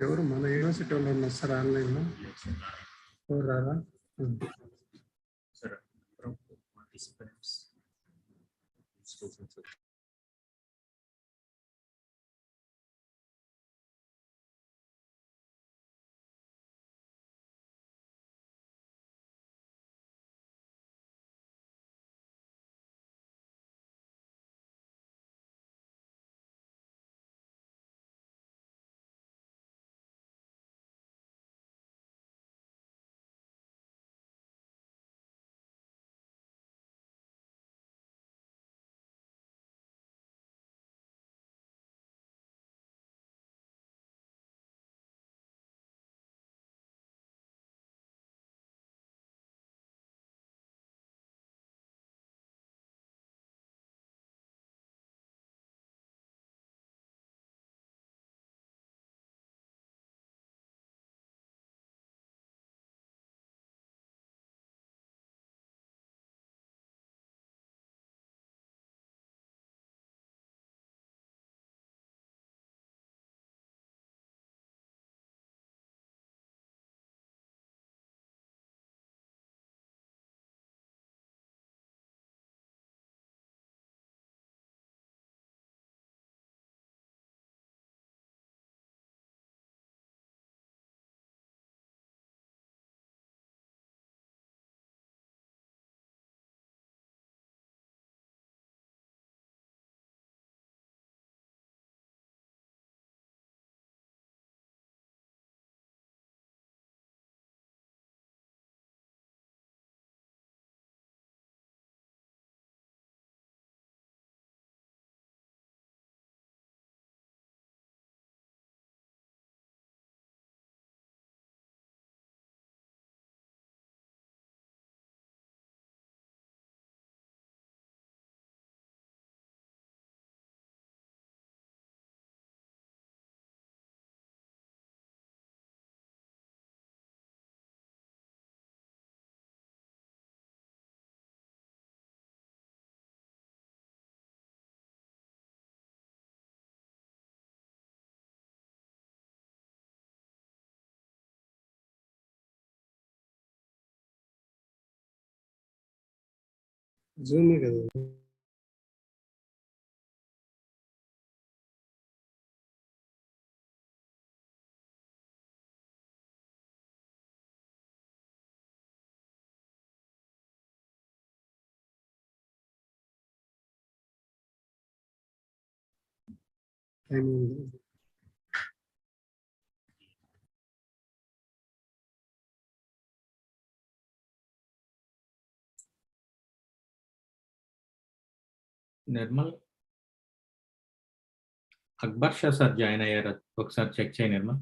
ఎవరు మన యూనివర్సిటీ వాళ్ళు ఉన్నారు సార్ ఆన్లైన్లో ఎవరు రారా? Sir, from participants, students. Jhoome కదా. టైం ఉంది. నిర్మల్ అక్బర్ షా సార్ జాయిన్ అయ్యారు, ఒకసారి చెక్ చేయి Nirmal.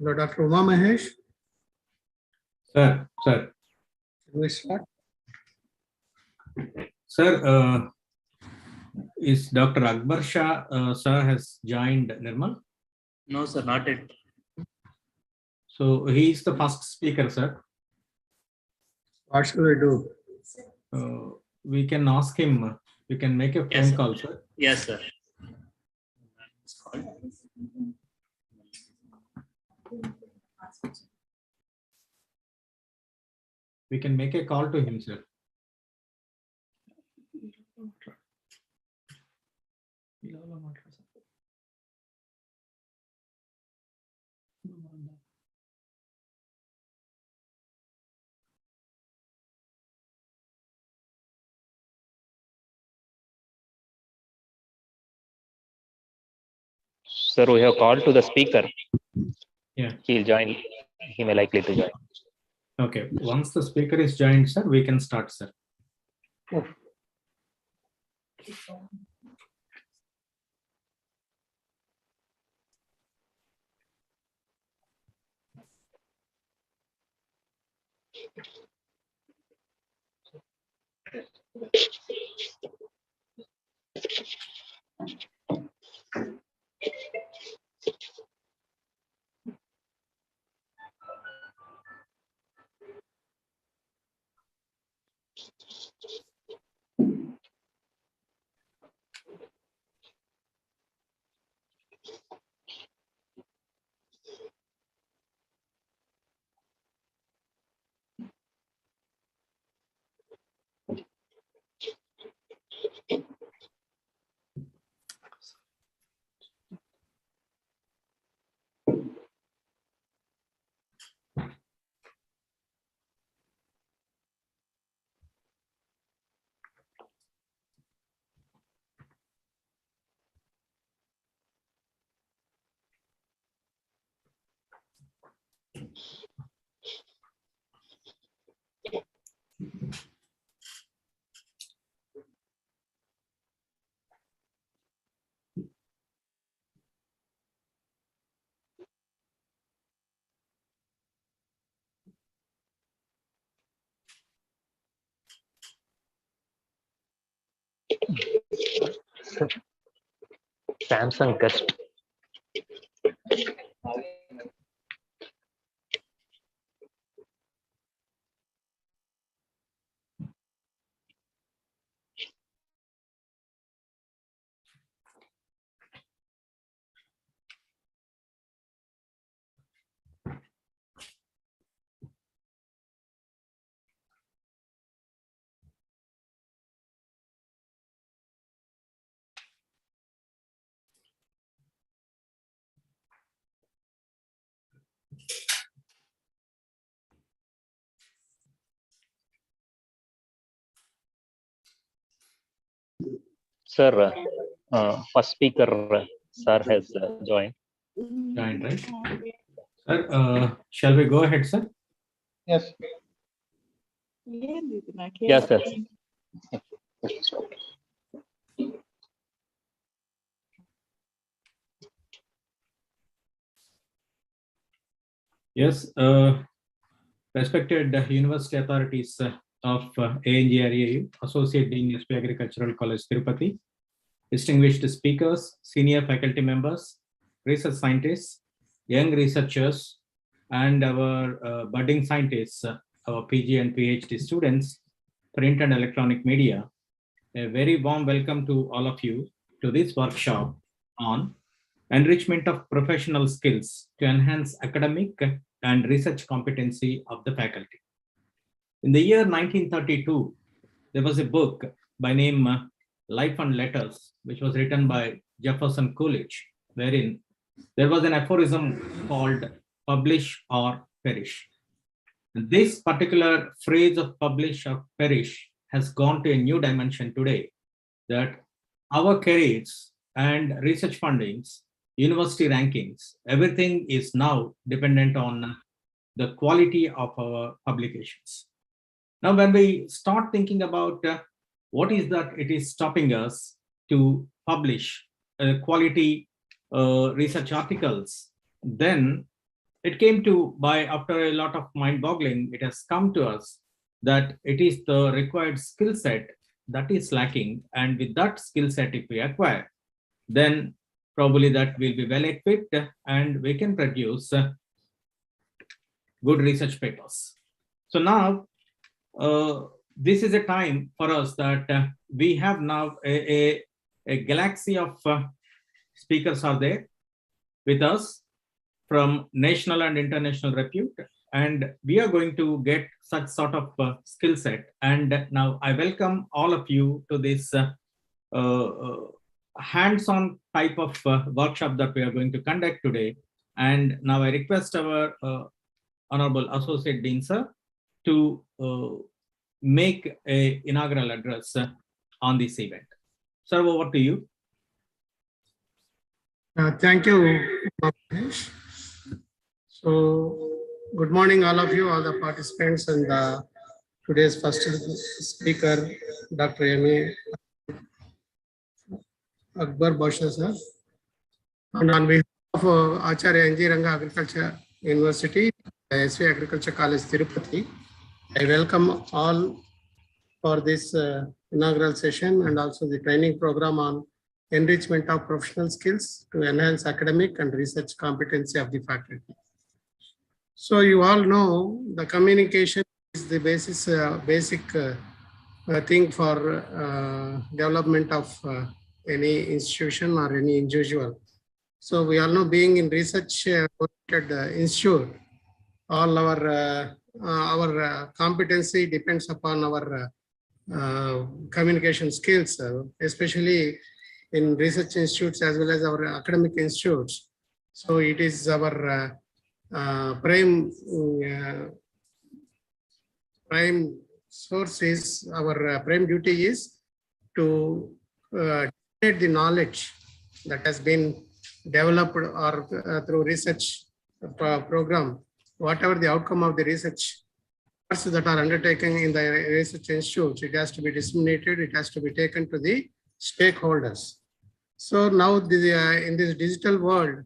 Hello, Dr. Uma Mahesh. Sir, Can we start? Sir, is Dr. Akbar Shah, sir, has joined Nirmal? No, sir, not yet. So he is the first speaker, sir. What should we do? We can ask him, we can make a Yes, phone sir. call, sir. Yes, sir. We can make a call to him, sir. Sir, we have called to the speaker. Yeah. He'll join. He may likely to join. Okay. Once the speaker is joined, sir, we can start, sir. Oh. Samsung guest. Sir, first speaker, sir has joined. Joined, right? Sir, shall we go ahead, sir? Yes. Yes, sir. Yes, respected university authorities of ANGREAU, Associate Dean, SP Agricultural College, Tirupati, distinguished speakers, senior faculty members, research scientists, young researchers, and our budding scientists, our PG and PhD students, print and electronic media. A very warm welcome to all of you to this workshop on enrichment of professional skills to enhance academic and research competency of the faculty. In the year 1932, there was a book by name Life and Letters, which was written by Jefferson Coolidge, wherein there was an aphorism called publish or perish. This particular phrase of publish or perish has gone to a new dimension today, that our careers and research fundings, university rankings, everything is now dependent on the quality of our publications. Now, when we start thinking about what is that it is stopping us to publish quality research articles, then it came to, by after a lot of mind boggling, it has come to us that it is the required skill set that is lacking. And with that skill set, if we acquire, then probably that will be well equipped and we can produce good research papers. So now this is a time for us that we have now a galaxy of speakers are there with us from national and international repute, and we are going to get such sort of skill set. And now I welcome all of you to this hands-on type of workshop that we are going to conduct today. And now I request our Honorable Associate Dean Sir to make a inaugural address on this event. Sir, over to you. Thank you, Mahesh. So, good morning, all of you, all the participants, and today's first speaker, Dr. M.A. Akbar Bosha, sir. And on behalf of Acharya N.G. Ranga Agriculture University, SV Agriculture College, Tirupati, I welcome all for this inaugural session and also the training program on enrichment of professional skills to enhance academic and research competency of the faculty. So you all know the communication is the basic thing for development of any institution or any individual. So we all know, being in research oriented institute, all our competency depends upon our communication skills, especially in research institutes as well as our academic institutes. So it is our prime source is, our prime duty is to generate the knowledge that has been developed or through research program, whatever the outcome of the research that are undertaken in the research institutes, it has to be disseminated, it has to be taken to the stakeholders. So now in this digital world,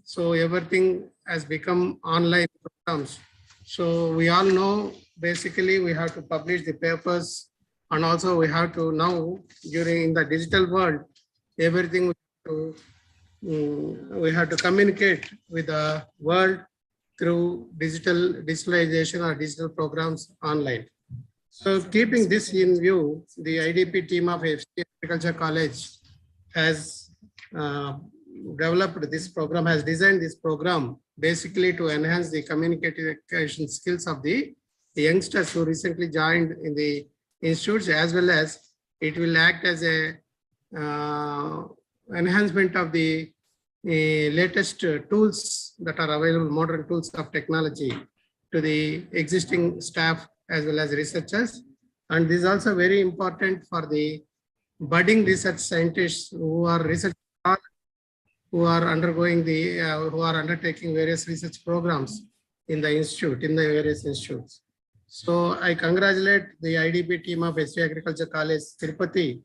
so everything has become online programs. So we all know, basically we have to publish the papers, and also we have to now, during the digital world, everything we have to communicate with the world through digitalization or digital programs online. So keeping this in view, the IDP team of FC Agriculture College has developed this program, has designed this program basically to enhance the communication skills of the youngsters who recently joined in the institutes, as well as it will act as a enhancement of the latest tools that are available, modern tools of technology, to the existing staff as well as researchers. And this is also very important for the budding research scientists who are who are undergoing the who are undertaking various research programs in the institute, in the various institutes. So I congratulate the IDP team of SV Agriculture College, Tirupati,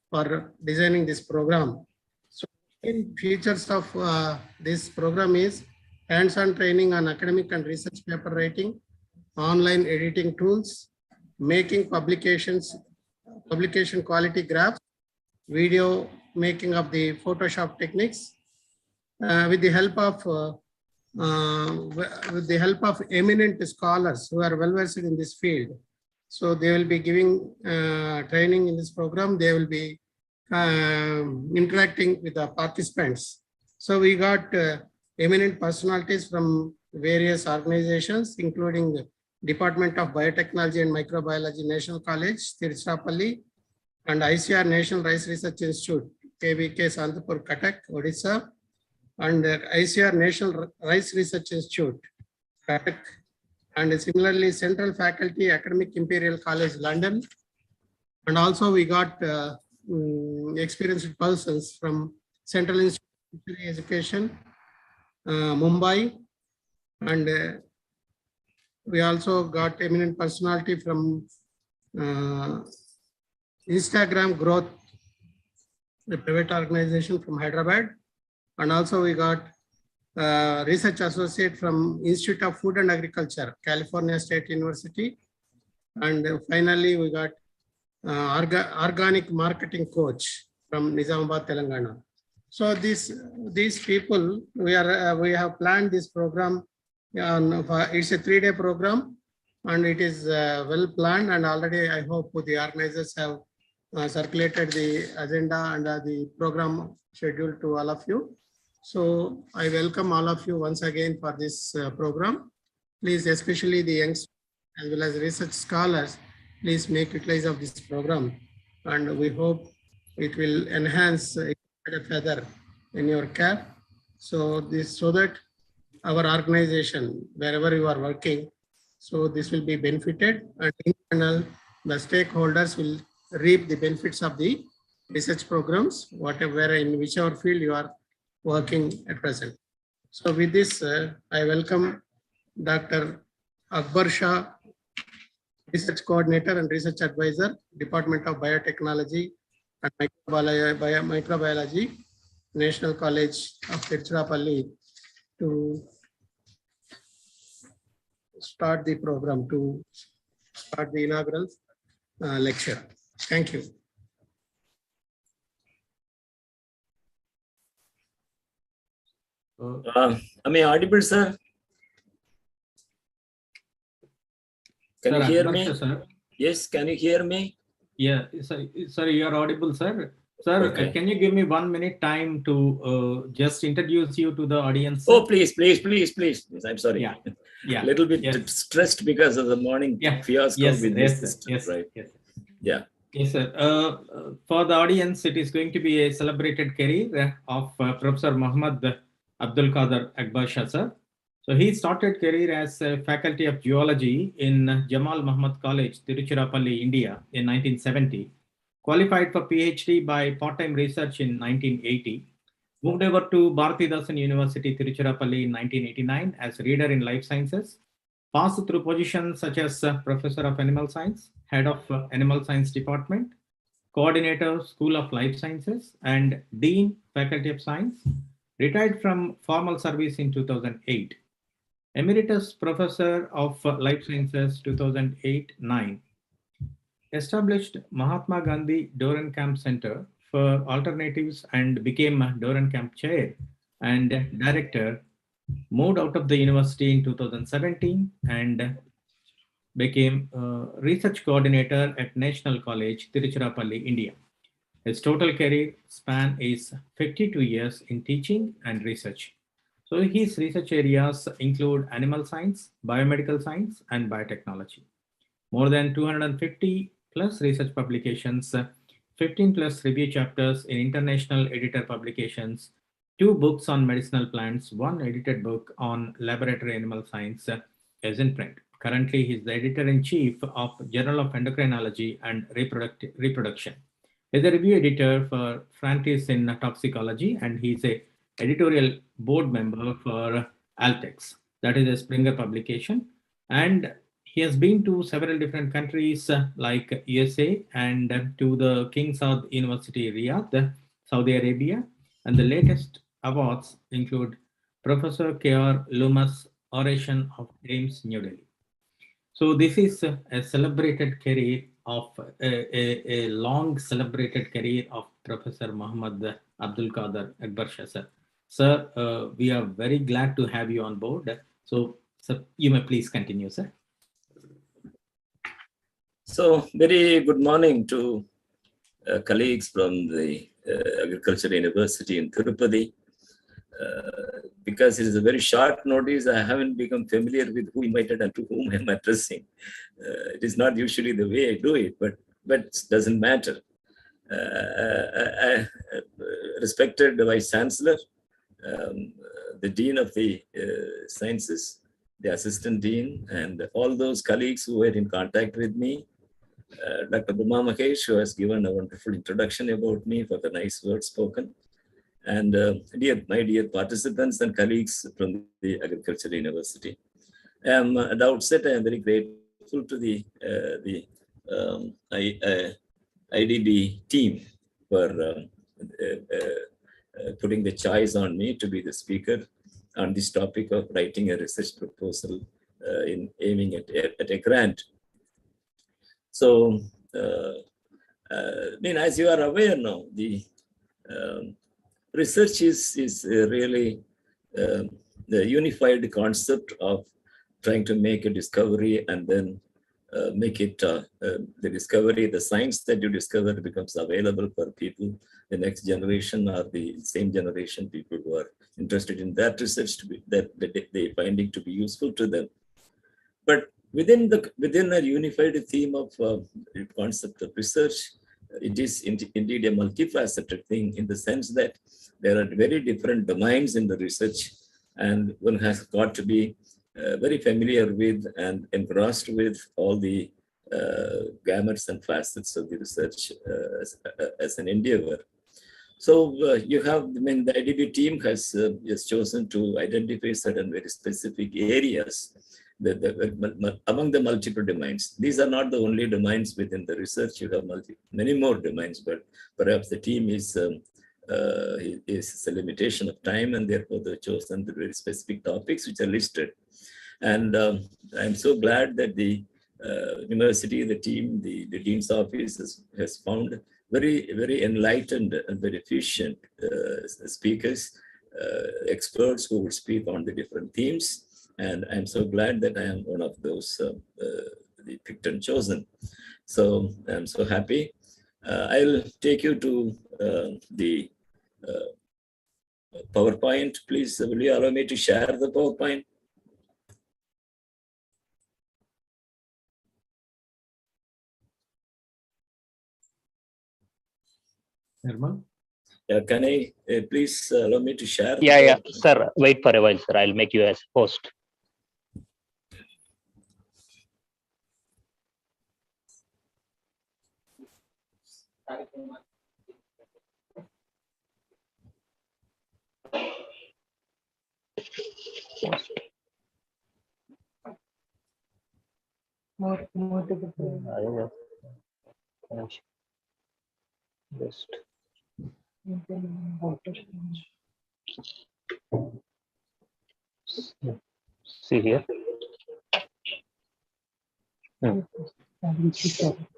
for designing this program. So in features of this program is hands-on training on academic and research paper writing, online editing tools, making publications, publication quality graphs, video making of the Photoshop techniques, with the help of eminent scholars who are well versed in this field. So they will be giving training in this program. They will be interacting with the participants. So we got eminent personalities from various organizations, including Department of Biotechnology and Microbiology, National College, Tiruchirappalli, and ICR National Rice Research Institute, KVK Santapur, Cuttack, Odisha, and ICR National Rice Research Institute, Cuttack, and similarly Central Faculty Academic Imperial College, London. And also we got experienced persons from Central Institute of Education, Mumbai, and we also got eminent personality from Instagram Growth, a private organization from Hyderabad. And also we got research associate from Institute of Food and Agriculture, California State University. And finally, we got organic marketing coach from Nizamabad, Telangana. So these people, we have planned this program. It's a 3-day program, and it is well planned. And already, I hope the organizers have circulated the agenda and the program schedule to all of you. So I welcome all of you once again for this program. Please, especially the youngsters as well as research scholars, please make utilize of this program. And we hope it will enhance a feather in your cap. So that our organization, wherever you are working, so this will be benefited, and in general, the stakeholders will reap the benefits of the research programs, whatever in whichever field you are working at present. So with this, I welcome Dr. Akbar Shah, Research Coordinator and Research Advisor, Department of Biotechnology and Microbiology, National College of Tiruchirappalli, to start the program, to start the inaugural lecture. Thank you. Am I audible, sir? Can you hear me? Sir. Yes, can you hear me? Yeah, sorry, you are audible, sir. Sir, Okay. Can you give me 1 minute time to just introduce you to the audience? Oh, please. I'm sorry. Yeah. Little bit stressed because of the morning fiasco with this system, right? Yeah. Yes, sir. For the audience, it is going to be a celebrated career of Professor Muhammad Abdul Qadir Akbar Shah, sir. So he started career as a faculty of geology in Jamal Muhammad College, Tiruchirappalli, India in 1970. Qualified for PhD by part-time research in 1980. Moved over to Bharatidasan University, Tiruchirappalli in 1989 as reader in life sciences. Passed through positions such as Professor of Animal Science, Head of Animal Science Department, Coordinator, School of Life Sciences, and Dean, Faculty of Science. Retired from formal service in 2008. Emeritus Professor of Life Sciences 2008-9. Established Mahatma Gandhi Dorenkamp Center for Alternatives and became Dorenkamp Chair and Director. Moved out of the university in 2017 and became Research Coordinator at National College, Tiruchirappalli, India. His total career span is 52 years in teaching and research. So his research areas include animal science, biomedical science, and biotechnology. More than 250 plus research publications, 15 plus review chapters in international editor publications, 2 books on medicinal plants, 1 edited book on laboratory animal science is in print. Currently, he is the editor-in-chief of Journal of Endocrinology and Reproduction. He is a review editor for Frantis in Toxicology, and he is a editorial board member for Altex, that is a Springer publication. And he has been to several different countries like USA and to the King Saud University, Riyadh, Saudi Arabia. And the latest awards include Professor K.R. Loomis Oration of Aims, New Delhi. So this is a celebrated career of a long celebrated career of Professor Muhammad Abdul Qadir Akbar Shah, sir. Sir, we are very glad to have you on board. So, sir, you may please continue, sir. So, very good morning to colleagues from the Agricultural University in Tirupati. Because it is a very short notice, I haven't become familiar with who invited and to whom I'm addressing. It is not usually the way I do it, but it doesn't matter. Respected Vice Chancellor, the Dean of the Sciences, the Assistant Dean, and all those colleagues who were in contact with me, Dr. Brahma Mahesh, who has given a wonderful introduction about me for the nice words spoken. And my dear participants and colleagues from the Agricultural University. At the outset, I am very grateful to the IDB team for putting the choice on me to be the speaker. on this topic of writing a research proposal in aiming at a grant. So, as you are aware now, the research is really the unified concept of trying to make a discovery and then make it the discovery, the science that you discover becomes available for people, the next generation or the same generation people who are interested in that research to be that they finding to be useful to them. But within a unified theme of concept of research, it is indeed a multifaceted thing in the sense that there are very different domains in the research, and one has got to be very familiar with and engrossed with all the gamuts and facets of the research as an endeavor. So you have, the IDB team has chosen to identify certain very specific areas among the multiple domains. These are not the only domains within the research. You have many more domains, but perhaps the team is a limitation of time, and therefore they've chosen the very specific topics which are listed. And I'm so glad that the university, the team, the dean's office has found very enlightened and very efficient speakers, experts who will speak on the different themes. And I'm so glad that I am one of those picked and chosen. So I'm so happy. I'll take you to the PowerPoint. Please, will you allow me to share the PowerPoint? Nirmal? Can I please allow me to share? Yeah, sir. Wait for a while, sir. I'll make you as host. Just see here.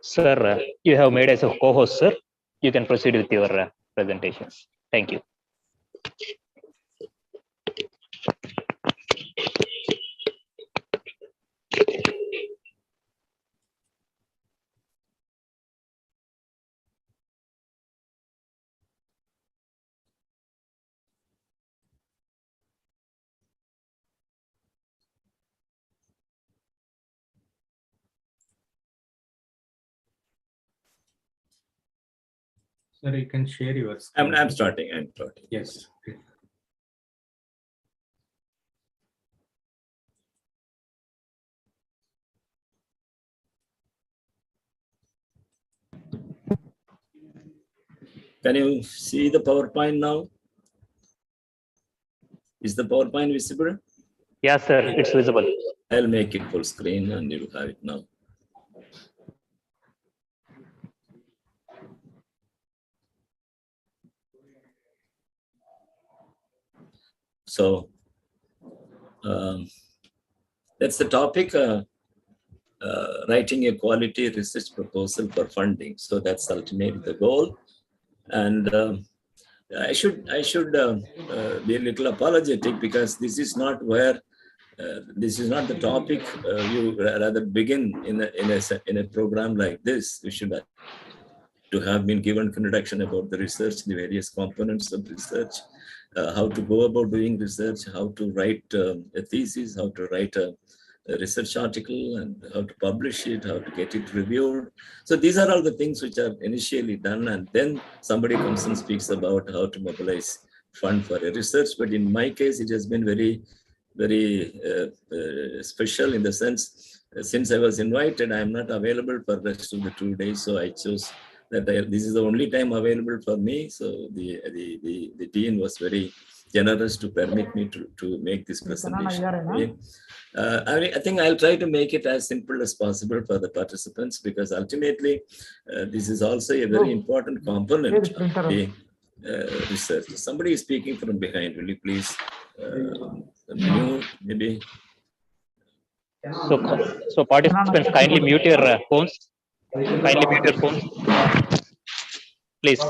Sir, you have made as a co-host, sir. You can proceed with your presentations. Thank you. Sir, you can share your screen. I'm starting. Yes. Okay. Can you see the PowerPoint now? Is the PowerPoint visible? Yeah, sir. It's visible. I'll make it full screen and you'll have it now. So that's the topic, writing a quality research proposal for funding. So that's ultimately the goal. And I should be a little apologetic because this is not where this is not the topic you rather begin in a program like this. You should to have been given introduction about the research, the various components of research, how to go about doing research, how to write a thesis, how to write a research article, and how to publish it, how to get it reviewed. So these are all the things which are initially done, and then somebody comes and speaks about how to mobilize fund for a research. But in my case, it has been very special in the sense, since I was invited, I am not available for the rest of the 2 days. So I chose that this is the only time available for me. So the dean was very generous to permit me to make this presentation. I think I'll try to make it as simple as possible for the participants, because ultimately this is also a very important component of the research. Somebody is speaking from behind. Will you please maybe. So participants, kindly mute your phones. Kindly mute your phones, please.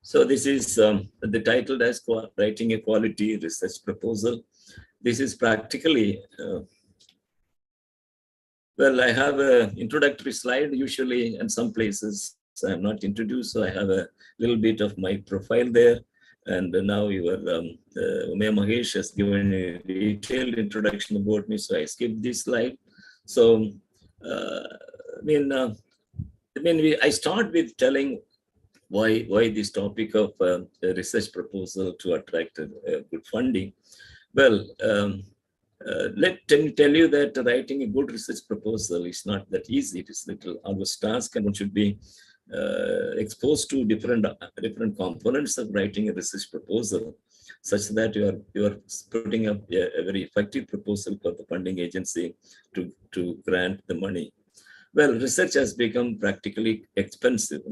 So this is the title as writing a quality research proposal. This is practically, well, I have an introductory slide usually in some places I'm not introduced, so I have a little bit of my profile there. And now your Umeya Mahesh has given a detailed introduction about me, so I skipped this slide. So, I start with telling why this topic of a research proposal to attract good funding. Well, let me tell you that writing a good research proposal is not that easy. It is little almost task, and one should be exposed to different components of writing a research proposal, such that you are putting up a very effective proposal for the funding agency to grant the money. Well, research has become practically expensive.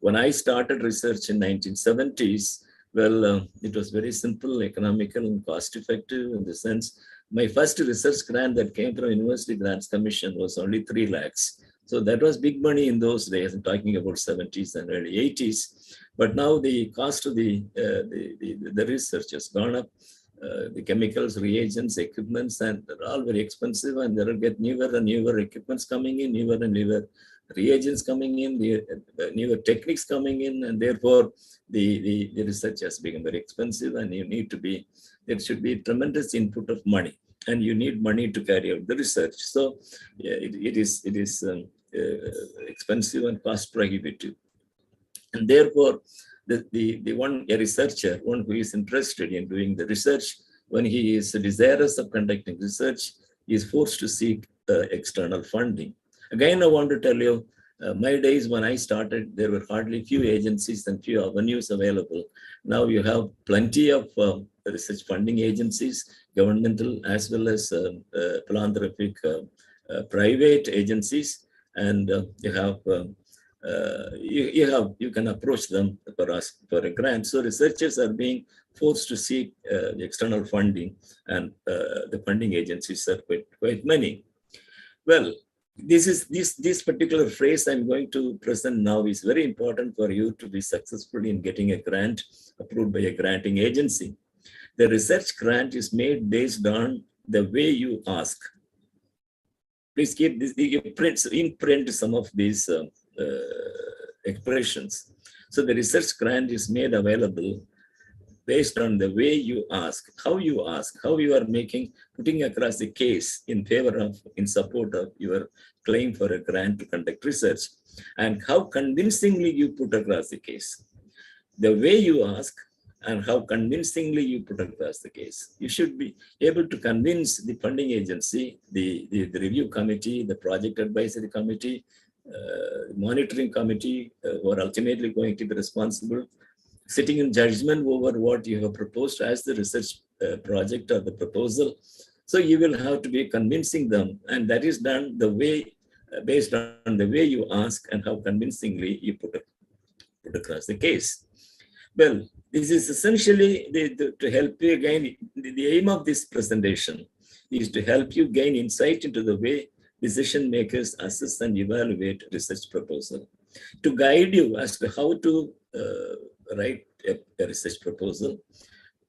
When I started research in 1970s, well, it was very simple, economical, and cost-effective in the sense. My first research grant that came from University Grants Commission was only 3 lakhs. So that was big money in those days. I'm talking about 70s and early 80s. But now the cost of the research has gone up. The chemicals, reagents, equipments, and they're all very expensive, and there will get newer and newer equipments coming in, newer and newer reagents coming in, the newer techniques coming in, and therefore the research has become very expensive, and there should be tremendous input of money, and you need money to carry out the research. So yeah, it is expensive and cost prohibitive, and therefore a researcher, one who is interested in doing the research, when he is desirous of conducting research, he is forced to seek external funding. Again, I want to tell you, my days when I started, there were hardly few agencies and few avenues available. Now you have plenty of research funding agencies, governmental as well as philanthropic private agencies, and you can approach them for a grant. So researchers are being forced to seek external funding, and the funding agencies are quite many. Well, this particular phrase I'm going to present now is very important for you to be successful in getting a grant approved by a granting agency. The research grant is made based on the way you ask. Please keep this, in print some of these expressions. So the research grant is made available based on the way you ask, how you are putting across a case in support of your claim for a grant to conduct research, and how convincingly you put across the case. The way you ask and how convincingly you put across the case. You should be able to convince the funding agency, the review committee, the project advisory committee, monitoring committee, who are ultimately going to be responsible, sitting in judgment over what you have proposed as the research project or the proposal. So you will have to be convincing them, and that is done the way, based on the way you ask and how convincingly you put across the case. Well, this is essentially to help you gain, the aim of this presentation is to help you gain insight into the way decision makers assess and evaluate research proposal, to guide you as to how to write a research proposal,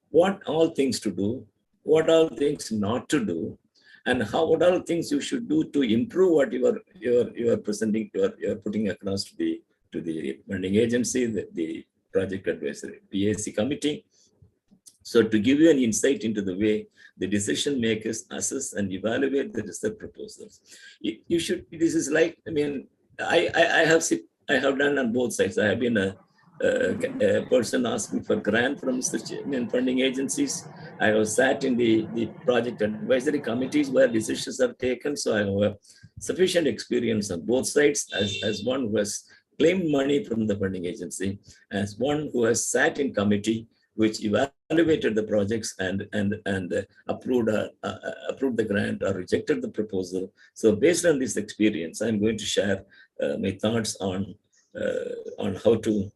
what all things to do, what all things not to do, and what all things you should do to improve what you are presenting, you are putting across to the funding agency, the project advisory PAC committee. So to give you an insight into the way the decision makers assess and evaluate the research proposals, you should. This is like, I have done on both sides. I have been a person asking for grant from funding agencies. I have sat in the project advisory committees where decisions are taken. So I have sufficient experience on both sides as one who has claimed money from the funding agency, as one who has sat in committee which evaluated the projects and approved the grant or rejected the proposal. So based on this experience, I'm going to share my thoughts on how to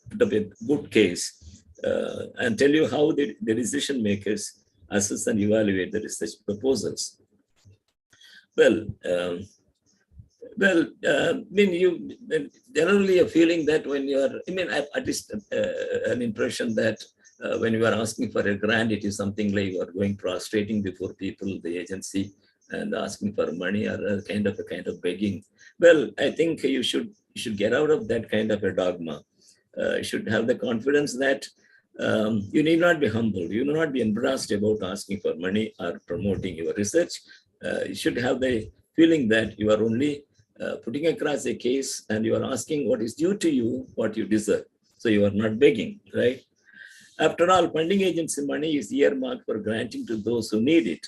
put up a good case and tell you how the decision makers assess and evaluate the research proposals. Well, I mean, you generally a feeling that when you are, I mean, at least an impression that when you are asking for a grant, it is something like you are going prostrating before people, the agency, and asking for money, or a kind of begging. Well, I think you should get out of that kind of a dogma. You should have the confidence that you need not be humble. You need not be embarrassed about asking for money or promoting your research. You should have the feeling that you are only putting across a case and you are asking what is due to you, what you deserve. So you are not begging, right? After all, funding agency money is earmarked for granting to those who need it.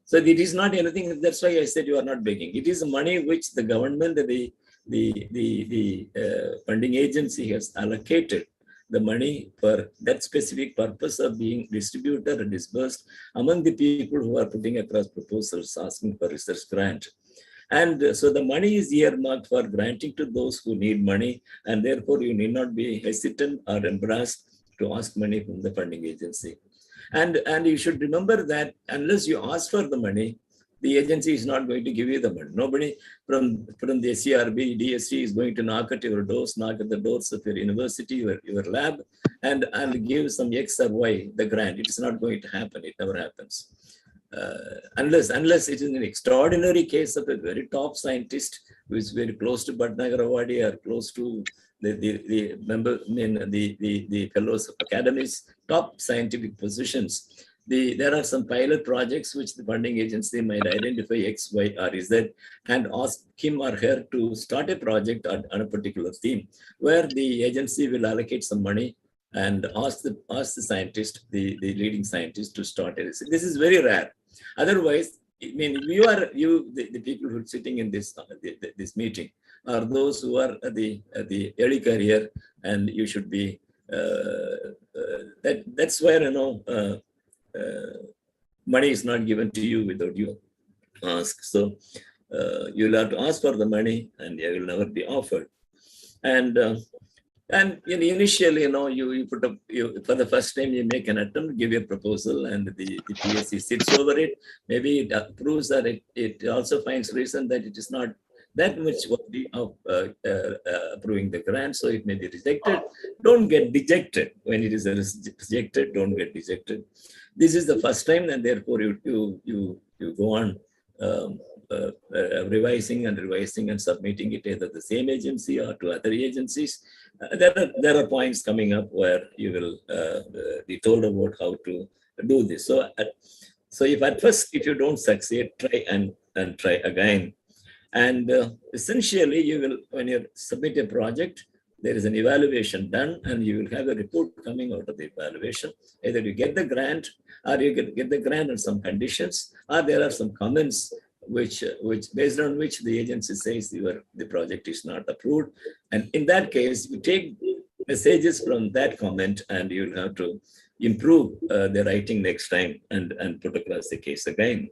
So it is not anything. That's why I said you are not begging. It is money which the government, the funding agency has allocated the money for that specific purpose of being distributed and disbursed among the people who are putting across proposals asking for research grant. And so the money is earmarked for granting to those who need money, and therefore you need not be hesitant or embarrassed to ask money from the funding agency. And you should remember that unless you ask for the money, the agency is not going to give you the money. Nobody from the CRB, DST is going to knock at your doors, knock at the doors of your university, your lab, and give some X or Y, the grant. It's not going to happen. It never happens. Unless it is an extraordinary case of a very top scientist who is very close to Bhatnagar Awadi or close to the member, I mean, the fellows of academies, top scientific positions. There are some pilot projects which the funding agency might identify X, Y, or Z and ask him or her to start a project on a particular theme, where the agency will allocate some money and ask the scientist, the leading scientist, to start a research. This is very rare. Otherwise, I mean, the people who are sitting in this this meeting are those who are at the early career, and you should be that's where money is not given to you without you ask. So you'll have to ask for the money, and it will never be offered. And initially, you put up, for the first time, you make an attempt, give a proposal, and the PSC sits over it. Maybe it approves, or it also finds reason that it is not that much worthy of approving the grant, so it may be rejected. Don't get dejected when it is rejected. Don't get dejected. This is the first time, and therefore you go on revising and submitting it either the same agency or to other agencies. There are points coming up where you will be told about how to do this. So if at first, if you don't succeed, try and try again. And essentially, you will, when you submit a project, there is an evaluation done, and you will have a report coming out of the evaluation. Either you get the grant, or you get the grant on some conditions, or there are some comments which based on which the agency says the project is not approved. And in that case, you take messages from that comment, and you'll have to improve the writing next time and put across the case again.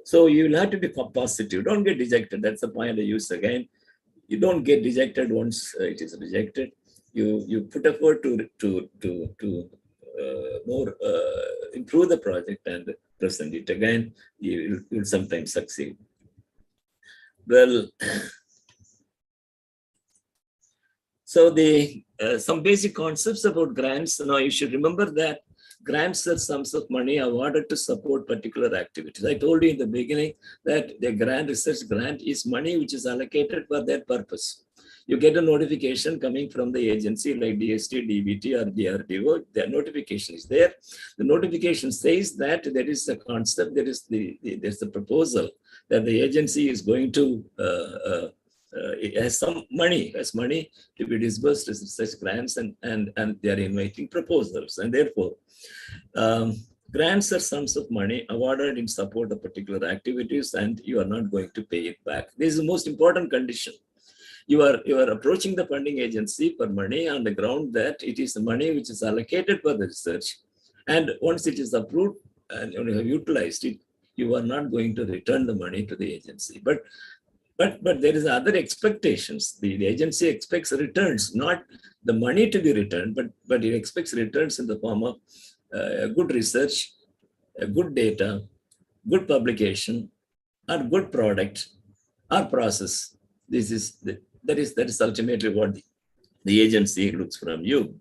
So you'll have to be positive. Don't get dejected. That's the point I use again. You don't get dejected once it is rejected. You put effort to more improve the project and present it again. You'll sometimes succeed. Well, so some basic concepts about grants. Now you should remember that grants are sums of money awarded to support particular activities. I told you in the beginning that the research grant is money which is allocated for that purpose. You get a notification coming from the agency like DST, DBT, or DRDO. The notification is there. The notification says that there is a concept, there's the proposal that the agency is going to it has money to be disbursed as such grants, and they are inviting proposals. And therefore, grants are sums of money awarded in support of particular activities, and you are not going to pay it back. This is the most important condition. You are approaching the funding agency for money on the ground that it is money which is allocated for the research. And once it is approved and you have utilized it, you are not going to return the money to the agency. But But there is other expectations. The agency expects returns, not the money to be returned, but it expects returns in the form of good research, good data, good publication, or good product, or process. That is ultimately what the agency looks from you.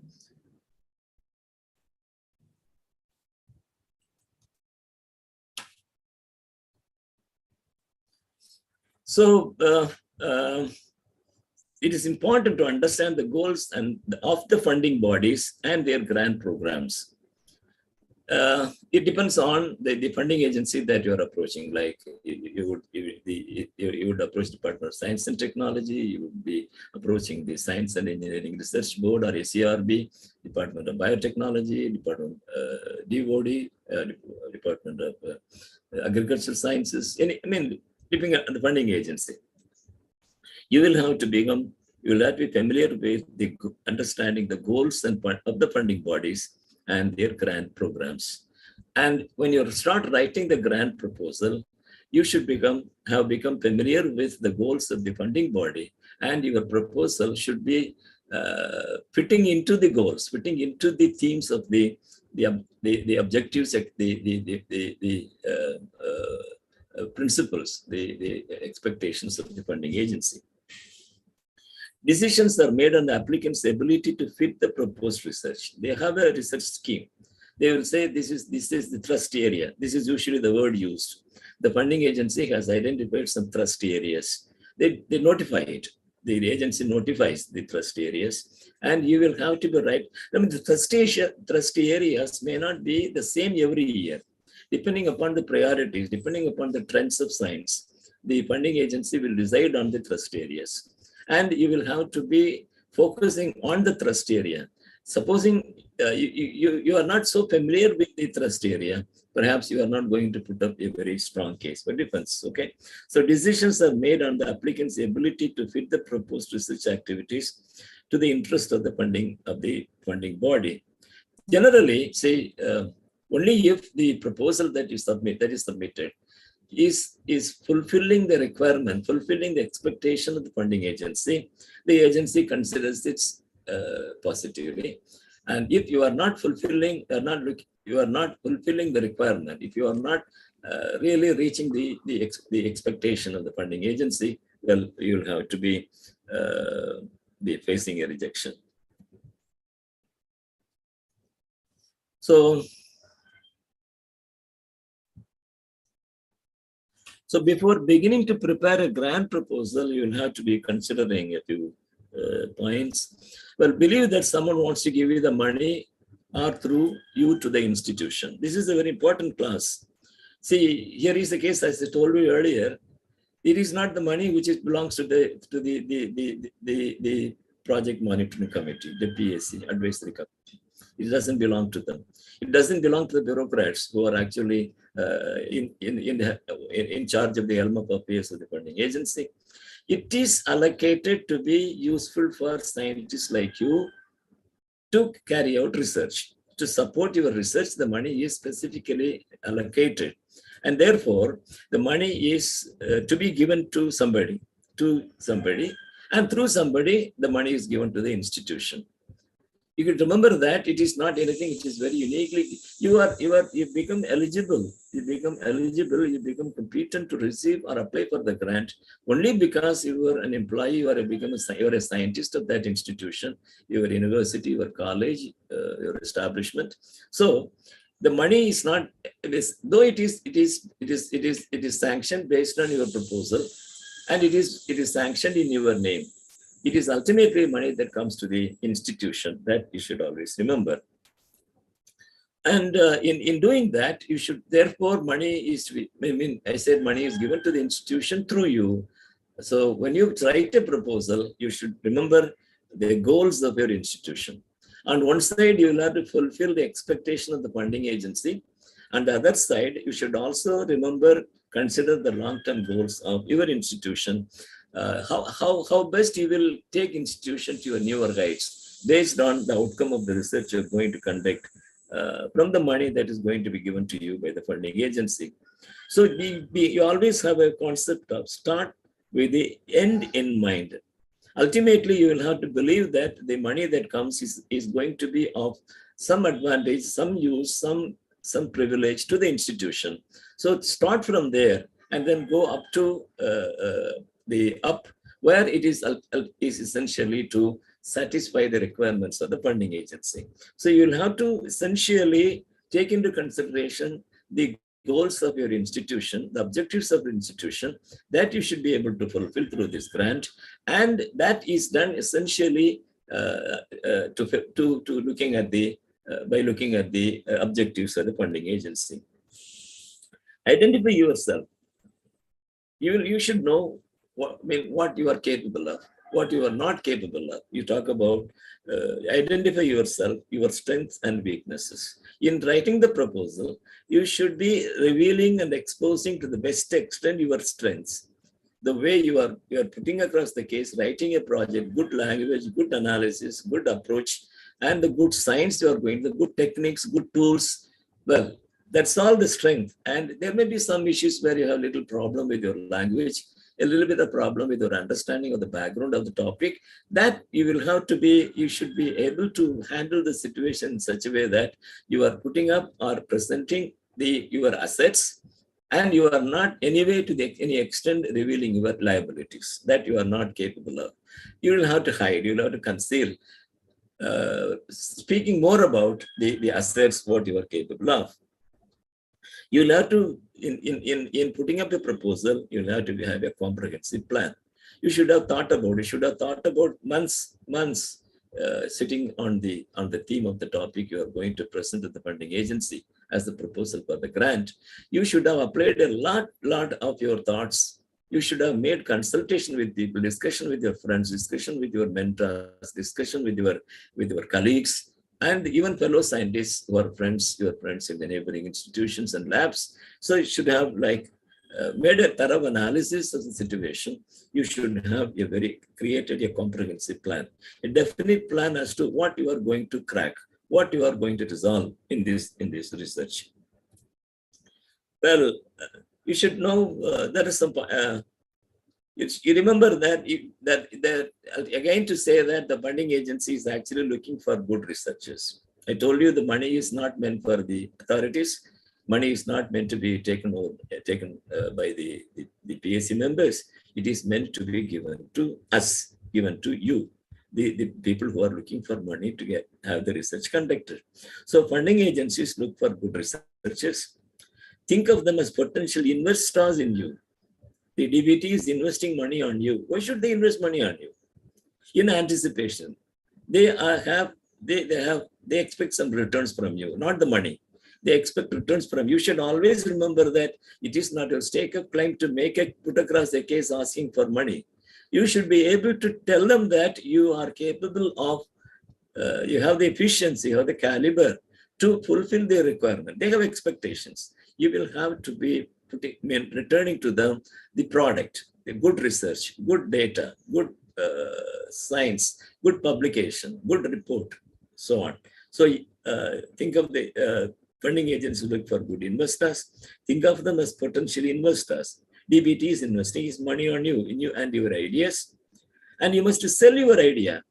So it is important to understand the goals of the funding bodies and their grant programs. It depends on the funding agency that you are approaching. Like you would approach the Department of Science and Technology, you would be approaching the Science and Engineering Research Board or ACRB, Department of Biotechnology, Department DOD, Department of Agricultural Sciences. Depending on the funding agency, you will have to be familiar with the understanding the goals and of the funding bodies and their grant programs. And when you start writing the grant proposal, you should have become familiar with the goals of the funding body, and your proposal should be fitting into the goals, fitting into the themes of the objectives, the principles, the expectations of the funding agency. Decisions are made on the applicant's ability to fit the proposed research. They have a research scheme. They will say this is the thrust area. This is usually the word used. The funding agency has identified some thrust areas. They notify it. The agency notifies the thrust areas, and you will have to be right. The thrust areas may not be the same every year. Depending upon the priorities, depending upon the trends of science, the funding agency will decide on the thrust areas. And you will have to be focusing on the thrust area. Supposing you are not so familiar with the thrust area, perhaps you are not going to put up a very strong case for defense, okay? So decisions are made on the applicant's ability to fit the proposed research activities to the interest of the funding body. Generally, say, only if the proposal that is submitted is fulfilling the requirement, fulfilling the expectation of the funding agency, the agency considers it positively. And if you are not fulfilling, you are not fulfilling the requirement, if you are not really reaching the expectation of the funding agency, well, you'll have to be facing a rejection. So before beginning to prepare a grant proposal, you'll have to be considering a few points. Well, believe that someone wants to give you the money or through you to the institution. This is a very important class. See, here is the case, as I told you earlier. It is not the money which belongs to the project monitoring committee, the PAC, advisory committee. It doesn't belong to them. It doesn't belong to the bureaucrats who are actually in charge of the helm of affairs of the funding agency. It is allocated to be useful for scientists like you to carry out research. To support your research, the money is specifically allocated. And therefore, the money is to be given to somebody, and through somebody, the money is given to the institution. You could remember that it is not anything which is very uniquely, you become eligible, you become competent to receive or apply for the grant only because you are an employee, you are a scientist of that institution, your university, your college, your establishment. So the money is not, though it is sanctioned based on your proposal, and it is sanctioned in your name. It is ultimately money that comes to the institution, that you should always remember. And in doing that, you should, therefore, money is, I said money is given to the institution through you. So when you write a proposal, you should remember the goals of your institution. On one side, you will have to fulfill the expectation of the funding agency. On the other side, you should also consider the long-term goals of your institution. How best you will take institution to your newer heights based on the outcome of the research you're going to conduct from the money that is going to be given to you by the funding agency. So you always have a concept of start with the end in mind. Ultimately, you will have to believe that the money that comes is going to be of some advantage, some use, some privilege to the institution. So start from there and then go up to the up, where it is essentially to satisfy the requirements of the funding agency. So you'll have to essentially take into consideration the goals of your institution, the objectives of the institution that you should be able to fulfill through this grant. And that is done essentially to looking at the by looking at the objectives of the funding agency. Identify yourself. You should know what you are capable of, what you are not capable of. You talk about identify yourself, your strengths and weaknesses. In writing the proposal, you should be revealing and exposing to the best extent your strengths. The way you are putting across the case, writing a project, good language, good analysis, good approach, and the good science you are going, the good techniques, good tools. Well, that's all the strength. And there may be some issues where you have a little problem with your language, a little bit of problem with your understanding of the background of the topic, that you should be able to handle the situation in such a way that you are putting up or presenting your assets, and you are not anyway to any extent revealing your liabilities that you are not capable of. You will have to hide, you will have to conceal, speaking more about the assets, what you are capable of. You'll have to, in putting up a proposal, you'll have to have a comprehensive plan. You should have thought about months sitting on the theme of the topic you are going to present to the funding agency as the proposal for the grant. You should have applied a lot of your thoughts. You should have made consultation with people, discussion with your friends, discussion with your mentors, discussion with your colleagues, and even fellow scientists who are your friends in the neighboring institutions and labs. So you should have made a thorough analysis of the situation. You should have created a comprehensive plan, a definite plan as to what you are going to crack, what you are going to resolve in this research. Well, you should know there is some. You remember that again, to say that the funding agency is actually looking for good researchers. I told you the money is not meant for the authorities. Money is not meant to be taken by the PAC members. It is meant to be given to us, given to you, the people who are looking for money to have the research conducted. So funding agencies look for good researchers. Think of them as potential investors in you. The DBT is investing money on you. Why should they invest money on you? In anticipation, they expect some returns from you, not the money. They expect returns from you. You should always remember that it is not your stake of claim to put across a case asking for money. You should be able to tell them that you are capable of, you have the efficiency or the caliber to fulfill their requirement. They have expectations. You will have to be returning to them the product, the good research, good data, good science, good publication, good report, so on. So think of the funding agencies look for good investors. Think of them as potential investors. DBT is investing his money on you, in you and your ideas. And you must sell your idea.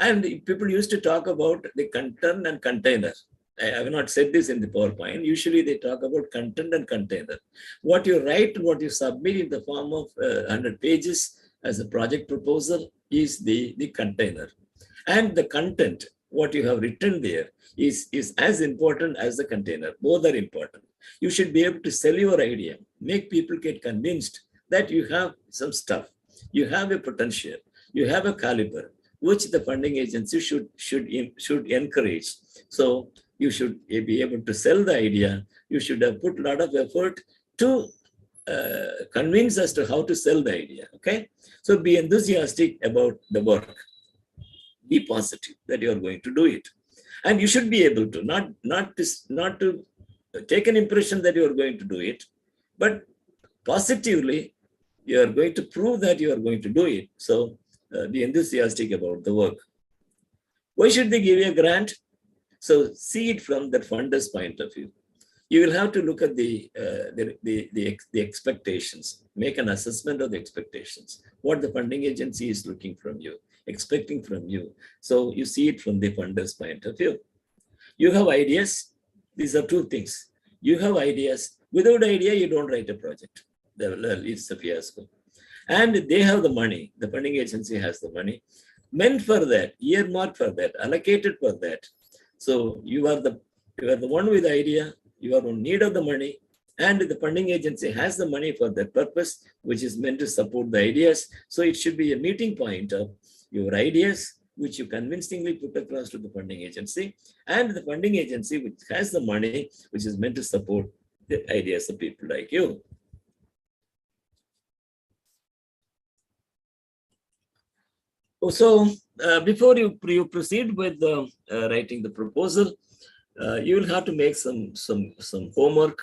And people used to talk about the content and container. I have not said this in the PowerPoint. Usually they talk about content and container. What you write, what you submit in the form of 100 pages as a project proposal is the container. And the content, what you have written there, is as important as the container. Both are important. You should be able to sell your idea, make people get convinced that you have some stuff, you have a potential, you have a caliber, which the funding agency should encourage. So you should be able to sell the idea. You should have put a lot of effort to convince us to how to sell the idea. Okay, so be enthusiastic about the work. Be positive that you are going to do it, and you should be able to not to take an impression that you are going to do it, but positively you are going to prove that you are going to do it. So be enthusiastic about the work. Why should they give you a grant? So see it from the funder's point of view. you will have to look at the expectations, make an assessment of the expectations, what the funding agency is looking from you, expecting from you. So you see it from the funder's point of view. You have ideas. These are two things. You have ideas. Without idea, you don't write a project. It's a fiasco. And they have the money. The funding agency has the money meant for that, earmarked for that, allocated for that. So you are the one with the idea. You are in need of the money, and the funding agency has the money for that purpose, which is meant to support the ideas. So it should be a meeting point of your ideas, which you convincingly put across to the funding agency, and the funding agency, which has the money, which is meant to support the ideas of people like you. So before you proceed with writing the proposal, you will have to make some homework.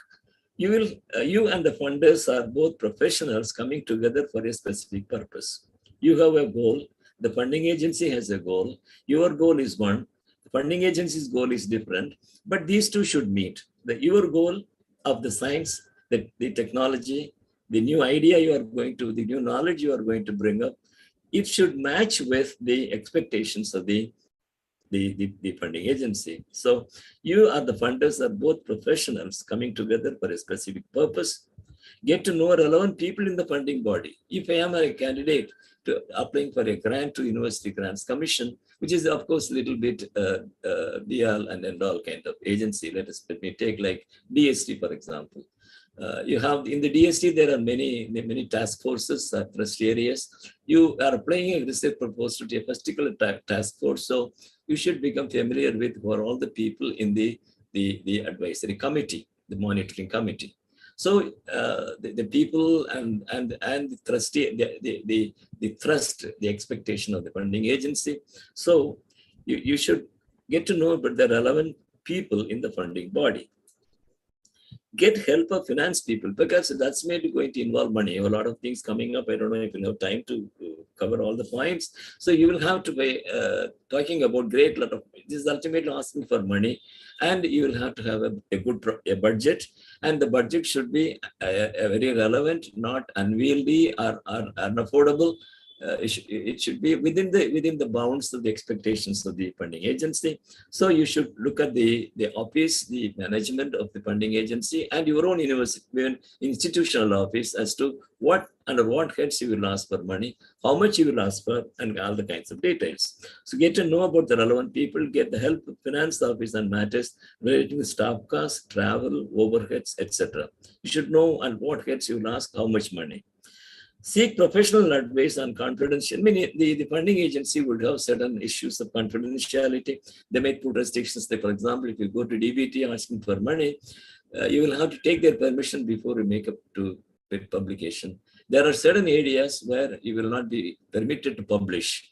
You and the funders are both professionals coming together for a specific purpose. You have a goal. The funding agency has a goal. Your goal is one. The funding agency's goal is different. But these two should meet. Your goal of the science, the technology, the new idea you are going to, the new knowledge you are going to bring up, it should match with the expectations of the funding agency. So you are the funders are both professionals coming together for a specific purpose. Get to know relevant people in the funding body. If I am a candidate to applying for a grant to University Grants Commission, which is of course a little bit DL and all kind of agency. Let me take like DST for example. You have in the DST, there are many task forces, trust areas. You are applying a research proposal to a particular task force. So you should become familiar with who are all the people in the advisory committee, the monitoring committee. So the people and the trustee, the trust, the expectation of the funding agency. So you should get to know about the relevant people in the funding body. Get help of finance people, because that's maybe going to involve money. A lot of things coming up. I don't know if you have time to cover all the points. So you will have to be talking about great lot of, this is ultimately asking for money, and you will have to have a good budget, and the budget should be very relevant, not unwieldy or unaffordable. It should be within the bounds of the expectations of the funding agency. So you should look at the office, the management of the funding agency, and your own university institutional office as to under what heads you will ask for money, how much you will ask for, and all the kinds of details. So get to know about the relevant people, get the help of finance office and matters relating to staff costs, travel, overheads, etc. You should know on what heads you will ask how much money. Seek professional advice on confidential. I mean, the funding agency would have certain issues of confidentiality. They may put restrictions. Like, for example, if you go to DBT asking for money, you will have to take their permission before you make up to publication. There are certain areas where you will not be permitted to publish.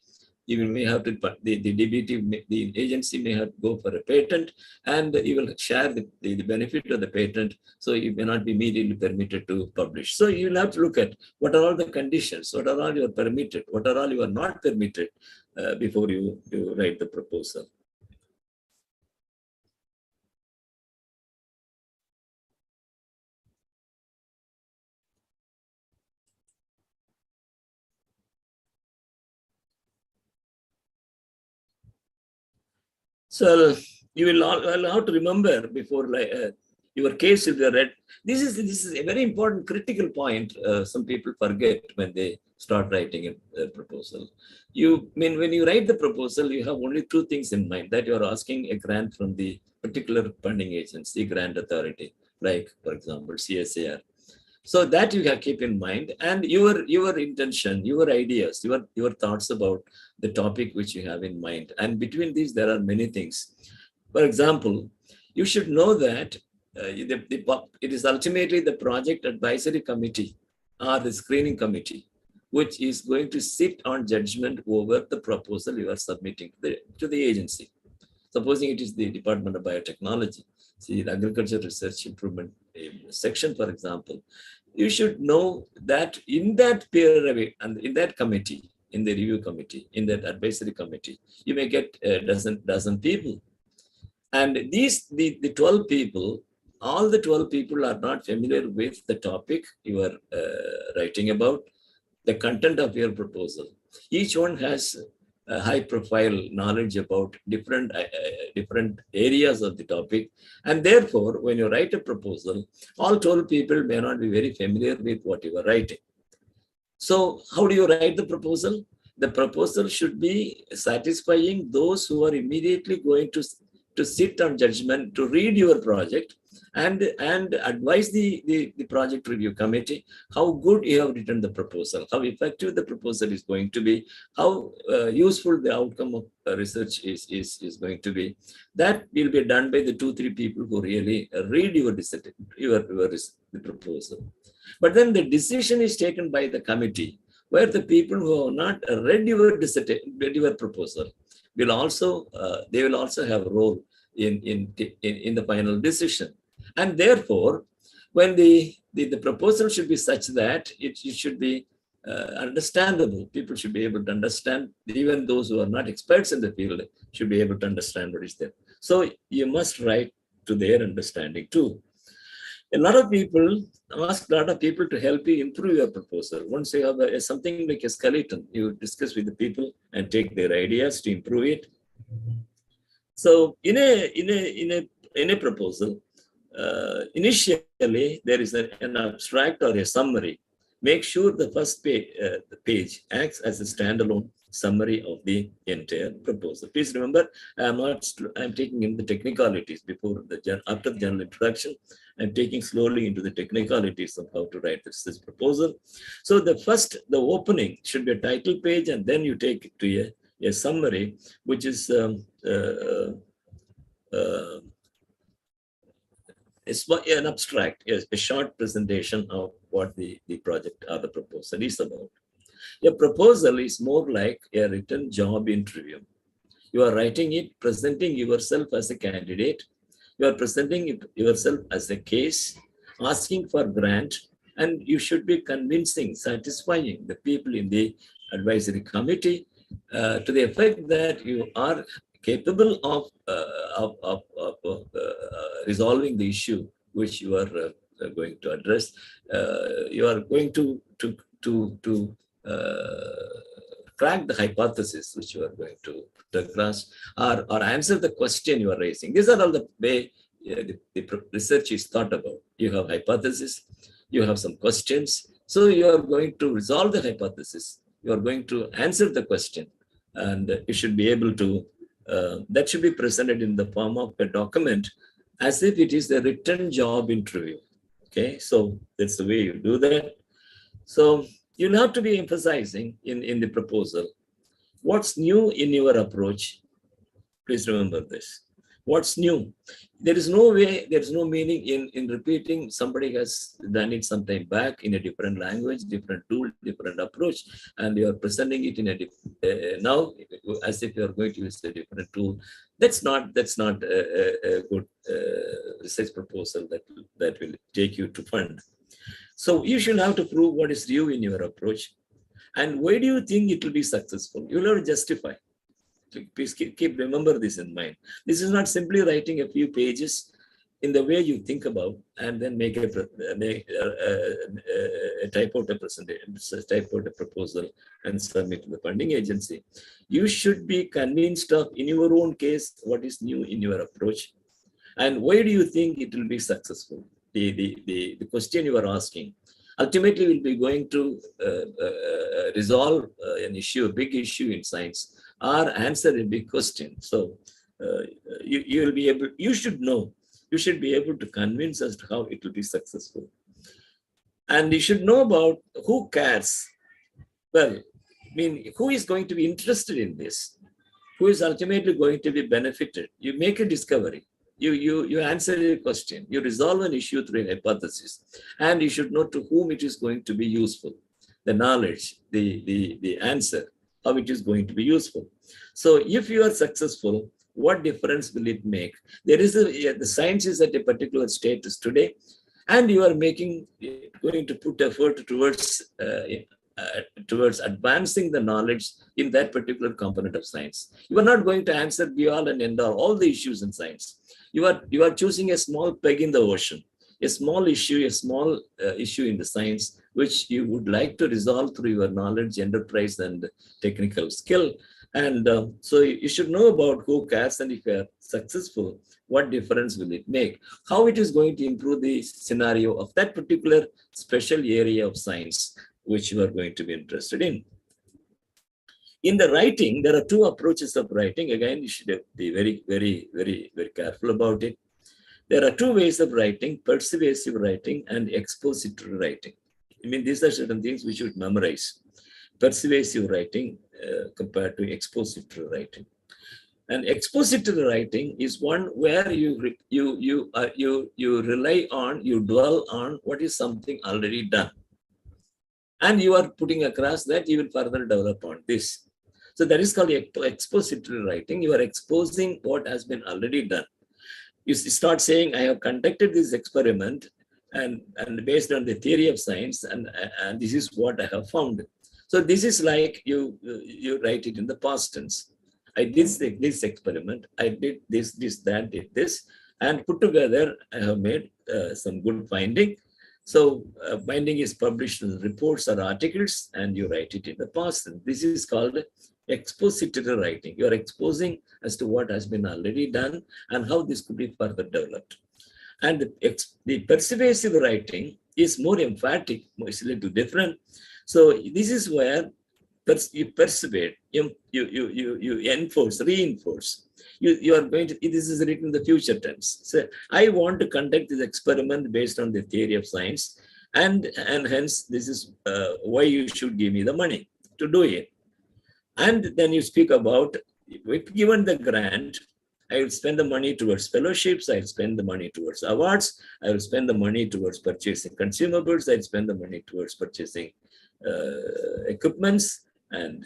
You may have to, the DBT, the agency may have to go for a patent, and you will share the benefit of the patent. So you may not be immediately permitted to publish. So you will have to look at what are all the conditions, what are all you are permitted, what are all you are not permitted before you write the proposal. So you will have to remember before your case will be read. This is a very important critical point. Some people forget when they start writing a proposal. When you write the proposal, you have only two things in mind: that you are asking a grant from the particular funding agency, grant authority, like for example CSAR. So that you have keep in mind, and your intention, your ideas, your thoughts about the topic which you have in mind. And between these, there are many things. For example, you should know that it is ultimately the project advisory committee or the screening committee which is going to sit on judgment over the proposal you are submitting to the agency. Supposing it is the Department of Biotechnology, see the Agriculture Research Improvement section, for example, you should know that in that peer review and in that committee, in the review committee, in that advisory committee, you may get a dozen people. And the 12 people all the 12 people are not familiar with the topic you are writing about, the content of your proposal. Each one has a high profile knowledge about different areas of the topic. And therefore, when you write a proposal, all 12 people may not be very familiar with what you are writing. So how do you write the proposal? The proposal should be satisfying those who are immediately going to sit on judgment, to read your project and advise the project review committee how good you have written the proposal, how effective the proposal is going to be, how useful the outcome of research is going to be. That will be done by the 2-3 people who really read your proposal. But then the decision is taken by the committee, where the people who have not read your proposal will also they will also have a role in the final decision. And therefore, when the proposal should be such that it should be understandable, people should be able to understand. Even those who are not experts in the field should be able to understand what is there. So you must write to their understanding too. A lot of people ask a lot of people to help you improve your proposal. Once you have something like a skeleton, you discuss with the people and take their ideas to improve it. So in a proposal, initially there is an abstract or a summary. Make sure the first page acts as a standalone summary of the entire proposal. Please remember, I'm taking in the technicalities after the general introduction. I'm taking slowly into the technicalities of how to write this proposal. So the opening should be a title page, and then you take it to a summary, which is it's an abstract, a short presentation of what the project or the proposal is about. A proposal is more like a written job interview. You are writing it, presenting yourself as a candidate. You are presenting yourself as a case, asking for grant, and you should be convincing, satisfying the people in the advisory committee to the effect that you are capable of resolving the issue which you are going to address. You are going to crack the hypothesis which you are going to across, or answer the question you are raising. These are all the way the research is thought about. You have hypothesis, you have some questions, so you are going to resolve the hypothesis, you are going to answer the question, and you should be able to, that should be presented in the form of a document as if it is a written job interview. Okay, so that's the way you do that. So you'll have to be emphasizing in the proposal what's new in your approach. Please remember this. What's new? There is no way, there is no meaning in repeating. Somebody has done it some time back in a different language, different tool, different approach, and you are presenting it in now as if you are going to use a different tool. That's not a good research proposal that will take you to fund. So you should have to prove what is new in your approach. And why do you think it will be successful? You will have to justify. Please keep remember this in mind. This is not simply writing a few pages in the way you think about and then make a type out a presentation, type out a proposal and submit to the funding agency. You should be convinced of, in your own case, what is new in your approach and why do you think it will be successful. The question you are asking ultimately will be going to resolve an issue, a big issue in science, or answer a big question. So you will be able, you should know, you should be able to convince us to how it will be successful. And you should know about who cares. Well, I mean, who is going to be interested in this? Who is ultimately going to be benefited? You make a discovery. You answer a question, you resolve an issue through a hypothesis, and you should know to whom it is going to be useful, the knowledge, the answer, how it is going to be useful. So if you are successful, what difference will it make? There is the science is at a particular status today, and you are going to put effort towards towards advancing the knowledge in that particular component of science. You are not going to answer be all and end all the issues in science. You are choosing a small peg in the ocean, a small issue in the science, which you would like to resolve through your knowledge, enterprise, and technical skill. And so you should know about who cares, and if you are successful, what difference will it make? How it is going to improve the scenario of that particular special area of science which you are going to be interested in. In the writing, there are two approaches of writing. Again, you should be very, very, very, very careful about it. There are two ways of writing: persuasive writing and expository writing. I mean, these are certain things we should memorize. Persuasive writing compared to expository writing. And expository writing is one where you rely on, you dwell on what is something already done. And you are putting across that you will further develop on this. So that is called expository writing. You are exposing what has been already done. You start saying, I have conducted this experiment and based on the theory of science, and this is what I have found. So this is like you write it in the past tense. I did this experiment, I did this, that, did this, and put together, I have made some good finding. So finding is published in reports or articles, and you write it in the past tense. This is called expository writing. You are exposing as to what has been already done and how this could be further developed. And the persuasive writing is more emphatic, it's a little different. So this is where you persuade, you enforce, reinforce. You are going to, this is written in the future tense. So I want to conduct this experiment based on the theory of science, and hence this is why you should give me the money to do it. And then you speak about, if given the grant, I will spend the money towards fellowships, I will spend the money towards awards, I will spend the money towards purchasing consumables, I will spend the money towards purchasing equipments, and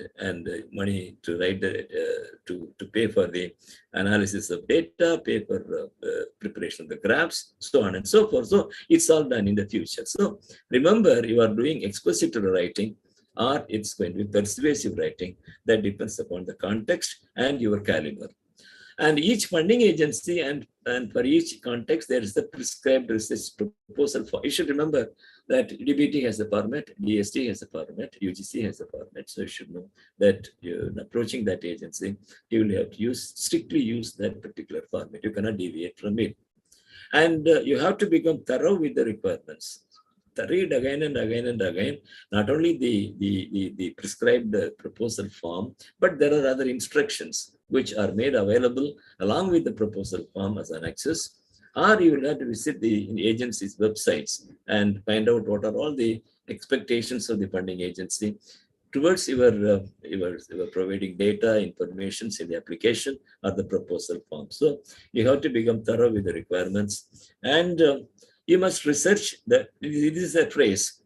money to write to pay for the analysis of data, pay for preparation of the graphs, so on and so forth. So it's all done in the future. So remember, you are doing expository writing, or it's going to be persuasive writing. That depends upon the context and your caliber. And each funding agency and for each context, there is the prescribed research proposal. For you should remember that DBT has a format, DST has a format, UGC has a format. So you should know that in approaching that agency, you will have to strictly use that particular format. You cannot deviate from it. And you have to become thorough with the requirements. Read again and again and again, not only the prescribed proposal form, but there are other instructions which are made available along with the proposal form as annexes. Or you will have to visit the agency's websites and find out what are all the expectations of the funding agency towards your providing data, information in the application or the proposal form. So you have to become thorough with the requirements, and you must research that. This is a phrase.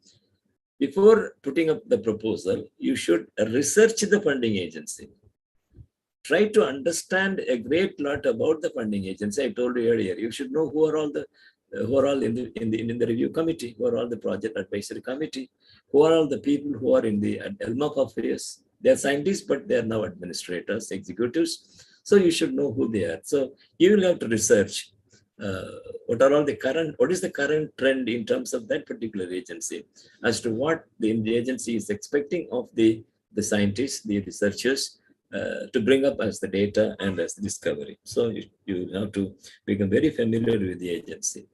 Before putting up the proposal, you should research the funding agency. Try to understand a great lot about the funding agency. I told you earlier, you should know who are all in the review committee, who are all the project advisory committee, who are all the people who are in the elm of affairs. They are scientists, but they are now administrators, executives. So you should know who they are. So you will have to research what is the current trend in terms of that particular agency, as to what the agency is expecting of the scientists, the researchers, to bring up as the data and as the discovery. So you have to become very familiar with the agency.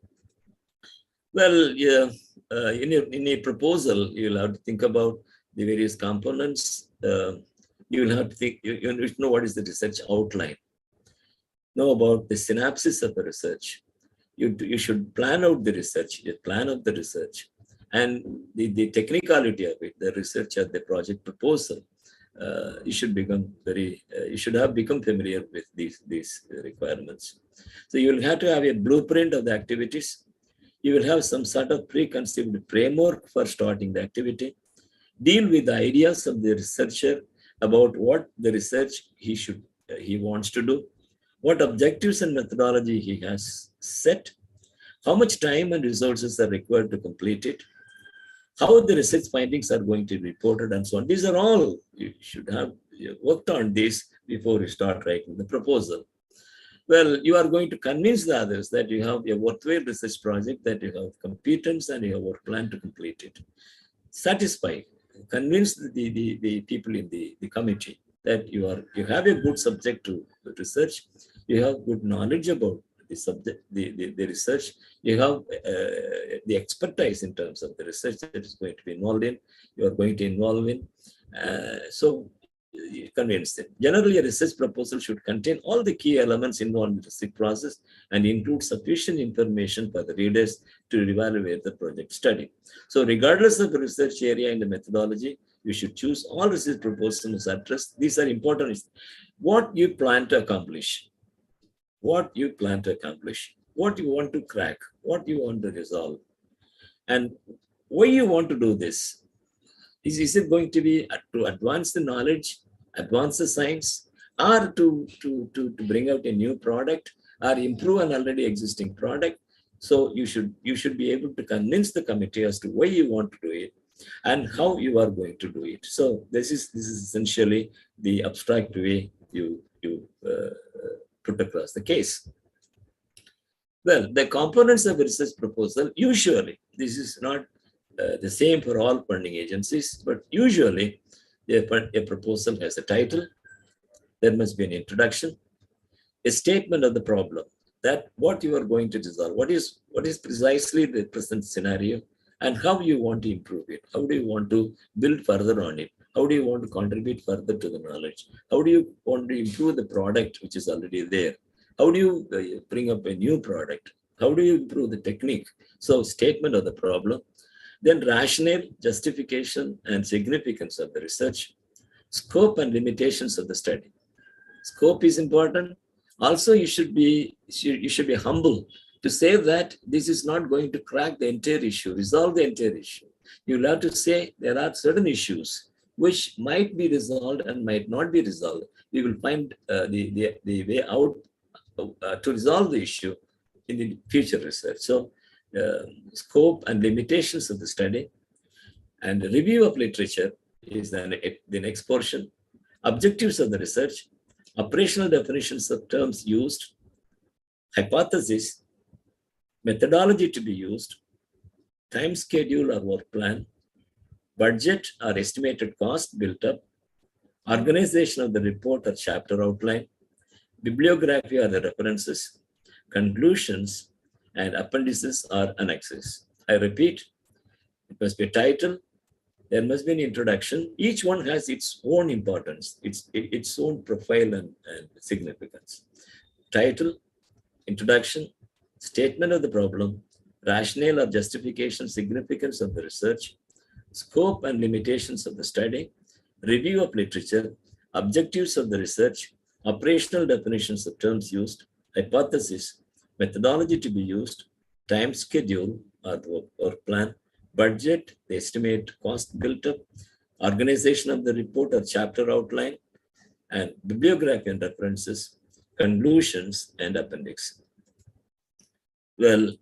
Well, yeah, in a proposal, you'll have to think about the various components. You will have to think, you know what is the research outline. Know about the synopsis of the research. You should plan out the research, and the technicality of it, the research or the project proposal. You should have become familiar with these requirements. So you will have to have a blueprint of the activities. You will have some sort of preconceived framework for starting the activity. Deal with the ideas of the researcher about what the research he wants to do, what objectives and methodology he has set, how much time and resources are required to complete it, how the research findings are going to be reported and so on. These are all, you should have worked on this before you start writing the proposal. Well, you are going to convince the others that you have a worthwhile research project, that you have competence and you have a plan to complete it. Satisfy, convince the people in the committee that you have a good subject to research, you have good knowledge about the subject, the research, you have the expertise in terms of the research that is going to be involved in, you are going to involve in. So you convince them. Generally, a research proposal should contain all the key elements involved in the research process and include sufficient information for the readers to evaluate the project study. So regardless of the research area and the methodology, you should choose all research proposals address. These are important. What you plan to accomplish, what you plan to accomplish, what you want to crack, what you want to resolve, and why you want to do this. Is it going to be to advance the knowledge, advance the science, or to bring out a new product or improve an already existing product? So you should be able to convince the committee as to why you want to do it and how you are going to do it. So this is essentially the abstract way you put across the case. Well, the components of a research proposal, usually, this is not the same for all funding agencies, but usually a proposal has a title, there must be an introduction, a statement of the problem, that what you are going to resolve, what is precisely the present scenario, and how you want to improve it, how do you want to build further on it, how do you want to contribute further to the knowledge, how do you want to improve the product which is already there, how do you bring up a new product, how do you improve the technique. So statement of the problem, then rationale, justification, and significance of the research, scope and limitations of the study. Scope is important. Also, you should be humble to say that this is not going to crack the entire issue, resolve the entire issue. You'll have to say there are certain issues which might be resolved and might not be resolved. We will find the way out to resolve the issue in the future research. So, scope and limitations of the study, and review of literature is the next portion. Objectives of the research, operational definitions of terms used, hypothesis, methodology to be used, time schedule or work plan, budget or estimated cost built up, organization of the report or chapter outline, bibliography or the references, conclusions, and appendices or annexes. I repeat, it must be a title, there must be an introduction. Each one has its own importance, its own profile and significance. Title, introduction, statement of the problem, rationale or justification, significance of the research, scope and limitations of the study, review of literature, objectives of the research, operational definitions of terms used, hypothesis, methodology to be used, time schedule or plan, budget, the estimate cost built up, organization of the report or chapter outline, and bibliography and references, conclusions, and appendix. Well,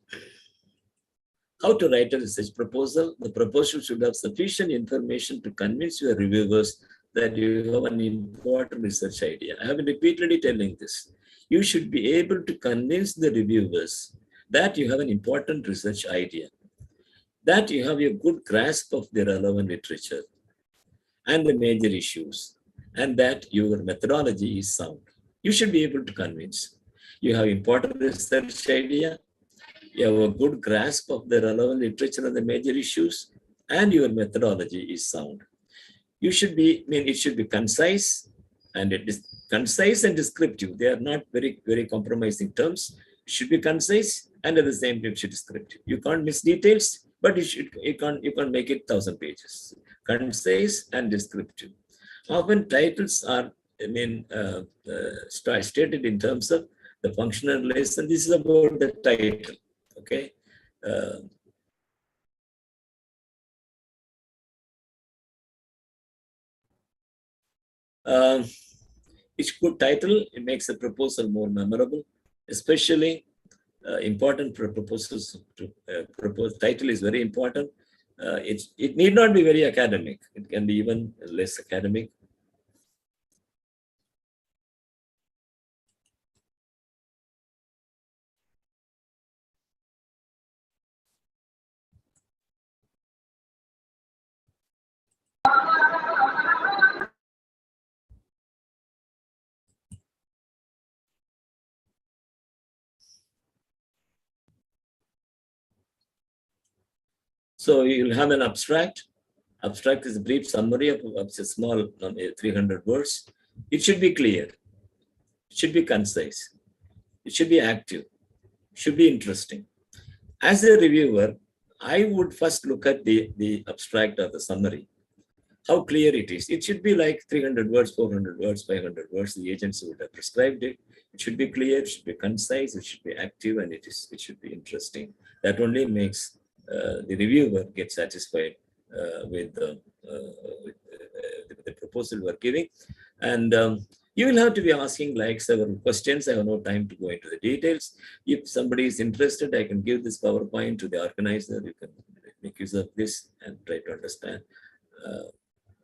how to write a research proposal? The proposal should have sufficient information to convince your reviewers that you have an important research idea. I have been repeatedly telling this. You should be able to convince the reviewers that you have an important research idea, that you have a good grasp of the relevant literature and the major issues, and that your methodology is sound. You should be able to convince. You have important research idea, you have a good grasp of the relevant literature and the major issues, and your methodology is sound. You should be, it should be concise, and it is concise and descriptive. They are not very, very compromising terms. It should be concise, and at the same time, it should be descriptive. You can't miss details, but you can't make it 1,000 pages. Concise and descriptive. Often titles are, stated in terms of the functional relation. This is about the title. Okay. It's good title. It makes the proposal more memorable, especially important for proposals. To propose title is very important. it need not be very academic. It can be even less academic. So you'll have an abstract. Abstract is a brief summary of a small 300 words. It should be clear. It should be concise. It should be active. It should be interesting. As a reviewer, I would first look at the abstract or the summary. How clear it is. It should be like 300 words, 400 words, 500 words. The agency would have prescribed it. It should be clear, it should be concise, it should be active, and it should be interesting. That only makes the reviewer get satisfied with the proposal we're giving. And you will have to be asking like several questions. I have no time to go into the details. If somebody is interested, I can give this PowerPoint to the organizer. You can make use of this and try to understand.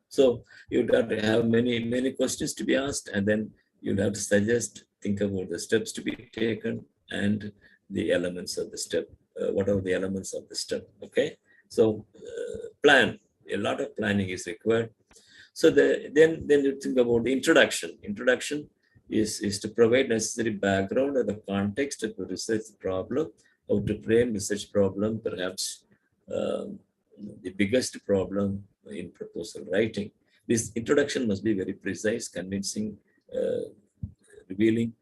So you'd have to have many questions to be asked, and then you'll have to suggest, think about the steps to be taken and the elements of the step. What are the elements of the step? Okay. So plan. A lot of planning is required. So then you think about the introduction. Introduction is to provide necessary background or the context of the research problem, how to frame research problem, perhaps the biggest problem in proposal writing. This introduction must be very precise, convincing, revealing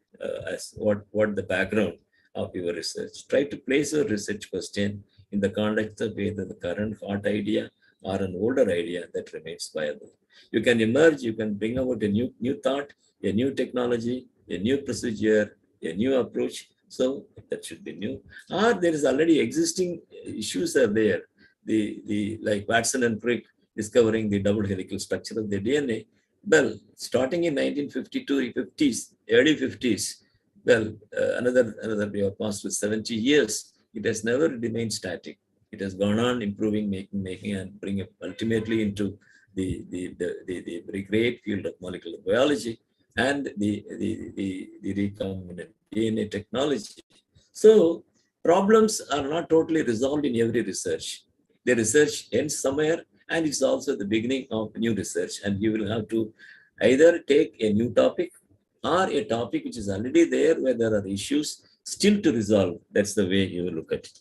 as what the background of your research. Try to place your research question in the context of either the current hot idea or an older idea that remains viable. You can emerge, you can bring about a new thought, a new technology, a new procedure, a new approach. So that should be new. Or there is already existing issues are there. The like Watson and Crick discovering the double helical structure of the DNA. Well, starting in 1952, 50s, early 50s, well, another we have passed with 70 years. It has never remained static. It has gone on improving, making, and bring it ultimately into the very great field of molecular biology and the recombinant DNA technology. So problems are not totally resolved in every research. The research ends somewhere, and it's also the beginning of new research. And you will have to either take a new topic or a topic which is already there where there are issues still to resolve. That's the way you will look at it.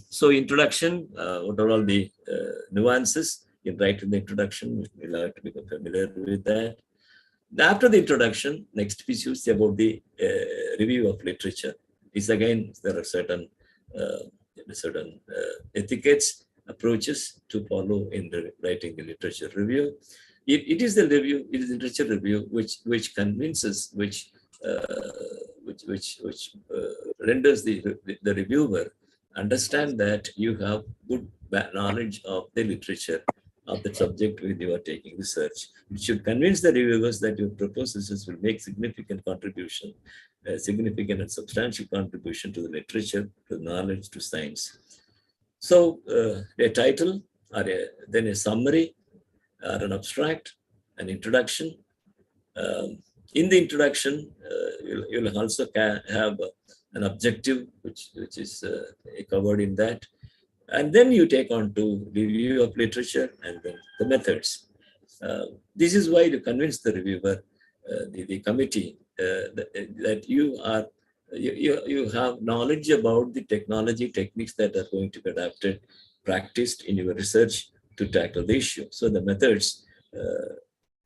So introduction, what are all the nuances? You write in the introduction, you'll have to become familiar with that. After the introduction, next piece is about the review of literature. Is again, there are certain etiquettes, approaches to follow in writing the literature review. It is the review, it is the literature review which convinces, which renders the reviewer understand that you have good knowledge of the literature of the subject with you are taking research. It should convince the reviewers that your proposals will make significant contribution, significant and substantial contribution to the literature, to knowledge, to science. So a title, or then a summary, or an abstract, an introduction. In the introduction, you'll also have an objective, which is covered in that. And then you take on to review of literature and then the methods. This is why to convince the reviewer, the committee, that you have knowledge about the technology techniques that are going to be adapted, practiced in your research to tackle the issue. So the methods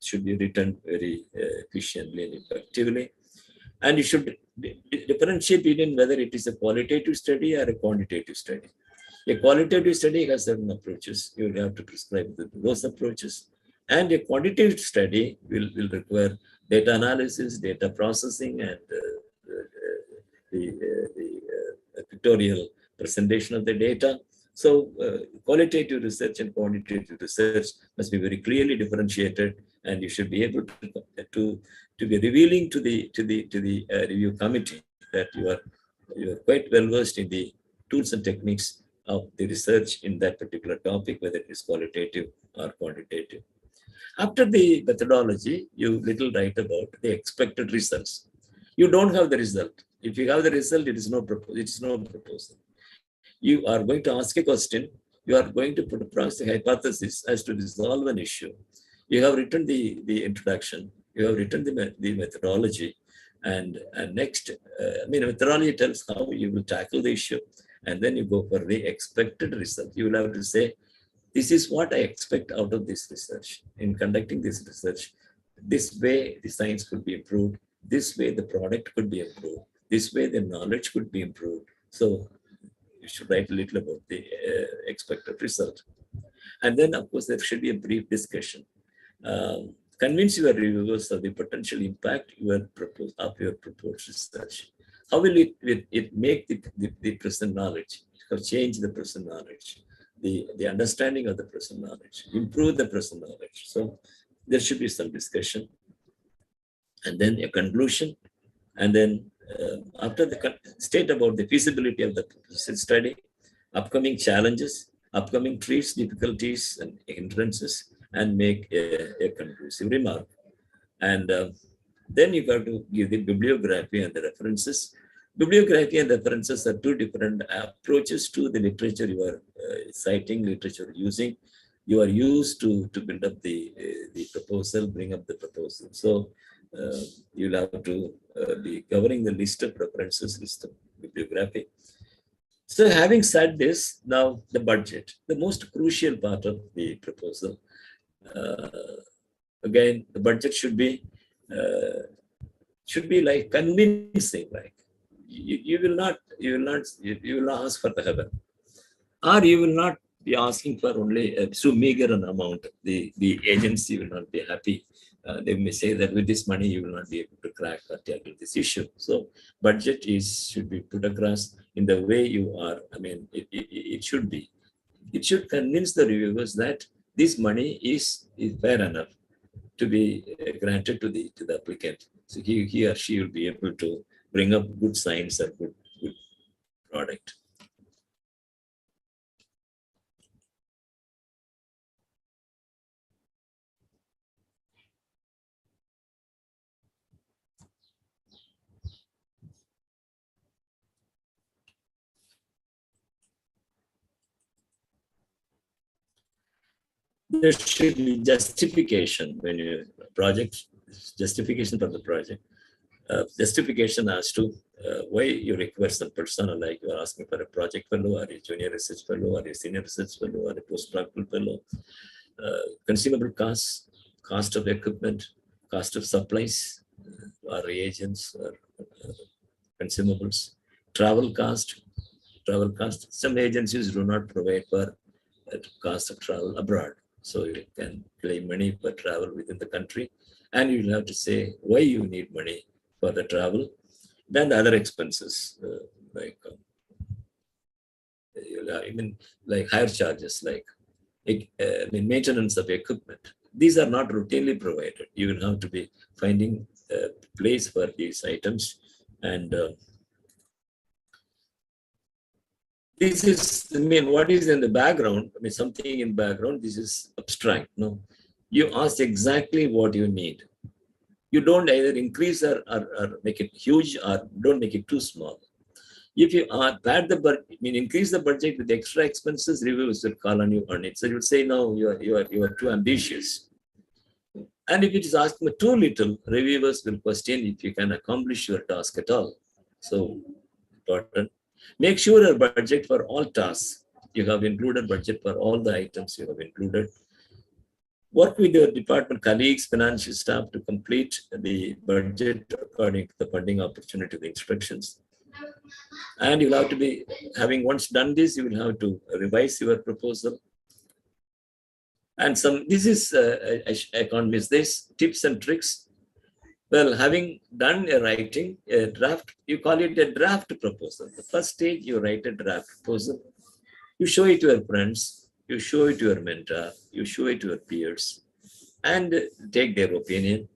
should be written very efficiently and effectively. And you should differentiate between whether it is a qualitative study or a quantitative study. A qualitative study has certain approaches. You will have to prescribe those approaches. And a quantitative study will require data analysis, data processing, and the pictorial presentation of the data. So qualitative research and quantitative research must be very clearly differentiated, and you should be able to be revealing to the review committee that you are quite well versed in the tools and techniques of the research in that particular topic, whether it is qualitative or quantitative. After the methodology, you little write about the expected results. You don't have the result. If you have the result, it is no proposal. You are going to ask a question. You are going to put across the hypothesis as to resolve an issue. You have written the introduction. You have written the methodology. And next, methodology tells how you will tackle the issue. And then you go for the expected result. You will have to say, this is what I expect out of this research. In conducting this research, this way the science could be improved. This way the product could be improved. This way the knowledge could be improved. So you should write a little about the expected result. And then, of course, there should be a brief discussion. Convince your reviewers of the potential impact of your proposed research. How will it make the present knowledge, or change the present knowledge, the understanding of the present knowledge, improve the present knowledge? So there should be some discussion. And then a conclusion. And then after state about the feasibility of the study, upcoming challenges, upcoming threats, difficulties, and hindrances, and make a conclusive remark. And then you got to give the bibliography and the references. Bibliography and references are two different approaches to the literature you are citing, literature using. You are used to build up the proposal, bring up the proposal. So you'll have to be covering the list of references, list of bibliography. So having said this, now the budget, the most crucial part of the proposal. Again, the budget should be like convincing, like you will not ask for the heaven, or you will not be asking for only so meager an amount. The agency will not be happy. They may say that with this money you will not be able to crack or tackle this issue. So budget should be put across in the way you are. It should be. It should convince the reviewers that this money is fair enough to be granted to the applicant. So he or she will be able to bring up good science and good product. There should be justification when you justification for the project. Justification as to why you require some personnel, like you are asking for a project fellow, or a junior research fellow, or a senior research fellow, or a postdoctoral fellow. Consumable costs, cost of equipment, cost of supplies, or reagents, or consumables, travel cost. Some agencies do not provide for cost of travel abroad. So you can claim money for travel within the country, and you'll have to say why you need money for the travel. Then the other expenses, like higher charges, like maintenance of equipment. These are not routinely provided. You will have to be finding a place for these items. And this is, what is in the background? Something in background, this is abstract. No, you ask exactly what you need. You don't either increase or make it huge, or don't make it too small. If you pad the budget, increase the budget with extra expenses, reviewers will call on you on it. So you will say, no, you are too ambitious. And if it is asking too little, reviewers will question if you can accomplish your task at all. So important. Make sure your budget for all tasks. You have included budget for all the items you have included. Work with your department colleagues, financial staff to complete the budget according to the funding opportunity, the instructions. And you'll have to be, having once done this, you will have to revise your proposal. And this is, I can't miss this, tips and tricks. Well, having done a writing, a draft, you call it a draft proposal. The first stage, you write a draft proposal. You show it to your friends, you show it to your mentor, you show it to your peers, and take their opinion.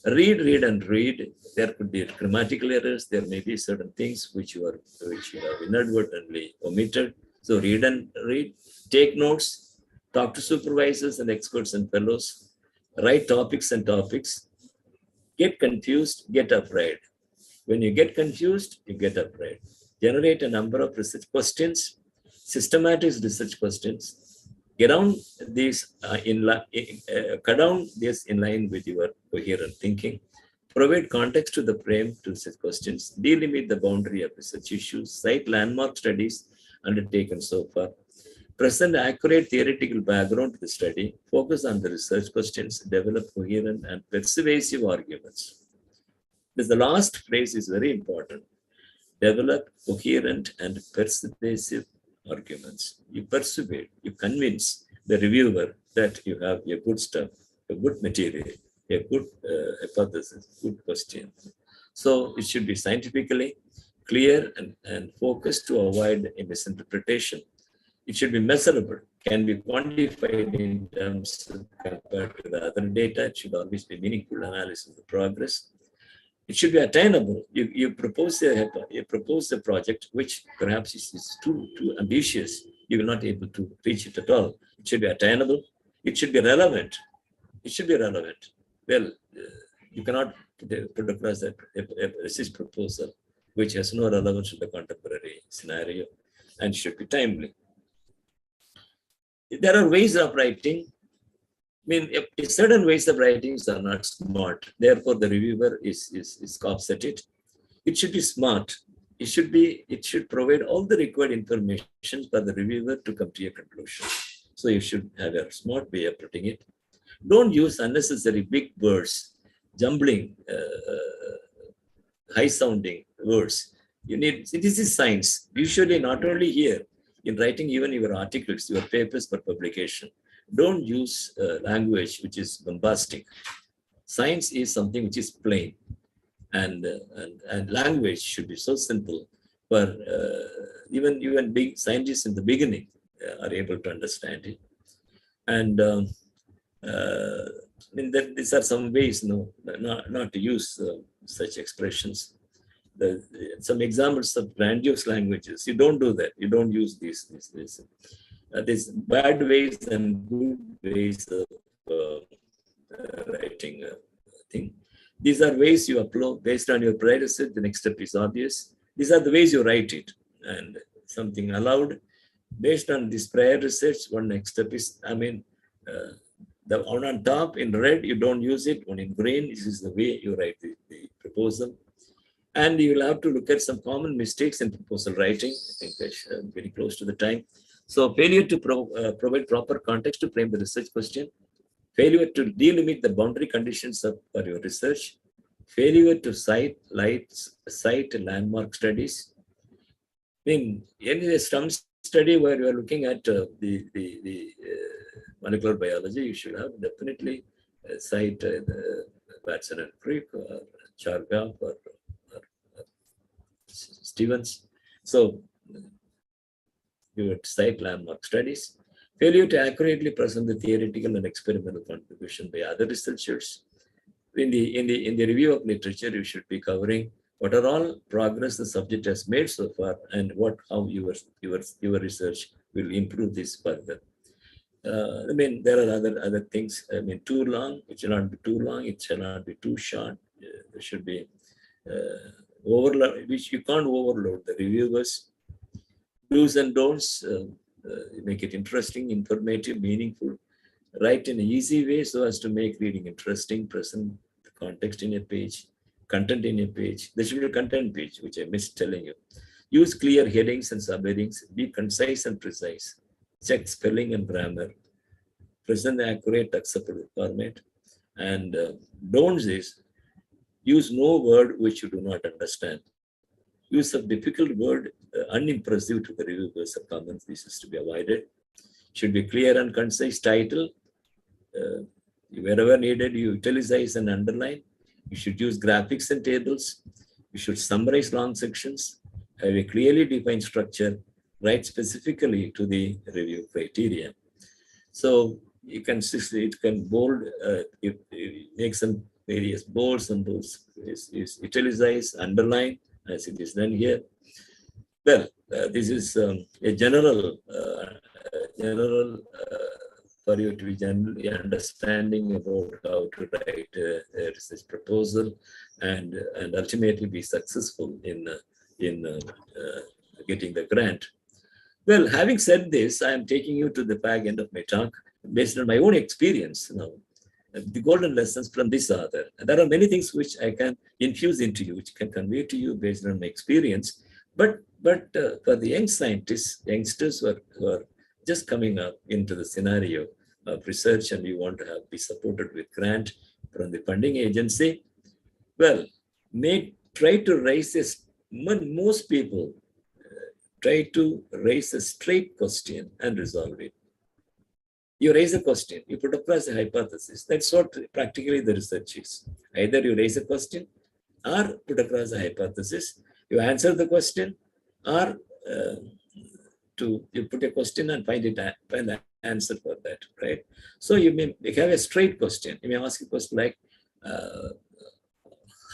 Read. There could be grammatical errors. There may be certain things which you have inadvertently omitted. So read and read, take notes, talk to supervisors and experts and fellows, write topics and topics, get confused, get upright. When you get confused, you get upright. Generate a number of research questions, systematic research questions. Get down these cut down this in line with your coherent thinking. Provide context to the frame to research questions. Delimit the boundary of research issues. Cite landmark studies undertaken so far. Present accurate theoretical background to the study. Focus on the research questions. Develop coherent and persuasive arguments. The last phrase is very important. Develop coherent and persuasive arguments. You persuade, you convince the reviewer that you have a good stuff, a good material, a good hypothesis, good question. So it should be scientifically clear and focused to avoid a misinterpretation. It should be measurable, can be quantified in terms compared to the other data. It should always be meaningful analysis of the progress. It should be attainable. You propose a project which perhaps is too ambitious. You will not be able to reach it at all. It should be attainable. It should be relevant. It should be relevant. Well, you cannot put across a research proposal which has no relevance to the contemporary scenario and should be timely. There are ways of writing. I mean, if certain ways of writing are not smart, therefore the reviewer is cops at it. It should be smart. It should provide all the required information for the reviewer to come to a conclusion. So you should have a smart way of putting it. Don't use unnecessary big words, jumbling, high-sounding words. This is science. Usually, not only here, in writing even your articles, your papers for publication, don't use language which is bombastic. Science is something which is plain, and language should be so simple for even big scientists in the beginning are able to understand it. And I mean, these are some ways, not to use such expressions. Some examples of grandiose languages. You don't do that. You don't use these There's bad ways and good ways of writing a thing. These are ways you upload based on your prior research. The next step is obvious. These are the ways you write it, and something allowed based on this prior research. One next step is, the one on top in red, you don't use it. One in green, this is the way you write the proposal. And you will have to look at some common mistakes in proposal writing. I think that's very close to the time. So failure to provide proper context to frame the research question, failure to delimit the boundary conditions for your research, failure to cite landmark studies. In some study where you are looking at the molecular biology, you should have definitely cite Watson and Crick or Chargaff or Stevens. So you would cite landmark studies. Failure to accurately present the theoretical and experimental contribution by other researchers. In the review of literature, you should be covering what are all progress the subject has made so far, and how your research will improve this further. There are other things. Too long. It should not be too long. It should not be too short. There should be overload, which you can't overload the reviewers. Do's and don'ts. Make it interesting, informative, meaningful. Write in an easy way so as to make reading interesting. Present the context in a page, content in a page. There should be a content page, which I missed telling you. Use clear headings and subheadings. Be concise and precise. Check spelling and grammar. Present the accurate, acceptable format. And don'ts is use no word which you do not understand. Use of difficult word, unimpressive to the reviewers or comments. This is to be avoided. Should be clear and concise title. Wherever needed, you italicize and underline. You should use graphics and tables. You should summarize long sections. Have a clearly defined structure. Write specifically to the review criteria. So you can bold, make some various bolds and those is italicize, underline, as it is done here. Well, this is a general for you to be generally understanding about how to write a research proposal and ultimately be successful in getting the grant. Well, having said this, I am taking you to the back end of my talk based on my own experience. Now, the golden lessons from this author. There are many things which I can infuse into you, which can convey to you based on my experience. But for the young scientists, youngsters who are just coming up into the scenario of research and you want to be supported with grant from the funding agency, well, try to raise this. Most people try to raise a straight question and resolve it. You raise a question, you put across a hypothesis. That's what practically the research is. Either you raise a question or put across a hypothesis, you answer the question, or you put a question and find the answer for that, right? So you may have a straight question. You may ask a question like,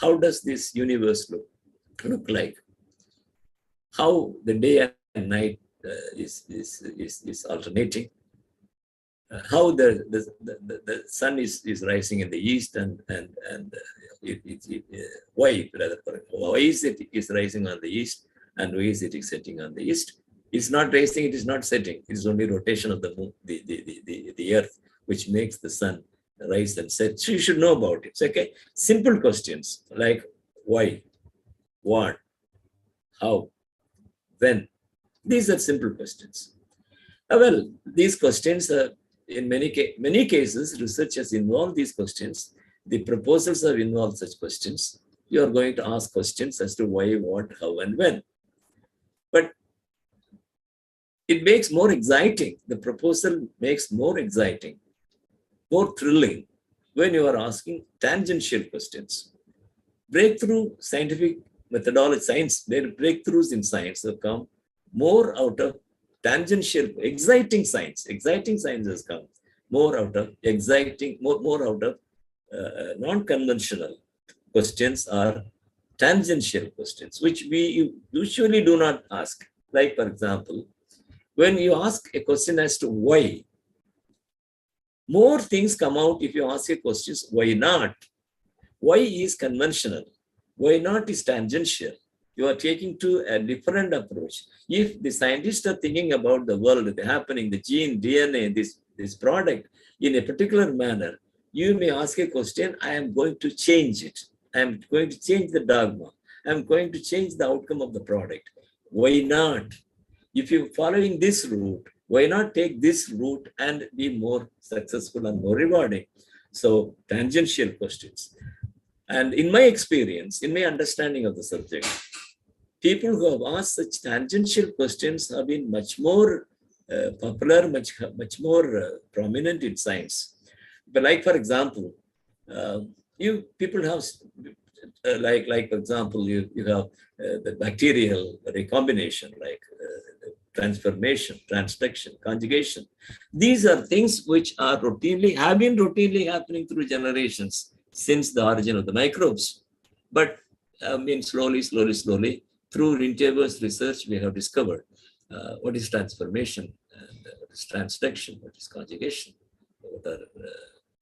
how does this universe look like? How the day and night is alternating? How the sun is rising in the east and why is it rising on the east and why is it setting on the east? It's not rising, it is not setting. It is only rotation of the moon, the earth, which makes the sun rise and set. So you should know about it. So, okay, simple questions like why, what, how, when. These are simple questions. Well, these questions are in many cases, research has involved these questions. The proposals have involved such questions. You are going to ask questions as to why, what, how, and when. But it makes more exciting. The proposal makes more exciting, more thrilling when you are asking tangential questions. Breakthrough scientific methodology, breakthroughs in science have come more out of tangential, exciting science. Exciting science has come more out of more out of non-conventional questions or tangential questions, which we usually do not ask. Like, for example, when you ask a question as to why, more things come out if you ask a question, why not? Why is conventional? Why not is tangential? You are taking to a different approach. If the scientists are thinking about the world, the happening, the gene, DNA, this product in a particular manner, you may ask a question, I am going to change it. I am going to change the dogma. I am going to change the outcome of the product. Why not? If you're following this route, why not take this route and be more successful and more rewarding? So tangential questions. And in my experience, in my understanding of the subject, people who have asked such tangential questions have been much more popular, much more prominent in science. But like, for example, people have, like for example, you have the bacterial recombination, like transformation, transduction, conjugation. These are things which are have been routinely happening through generations since the origin of the microbes. But slowly, through endeavors research, we have discovered what is transformation, and what is transduction, what is conjugation.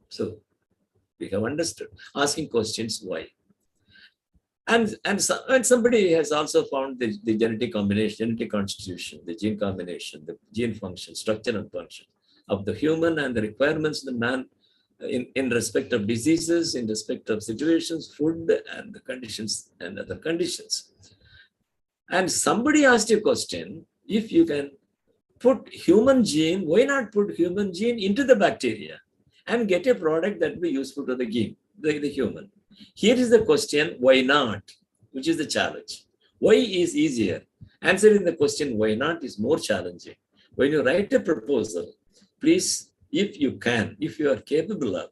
So we have understood, asking questions why. And somebody has also found the genetic combination, genetic constitution, the gene combination, the gene function, structure and function of the human and the requirements of the man in respect of diseases, in respect of situations, food and the conditions and other conditions. And somebody asked a question, if you can put human gene, why not put human gene into the bacteria and get a product that will be useful to the human? Here is the question, why not? Which is the challenge. Why is easier? Answering the question, why not, is more challenging. When you write a proposal, please, if you can, if you are capable of,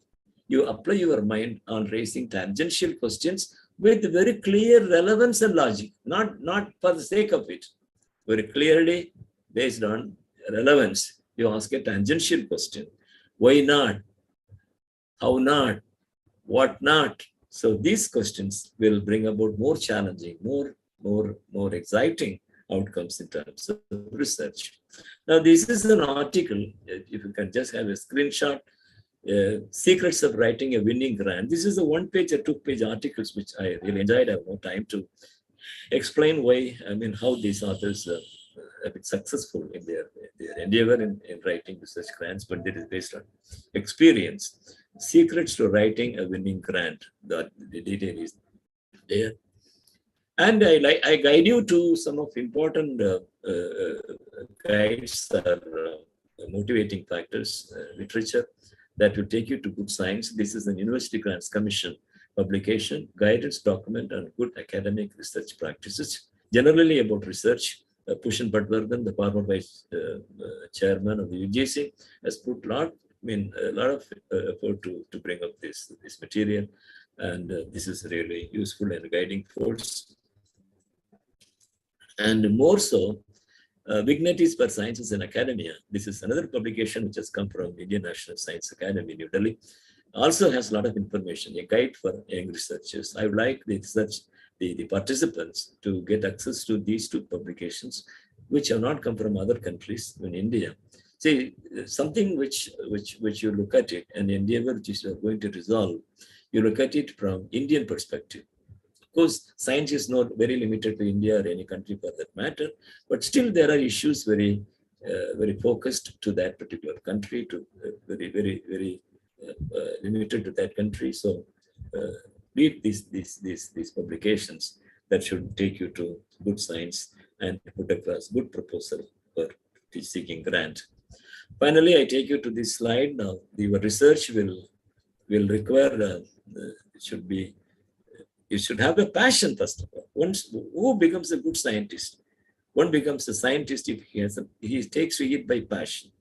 you apply your mind on raising tangential questions with very clear relevance and logic, not for the sake of it. Very clearly, based on relevance, you ask a tangential question. Why not? How not? What not? So these questions will bring about more challenging, more exciting outcomes in terms of research. Now, this is an article, if you can just have a screenshot, Secrets of Writing a Winning Grant. This is a one-page or two-page articles, which I really enjoyed. I have no time to explain why, how these authors have been successful in their endeavor in writing research grants, but it is based on experience. Secrets to Writing a Winning Grant. The detail is there. And I guide you to some of important guides or motivating factors, literature that will take you to good science. This is an University Grants Commission publication, guidance document on good academic research practices, generally about research. Pushan Patwardhan, the former vice chairman of the UGC, has put a lot of effort to bring up this material, and this is really useful and guiding force. And more so, Vignettes for Sciences in Academia. This is another publication which has come from Indian National Science Academy, New Delhi. Also has a lot of information, a guide for young researchers. I would like the participants to get access to these two publications, which have not come from other countries in India. See, something which you look at it, and endeavor which you are going to resolve, you look at it from Indian perspective. Of course, science is not very limited to India or any country for that matter, but still there are issues very focused to that particular country, to very limited to that country. So read these publications that should take you to good science and put across good proposal for seeking grant. Finally, I take you to this slide. Now, your research will require, you should have a passion, first of all. Who becomes a good scientist? One becomes a scientist if he takes to it by passion.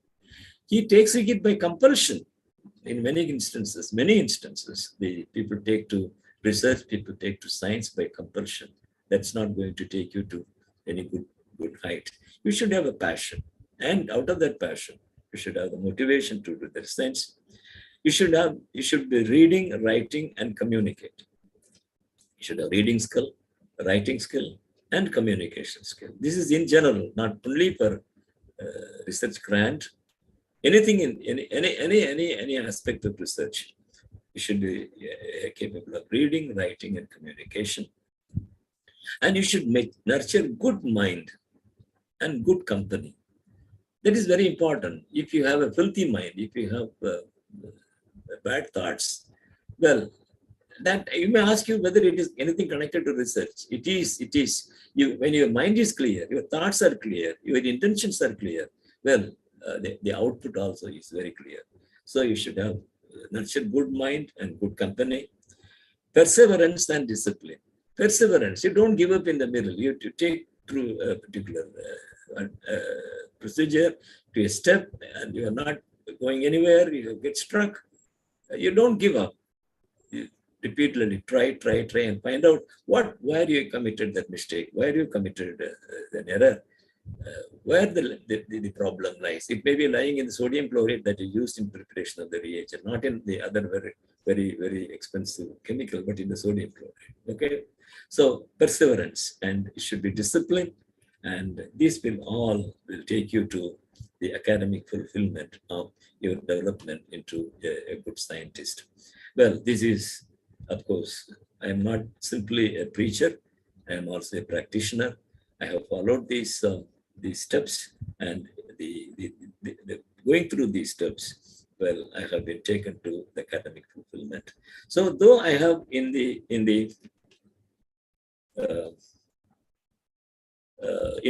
He takes to it by compulsion. In many instances, the people take to research, people take to science by compulsion. That's not going to take you to any good height. You should have a passion. And out of that passion, you should have the motivation to do the research. You should be reading, writing, and communicating. You should have reading skill, writing skill, and communication skill. This is in general, not only for research grant. Anything in any aspect of research, you should be capable of reading, writing, and communication. And you should nurture good mind and good company. That is very important. If you have a filthy mind, if you have bad thoughts, well, that you may ask you whether it is anything connected to research. It is. When your mind is clear, your thoughts are clear, your intentions are clear, well, the output also is very clear. So you should have nurture good mind and good company, perseverance and discipline. Perseverance, you don't give up in the middle. You take through a particular procedure to a step, and you are not going anywhere, you get struck. You don't give up. You repeatedly try and find out where you committed that mistake, where you committed an error. Where the problem lies. It may be lying in the sodium chloride that is used in preparation of the reagent, not in the other very expensive chemical, but in the sodium chloride. Okay, so perseverance, and it should be discipline, and this will take you to the academic fulfillment of your development into a good scientist. Well, this is, of course, I am not simply a preacher. I am also a practitioner. I have followed these steps, and going through these steps, well, I have been taken to the academic fulfillment. So, though I have in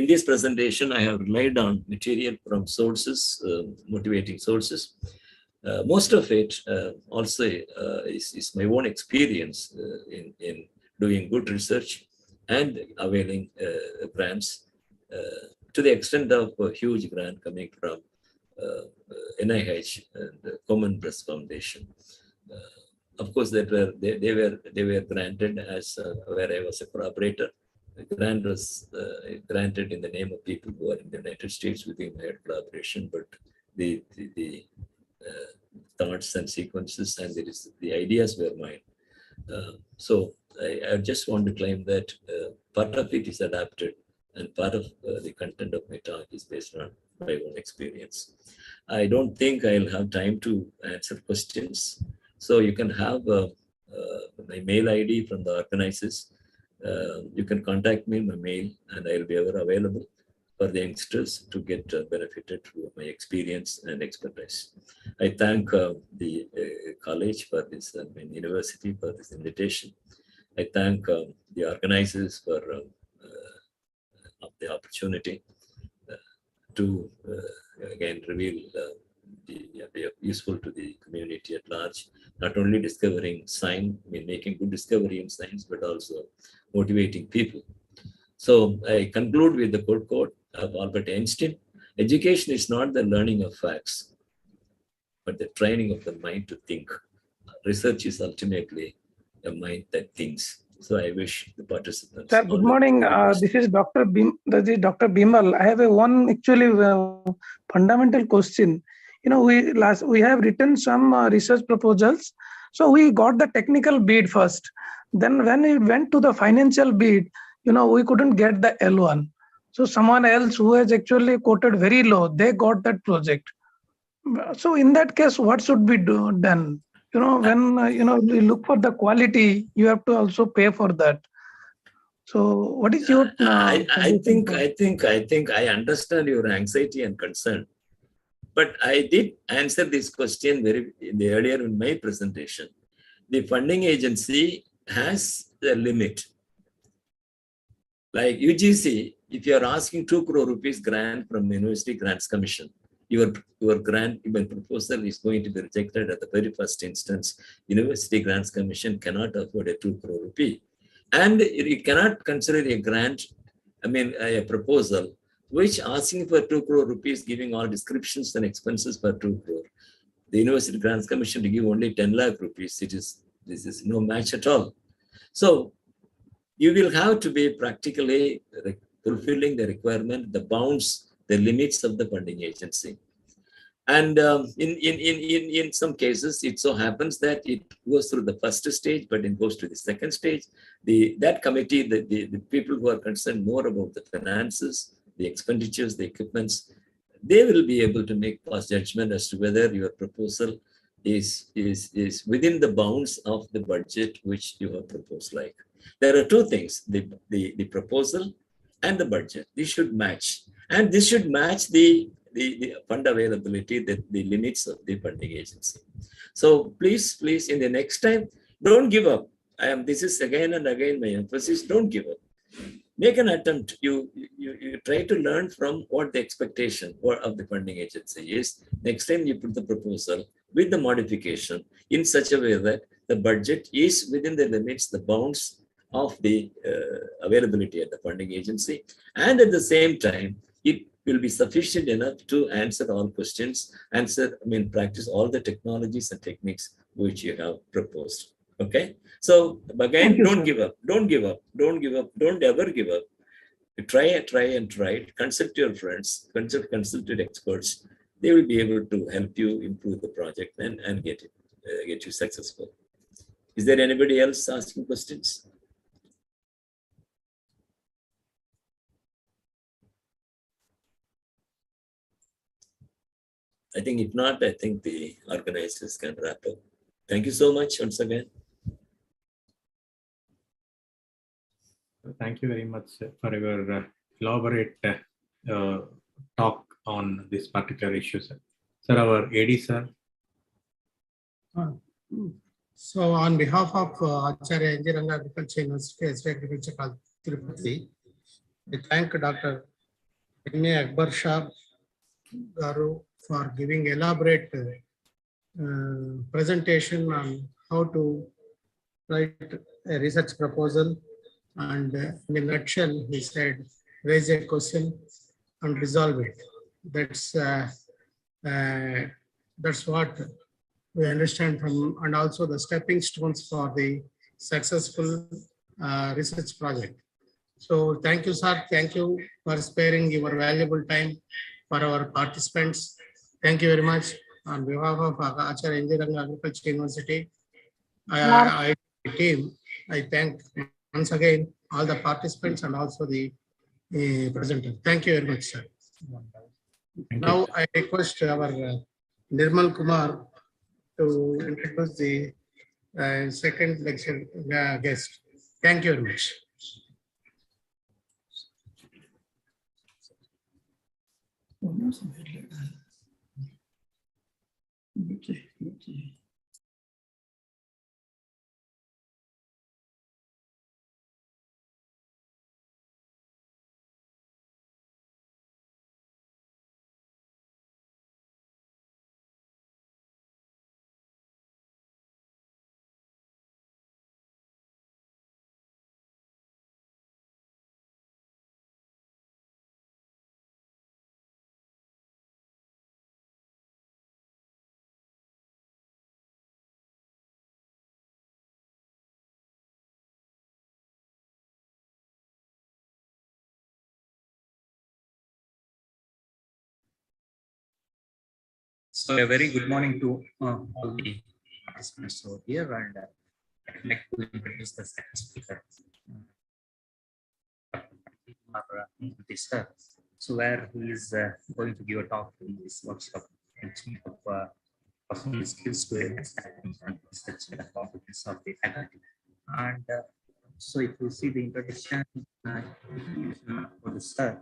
this presentation, I have relied on material from sources, motivating sources. Most of it also is my own experience in doing good research and availing grants, to the extent of a huge grant coming from NIH and the Commonwealth Foundation. Of course, they were granted as where I was a collaborator. The grant was granted in the name of people who are in the United States within my collaboration, but the thoughts and sequences and the ideas were mine. So I just want to claim that part of it is adapted and part of the content of my talk is based on my own experience. I don't think I'll have time to answer questions. So you can have my mail ID from the organizers. You can contact me in my mail and I'll be ever available for the youngsters to get benefited through my experience and expertise. I thank the college for this, university for this invitation. I thank the organizers for the opportunity to again reveal be useful to the community at large, not only discovering science, making good discovery in science, but also motivating people. So I conclude with the good quote of Albert Einstein: education is not the learning of facts, but the training of the mind to think. Research is ultimately a mind that thinks. So I wish the participants. Sir, good morning. This is Dr. Dr. Bimal. I have one actually fundamental question. You know, we have written some research proposals. So we got the technical bid first. Then when we went to the financial bid, you know, we couldn't get the L1. So someone else who has actually quoted very low, they got that project. So in that case, what should be done? You know, when you look for the quality, you have to also pay for that. So what is your? I think I understand your anxiety and concern, but I did answer this question earlier in my presentation. The funding agency has a limit. Like UGC, if you are asking 2 crore rupees grant from the University Grants Commission, your grant, even proposal is going to be rejected at the very first instance. University Grants Commission cannot afford a 2 crore rupee. And you cannot consider a grant, a proposal, which asking for 2 crore rupees, giving all descriptions and expenses for 2 crore. The University Grants Commission to give only 10 lakh rupees. This is no match at all. So you will have to be practically fulfilling the requirement, the bounds, the limits of the funding agency. And in some cases, it so happens that it goes through the first stage, but it goes to the second stage. That committee, the people who are concerned more about the finances, the expenditures, the equipments, they will be able to make fast judgment as to whether your proposal is within the bounds of the budget which you have proposed. Like there are two things: the proposal and the budget. These should match, and this should match the fund availability, the limits of the funding agency. So please, in the next time, don't give up. This is again and again my emphasis: don't give up. Make an attempt. You try to learn from what the expectation of the funding agency is. Next time you put the proposal with the modification in such a way that the budget is within the limits, the bounds of the availability at the funding agency, and at the same time, it will be sufficient enough to answer all questions, practice all the technologies and techniques which you have proposed. Okay. So again, don't give up. Don't give up. Don't give up. Don't ever give up. Try. Consult your friends. Consult your experts. They will be able to help you improve the project and get you successful. Is there anybody else asking questions? I think if not, I think the organizers can wrap up. Thank you so much once again. Thank you very much for your elaborate talk on this particular issue, sir. Sir, our AD, sir. So on behalf of Acharya N.G. Ranga Agriculture University, SV Agriculture College, Tirupati, we thank Dr. N.A. Akbar Shah Garu for giving elaborate presentation on how to write a research proposal. And in a nutshell, he said, raise a question and resolve it. That's what we understand from, and also the stepping stones for the successful research project. So thank you, sir. Thank you for sparing your valuable time for our participants. Thank you very much. On behalf of Acharya N.G. Ranga Agriculture University, team, I thank once again all the participants and also the presenter. Thank you very much, sir. Thank Now you. I request our Nirmal Kumar to introduce the second lecture guest. Thank you very much. So a very good morning to all the participants over here, and I'd like to introduce the second speaker, this sir. So where he is going to give a talk in this workshop of personal skills to understand and research and competence of the faculty. And so if you see the introduction for the sir,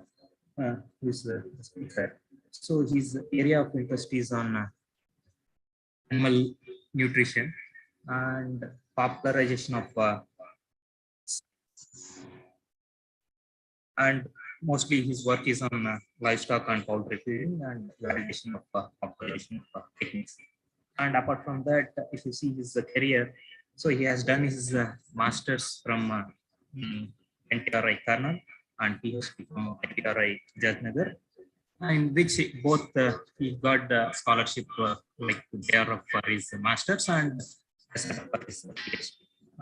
who is the speaker. So his area of interest is on animal nutrition and popularization of and mostly his work is on livestock and poultry feeding and validation of population techniques. And apart from that, if you see his career, so he has done his masters from NTRI Karnal and PhD from NTRI Jatnagar, in which both he got the scholarship like there for his masters and for his PhD.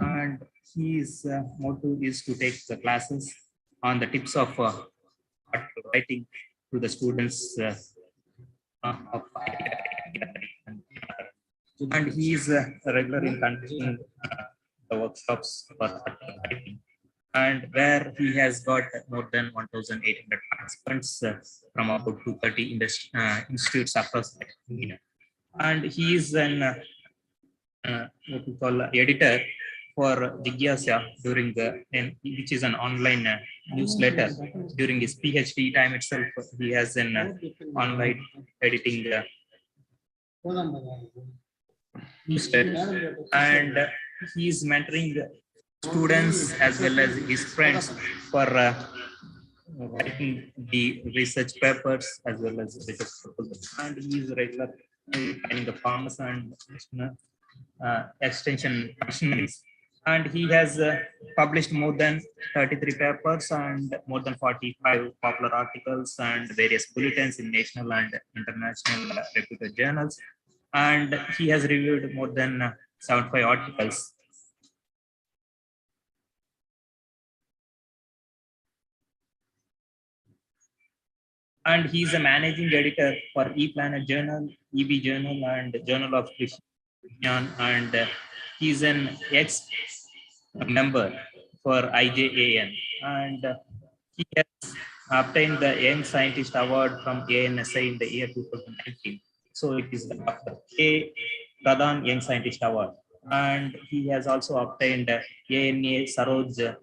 And his motto is to take the classes on the tips of article writing to the students of and he is regular in conducting the workshops for article writing, and where he has got more than 1,800 participants from about 230 institutes across India. And he is an what we call editor for Jigyasa during the, which is an online newsletter. During his PhD time itself, he has an online editing newsletter, and he is mentoring students as well as his friends for writing the research papers as well as research proposals. And he is regular in the farmers and extension missionaries. And he has published more than 33 papers and more than 45 popular articles and various bulletins in national and international reputed journals. And he has reviewed more than 75 articles. And he is a managing editor for ePlanet Journal, EB Journal, and Journal of Christian. And he is an ex-member for IJAN. And he has obtained the Young Scientist Award from ANSI in the year 2019. So it is the Dr. A. Pradhan Young Scientist Award. And he has also obtained ANA Saroj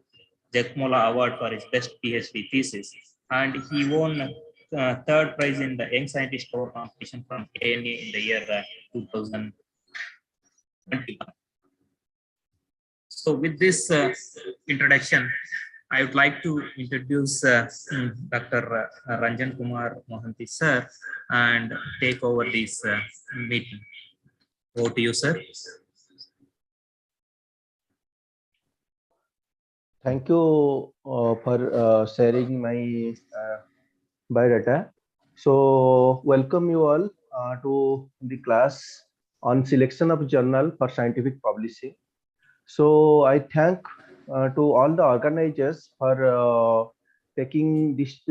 Jethmola Award for his best PhD thesis. And he won third prize in the Young Scientist Award competition from ANA in the year 2021. So with this introduction, I would like to introduce Dr. Ranjan Kumar Mohanty sir and take over this meeting. Over to you, sir. Thank you for sharing my biodata. So welcome you all to the class on selection of journal for scientific publishing. So I thank to all the organizers for taking this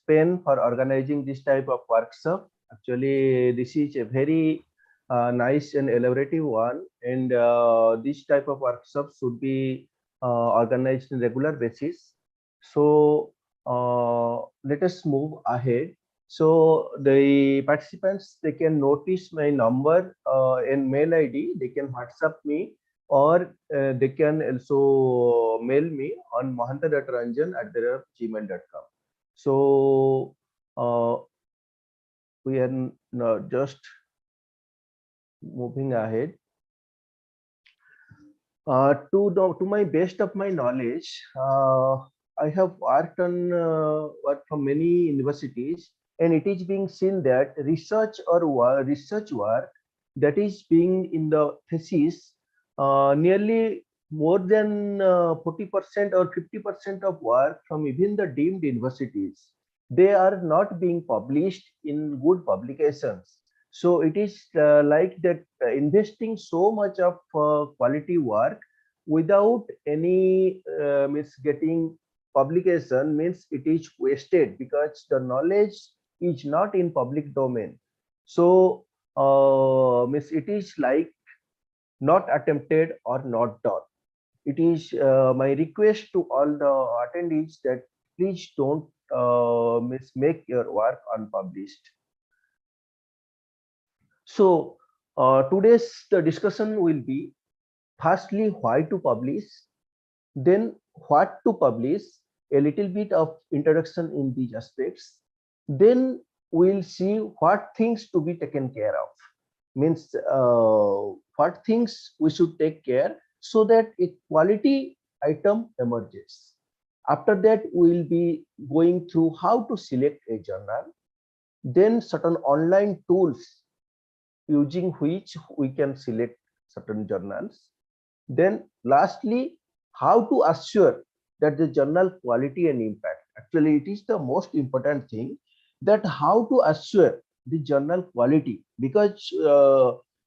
pen for organizing this type of workshop. Actually, this is a very nice and elaborative one, and this type of workshop should be organized on regular basis. So let us move ahead. So the participants, they can notice my number and mail ID. They can WhatsApp me, or they can also mail me on mahanta.ranjan@gmail.com. So we are just moving ahead. To my best of my knowledge, I have worked on work from many universities, and it is being seen that research or research work that is being in the thesis, nearly more than 40% or 50% of work from even the deemed universities, they are not being published in good publications. So it is like that investing so much of quality work without any means getting publication means it is wasted, because the knowledge is not in public domain. So means it is like not attempted or not done. It is my request to all the attendees that please don't make your work unpublished. So today's the discussion will be, firstly, why to publish, then what to publish, a little bit of introduction in these aspects. Then we'll see what things to be taken care of, means what things we should take care so that a quality item emerges. After that, we'll be going through how to select a journal, then certain online tools using which we can select certain journals. Then lastly, how to assure that the journal quality and impact. Actually, it is the most important thing, that how to assure the journal quality, because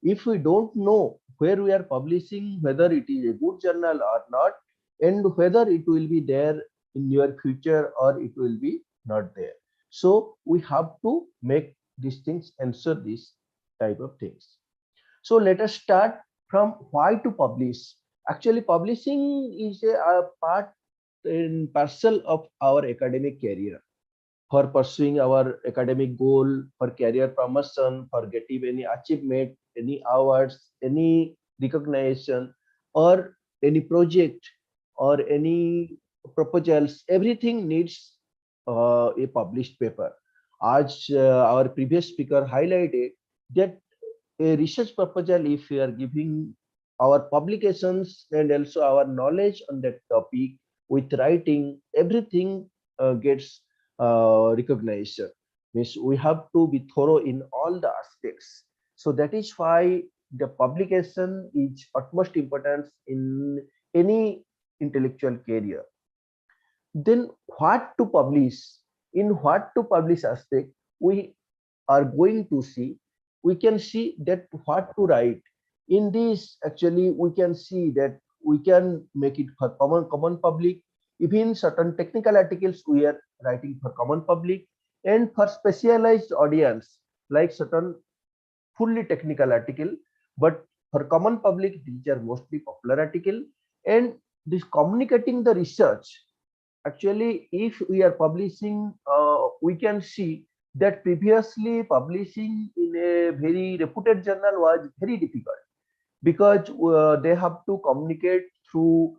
if we don't know where we are publishing, whether it is a good journal or not, and whether it will be there in near future or it will be not there. So we have to make these things, ensure these type of things. So let us start from why to publish. Actually, publishing is a part and parcel of our academic career. For pursuing our academic goal, for career promotion, for getting any achievement, any awards, any recognition, or any project, or any proposals, everything needs a published paper. As our previous speaker highlighted, that a research proposal, if we are giving our publications and also our knowledge on that topic with writing, everything gets recognition. Means we have to be thorough in all the aspects. So that is why the publication is utmost importance in any intellectual career. Then what to publish? In what to publish aspect, we are going to see, we can see that what to write. In this, actually, we can see that we can make it for common public. Even certain technical articles we are writing for common public, and for specialized audience, like certain fully technical article, but for common public, these are mostly popular article. And this communicating the research, actually, if we are publishing, we can see that previously publishing in a very reputed journal was very difficult, because they have to communicate through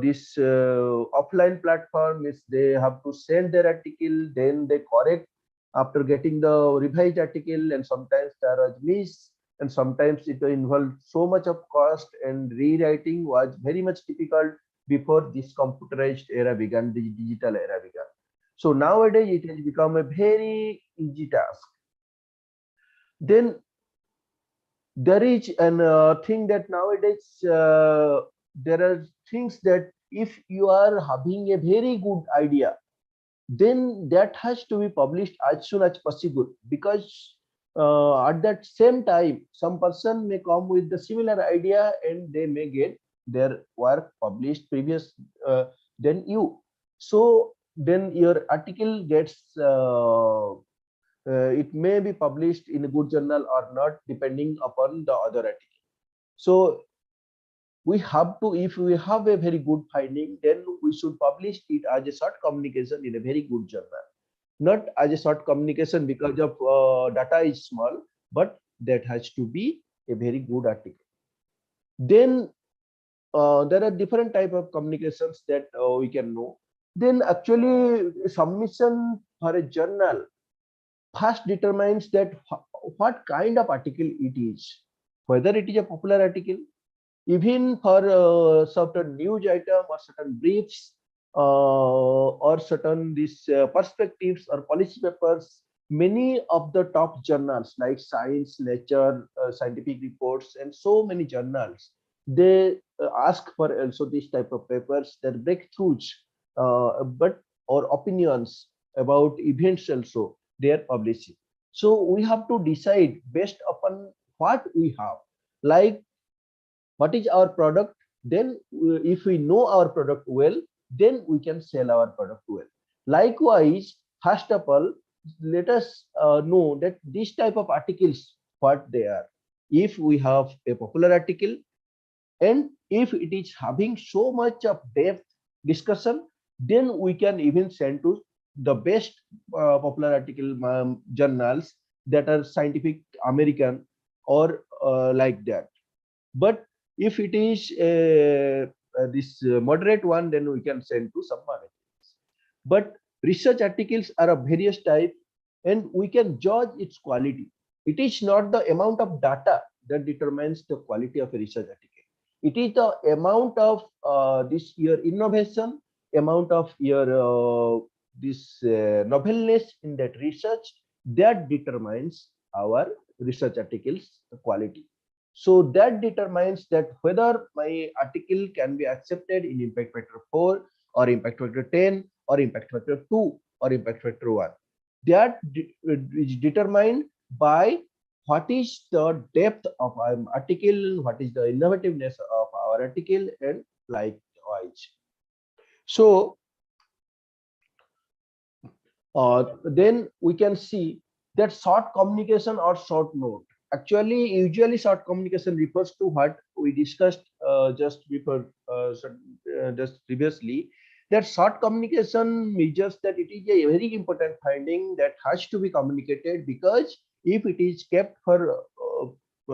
this offline platform. Is they have to send their article, then they correct after getting the revised article, and sometimes there was miss, and sometimes it involved so much of cost, and rewriting was very much difficult before this computerized era began, the digital era began. So nowadays it has become a very easy task. Then there is an thing that nowadays there are things that if you are having a very good idea, then that has to be published as soon as possible, because at that same time some person may come with the similar idea and they may get their work published previous than you. So then your article gets it may be published in a good journal or not, depending upon the other article. So we have to, if we have a very good finding, then we should publish it as a short communication in a very good journal, not as a short communication because of data is small, but that has to be a very good article. Then there are different type of communications that we can know. Then actually submission for a journal first determines that what kind of article it is, whether it is a popular article, even for certain news item or certain briefs or certain these perspectives or policy papers. Many of the top journals like Science, Nature, Scientific Reports, and so many journals, they ask for also this type of papers, that breakthroughs, but or opinions about events also they are publishing. So we have to decide based upon what we have, like what is our product. Then if we know our product well, then we can sell our product well. Likewise, first of all, let us know that this type of articles what they are. If we have a popular article, and if it is having so much of depth discussion, then we can even send to the best popular article journals that are Scientific American or like that. But if it is this moderate one, then we can send to some magazines. But research articles are of various type, and we can judge its quality. It is not the amount of data that determines the quality of a research article. It is the amount of this your innovation, amount of your this novelness in that research, that determines our research articles quality. So that determines that whether my article can be accepted in impact factor 4 or impact factor 10 or impact factor 2 or impact factor 1. That is determined by what is the depth of our article, what is the innovativeness of our article, and likewise. So then we can see that short communication or short note. Actually, usually short communication refers to what we discussed just before, just previously, that short communication measures that it is a very important finding that has to be communicated, because if it is kept for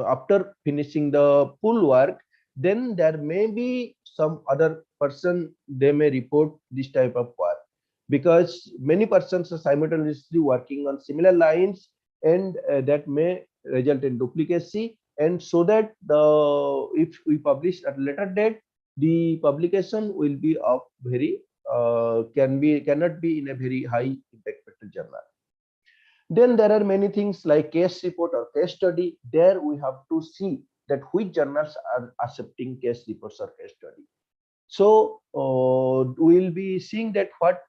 after finishing the full work, then there may be some other person, they may report this type of work, because many persons are simultaneously working on similar lines, and that may result in duplicacy. And so that the if we publish at a later date, the publication will be of very cannot be in a very high impact factor journal. Then there are many things like case report or case study. There we have to see that which journals are accepting case reports or case study. So we'll be seeing that what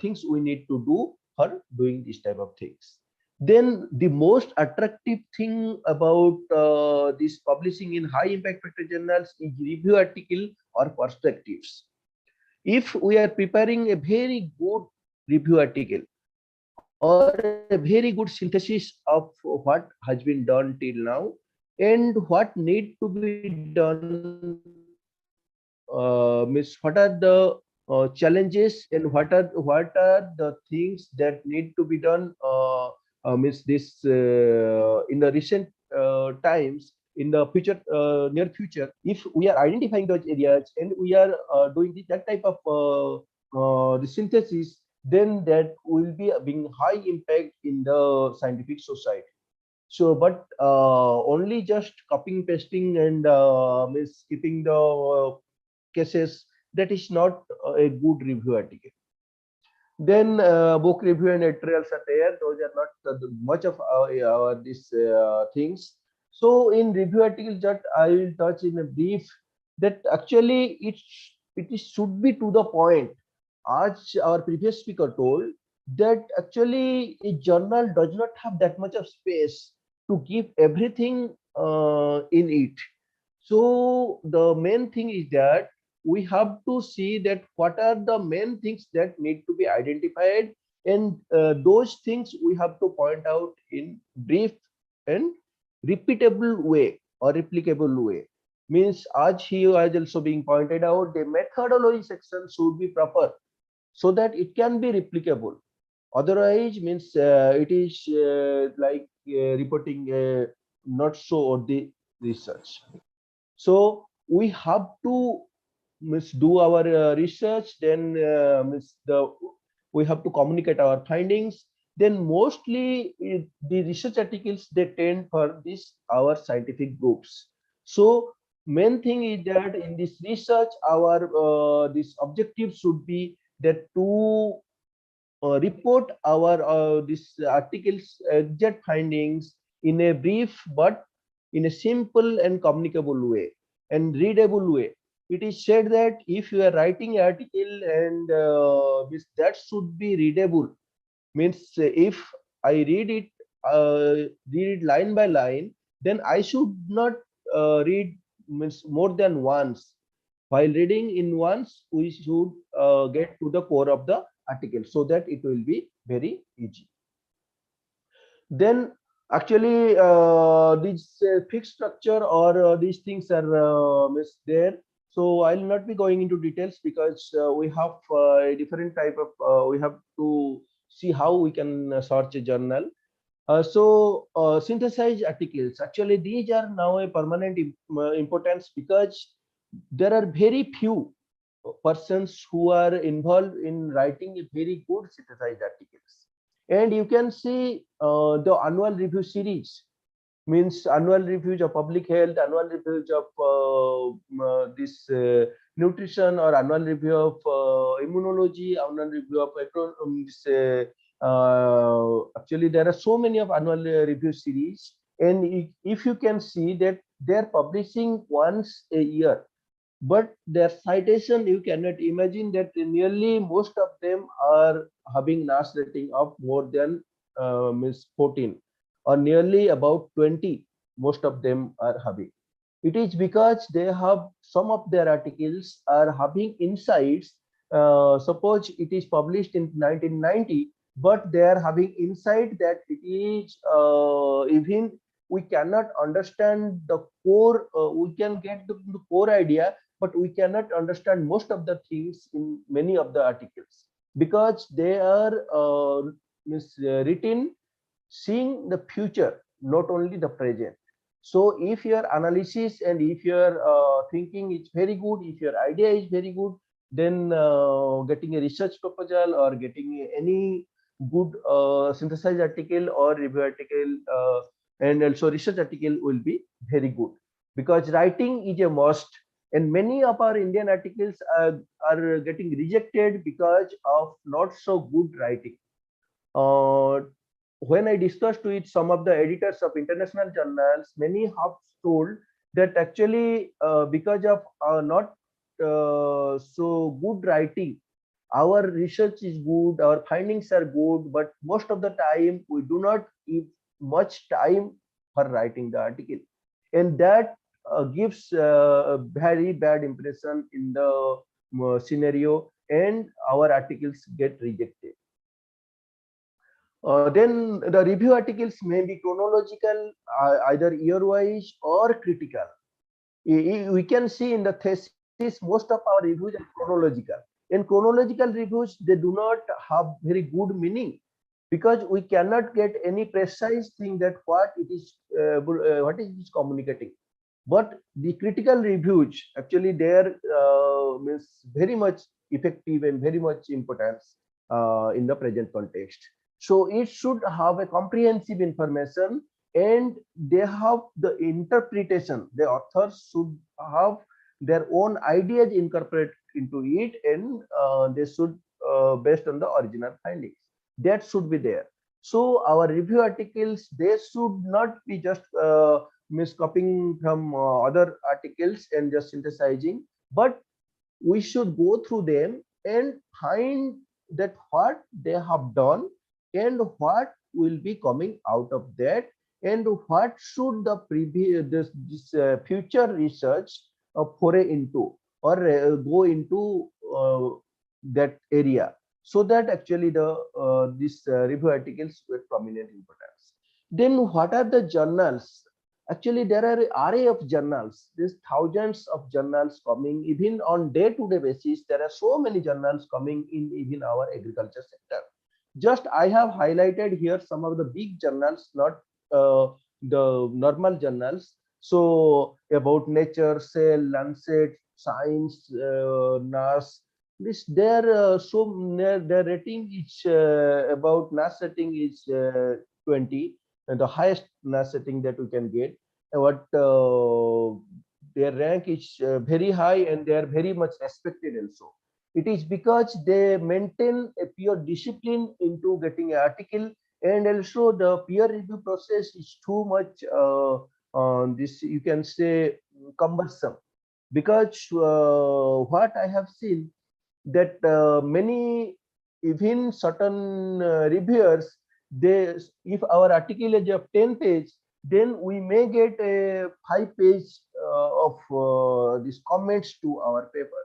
things we need to do for doing this type of things. Then the most attractive thing about this publishing in high impact factor journals is review article or perspectives. If we are preparing a very good review article or a very good synthesis of what has been done till now and what need to be done, means what are the challenges and what are the things that need to be done, means this in the recent times, in the future, near future. If we are identifying those areas and we are doing that type of the synthesis, then that will be being high impact in the scientific society. So, but only just copying, pasting, and means keeping the cases, that is not a good review article. Then book review and editorials are there. Those are not much of these things. So in review articles that I will touch in a brief, that actually it should be to the point. As our previous speaker told, that actually a journal does not have that much of space to give everything in it. So the main thing is that we have to see that what are the main things that need to be identified, and those things we have to point out in brief and repeatable way or replicable way. Means as he was also being pointed out, the methodology section should be proper so that it can be replicable. Otherwise means it is like reporting not so worthy research. So we have to do our research, then we have to communicate our findings. Then mostly the research articles, they tend for this our scientific groups. So main thing is that in this research our this objective should be that to report our this articles exact findings in a brief but in a simple and communicable way and readable way. It is said that if you are writing an article and that should be readable, means if I read it line by line, then I should not read means more than once. While reading in once, we should get to the core of the article so that it will be very easy. Then actually this fixed structure or these things are there. So I'll not be going into details because we have a different type of we have to see how we can search a journal. Synthesized articles, actually these are now a permanent importance because there are very few persons who are involved in writing a very good synthesized articles. And you can see the annual review series, means annual reviews of public health, annual reviews of this nutrition, or annual review of immunology, annual review of actually there are so many of annual review series, and if you can see that they're publishing once a year, but their citation, you cannot imagine that nearly most of them are having NAS rating of more than means 14 or nearly about 20. Most of them are having. It is because they have some of their articles are having insights. Suppose it is published in 1990, but they are having insight that it is even we cannot understand the core. We can get the core idea, but we cannot understand most of the things in many of the articles because they are written seeing the future, not only the present. So if your analysis and if your thinking is very good, if your idea is very good, then getting a research proposal or getting any good synthesized article or review article and also research article will be very good, because writing is a must. And many of our Indian articles are getting rejected because of not so good writing. When I discussed with some of the editors of international journals, many have told that actually because of not so good writing, our research is good, our findings are good, but most of the time we do not give much time for writing the article, and that gives a very bad impression in the scenario, and our articles get rejected. Then the review articles may be chronological, either year-wise or critical. We can see in the thesis, most of our reviews are chronological. In chronological reviews, they do not have very good meaning because we cannot get any precise thing that what it is communicating. But the critical reviews, actually, they are means very much effective and very much importance in the present context. So it should have a comprehensive information, and they have the interpretation. The authors should have their own ideas incorporated into it, and they should based on the original findings. That should be there. So our review articles, they should not be just copying from other articles and just synthesizing, but we should go through them and find that what they have done and what will be coming out of that, and what should the previous future research foray into or go into that area, so that actually the this review articles with prominent importance. Then what are the journals Actually, there are array of journals. There's thousands of journals coming. Even on day-to-day basis, there are so many journals coming in even our agriculture sector. Just I have highlighted here some of the big journals, not the normal journals. So about Nature, Cell, Lancet, Science, NAS. This their their rating is about NAS rating is 20, and the highest NAS setting that we can get. What their rank is very high, and they are very much respected also. It is because they maintain a pure discipline into getting an article, and also the peer review process is too much this you can say cumbersome, because what I have seen that many even certain reviewers, they, if our article is of 10 page, then we may get a 5 page of these comments to our paper,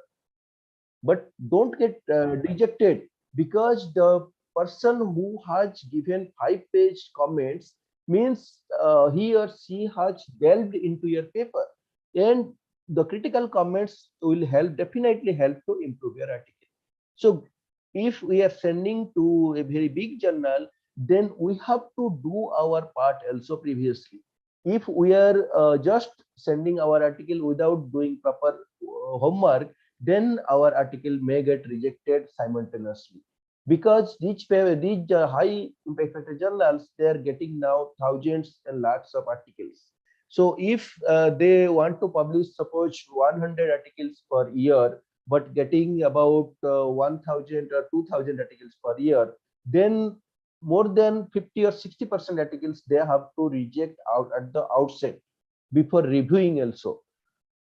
but don't get rejected, because the person who has given 5 page comments means he or she has delved into your paper, and the critical comments will help, definitely help to improve your article. So if we are sending to a very big journal, then we have to do our part also previously. If we are just sending our article without doing proper homework, then our article may get rejected simultaneously, because these high impact factor journals, they are getting now thousands and lakhs of articles. So if they want to publish suppose 100 articles per year, but getting about 1000 or 2000 articles per year, then more than 50 or 60% articles they have to reject out at the outset before reviewing also.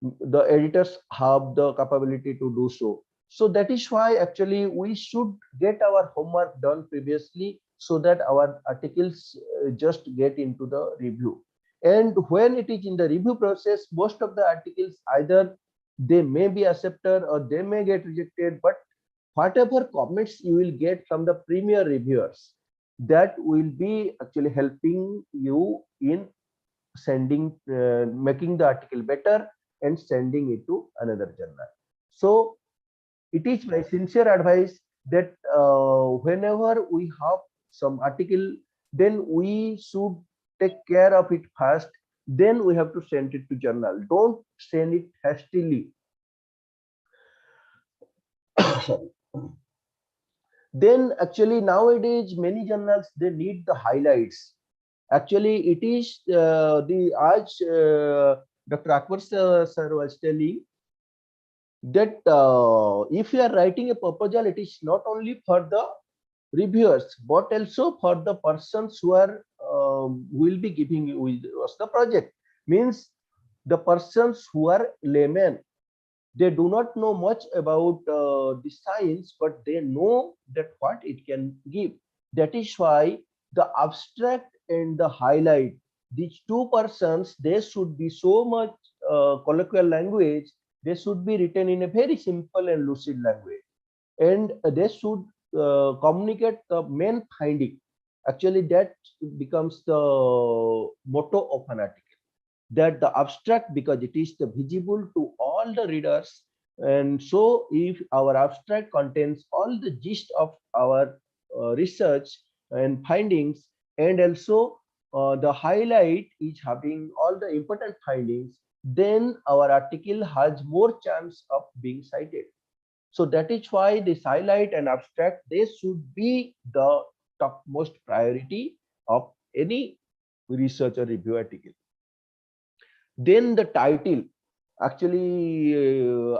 The editors have the capability to do so. So that is why actually we should get our homework done previously, so that our articles just get into the review. And when it is in the review process, most of the articles either they may be accepted or they may get rejected, but whatever comments you will get from the premier reviewers, that will be actually helping you in sending making the article better and sending it to another journal. So it is my sincere advice that whenever we have some article, then we should take care of it first, then we have to send it to journal. Don't send it hastily. Then actually nowadays many journals, they need the highlights. Actually it is the as Dr. Akbar sir was telling that if you are writing a proposal, it is not only for the reviewers but also for the persons who are will be giving you us the project. Means the persons who are laymen, they do not know much about the science, but they know that what it can give. That is why the abstract and the highlight, these two persons, they should be so much colloquial language. They should be written in a very simple and lucid language, and they should communicate the main finding. Actually, that becomes the motto of an article, that the abstract, because it is the visible to all the readers, and so if our abstract contains all the gist of our research and findings, and also the highlight is having all the important findings, then our article has more chance of being cited. So that is why this highlight and abstract, they should be the topmost priority of any research or review article. Then the title, actually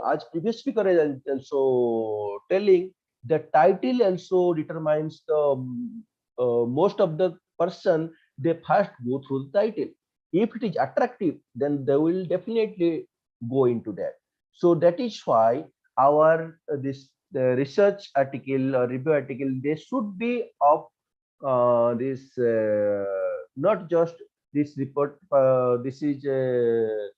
as previous speaker is also telling, the title also determines the most of the person, they first go through the title. If it is attractive, then they will definitely go into that. So that is why our this the research article or review article, they should be of this not just this report, this is a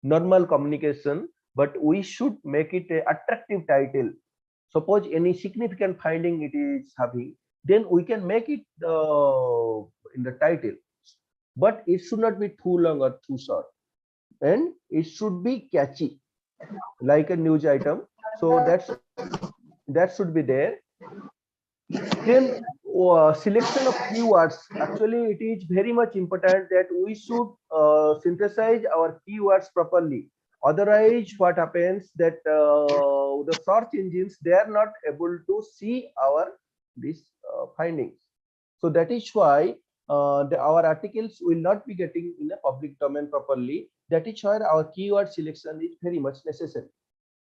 normal communication, but we should make it a attractive title. Suppose any significant finding it is having, then we can make it in the title. but it should not be too long or too short, and it should be catchy like a news item. So that should be there. Then selection of keywords. Actually, it is very much important that we should synthesize our keywords properly. Otherwise, what happens that the search engines, they are not able to see our these findings. So that is why our articles will not be getting in a public domain properly. That is why our keyword selection is very much necessary.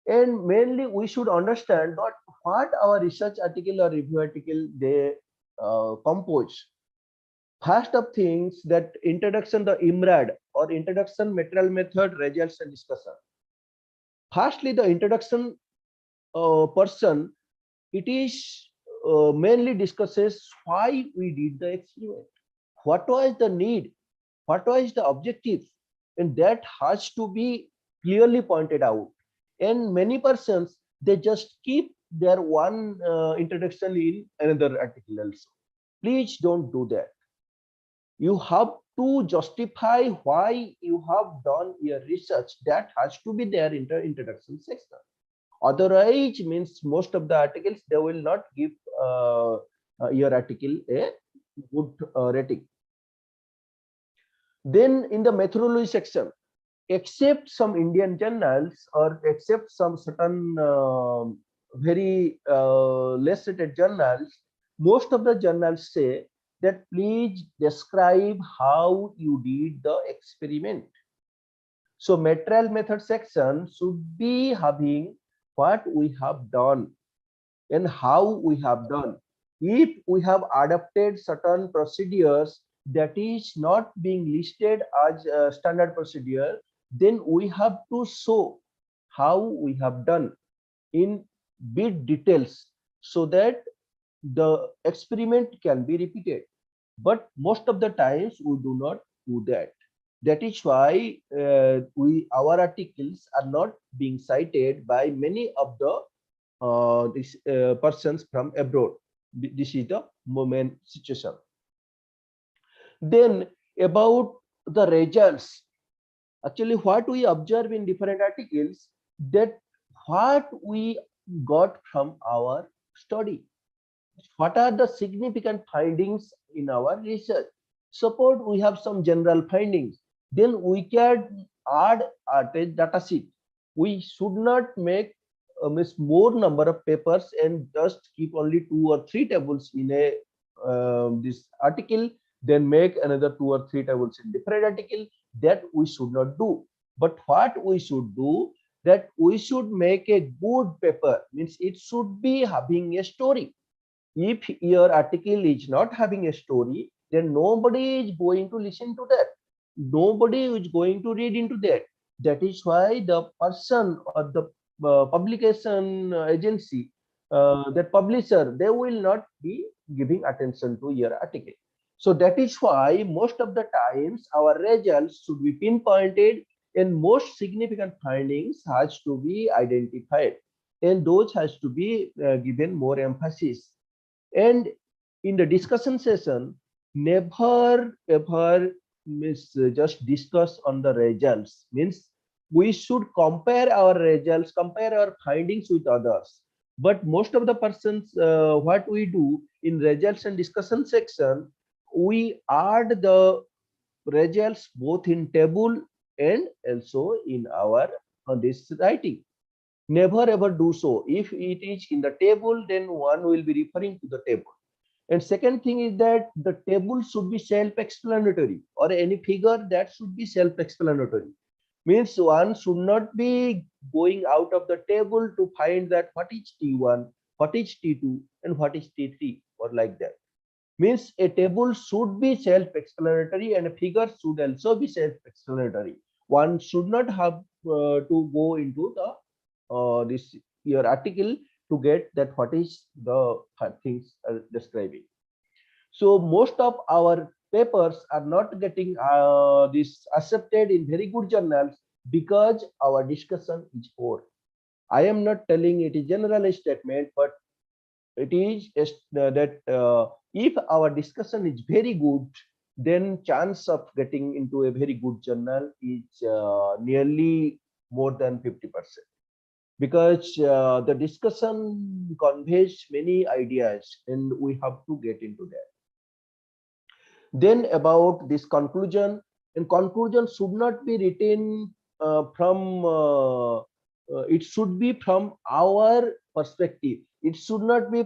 And mainly we should understand what our research article or review article they compose. First of things, that introduction, the IMRAD or introduction, material, method, results and discussion. Firstly, the introduction person, it is mainly discusses why we did the experiment, what was the need, what was the objective, and that has to be clearly pointed out. And many persons, they just keep their one introduction in another article also. Please don't do that. You have to justify why you have done your research. That has to be there in the introduction section. Otherwise, means most of the articles, they will not give your article a good rating. Then in the methodology section, except some Indian journals or except some certain very less rated journals, most of the journals say that please describe how you did the experiment. So material method section should be having what we have done and how we have done. If we have adopted certain procedures that is not being listed as a standard procedure, then we have to show how we have done in bit details so that the experiment can be repeated. But most of the times we do not do that. That is why our articles are not being cited by many of the persons from abroad. This is the moment situation. Then about the results, actually what we observe in different articles, that what we got from our study, what are the significant findings in our research. Suppose we have some general findings, then we can add a data sheet. We should not make more number of papers and just keep only 2 or 3 tables in a this article, then make another 2 or 3 tables in different article. That we should not do. But what we should do, that we should make a good paper, means it should be having a story. If your article is not having a story, then nobody is going to listen to that. Nobody is going to read into that. That is why the person or the publication agency, that publisher, they will not be giving attention to your article. So that is why most of the times our results should be pinpointed and most significant findings has to be identified, and those has to be given more emphasis. And in the discussion session, never ever means just discuss on the results. Means we should compare our results, compare our findings with others. But most of the persons, what we do in results and discussion section, we add the results both in table and also in our this writing. Never ever do so. If it is in the table, then one will be referring to the table. And second thing is that the table should be self-explanatory, or any figure that should be self-explanatory. Means one should not be going out of the table to find that what is T1, what is T2, and what is T3, or like that. Means a table should be self-explanatory and a figure should also be self-explanatory. One should not have to go into the this your article to get that what is the things describing. So most of our papers are not getting this accepted in very good journals because our discussion is poor. I am not telling it is general statement, but it is that if our discussion is very good, then chance of getting into a very good journal is nearly more than 50%, because the discussion conveys many ideas and we have to get into that. Then about this conclusion, and conclusion should not be written it should be from our perspective. It should not be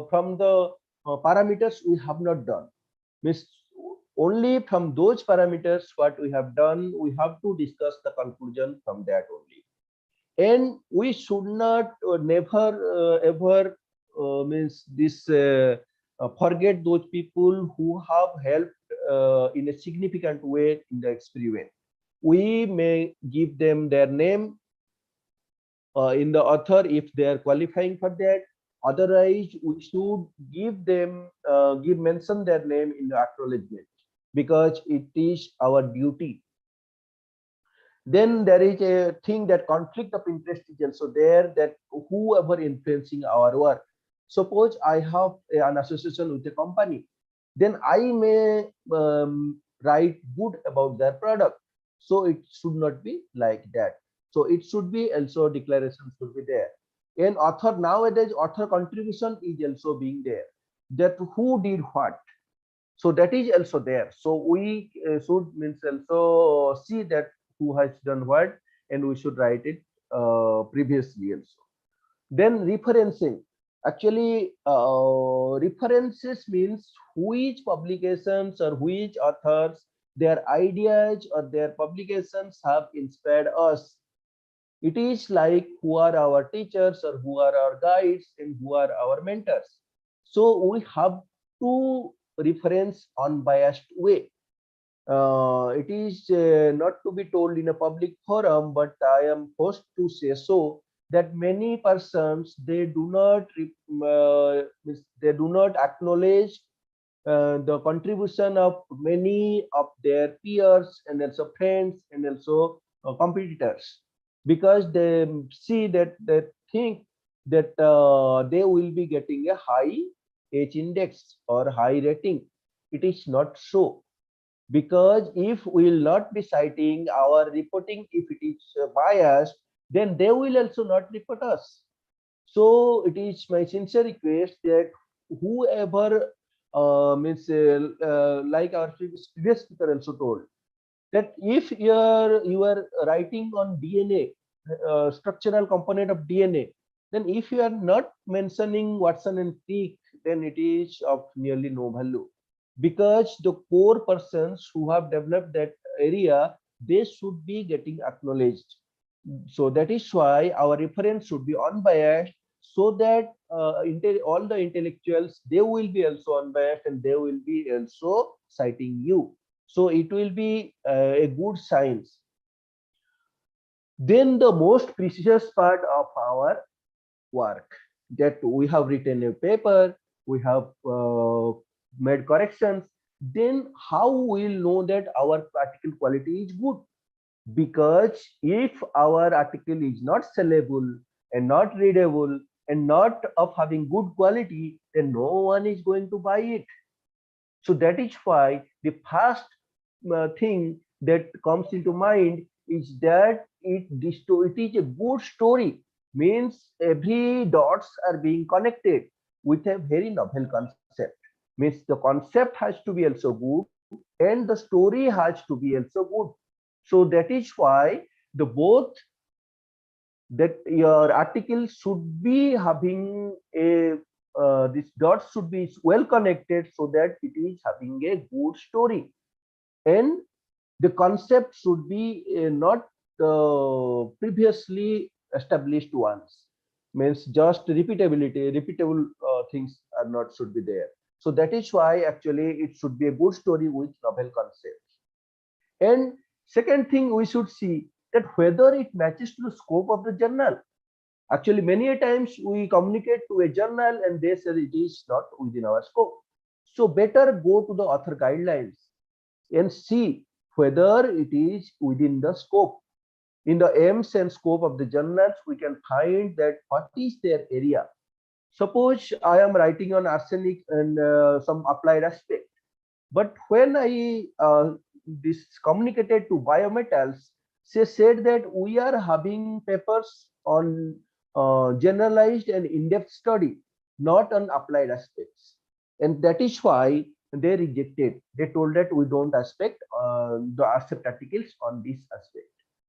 from the parameters we have not done. Means only from those parameters what we have done, we have to discuss the conclusion from that only. And we should not never ever means this forget those people who have helped in a significant way in the experiment. We may give them their name in the author if they are qualifying for that. Otherwise, we should give them mention their name in the acknowledgement, because it is our duty. Then there is a thing that conflict of interest is also there, that whoever influencing our work. Suppose I have an association with a company, then I may write good about their product. So it should not be like that. So it should be also declaration should be there. And author, nowadays author contribution is also being there, that who did what. So that is also there. So we should means also see that who has done what, and we should write it previously also. Then referencing. Actually, references means which publications or which authors, their ideas or their publications have inspired us. It is like who are our teachers or who are our guides and who are our mentors. So we have to reference unbiased way. It is not to be told in a public forum, but I am forced to say so, that many persons, they do not acknowledge the contribution of many of their peers and also friends and also competitors, because they see that they think that they will be getting a high H index or high rating. It is not so, because if we will not be citing our reporting, if it is biased, then they will also not report us. So it is my sincere request that whoever like our previous speaker also told, that if you are writing on DNA, structural component of DNA, then if you are not mentioning Watson and Crick, then it is of nearly no value, because the core persons who have developed that area, they should be getting acknowledged. So that is why our reference should be unbiased, so that all the intellectuals, they will be also unbiased and they will be also citing you. So it will be a good science. Then the most precious part of our work, that we have written a paper, we have made corrections, then how we will know that our article quality is good? Because if our article is not sellable and not readable and not of having good quality, then no one is going to buy it. So that is why the first thing that comes into mind is that it is a good story, means every dots are being connected with a very novel concept, means the concept has to be also good and the story has to be also good. So that is why the both, that your article should be having a this dots should be well connected, so that it is having a good story, and the concept should be not previously established ones, means just repeatable things are not should be there. So that is why actually it should be a good story with novel concepts. And second thing, we should see that whether it matches to the scope of the journal. Actually, many a times we communicate to a journal and they say it is not within our scope. So better go to the author guidelines and see whether it is within the scope. In the aims and scope of the journals, we can find that what is their area. Suppose I am writing on arsenic and some applied aspect. But when I this communicated to biometals, they said that we are having papers on generalized and in-depth study, not on applied aspects, and that is why they rejected. They told that we don't accept articles on this aspect.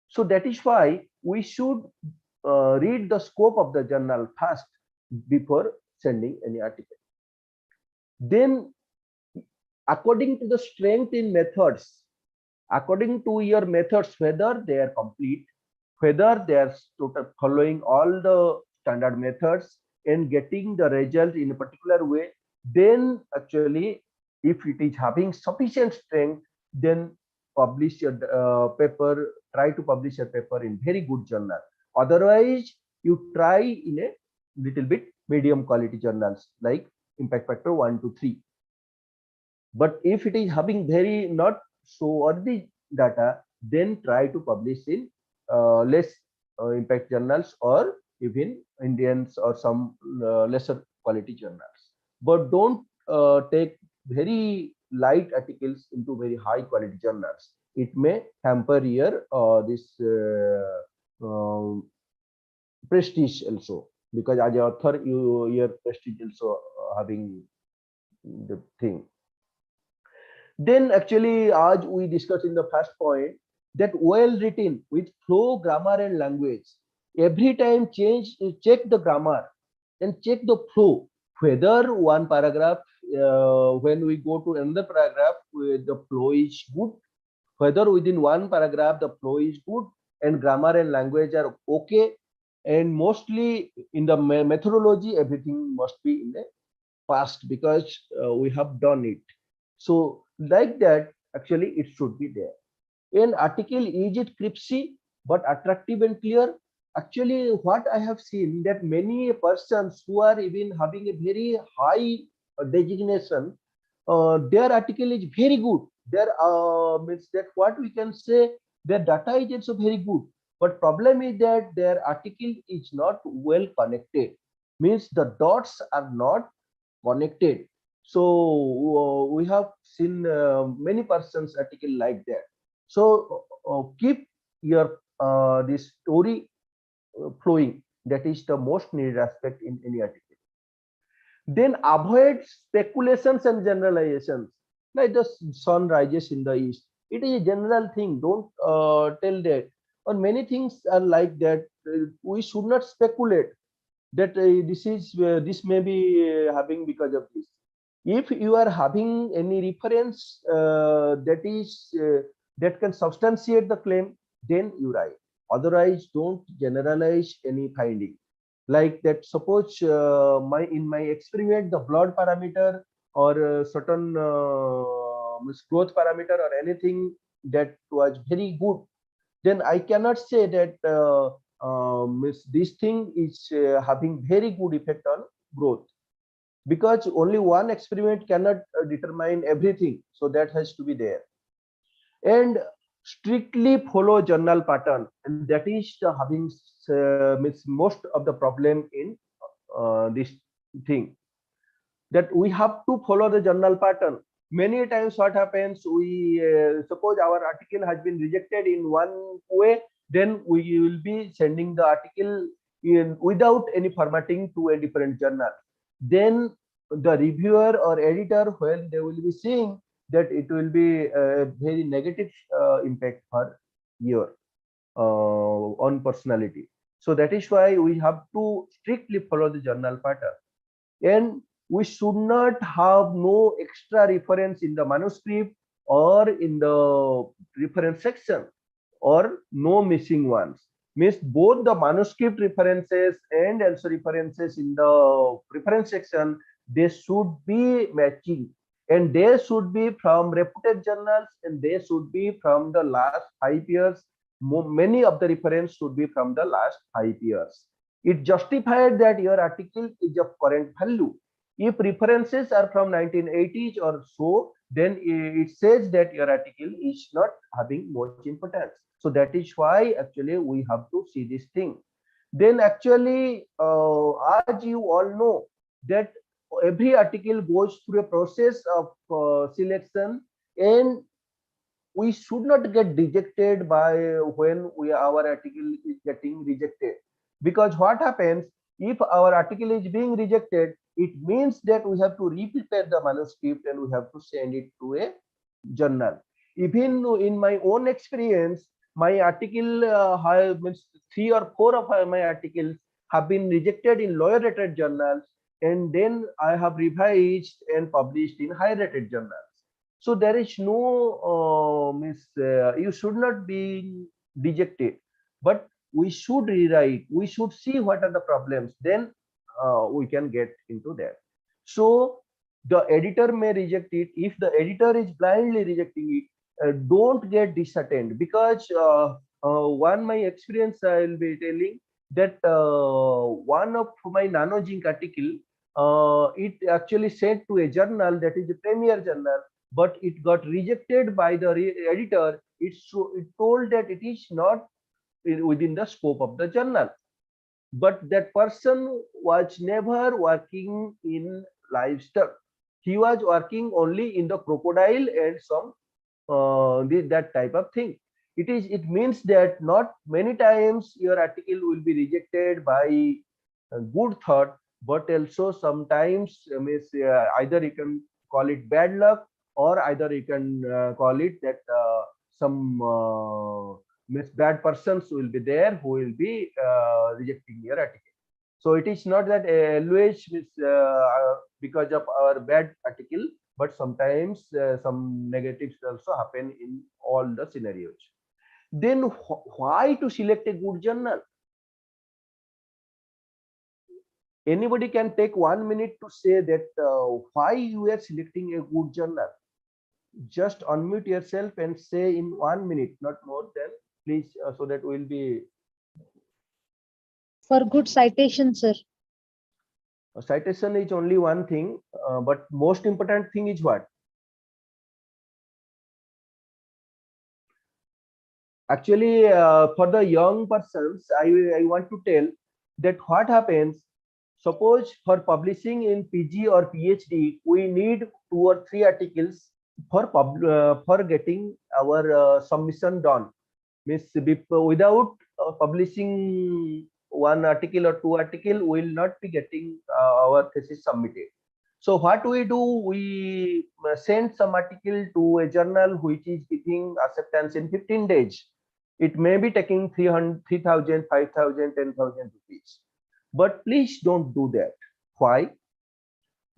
So that is why we should read the scope of the journal first before sending any article. Then, according to the strength in methods, according to your methods, whether they are complete, whether they are following all the standard methods and getting the result in a particular way, then actually, if it is having sufficient strength, then publish your paper, try to publish a paper in very good journal. Otherwise, you try in a little bit medium quality journals like impact factor 1 to 3. But if it is having very not so early data, then try to publish in less impact journals or even Indians or some lesser quality journals. But don't take very light articles into very high quality journals. It may hamper your this prestige also, because as an author, your prestige also having the thing. Then actually, as we discussed in the first point, that well written with flow, grammar, and language. Every time check the grammar and check the flow. Whether one paragraph, when we go to another paragraph, the flow is good. Whether within one paragraph the flow is good and grammar and language are okay. And mostly in the methodology, everything must be in the past because we have done it. So like that, actually it should be there. An article, is it crispy but attractive and clear? Actually, what I have seen that many persons who are even having a very high designation, their article is very good. Their means that what we can say, their data is also very good. But problem is that their article is not well connected. Means the dots are not connected. So we have seen many persons article like that. So keep your this story flowing. That is the most needed aspect in any article. Then avoid speculations and generalizations. Like the sun rises in the east. It is a general thing. Don't tell that. Or many things are like that. We should not speculate that this may be having because of this. If you are having any reference that can substantiate the claim, then you write. Otherwise, don't generalize any finding. Like that, suppose in my experiment, the blood parameter or certain growth parameter or anything that was very good, then I cannot say that this thing is having very good effect on growth, because only one experiment cannot determine everything. So that has to be there. And strictly follow journal pattern, and that is having most of the problem in this thing, that we have to follow the journal pattern. Many times what happens, we suppose our article has been rejected in one way, then we will be sending the article without any formatting to a different journal. Then the reviewer or editor, when they will be seeing that, it will be a very negative impact for your on personality. So that is why we have to strictly follow the journal pattern. And we should not have no extra reference in the manuscript or in the reference section, or no missing ones. Means both the manuscript references and also references in the reference section, they should be matching, and they should be from reputed journals, and they should be from the last 5 years. Many of the reference should be from the last 5 years. It justified that your article is of current value. If references are from 1980s or so, then it says that your article is not having much importance. So that is why actually we have to see this thing. Then actually, as you all know, that every article goes through a process of selection, and we should not get dejected by when our article is getting rejected. Because what happens if our article is being rejected, it means that we have to re-prepare the manuscript and we have to send it to a journal. Even in my own experience, my article means 3 or 4 of my articles have been rejected in lower rated journals, and then I have revised and published in higher rated journals. So there is no you should not be dejected, but we should rewrite. We should see what are the problems. Then we can get into that. So the editor may reject it. If the editor is blindly rejecting it, don't get disheartened, because one my experience I will be telling that one of my nanojink article, it actually sent to a journal that is a premier journal, but it got rejected by the editor. It told that it is not within the scope of the journal, but that person was never working in livestock. He was working only in the crocodile and some that type of thing. It means that not many times your article will be rejected by good thought, but also sometimes either you can call it bad luck, or either you can call it that some bad persons will be there who will be rejecting your article. So it is not that always because of our bad article, but sometimes some negatives also happen in all the scenarios. Then why to select a good journal? Anybody can take 1 minute to say that why you are selecting a good journal. Just unmute yourself and say in 1 minute, not more than, please, so that we'll be. For good citation, sir. Citation is only one thing, but most important thing is what? Actually, for the young persons, I want to tell that what happens. Suppose for publishing in PG or PhD, we need 2 or 3 articles for getting our submission done. Means without publishing 1 article or 2 article, we will not be getting our thesis submitted. So what we do, we send some article to a journal which is giving acceptance in 15 days. It may be taking 3,000, 5,000, 10,000 rupees. But please don't do that. Why?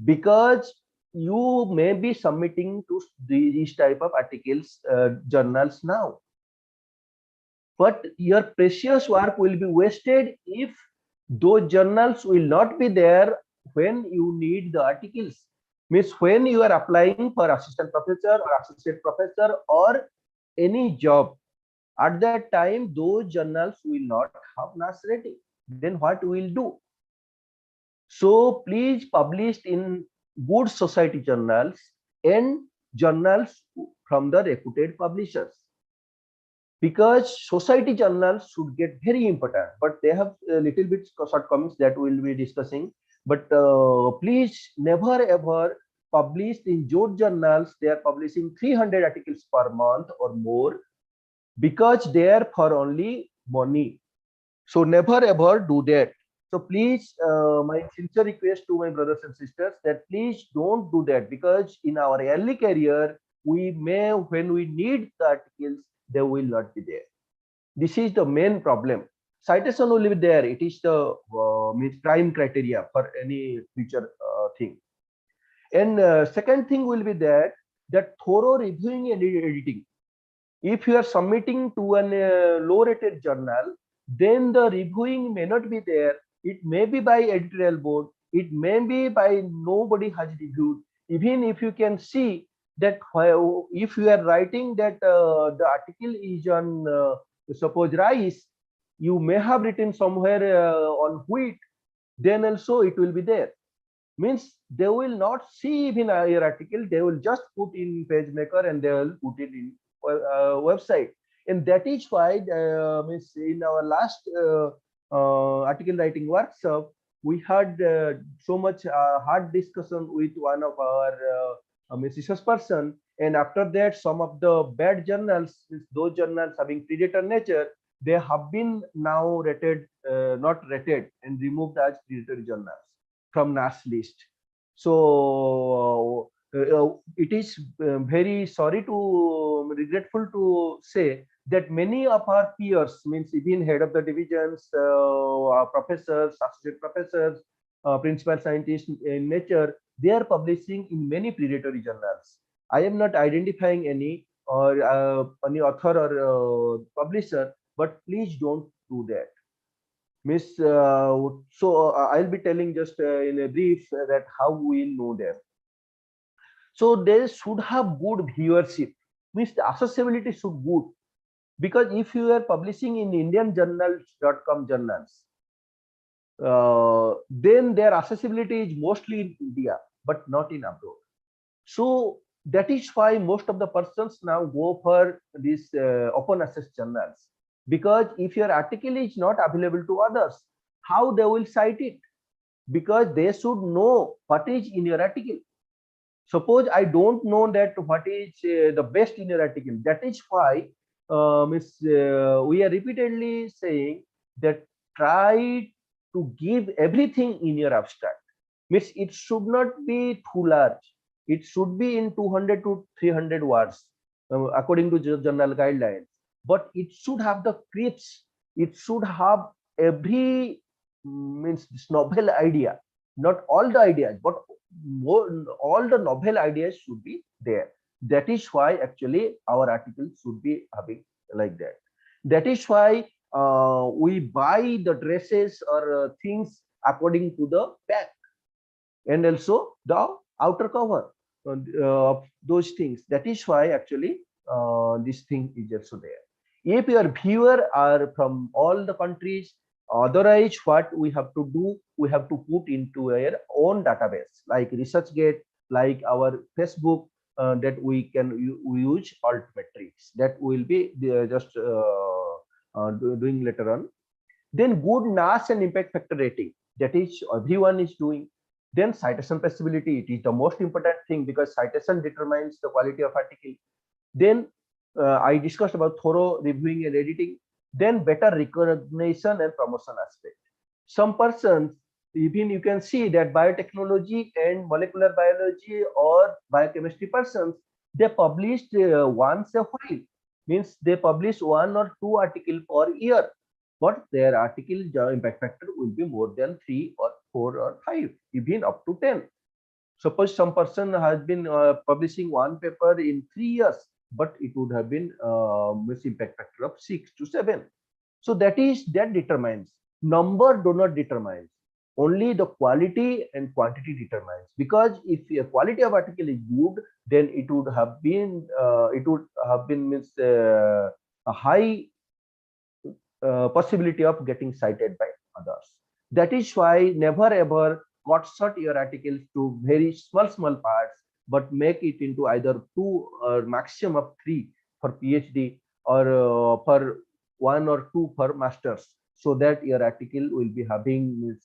Because you may be submitting to these type of articles, journals now. But your precious work will be wasted if those journals will not be there when you need the articles. Means when you are applying for assistant professor or associate professor or any job, at that time those journals will not have NAS rating. Then what we will do? So please publish in good society journals and journals from the reputed publishers, because society journals should get very important, but they have a little bit shortcomings that we will be discussing. But please never ever publish in job journals. They are publishing 300 articles per month or more, because they are for only money. So never ever do that. So please, my sincere request to my brothers and sisters that please don't do that, because in our early career, we may, when we need the articles, they will not be there. This is the main problem. Citation will be there. It is the prime criteria for any future thing. And second thing will be that thorough reviewing and editing. If you are submitting to an low rated journal, then the reviewing may not be there. It may be by editorial board. It may be by nobody has reviewed. Even if you can see that if you are writing that the article is on suppose rice, you may have written somewhere on wheat, then also it will be there. Means they will not see even your article. They will just put in PageMaker and they will put it in website. And that is why means in our last article writing workshop, we had so much hard discussion with one of our research person, and after that, some of the bad journals, those journals having predator nature, they have been now rated, not rated, and removed as predatory journals from NAS list. So it is very sorry to regretful to say that many of our peers, means even head of the divisions, professors, associate professors, principal scientists in nature, they are publishing in many predatory journals. I am not identifying any or any author or publisher, but please don't do that. Miss, so I'll be telling just in a brief that how we know them. So they should have good viewership, means the accessibility should good, because if you are publishing in indianjournals.com journals, then their accessibility is mostly in India, but not in abroad. So that is why most of the persons now go for these open access journals, because if your article is not available to others, how they will cite it? Because they should know what is in your article. Suppose I don't know that what is the best in your article. That is why we are repeatedly saying that try to give everything in your abstract. Means it should not be too large. It should be in 200 to 300 words according to journal guidelines. But it should have the crisp. It should have every means this novel idea, not all the ideas, but all the novel ideas should be there. That is why actually our article should be having like that. That is why we buy the dresses or things according to the pack and also the outer cover of those things. That is why actually this thing is also there. If your viewer are from all the countries, otherwise what we have to do, we have to put into our own database like ResearchGate, like our Facebook, that we can use altmetrics. That will be just doing later on. Then good NAS and impact factor rating, that is everyone is doing. Then citation possibility, it is the most important thing because citation determines the quality of article. Then I discussed about thorough reviewing and editing. Then better recognition and promotion aspect. Some persons, even you can see that biotechnology and molecular biology or biochemistry persons, they published once a while, means they publish 1 or 2 articles per year, but their article impact factor will be more than 3 or 4 or 5, even up to 10. Suppose some person has been publishing one paper in 3 years, but it would have been miss impact factor of 6 to 7. So that determines. Number do not determine. Only the quality and quantity determines. Because if the quality of article is good, then it would have been means a high possibility of getting cited by others. That is why never ever cut short your articles to very small parts, but make it into either 2 or maximum of 3 for PhD or for 1 or 2 for masters, so that your article will be having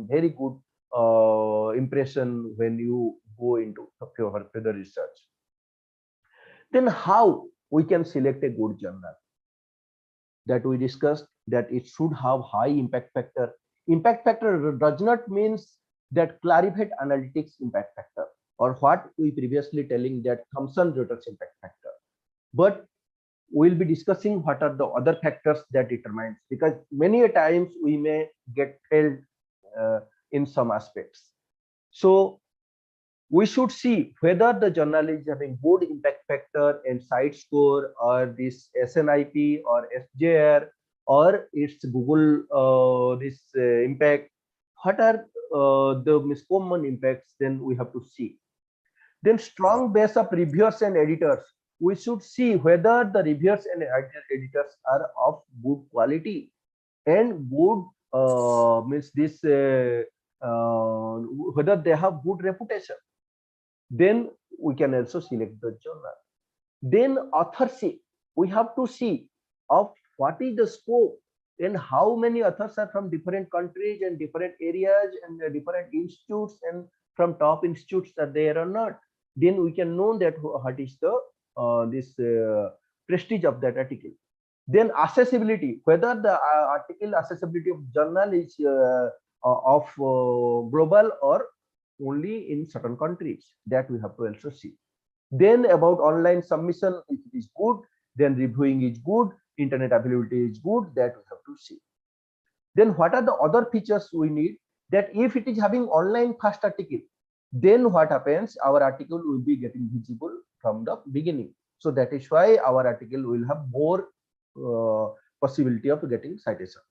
very good impression when you go into further research. Then how we can select a good journal? That we discussed that it should have high impact factor. Impact factor does not means that clarified analytics impact factor or what we previously telling that Thomson-Reuters impact factor. But we'll be discussing what are the other factors that determines, because many a times we may get failed in some aspects. So we should see whether the journal is having good impact factor and site score or this SNIP or SJR or its Google impact. What are the common impacts? Then we have to see. Then strong base of reviewers and editors. We should see whether the reviewers and editors are of good quality and good means this whether they have good reputation. Then we can also select the journal. Then authorship, we have to see of what is the scope, and how many authors are from different countries and different areas and different institutes, and from top institutes are there or not, then we can know that what is the this prestige of that article. Then accessibility, whether the article accessibility of journal is of global or only in certain countries, that we have to also see. Then about online submission, if it is good, then reviewing is good, internet availability is good, that we have to see. Then what are the other features we need? That if it is having online first article, then what happens? Our article will be getting visible from the beginning. So that is why our article will have more possibility of getting citation.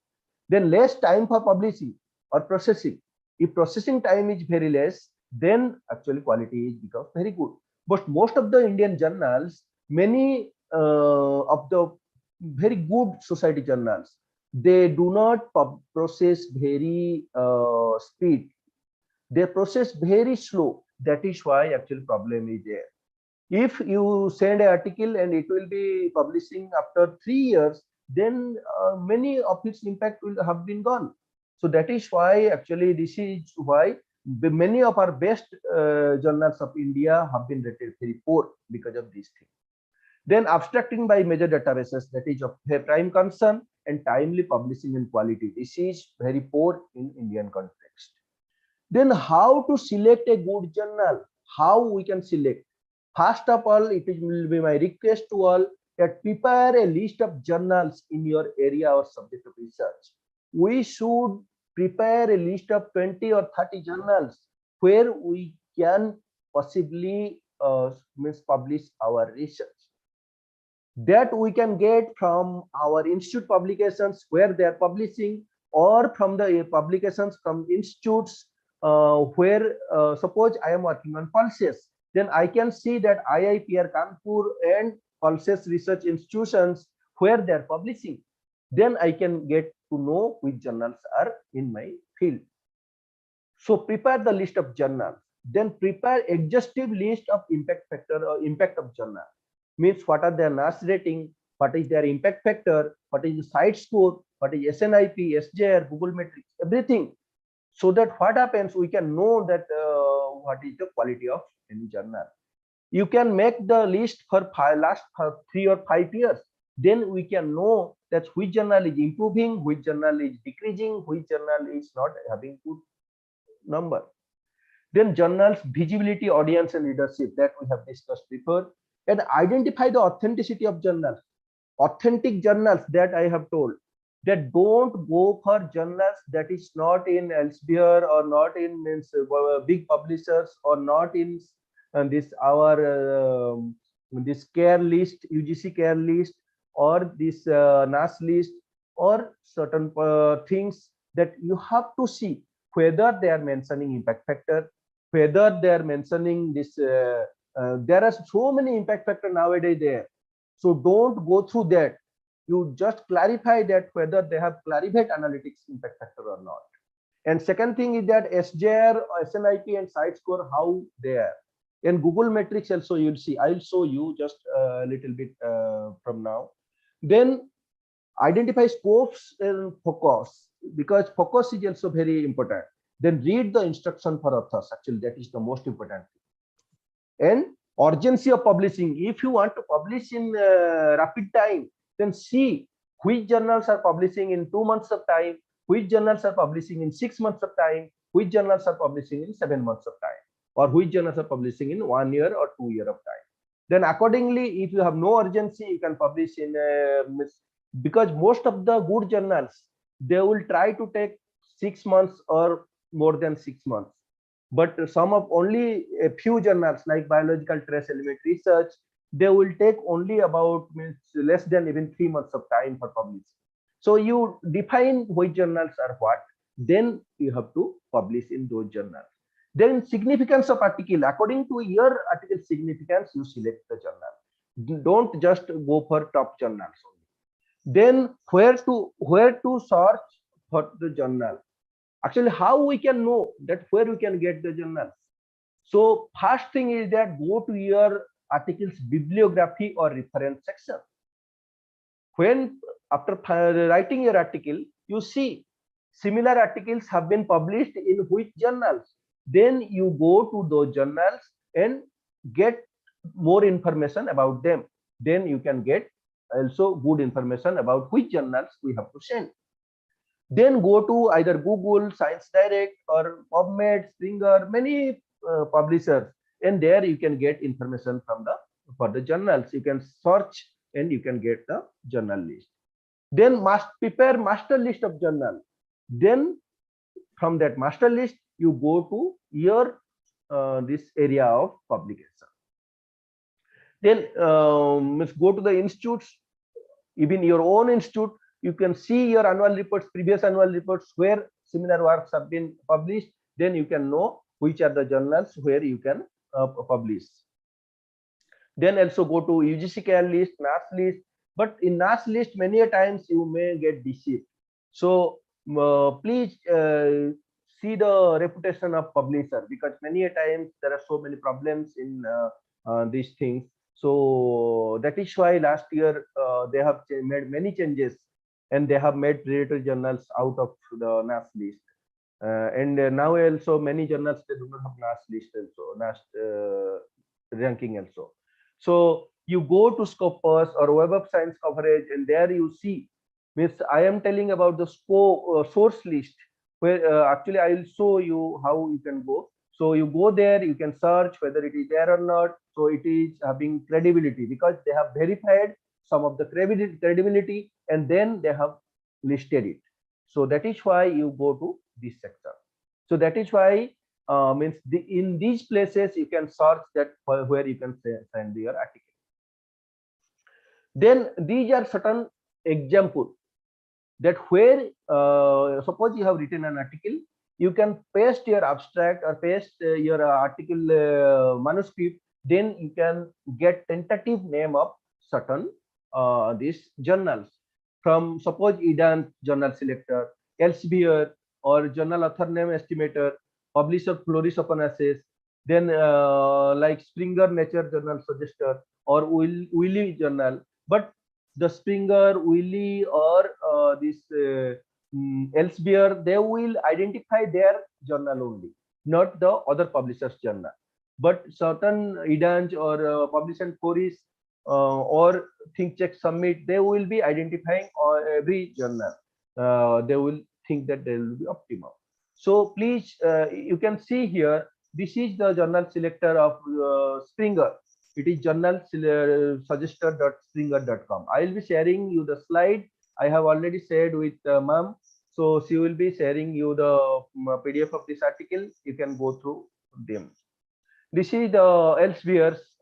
Then less time for publishing or processing. If processing time is very less, then actually quality is becomes very good. But most of the Indian journals, many of the very good society journals, they do not process very speed. They process very slow. That is why actual problem is there. If you send an article and it will be publishing after 3 years, then many of its impact will have been gone. So that is why actually this is why many of our best journals of India have been rated very poor because of this thing. Then abstracting by major databases, that is of prime concern, and timely publishing and quality. This is very poor in Indian context. Then how to select a good journal? How we can select? First of all, it will be my request to all that prepare a list of journals in your area or subject of research. We should prepare a list of 20 or 30 journals where we can possibly publish our research. That we can get from our institute publications where they are publishing, or from the publications from institutes where suppose I am working on pulses, then I can see that IIPR Kanpur and pulses research institutions where they are publishing. Then I can get to know which journals are in my field. So prepare the list of journals. Then prepare exhaustive list of impact factor or impact of journal. Means what are their NAS rating, what is their impact factor, what is the site score, what is SNIP, SJR, Google Metrics, everything. So that what happens, we can know that what is the quality of any journal. You can make the list for last 3 or 5 years. Then we can know that which journal is improving, which journal is decreasing, which journal is not having good number. Then journals visibility, audience, and leadership, that we have discussed before. And identify the authenticity of journals. Authentic journals, that I have told, that don't go for journals that is not in Elsevier or not in big publishers or not in this our this care list, UGC care list, or this NAS list, or certain things that you have to see whether they are mentioning impact factor, whether they are mentioning this. There are so many impact factor nowadays there. So don't go through that. You just clarify that whether they have clarified analytics impact factor or not. And second thing is that SJR, SNIP, and site score, how they are. And Google Metrics also you'll see. I'll show you just a little bit from now. Then identify scopes and focus, because focus is also very important. Then read the instruction for authors. Actually, that is the most important thing. And urgency of publishing. If you want to publish in rapid time, then see which journals are publishing in 2 months of time, which journals are publishing in 6 months of time, which journals are publishing in 7 months of time, or which journals are publishing in 1 year or 2 years of time. Then accordingly, if you have no urgency, you can publish in because most of the good journals, they will try to take 6 months or more than 6 months. But some of only a few journals like biological trace element research, they will take only about less than even 3 months of time for publishing. So you define which journals are what, then you have to publish in those journals. Then significance of article, according to your article significance, you select the journal. Don't just go for top journals only. Then where to search for the journal. Actually, how we can know that where we can get the journals? So first thing is that go to your articles bibliography or reference section. When after writing your article, you see similar articles have been published in which journals. Then you go to those journals and get more information about them. Then you can get also good information about which journals we have to send. Then go to either Google, Science Direct, or PubMed, Springer, many publishers, and there you can get information from the journals. You can search and you can get the journal list. Then must prepare master list of journal. Then from that master list you go to your this area of publication. Then go to the institutes, even your own institute. You can see your annual reports, previous annual reports where similar works have been published. Then you can know which are the journals where you can publish. Then also go to UGC CAL list, NAS list. But in NAS list, many a times you may get deceived. So please see the reputation of publisher, because many a times there are so many problems in these things. So that is why last year they have made many changes, and they have made predatory journals out of the NAS list. And now also many journals, they do not have NAS list also, NAS ranking also. So you go to Scopus or Web of Science coverage, and there you see, means I am telling about the source list, where actually I will show you how you can go. So you go there, you can search whether it is there or not. So it is having credibility because they have verified some of the credibility, and then they have listed it. So that is why you go to this sector. So that is why means in these places you can search that where you can send your article. Then these are certain examples that where suppose you have written an article, you can paste your abstract or paste your article manuscript. Then you can get tentative name of certain these journals from, suppose Eden journal selector, Elsevier or journal author name estimator, publisher Flourish Open Access, then like Springer Nature Journal Suggester or Wiley Journal. But the Springer, Wiley, or this Elsevier, they will identify their journal only, not the other publishers' journal. But certain Eden or Publish & Flourish or Think Check Submit, they will be identifying every journal. They will think that they will be optimal. So please, you can see here, this is the journal selector of Springer. It is journal suggester.springer.com. I will be sharing you the slide. I have already shared with ma'am. So she will be sharing you the PDF of this article. You can go through them. This is the Elsevier's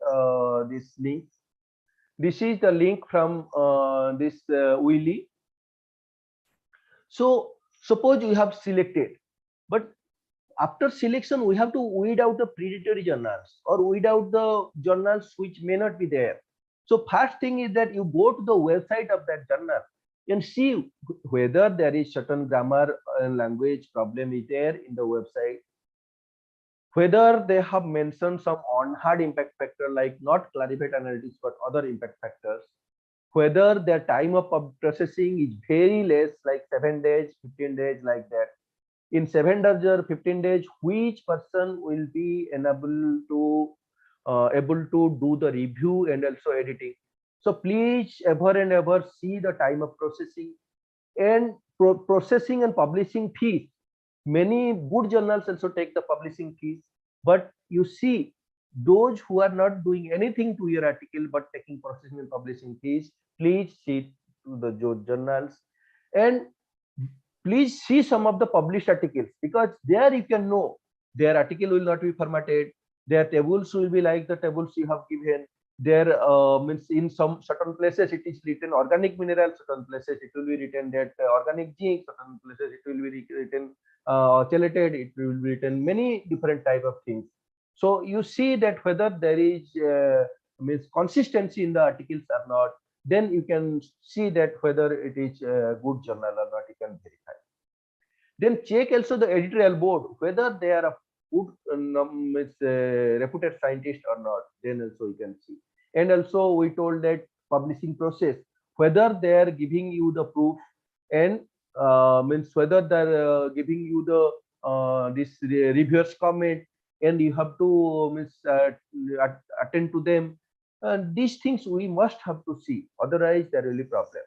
this link. This is the link from this Wiley. So suppose you have selected, but after selection we have to weed out the predatory journals or weed out the journals which may not be there. So first thing is that you go to the website of that journal and see whether there is certain grammar and language problem is there in the website, whether they have mentioned some on-hard impact factor like not clarified analytics but other impact factors, whether their time of processing is very less, like 7 days, 15 days, like that. In 7 days or 15 days, which person will be able to do the review and also editing. So please ever and ever see the time of processing and processing and publishing fees. Many good journals also take the publishing fees, but you see those who are not doing anything to your article but taking processing and publishing fees, please see to the journals and please see some of the published articles, because there you can know their article will not be formatted, their tables will be like the tables you have given. There means in some certain places it is written organic mineral, certain places it will be written that organic zinc, certain places it will be written chelated, it will be written many different type of things. So you see that whether there is means consistency in the articles or not, then you can see that whether it is a good journal or not, you can verify. Then check also the editorial board, whether they are a good reputed scientist or not, then also you can see. And also we told that publishing process, whether they are giving you the proof, and means whether they're giving you the this reviewers comment, and you have to means attend to them. And these things we must have to see, otherwise there will be problem.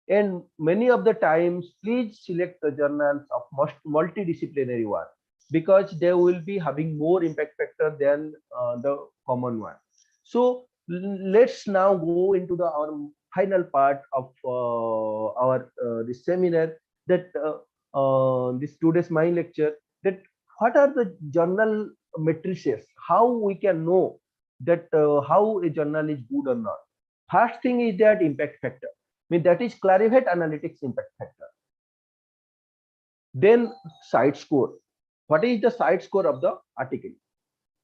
And many of the times, please select the journals of multidisciplinary one, because they will be having more impact factor than the common one. So let's now go into our final part of our this seminar, that this today's my lecture, that what are the journal matrices, how we can know that how a journal is good or not. First thing is that impact factor, I mean, that is Clarivate Analytics impact factor. Then site score, what is the site score of the article.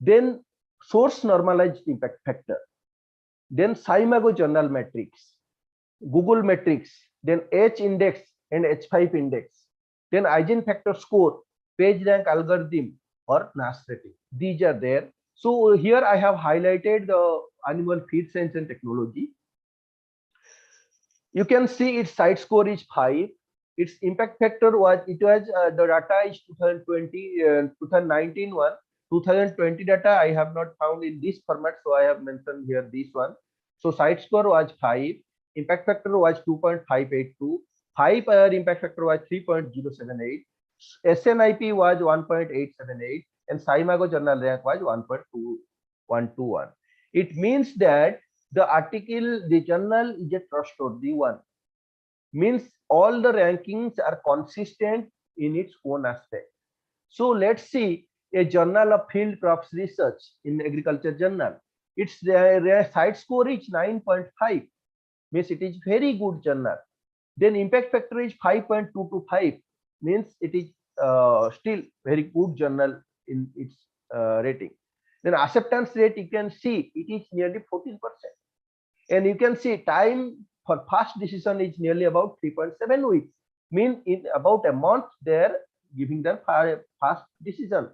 Then source normalized impact factor. Then Scimago journal matrix, Google metrics, then H index and H5 index, then eigenfactor score, page rank algorithm, or NAS rating. These are there. So here I have highlighted the animal feed science and technology. You can see its site score is 5. Its impact factor was, the data is 2020, 2019 one. 2020 data I have not found in this format, so I have mentioned here this one. So site score was 5, impact factor was 2.582, 5 impact factor was 3.078, SNIP was 1.878, and Scimago journal rank was 1.2121. It means that the article, the journal is a trustworthy one. Means all the rankings are consistent in its own aspect. So let's see a journal of field crops research in agriculture journal. Its site score is 9.5, means it is very good journal. Then impact factor is 5.225, means it is still very good journal in its rating. Then acceptance rate, you can see it is nearly 14%. And you can see time for fast decision is nearly about 3.7 weeks. Mean in about a month they're giving their fast decision.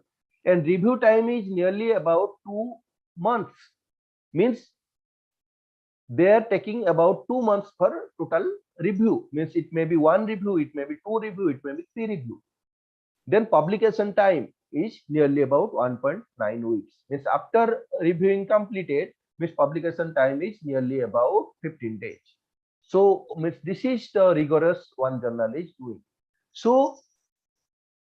And review time is nearly about 2 months. Means they are taking about 2 months for total review. Means it may be 1 review, it may be 2 review, it may be 3 review. Then publication time is nearly about 1.9 weeks. Means after reviewing completed, means publication time is nearly about 15 days. So means this is the rigorous one journal is doing. So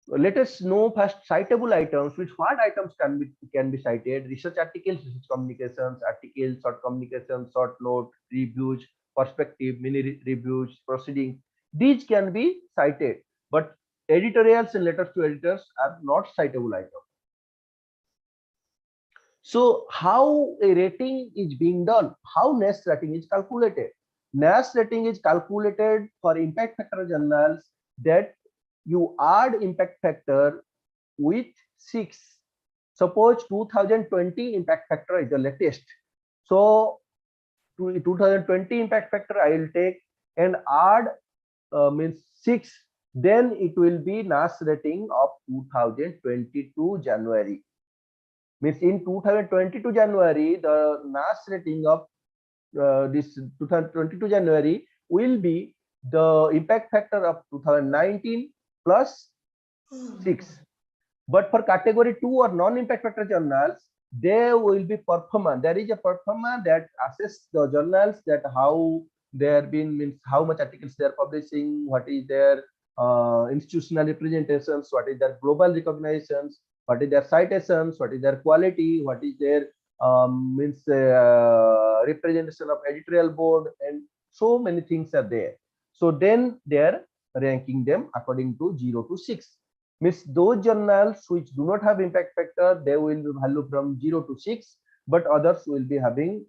let us know first citable items, which what items can be cited: research articles, research communications, articles, short communications, short note, reviews, perspective, mini reviews, proceeding. These can be cited, but editorials and letters to editors are not citable items. So how a rating is being done, how NAS rating is calculated. NAS rating is calculated for impact factor journals that you add impact factor with 6. Suppose 2020 impact factor is the latest. So 2020 impact factor I will take and add means 6. Then it will be NAS rating of 2022 January. Means in 2022 January, the NAS rating of this 2022 January will be the impact factor of 2019 plus 6. But for category 2 or non-impact factor journals, there will be performance. There is a performance that assess the journals, that how they have been, means how much articles they are publishing, what is their institutional representations, what is their global recognitions, what is their citations, what is their quality, what is their means representation of editorial board, and so many things are there. So then they are ranking them according to 0 to 6. Means those journals which do not have impact factor, they will be value from 0 to 6, but others will be having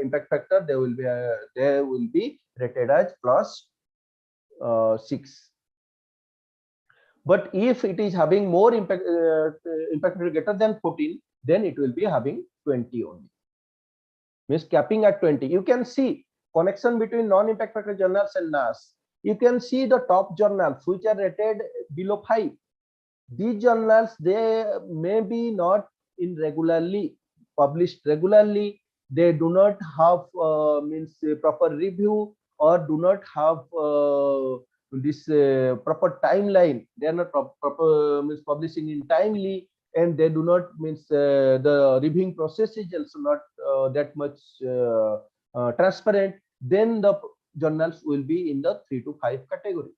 impact factor, they will be rated as plus 6. But if it is having more impact factor greater than 14, then it will be having 20 only. Means capping at 20. You can see connection between non-impact factor journals and NAS. You can see the top journals which are rated below 5. These journals, they may be not in regularly published regularly. They do not have means proper review, or do not have this proper timeline. They are not proper means publishing in timely, and they do not means the reviewing process is also not that much transparent. Then the journals will be in the 3 to 5 category,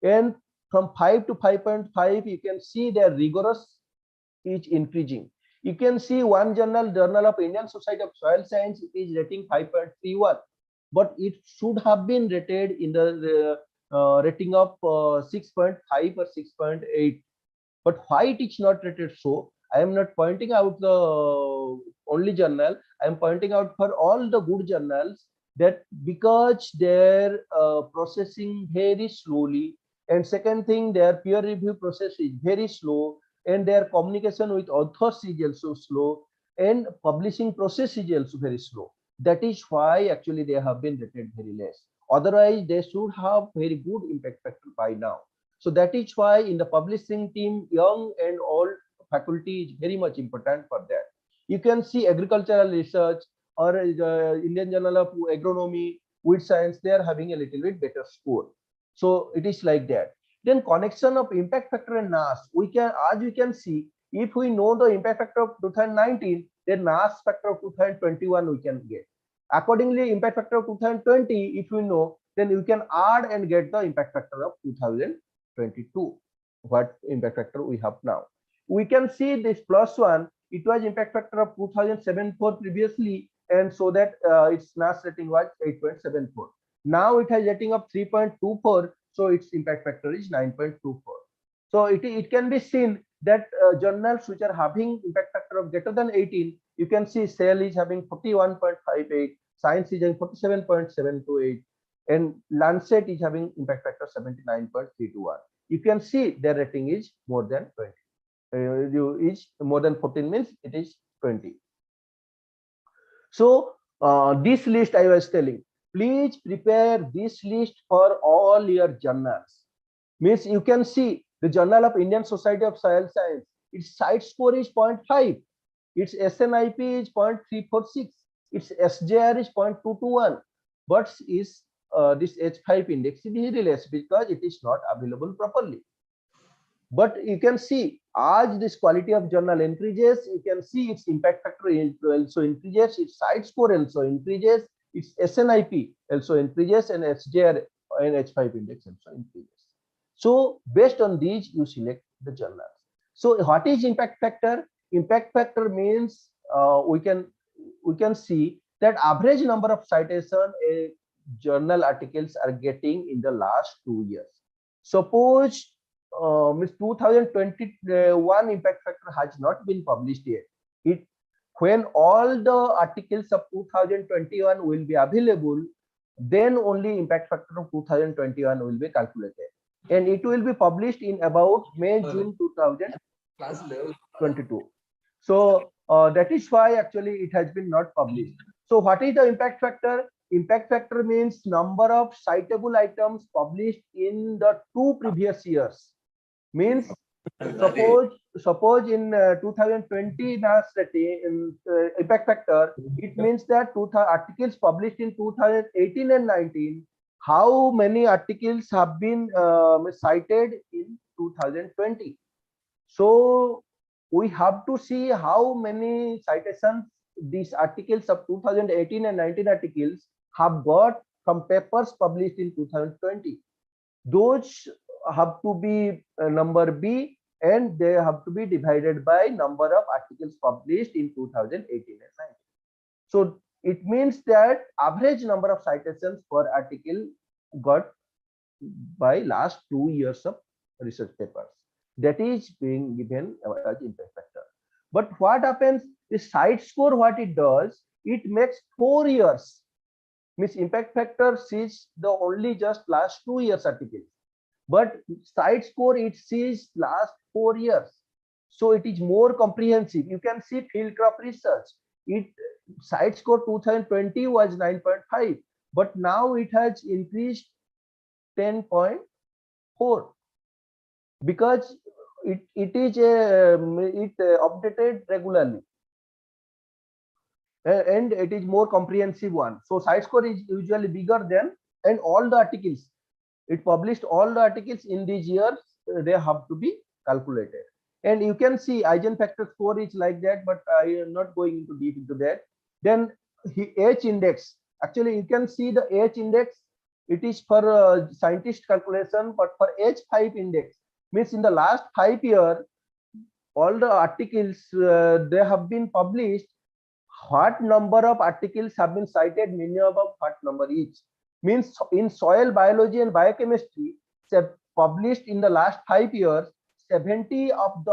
and from 5 to 5.5 you can see their rigorous is increasing. You can see one Journal of Indian Society of Soil Science is rating 5.31, but it should have been rated in the rating of 6.5 or 6.8. But why it is not rated so? I am not pointing out the only journal. I am pointing out for all the good journals that because their processing very slowly, and second thing, their peer review process is very slow, and their communication with authors is also slow, and publishing process is also very slow. That is why actually they have been rated very less. Otherwise, they should have very good impact factor by now. So that is why in the publishing team, young and old faculty is very much important for that. You can see agricultural research or Indian Journal of Agronomy, Weed Science, they are having a little bit better score. So it is like that. Then connection of impact factor and NAS. We can, as we can see, if we know the impact factor of 2019, then NAS factor of 2021 we can get. Accordingly, impact factor of 2020, if we know, then you can add and get the impact factor of 2022. What impact factor we have now? We can see this +1. It was impact factor of 2007-4 previously, and so that its NAS rating was 8.74. Now it has rating of 3.24, so its impact factor is 9.24. So it can be seen that journals which are having impact factor of greater than 18, you can see Cell is having 41.58, Science is having 47.728, and Lancet is having impact factor 79.321. You can see their rating is more than 20. Is more than 14 means it is 20. So this list I was telling, please prepare this list for all your journals. Means you can see the Journal of Indian Society of Soil Science, its site score is 0.5, its SNIP is 0.346, its SJR is 0.221. But is this H5 index is very less because it is not available properly. But you can see as this quality of journal increases, you can see its impact factor also increases, its site score also increases, its SNIP also increases, and SJR and H5 index also increases. So based on these, you select the journals. So what is impact factor? Impact factor means we can see that average number of citation a journal articles are getting in the last 2 years. Suppose 2021 impact factor has not been published yet. When all the articles of 2021 will be available, then only impact factor of 2021 will be calculated, and it will be published in about May-June 2022. So that is why actually it has been not published. So what is the impact factor? Impact factor means number of citable items published in the 2 previous years. Means suppose in 2020 NAS rating impact factor, it means that articles published in 2018 and 19, how many articles have been cited in 2020. So we have to see how many citations these articles of 2018 and 19 articles have got from papers published in 2020. Those have to be number B, and they have to be divided by number of articles published in 2018 and 19. So it means that average number of citations per article got by last 2 years of research papers. That is being given as impact factor. But what happens? The site score, what it does, it makes 4 years. Means impact factor sees the only just last 2 years articles, but site score it sees last 4 years. So it is more comprehensive. You can see field crop research. It site score 2020 was 9.5, but now it has increased 10.4 because it is updated regularly, and it is more comprehensive one. So site score is usually bigger than and all the articles. It published all the articles in these years. They have to be calculated. And you can see eigenfactor score is like that, but I am not going into deep into that. Then H index. Actually, you can see the H index. It is for scientist calculation, but for H5 index means in the last 5 years, all the articles they have been published. What number of articles have been cited, minimum of what number each? Means in soil biology and biochemistry, published in the last 5 years, 78 of the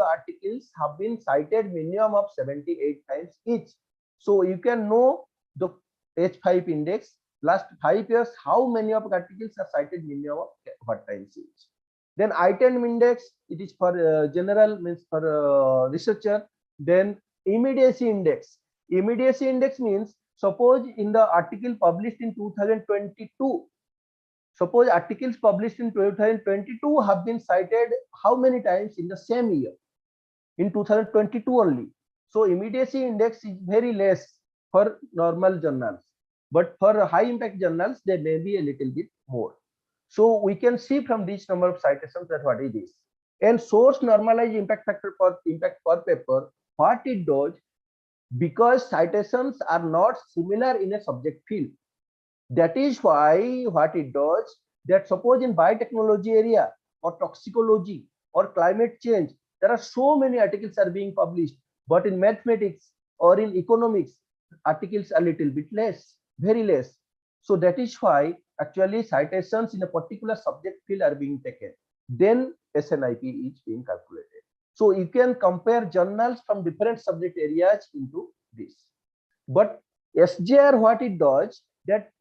articles have been cited minimum of 78 times each. So you can know the H5 index last 5 years how many of articles are cited minimum of what times each. Then item index, it is for general, means for researcher. Then immediacy index. Immediacy index means suppose in the article published in 2022, suppose articles published in 2022 have been cited how many times in the same year, in 2022 only. So immediacy index is very less for normal journals, but for high impact journals there may be a little bit more. So we can see from this number of citations that what it is. And source normalized impact factor per impact per paper, what it does, because citations are not similar in a subject field. That is why what it does, that suppose in biotechnology area or toxicology or climate change, there are so many articles are being published, but in mathematics or in economics, articles are little bit less, very less. So that is why actually citations in a particular subject field are being taken. Then SNIP is being calculated. So you can compare journals from different subject areas into this. But SJR, what it does, that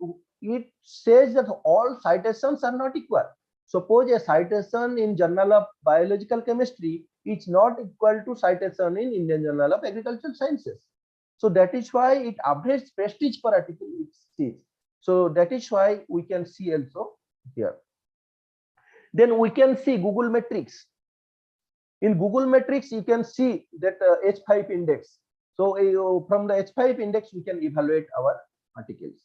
it says that all citations are not equal. Suppose a citation in Journal of Biological Chemistry is not equal to citation in Indian Journal of Agricultural Sciences. So that is why it average prestige per article it sees. So that is why we can see also here. Then we can see Google metrics. In Google metrics, you can see that H5 index. So from the H5 index, we can evaluate our articles.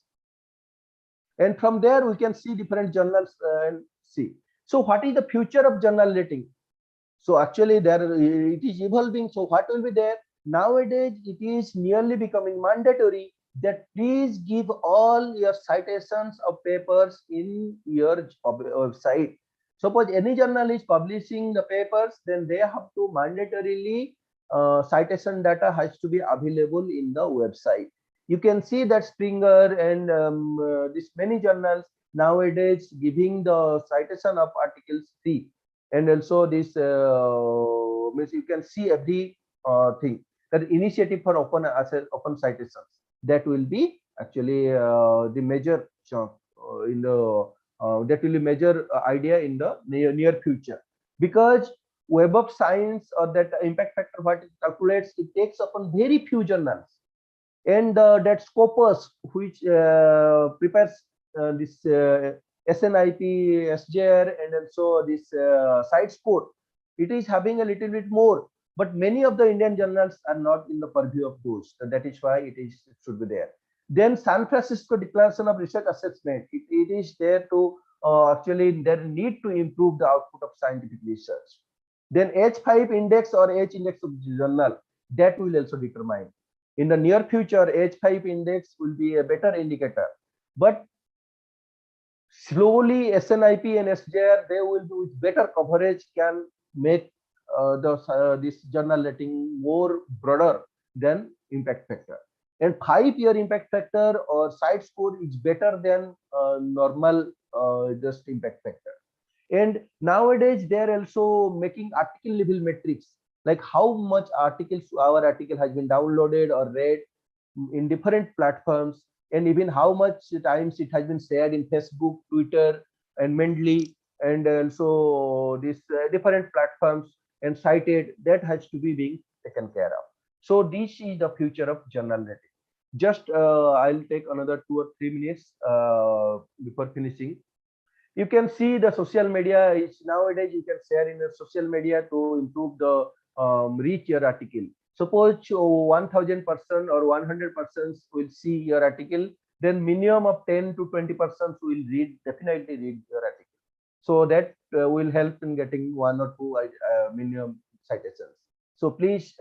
And from there, we can see different journals and see. So what is the future of journal rating? So actually there it is evolving. So what will be there? Nowadays, it is nearly becoming mandatory that please give all your citations of papers in your website. Suppose any journal is publishing the papers, then they have to mandatorily citation data has to be available in the website. You can see that Springer and this many journals nowadays giving the citation of articles free, and also this means you can see every thing, that initiative for open citations, that will be actually the major in the that will be major idea in the near future, because Web of Science or that impact factor what it calculates, it takes upon very few journals, and that Scopus which prepares this SNIP, SJR, and also this site score, it is having a little bit more, but many of the Indian journals are not in the purview of those. So that is why it should be there. Then San Francisco Declaration of Research Assessment, it is there to actually there need to improve the output of scientific research. Then H5 index or H index of journal, that will also determine. In the near future, H5 index will be a better indicator, but slowly SNIP and SJR, they will do with better coverage, can make this journal rating more broader than impact factor. And 5-year impact factor or site score is better than normal just impact factor. And nowadays they are also making article level metrics, like how much articles our article has been downloaded or read in different platforms, and even how much times it has been shared in Facebook, Twitter, and Mendeley, and also these different platforms and cited. That has to be being taken care of. So this is the future of journal rating. Just I'll take another 2 or 3 minutes before finishing. You can see the social media is nowadays you can share in the social media to improve the reach your article. Suppose 1000 person or 100 persons will see your article, then minimum of 10 to 20% will definitely read your article. So that will help in getting 1 or 2 minimum citations. So please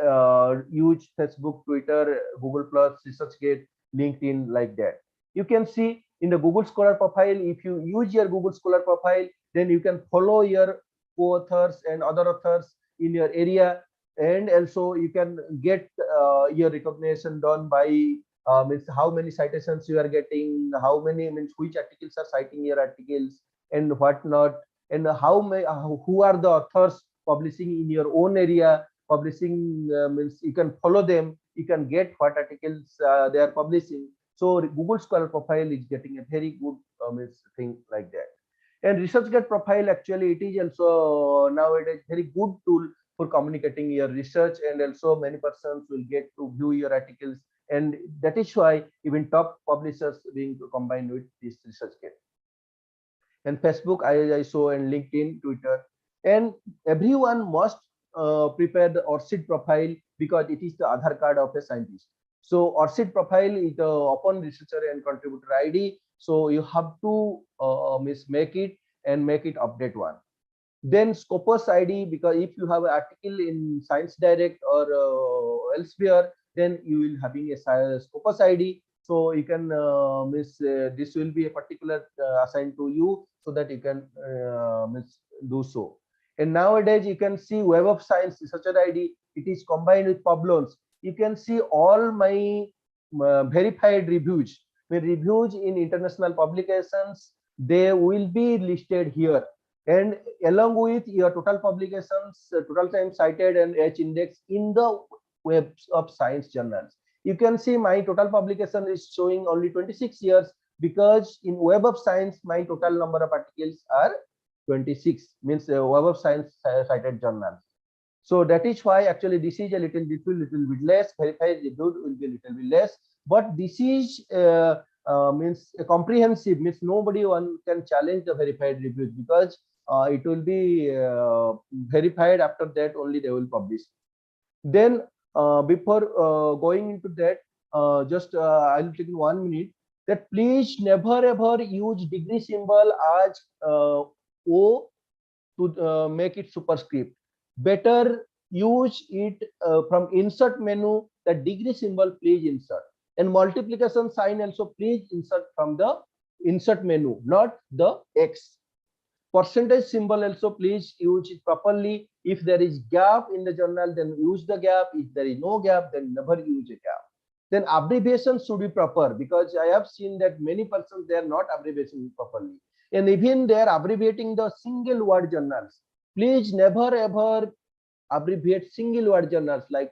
use Facebook, Twitter, Google Plus, ResearchGate, LinkedIn, like that. You can see in the Google Scholar profile, if you use your Google Scholar profile, then you can follow your co-authors and other authors in your area, and also you can get your recognition done by means how many citations you are getting, how many means which articles are citing your articles and what not, and who are the authors publishing in your own area. Publishing means you can follow them, you can get what articles they are publishing. So Google Scholar profile is getting a very good means thing like that. And ResearchGate profile, actually it is also nowadays very good tool for communicating your research, and also many persons will get to view your articles, and that is why even top publishers being combined with this ResearchGate. And Facebook, I saw, and LinkedIn, Twitter, and everyone must prepare the ORCID profile, because it is the Aadhaar card of a scientist. So ORCID profile is the Open Researcher and Contributor ID. So you have to make it and make it update one. Then Scopus ID, because if you have an article in Science Direct or elsewhere, then you will having a Scopus ID. So you can this will be a particular assigned to you, so that you can do so. And nowadays you can see Web of Science Researcher ID. It is combined with Publons. You can see all my verified reviews. My reviews in international publications, they will be listed here, and along with your total publications, total time cited, and H index in the Web of Science journals. You can see my total publication is showing only 26 years, because in Web of Science my total number of articles are 26, means Web of Science cited journals. So that is why actually this is a little bit less, verified reviewed will be a little bit less, but this is means comprehensive, means nobody one can challenge the verified reviews, because it will be verified. After that only they will publish. Then before going into that, just I'll take 1 minute, that please never ever use degree symbol as O to make it superscript. Better use it from insert menu, the degree symbol please insert, and multiplication sign also please insert from the insert menu, not the X. Percentage symbol also please use it properly. If there is gap in the journal, then use the gap. If there is no gap, then never use a gap. Then abbreviation should be proper, because I have seen that many persons, they are not abbreviating properly, and even they are abbreviating the single word journals. Please never ever abbreviate single word journals like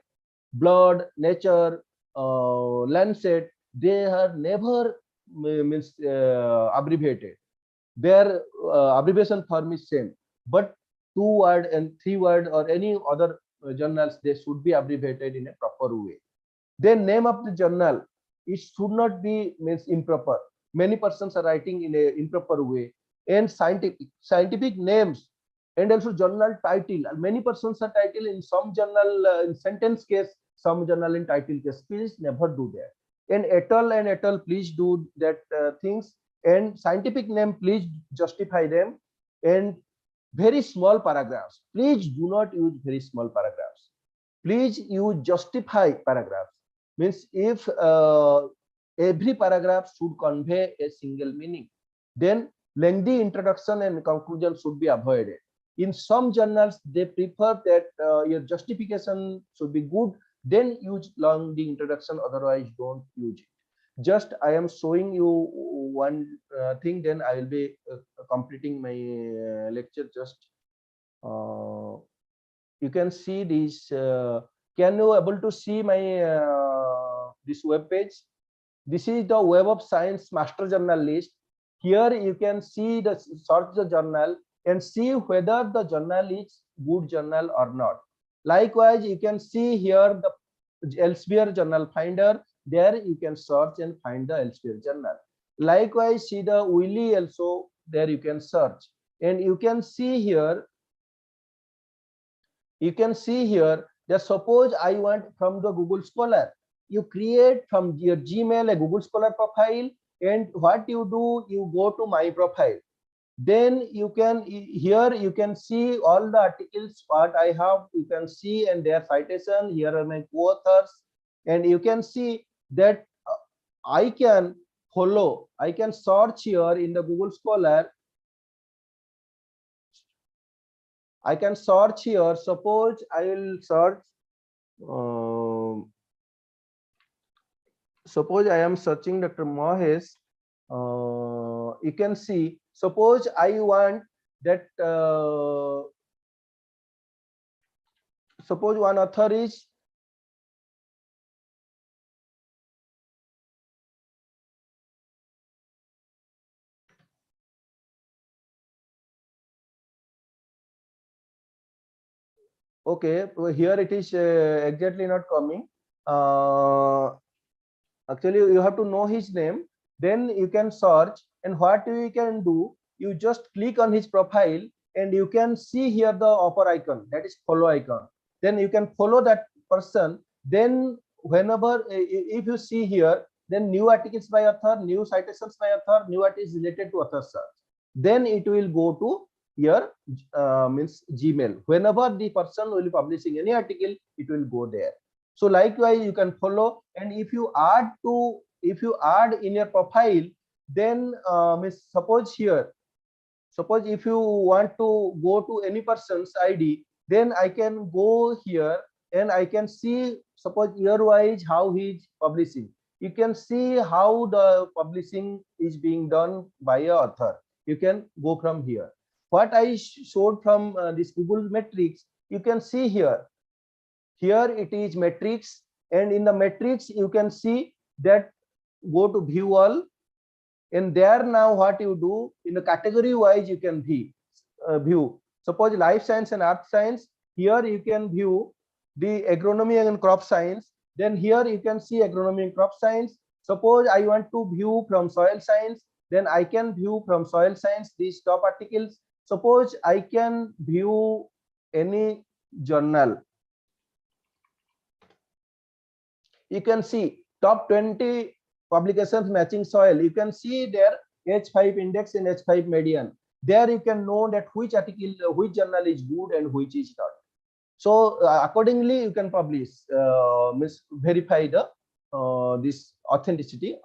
Blood, Nature, Lancet. They are never abbreviated. Their abbreviation form is same, but 2 word and 3 word or any other journals, they should be abbreviated in a proper way. Then name of the journal, it should not be means improper. Many persons are writing in a improper way. And scientific names, and also journal title. Many persons are title in some journal in sentence case, some journal in title case. Please never do that. And et al, please do that things. And scientific name, please justify them. And very small paragraphs, please do not use very small paragraphs. Please use justify paragraphs. Means if every paragraph should convey a single meaning, then lengthy introduction and conclusion should be avoided. In some journals, they prefer that your justification should be good, then use long the introduction, otherwise don't use it. Just I am showing you one thing, then I will be completing my lecture. Just you can see this. Can you able to see my this web page? This is the Web of Science master journal list. Here you can see the search the journal and see whether the journal is good journal or not. Likewise, you can see here the elsewhere journal finder. There you can search and find the elsewhere journal. Likewise, see the Wiley also, there you can search, and you can see here. You can see here that suppose I want from the Google Scholar, you create from your Gmail a Google Scholar profile, and what you do, you go to my profile. Then you can, here you can see all the articles what I have, you can see, and their citation. Here are my co-authors, and you can see that I can follow, I can search here in the Google Scholar. I can search here. Suppose I will search, suppose I am searching Dr. Mahesh. You can see, suppose I want that, suppose one author is okay. Here it is exactly not coming. Actually, you have to know his name. Then you can search, and what you can do, you just click on his profile, and you can see here the upper icon, that is follow icon. Then you can follow that person. Then whenever if you see here, then new articles by author, new citations by author, new articles related to author search, then it will go to your means Gmail. Whenever the person will be publishing any article, it will go there. So likewise you can follow, and if you add in your profile, then suppose here, suppose if you want to go to any person's ID, then I can go here and I can see, suppose year wise how he is publishing. You can see how the publishing is being done by a author. You can go from here. What I showed from this Google metrics, you can see here. Here it is metrics, and in the metrics you can see that, go to view all, and there now what you do, in the category wise you can view. Suppose life science and earth science, here you can view the agronomy and crop science. Then here you can see agronomy and crop science. Suppose I want to view from soil science, then I can view from soil science these top articles. Suppose I can view any journal. You can see top 20 publications matching soil. You can see their H5 index and H5 median. There you can know that which article, which journal is good and which is not. So accordingly you can publish, verify the this authenticity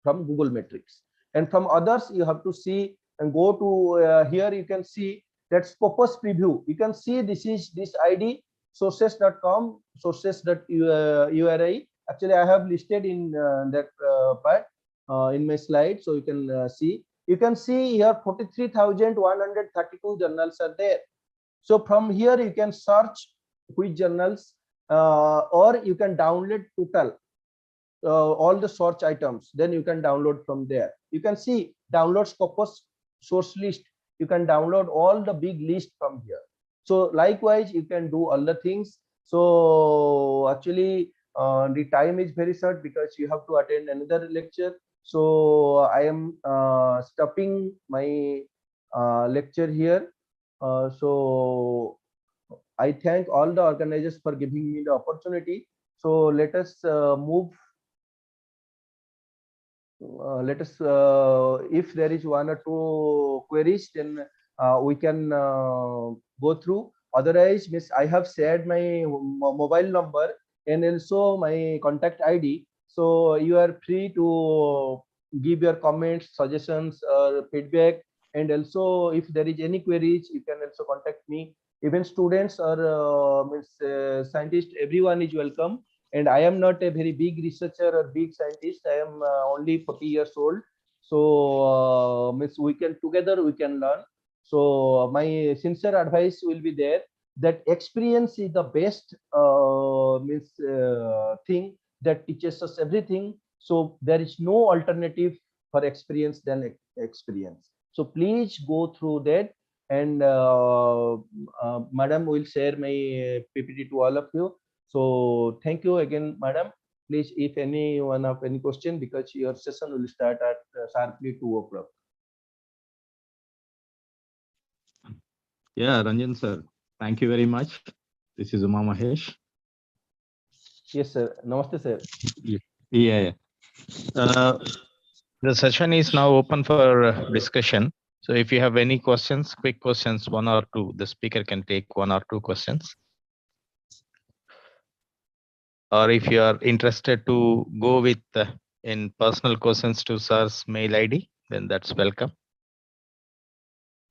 from Google metrics. And from others you have to see and go to here you can see that Scopus preview. You can see this is this ID sources.com, sources.uri. Actually I have listed in that part in my slide, so you can see. You can see here 43,132 journals are there. So from here you can search which journals, or you can download total all the search items. Then you can download from there. You can see download Scopus source list. You can download all the big list from here. So likewise you can do all the things. So actually the time is very short because you have to attend another lecture. So I am stopping my lecture here. So I thank all the organizers for giving me the opportunity. So let us move. Let us, if there is one or two queries, then we can go through. Otherwise, I have shared my mobile number and also my contact ID. So you are free to give your comments, suggestions, or feedback. And also, if there is any queries, you can also contact me. Even students or scientists, everyone is welcome. And I am not a very big researcher or big scientist. I am only 40 years old. So we can together we can learn. So my sincere advice will be there that experience is the best thing that teaches us everything. So there is no alternative for experience than experience. So please go through that. And madam will share my PPT to all of you. So thank you again, madam. Please, if anyone have any question, because your session will start at sharply 2 o'clock. Yeah, Ranjan sir, thank you very much. This is Uma Mahesh. Yes, sir. Namaste, sir. Yeah. The session is now open for discussion. So if you have any questions, quick questions, one or two, the speaker can take one or two questions. Or if you are interested to go with in personal questions to sir's mail ID, then that's welcome.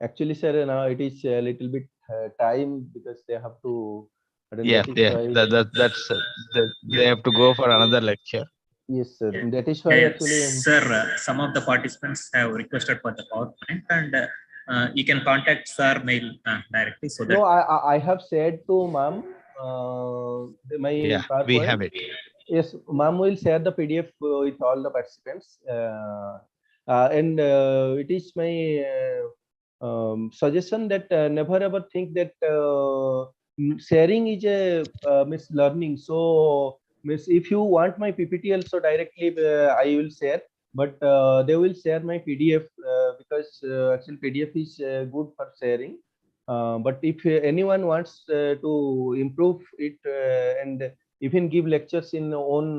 Actually, sir, now it is a little bit time because they have to. Yeah, that's they have to go for another lecture. Yes, sir. Yeah. That is why actually. Sir, some of the participants have requested for the PowerPoint, and you can contact sir mail directly. So that No, I have said to ma'am, my Yeah, PowerPoint. we have it. Yes, ma'am will share the PDF with all the participants, and it is my suggestion that never ever think that sharing is a miss learning. So, miss, if you want my PPT also directly, I will share. But they will share my PDF because actually PDF is good for sharing. But if anyone wants to improve it and even give lectures in own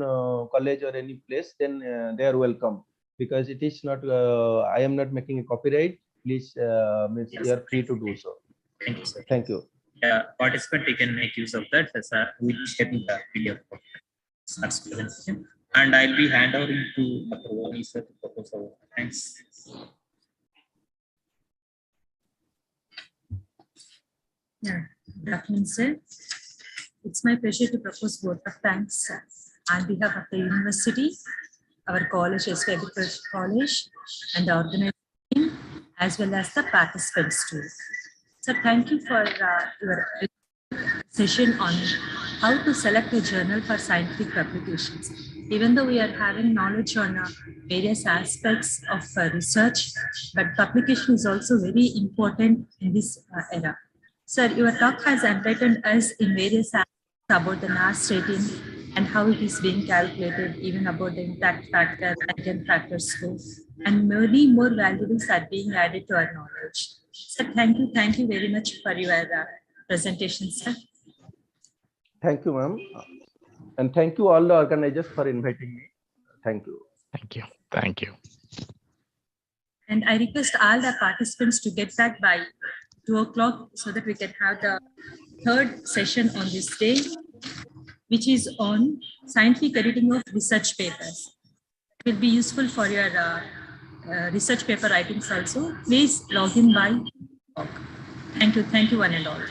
college or any place, then they are welcome, because it is not I am not making a copyright. Please miss, Yes, you are free to do so. thank you, sir. Thank you. Yeah, participant, you can make use of that. Sir, we will share the PDF of sir's presentation, and I'll be hand over to Dr. Vani, sir, to propose our. Thanks. Yeah, good afternoon, sir. It's my pleasure to propose vote of thanks on behalf of the university, our college, SV Agriculture College, and the organization, as well as the participants too. So thank you for your session on how to select a journal for scientific publications. Even though we are having knowledge on various aspects of research, but publication is also very important in this era. Sir, your talk has enlightened us in various aspects about the NAS rating and how it is being calculated, even about the impact factor, again factor score, and many more valuables are being added to our knowledge. Sir, thank you very much for your presentation, sir. Thank you, ma'am, and thank you all the organizers for inviting me. Thank you. Thank you. Thank you. And I request all the participants to get back by 2 o'clock so that we can have the third session on this day, which is on scientific editing of research papers. It will be useful for your research paper writings also. Please log in by 2 o'clock. Thank you one and all.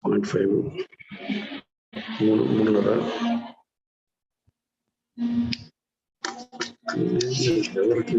0.5 మూడున్నర ఎవరికి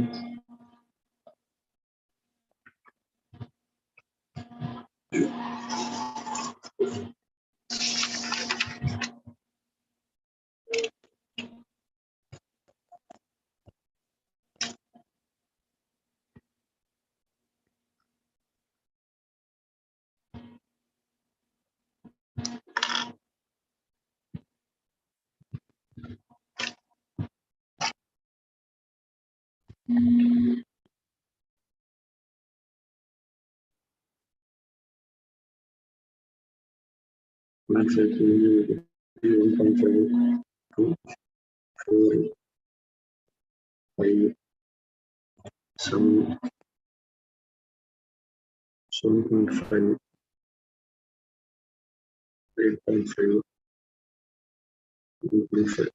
some 7.5 8.5 2.5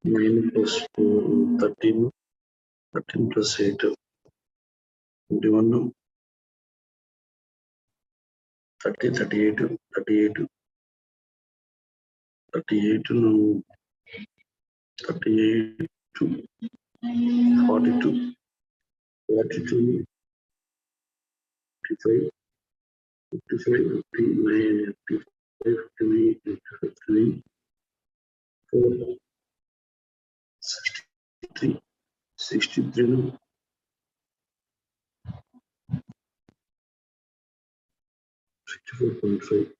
9 plus 13 13 plus 8 21 30 38 38 38 no 38 to 42 42 55 55 59 55 59 59 4 63 63 no 64.5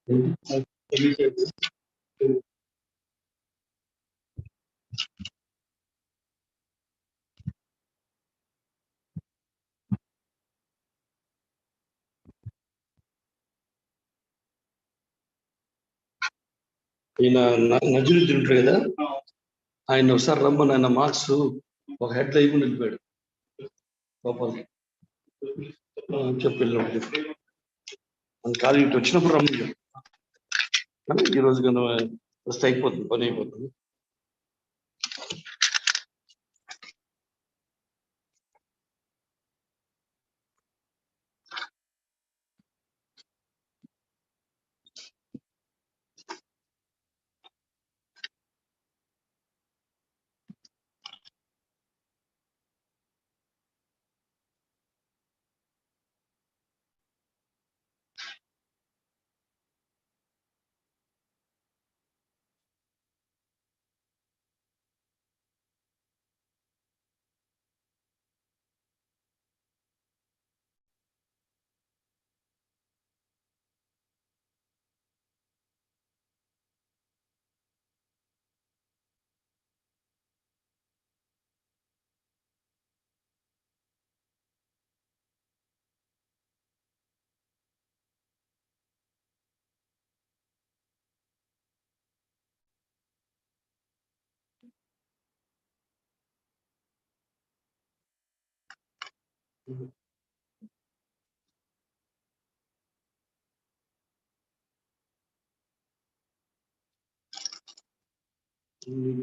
ఈయన నజరుద్దీన్ ఉంటాడు కదా, ఆయన ఒకసారి రమ్మని ఆయన marks ఒక హెడ్ అయిపోయి వెళ్ళిపోయాడు గోపాల్. చెప్పి కాదు ఇటు వచ్చినప్పుడు రమ్మని చెప్పు. ఈ రోజు కన్నా వస్తే అయిపోతుంది, పని అయిపోతుంది.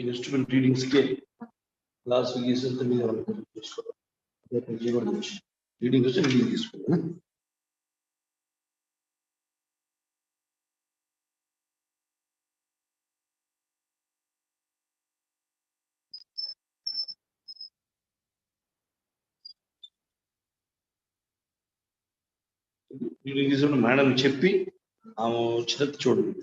ఇన్స్ట్రుమెంట్ రీడింగ్స్ కే క్లాస్ గీసంతా మీద రీడింగ్ వచ్చి రీడింగ్ తీసుకున్నా. రీడింగ్ తీసుకున్న మేడం చెప్పి ఆమె వచ్చినట్టు చూడండి.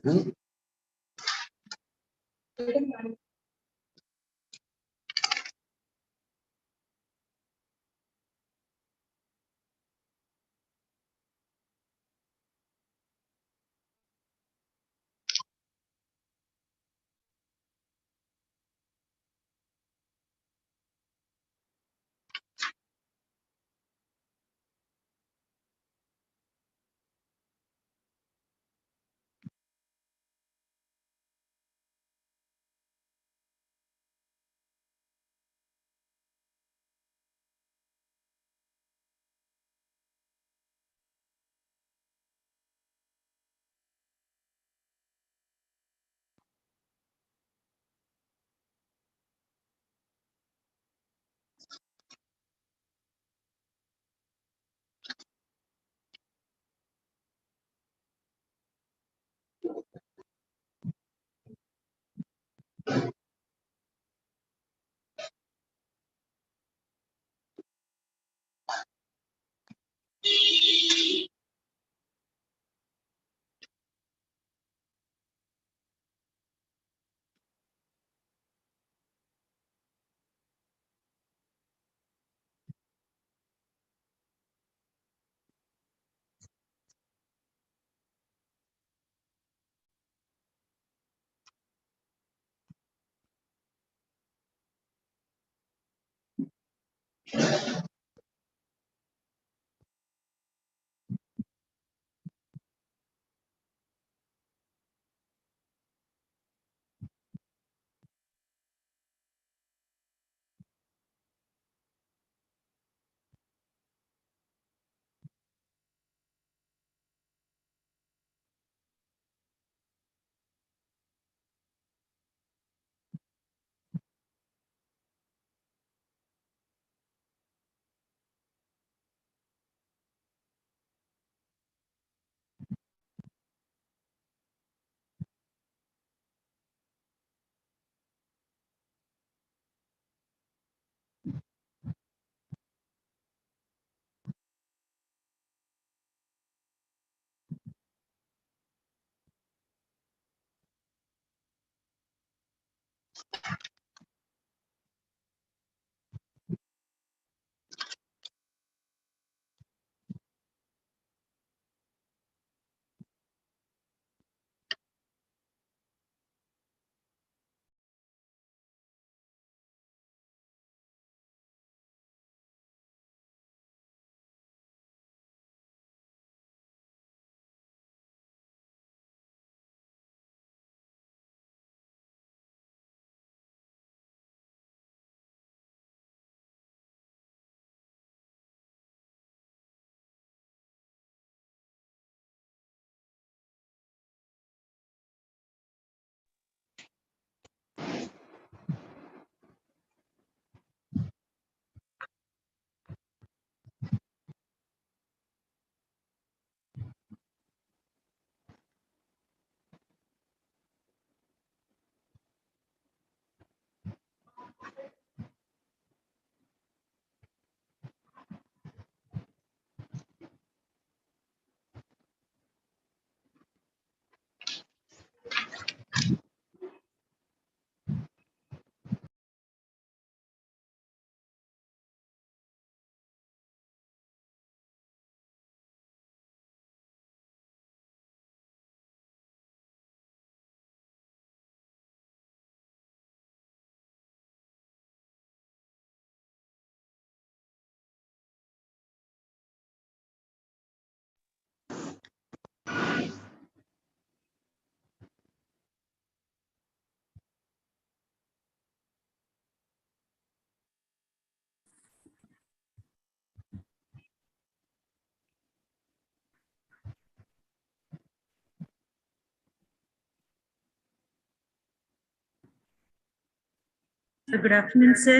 Good afternoon, sir.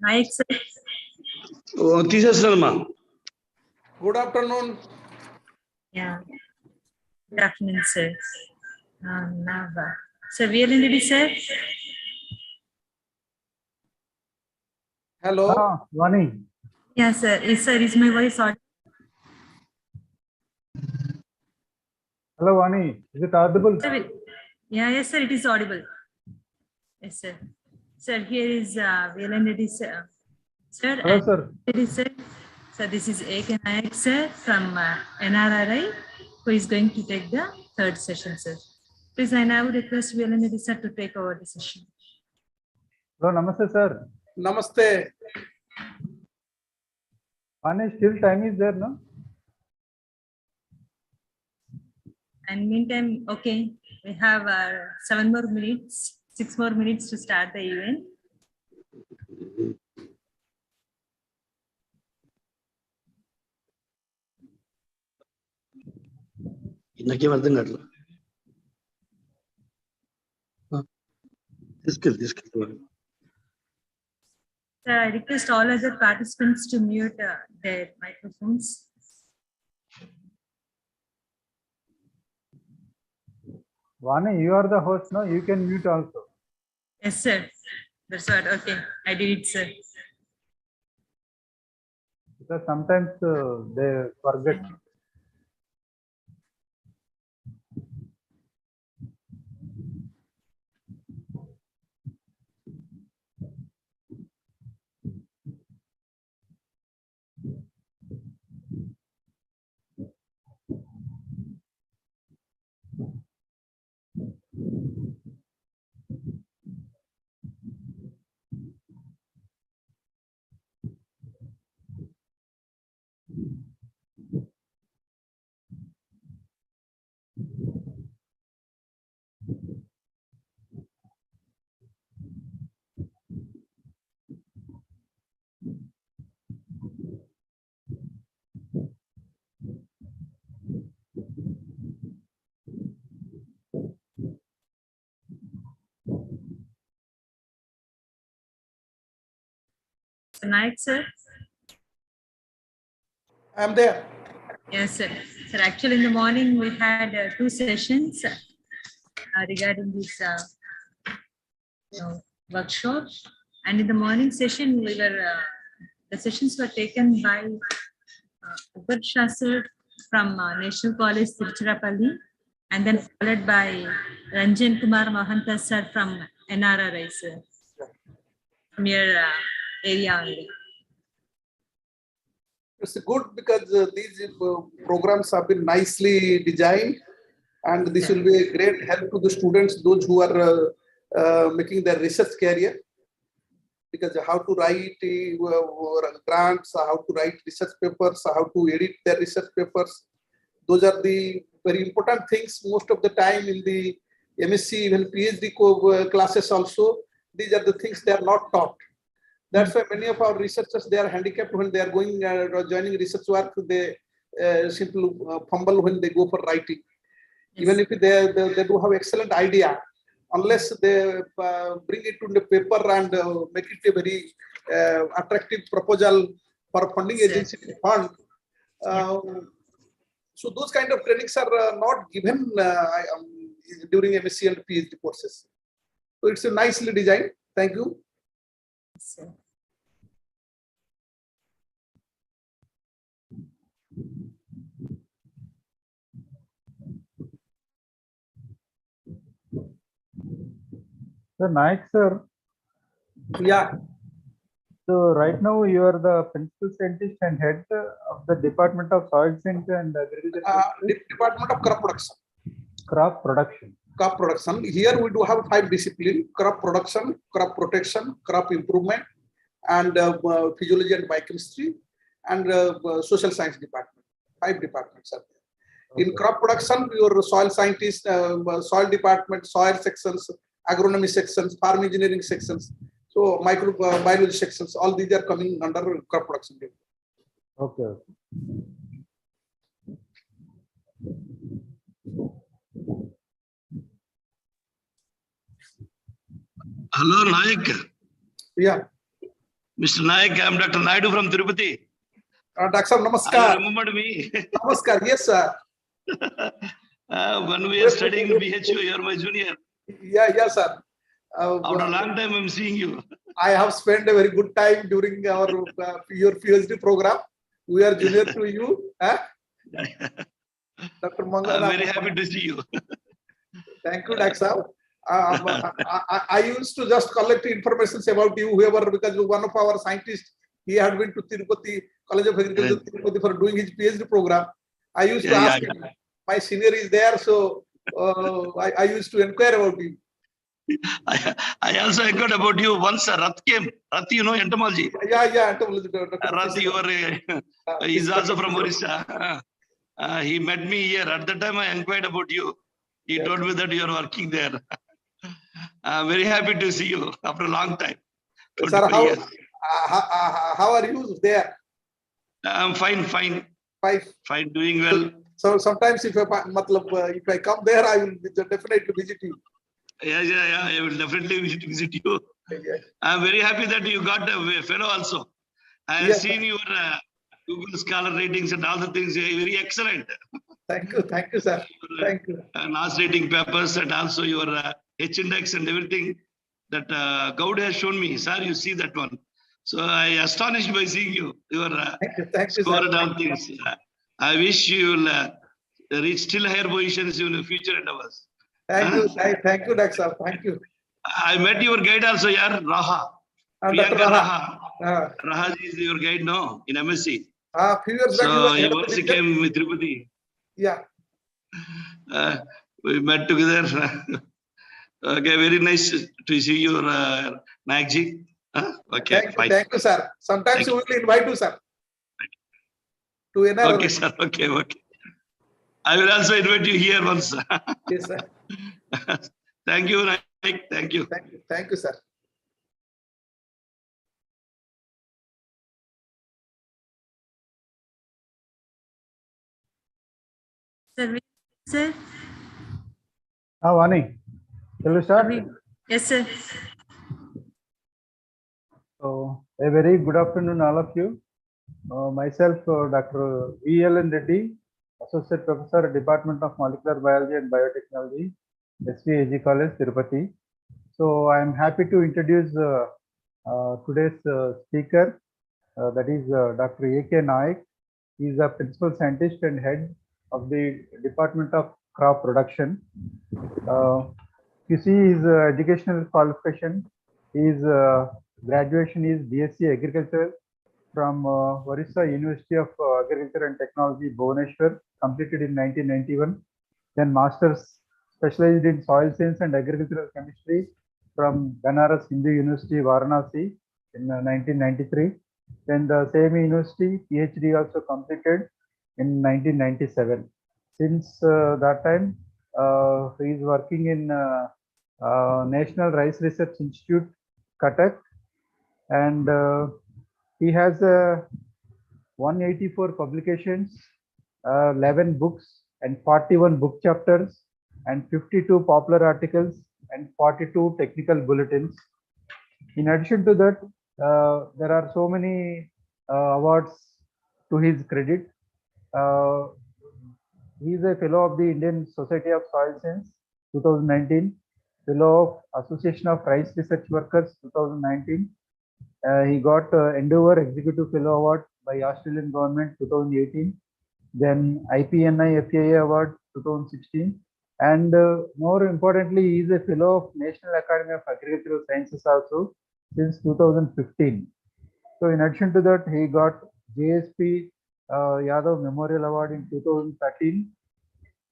Naik, sir. తీసేస్తున్నానమ్మా. Good afternoon. Yeah. Good afternoon, sir. Nava. Sir, VLND, sir. Hello. Vani. Yeah, sir. Is my voice audible? Hello, Vani. Is it audible? Sir, yes, sir. It is audible. Yes, sir. Sir, here is VLND, sir. Sir, Hello, sir. it is, sir. So this is A.K. Naik, sir, from NRRI, who is going to take the third session, sir. Please, I now request VLND, sir, to take over the session. Hello, namaste, sir. Namaste. Vani, still time is there, no? And meantime, okay, we have 6 more minutes to start the event. నాకేం అర్థం కావట్లేదు. తీసుకెళ్ళి Sir, I request all other participants to mute their microphones. Vani, you are the host, no? You can mute also. Yes, sir. That's what. Okay, I did it, sir. Because sometimes they forget. Tonight, sir. I'm there. Yes, sir. Sir, actually, in the morning we had 2 sessions regarding this workshop, and in the morning session the sessions were taken by Upar Shah sir from National College Tiruchirappalli, and then followed by Ranjan Kumar Mahanta sir from NRRI, sir, from your area only. It's good because these programs have been nicely designed, and this will be a great help to the students, those who are making their research career, because how to write grants, how to write research papers, how to edit their research papers. Those are the very important things most of the time in the MSc, even PhD classes also. These are the things they are not taught. That's why many of our researchers, they are handicapped when they are going joining research work. They simply fumble when they go for writing. Yes. Even if they do have excellent idea, unless they bring it to the paper and make it a very attractive proposal for funding agency to fund. So those kind of trainings are not given during MSc and PhD courses. So it's a nicely designed. Thank you. Sir. So Naik sir. Yeah. So right now you are the principal scientist and head of the Department of Soil Science and Agriculture. Department of Crop Production. Crop Production. Crop production. Here we do have 5 disciplines: crop production, crop protection, crop improvement, and physiology and biochemistry, and social science department. 5 departments are there. Okay. In crop production, your soil scientist, soil department, soil sections, agronomy sections, farm engineering sections, so microbiology sections, all these are coming under crop production. Okay. Hello, Nayak. Yeah. Mr. Nayak, I'm Dr. Naidu from Tirupati. Dr. Sahab, You namaskar. remembered me? Namaskar. Yes, sir. When we are studying in BHU, you're my junior. Yeah, sir. After a long time, I'm seeing you. I have spent a very good time during your PhD program. We are junior to you. Dr. I'm Mangana. very happy to see you. Thank you, Dr. Sahab. I used to just collect information about you, whoever, because one of our scientists, he had been to Tirupati, College of Agriculture, Tirupati for doing his PhD program. I used to ask him, my senior is there, so I used to inquire about you. I also inquired about you once. Rath came. Rath, you know entomology. Yeah, entomology. Rath, you are. He's also from Orissa. He met me here. At that time, I inquired about you. He told me that you are working there. I'm very happy to see you after a long time. Sir, how are you there? I'm fine. Fine, doing well. So sometimes if I come there, I will definitely visit you. Yeah. I will definitely visit you. I'm very happy that you got a fellow also. I have seen your Google Scholar ratings and all the things. Very excellent. Thank you, sir. Thank you. NAS rating papers and also your H index and everything that Gaud has shown me. Sir, you see that one. So I astonished by seeing you. Your thank you, score sir. and all things. I wish you will reach still higher positions in the future endeavors. Thank you, Dr. Sahab. Thank you. I met your guide also, yaar, Raha. Dr. Raha. Raha is your guide, no, in MSc. Few years back, So he also came with Tirupati. Yeah. We met together. Okay, very nice to see you, Nayakji. Okay, fine. Thank you, sir. Sometimes we will invite you, sir. To another. Okay, sir. Okay. I will also invite you here once. Yes, sir. Thank you, Nayak. Thank you. Thank you, sir. Sir. Vani, shall we start? Yes, sir. So, a very good afternoon, all of you. Myself, Dr. V.L. Reddy, Associate Professor, Department of Molecular Biology and Biotechnology, SVAG College, Tirupati. So, I am happy to introduce today's speaker, that is Dr. A.K. Nayak. He is a principal scientist and head of the Department of Crop Production. You see his educational qualification, his graduation is BSc Agriculture from Orissa University of Agriculture and Technology, Bhubaneswar, completed in 1991. Then Masters specialized in Soil Science and Agricultural Chemistry from Banaras Hindu University, Varanasi in 1993. Then the same university, PhD also completed in 1997. Since that time, he is working in National Rice Research Institute, Cuttack, and he has 184 publications, 11 books and 41 book chapters, and 52 popular articles and 42 technical bulletins. In addition to that, there are so many awards to his credit. He is a fellow of the Indian Society of Soil Science 2019, fellow of Association of Rice Research Workers 2019. He got Endeavour Executive Fellow Award by Australian Government 2018, then IPNI FAA Award 2016, and more importantly, he is a Fellow of National Academy of Agricultural Sciences also since 2015. So in addition to that, he got JSP Yadav Memorial Award in 2013,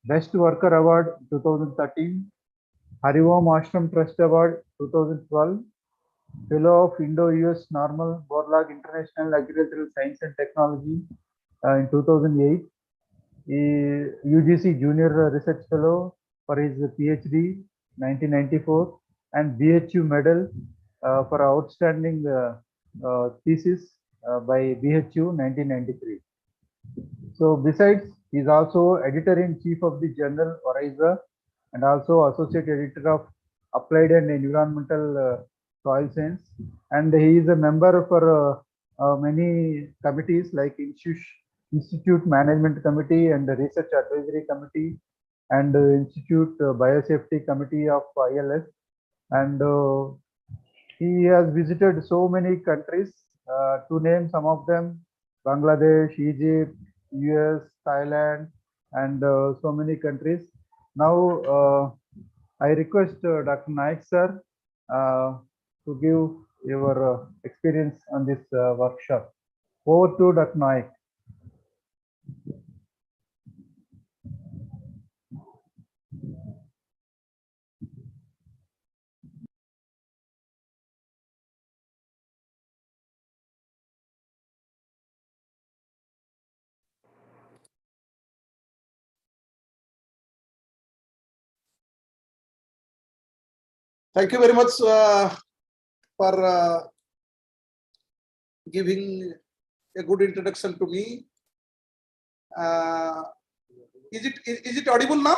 Best Worker Award 2013, Harivom Ashram Trust Award 2012, Fellow of Indo-US Normal Borlaug International Agricultural Science and Technology in 2008, UGC Junior Research Fellow for his PhD 1994, and BHU Medal for outstanding thesis by BHU 1993. So besides, he is also Editor-in-Chief of the journal Orisa and also Associate Editor of Applied and Environmental soil science, and he is a member for many committees like Institute Management Committee and the Research Advisory Committee and Institute Biosafety Committee of ILS, and he has visited so many countries, to name some of them: Bangladesh, Egypt, US, Thailand, and so many countries. Now, I request Dr. Naik sir to give your experience on this workshop. Over to Dr. Naik. Thank you very much for giving a good introduction to me. Is it audible now?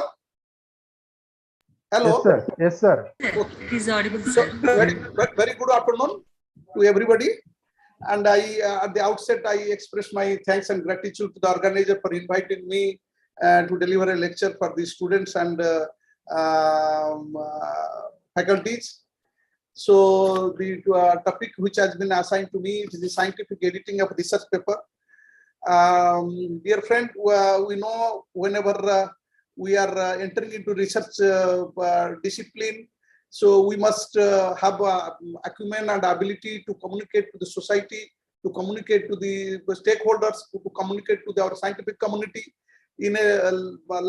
Hello. Yes, sir. Yes, sir. Okay. It is audible, So, sir. very good afternoon to everybody. And I, at the outset, I express my thanks and gratitude to the organizer for inviting me to deliver a lecture for the students and faculties. So the topic which has been assigned to me is the scientific editing of research paper. Dear friend, we know whenever we are entering into research discipline, so we must have acumen and ability to communicate to the society, to communicate to the stakeholders, to communicate to our scientific community in a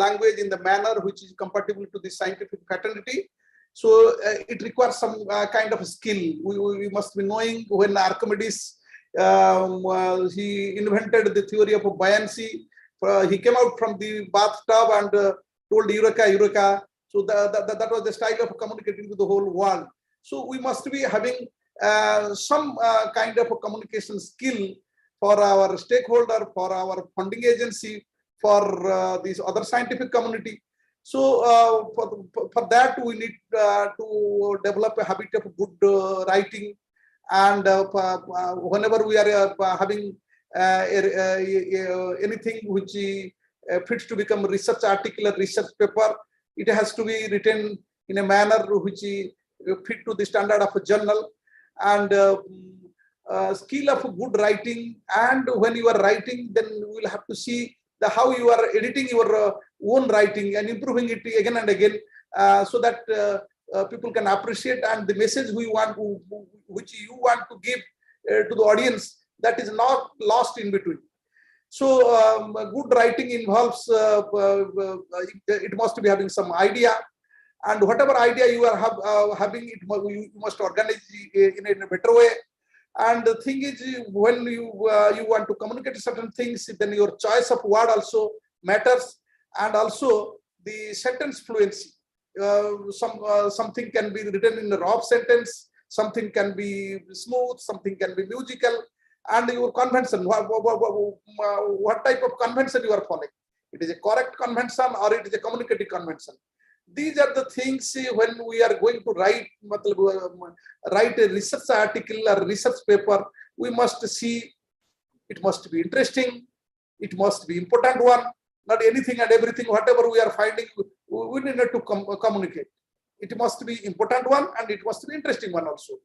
language, in the manner which is compatible to the scientific fraternity. So it requires some kind of skill. We must be knowing when Archimedes he invented the theory of buoyancy. He came out from the bathtub and told Eureka, Eureka. So that was the style of communicating to the whole world. So we must be having some kind of a communication skill for our stakeholder, for our funding agency, for this other scientific community. So for that, we need to develop a habit of good writing. And whenever we are having anything which fits to become a research article or research paper, it has to be written in a manner which fit to the standard of a journal. And skill of good writing. And when you are writing, then we will have to see how you are editing your own writing and improving it again and again, so that people can appreciate, and the message we want to, which you want to give to the audience, that is not lost in between. So good writing involves it must be having some idea, and whatever idea you are having, you must organize in a better way. And the thing is, when you want to communicate certain things, then your choice of word also matters, and also the sentence fluency. Something can be written in a rough sentence, something can be smooth, something can be musical, and your convention, what type of convention you are following. It is a correct convention or it is a communicative convention. These are the things when we are going to write a research article or research paper, we must see it must be interesting, it must be important one, not anything and everything, whatever we are finding, we need to communicate. It must be important one and it must be interesting one also.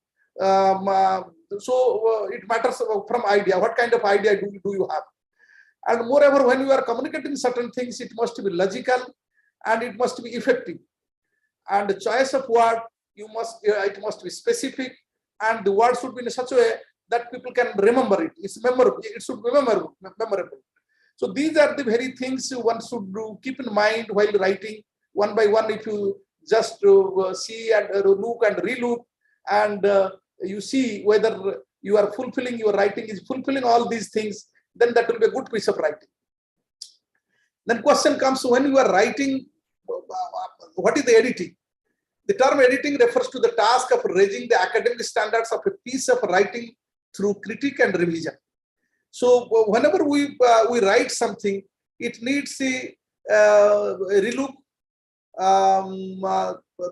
So it matters from idea, what kind of idea do you have. And moreover, when you are communicating certain things, it must be logical and it must be effective. And the choice of word, it must be specific, and the word should be in such a way that people can remember it. It's memorable. It should be memorable. So these are the very things one should keep in mind while writing. One by one, if you just see and look and relook, and you see whether you are fulfilling, your writing is fulfilling all these things, then that will be a good piece of writing. Then question comes, when you are writing, what is the editing? The term editing refers to the task of raising the academic standards of a piece of writing through critique and revision. So whenever we write something, it needs a relook,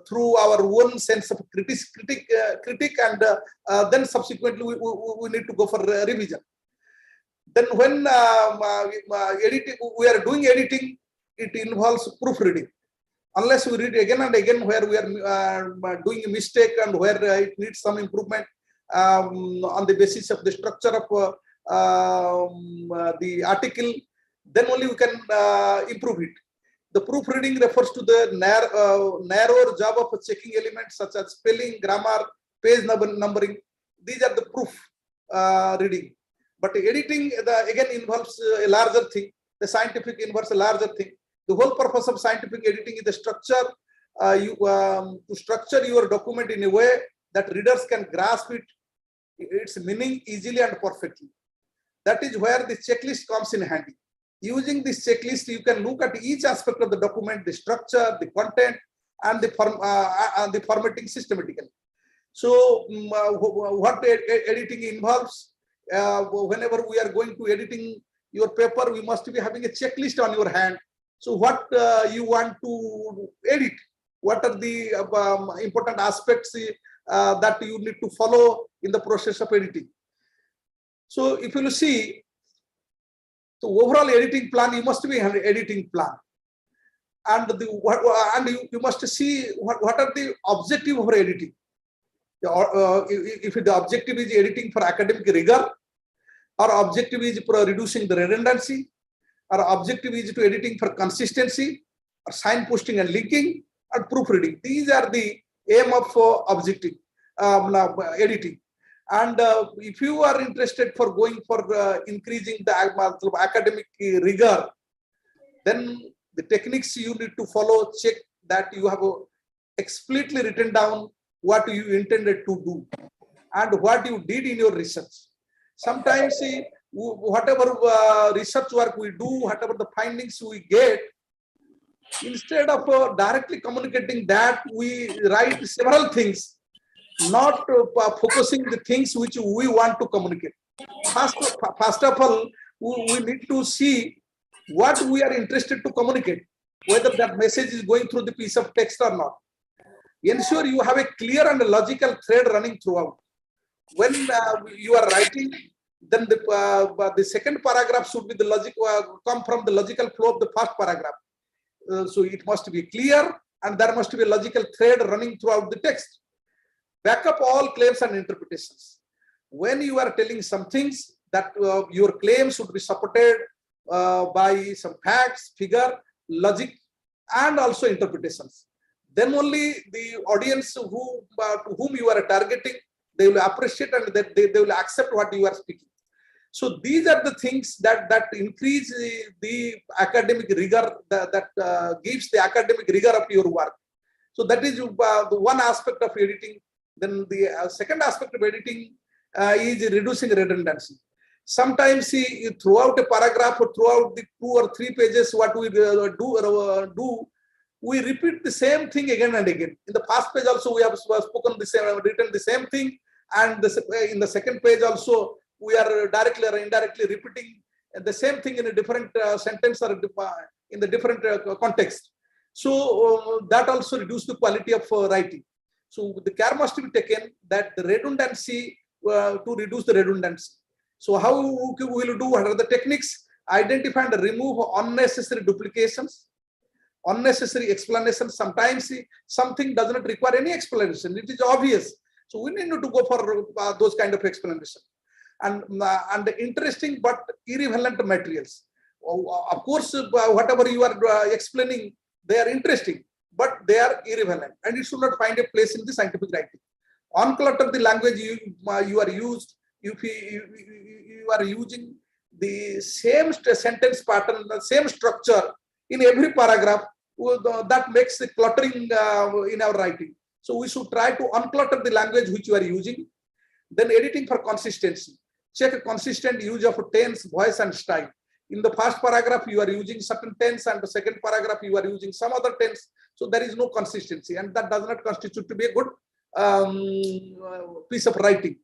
through our own sense of critic, and then subsequently we need to go for revision. Then when editing, we are doing editing, it involves proofreading. Unless we read again and again where we are doing a mistake and where it needs some improvement on the basis of the structure of the article, then only we can improve it. The proofreading refers to the narrower job of checking elements such as spelling, grammar, page numbering. These are the proof reading. But editing again involves a larger thing. The scientific involves a larger thing. The whole purpose of scientific editing is the structure. To structure your document in a way that readers can grasp its meaning easily and perfectly. That is where the checklist comes in handy. Using this checklist, you can look at each aspect of the document, the structure, the content, and the formatting systematically. So, what editing involves? Whenever we are going to editing your paper, we must be having a checklist on your hand. So what you want to edit, what are the important aspects that you need to follow in the process of editing. So if you see the overall editing plan, you must be an editing plan. And you must see what are the objective of editing. If the objective is editing for academic rigor, or objective is for reducing the redundancy, or objective is to editing for consistency, or signposting and linking, or proofreading. These are the aim of objective editing. And if you are interested for going for increasing the academic rigor, then the techniques you need to follow, check that you have explicitly written down what you intended to do and what you did in your research. Sometimes whatever research work we do, whatever the findings we get, instead of directly communicating that, we write several things, not focusing the things which we want to communicate. First of all, we need to see what we are interested to communicate, whether that message is going through the piece of text or not. Ensure you have a clear and a logical thread running throughout. When you are writing, then the second paragraph should be the logic, come from the logical flow of the first paragraph. So it must be clear, and there must be a logical thread running throughout the text. Back up all claims and interpretations. When you are telling some things, that your claims should be supported by some facts, figure, logic, and also interpretations. Then only the audience to whom you are targeting, they will appreciate and they will accept what you are speaking. So these are the things that increase the academic rigor, that gives the academic rigor of your work. So that is the one aspect of editing. Then the second aspect of editing is reducing redundancy. Sometimes throughout a paragraph or throughout the 2 or 3 pages, what we do, we repeat the same thing again and again. In the first page also, we have spoken the same, written the same thing, and in the second page also, we are directly or indirectly repeating the same thing in a different sentence or in the different context. So that also reduces the quality of writing. So the care must be taken that the redundancy, to reduce the redundancy. So how we will do, what are the techniques? Identify and remove unnecessary duplications, unnecessary explanations. Sometimes something does not require any explanation. It is obvious. So we need to go for those kind of explanation. And interesting but irrelevant materials. Of course, whatever you are explaining, they are interesting, but they are irrelevant, and it should not find a place in the scientific writing. Unclutter the language you are used. If you are using the same sentence pattern, the same structure in every paragraph, that makes the cluttering in our writing. So we should try to unclutter the language which you are using. Then editing for consistency. Check a consistent use of tense, voice, and style. In the first paragraph, you are using certain tense, and the second paragraph, you are using some other tense. So there is no consistency, and that does not constitute to be a good piece of writing.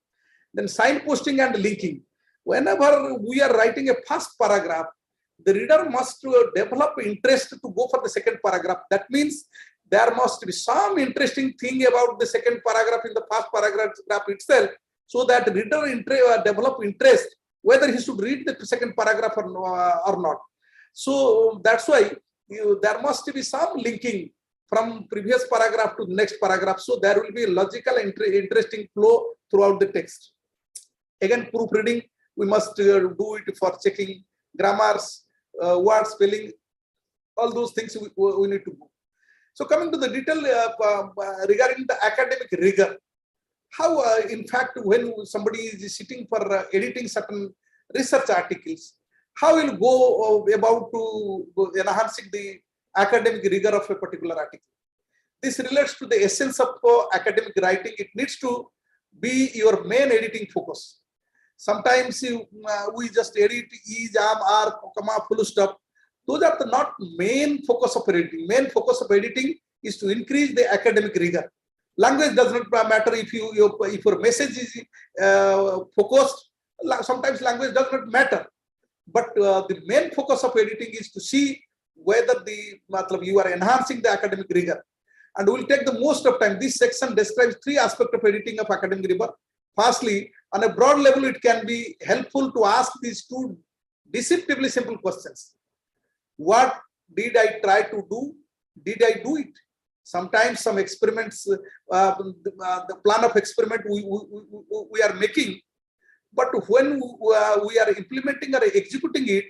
Then signposting and linking. Whenever we are writing a first paragraph, the reader must develop interest to go for the second paragraph. That means there must be some interesting thing about the second paragraph in the first paragraph itself, so that the reader develop interest whether he should read the second paragraph or not. So that's why there must be some linking from previous paragraph to the next paragraph. So there will be a logical, interesting flow throughout the text. Again, proofreading, we must do it for checking grammars, word spelling, all those things we need to do. So coming to the detail regarding the academic rigor, how in fact when somebody is sitting for editing certain research articles, how will go about to enhancing the academic rigor of a particular article. This relates to the essence of academic writing. It needs to be your main editing focus. Sometimes we just edit is, am, are, comma, full stop. Those are the not main focus of editing. Main focus of editing is to increase the academic rigor. Language does not matter if your message is focused. Sometimes language does not matter. But the main focus of editing is to see whether you are enhancing the academic rigor. And we will take the most of time. This section describes 3 aspects of editing of academic rigor. Firstly, on a broad level, it can be helpful to ask these 2 deceptively simple questions. What did I try to do? Did I do it? Sometimes some experiments, the plan of experiment we are making, but when we are implementing or executing it,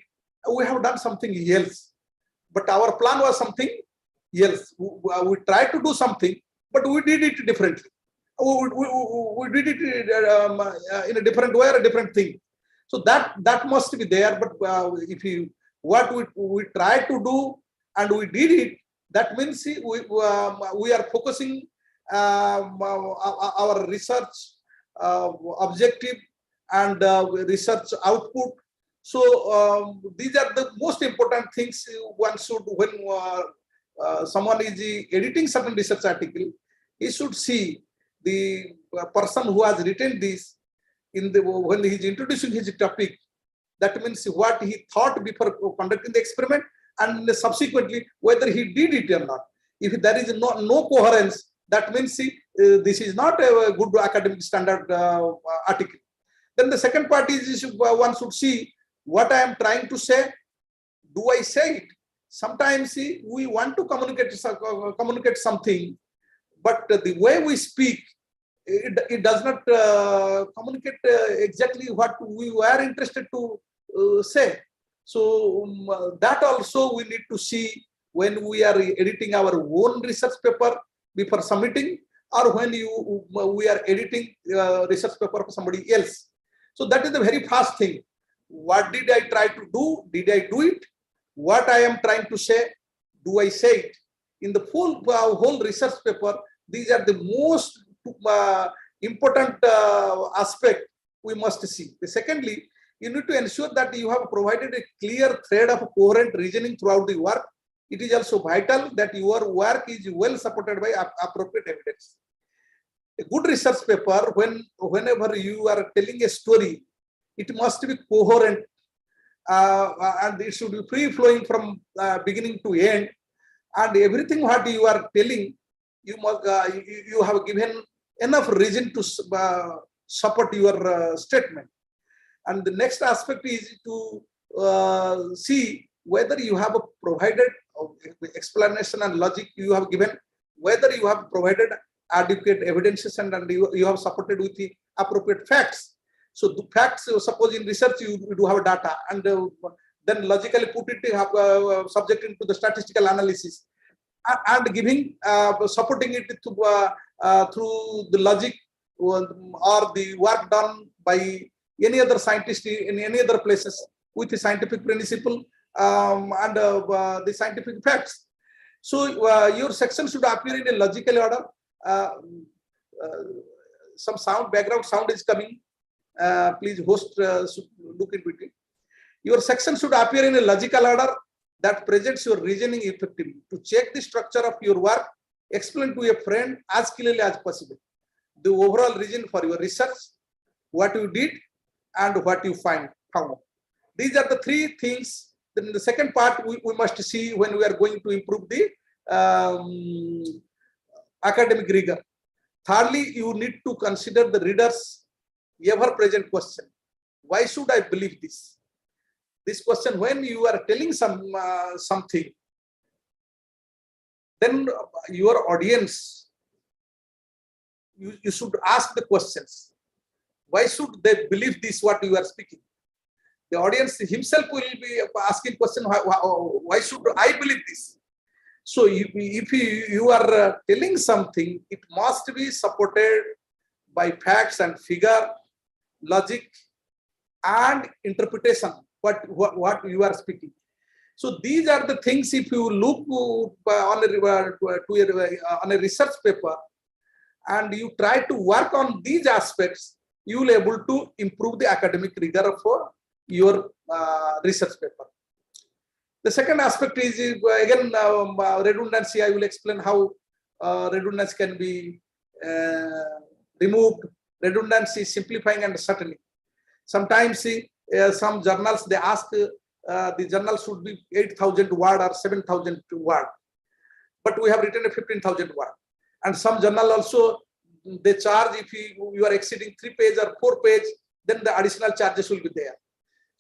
we have done something else. But our plan was something else. We tried to do something, but we did it differently. We did it in a different way or a different thing. So that must be there. But what we tried to do and we did it, that means we are focusing our research objective and research output. So these are the most important things one should, when someone is editing certain research article, he should see the person who has written this when he is introducing his topic. That means what he thought before conducting the experiment, and subsequently whether he did it or not. If there is no coherence, that means this is not a good academic standard article. Then the second part is one should see what I am trying to say. Do I say it? Sometimes we want to communicate something, but the way we speak, it does not communicate exactly what we were interested to say. So that also we need to see when we are editing our own research paper before submitting, or when we are editing research paper for somebody else. So that is the very first thing. What did I try to do? Did I do it? What I am trying to say, do I say it? In the whole research paper, these are the most important aspect we must see. Secondly, you need to ensure that you have provided a clear thread of coherent reasoning throughout the work. It is also vital that your work is well supported by appropriate evidence. A good research paper, whenever you are telling a story, it must be coherent and it should be free-flowing from beginning to end. And everything what you are telling, you have given enough reason to support your statement. And the next aspect is to see whether you have provided explanation and logic you have given, whether you have provided adequate evidences and you have supported with the appropriate facts. So the facts, suppose in research you do have data, and then logically put it subject into the statistical analysis, and giving supporting it through the logic or the work done by any other scientist in any other places with the scientific principle and the scientific facts. So your section should appear in a logical order. Some background sound is coming. Please host should look into it. Your section should appear in a logical order that presents your reasoning effectively. To check the structure of your work, explain to a friend as clearly as possible the overall reason for your research, what you did, and what you found. These are the 3 things Then the second part we must see when we are going to improve the academic rigor. Thirdly, you need to consider the reader's ever-present question. Why should I believe this? This question, when you are telling something, then your audience, you should ask the questions. Why should they believe this, what you are speaking? The audience himself will be asking question, why should I believe this? So if you are telling something, it must be supported by facts and figure, logic, and interpretation, what you are speaking. So these are the things, if you look on a research paper and you try to work on these aspects, you will be able to improve the academic rigor for your research paper. The second aspect is, again, redundancy. I will explain how redundancy can be removed. Redundancy, simplifying, and shortening. Sometimes some journals, they ask the journal should be 8,000 word or 7,000 word, but we have written a 15,000 word. And some journal also, they charge if you are exceeding 3 page or 4 page, then the additional charges will be there.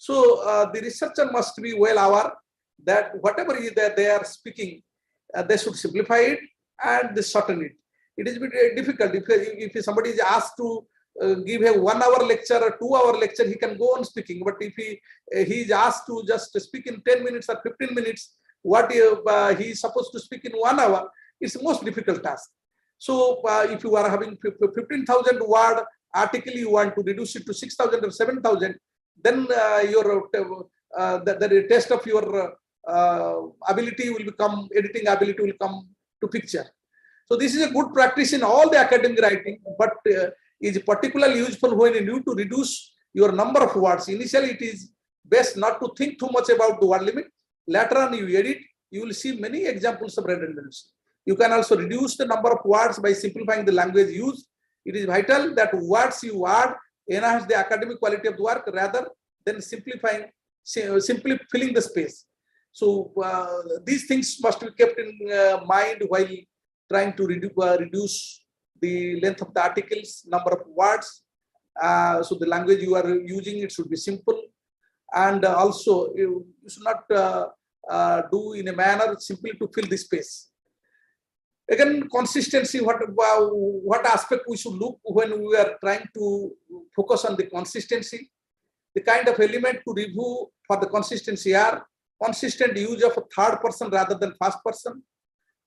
So the researcher must be well aware that whatever is that they are speaking, they should simplify it and they shorten it. It is a bit difficult. If somebody is asked to give a 1 hour lecture or 2 hour lecture, he can go on speaking. But if he is asked to just speak in 10 minutes or 15 minutes, what he is supposed to speak in 1 hour, it's the most difficult task. So if you are having 15,000 word article, you want to reduce it to 6,000 or 7,000, then the test of your ability will become, editing ability will come to picture. So this is a good practice in all the academic writing, but is particularly useful when you need to reduce your number of words. Initially, it is best not to think too much about the word limit. Later on, you edit, you will see many examples of redundancy. You can also reduce the number of words by simplifying the language used. It is vital that words you add enhance the academic quality of the work rather than simply filling the space. So these things must be kept in mind while trying to reduce the length of the articles, number of words. So the language you are using, it should be simple. And also you should not do in a manner simply to fill the space. Again, consistency, what aspect we should look when we are trying to focus on the consistency. The kind of element to review for the consistency are consistent use of a third person rather than first person,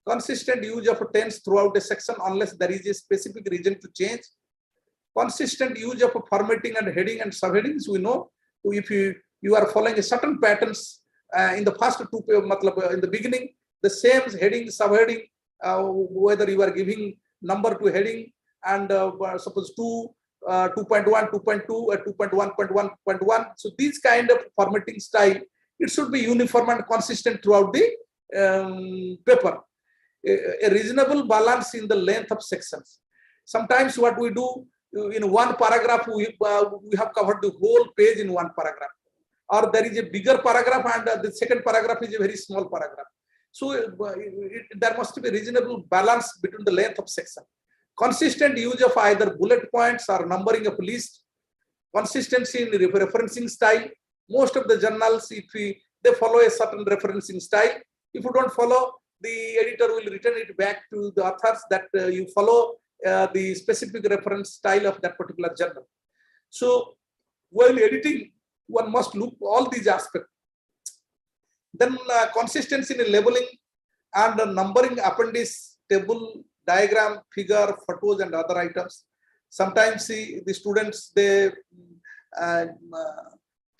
consistent use of a tense throughout a section unless there is a specific reason to change, consistent use of a formatting and heading and subheadings. We know if you are following a certain patterns in the first two, in the beginning, the same heading, subheading, whether you are giving number to heading and suppose 2.1, 2.2, or 2.1.1.1. So these kind of formatting style, it should be uniform and consistent throughout the paper. A reasonable balance in the length of sections. Sometimes what we do in one paragraph, we have covered the whole page in one paragraph, or there is a bigger paragraph and the second paragraph is a very small paragraph. So there must be a reasonable balance between the length of section. Consistent use of either bullet points or numbering of list. Consistency in the referencing style. Most of the journals, they follow a certain referencing style. If you don't follow, the editor will return it back to the authors that you follow the specific reference style of that particular journal. So while editing, one must look all these aspects. Then consistency in labeling and numbering appendice, table, diagram, figure, photos, and other items. Sometimes the students, they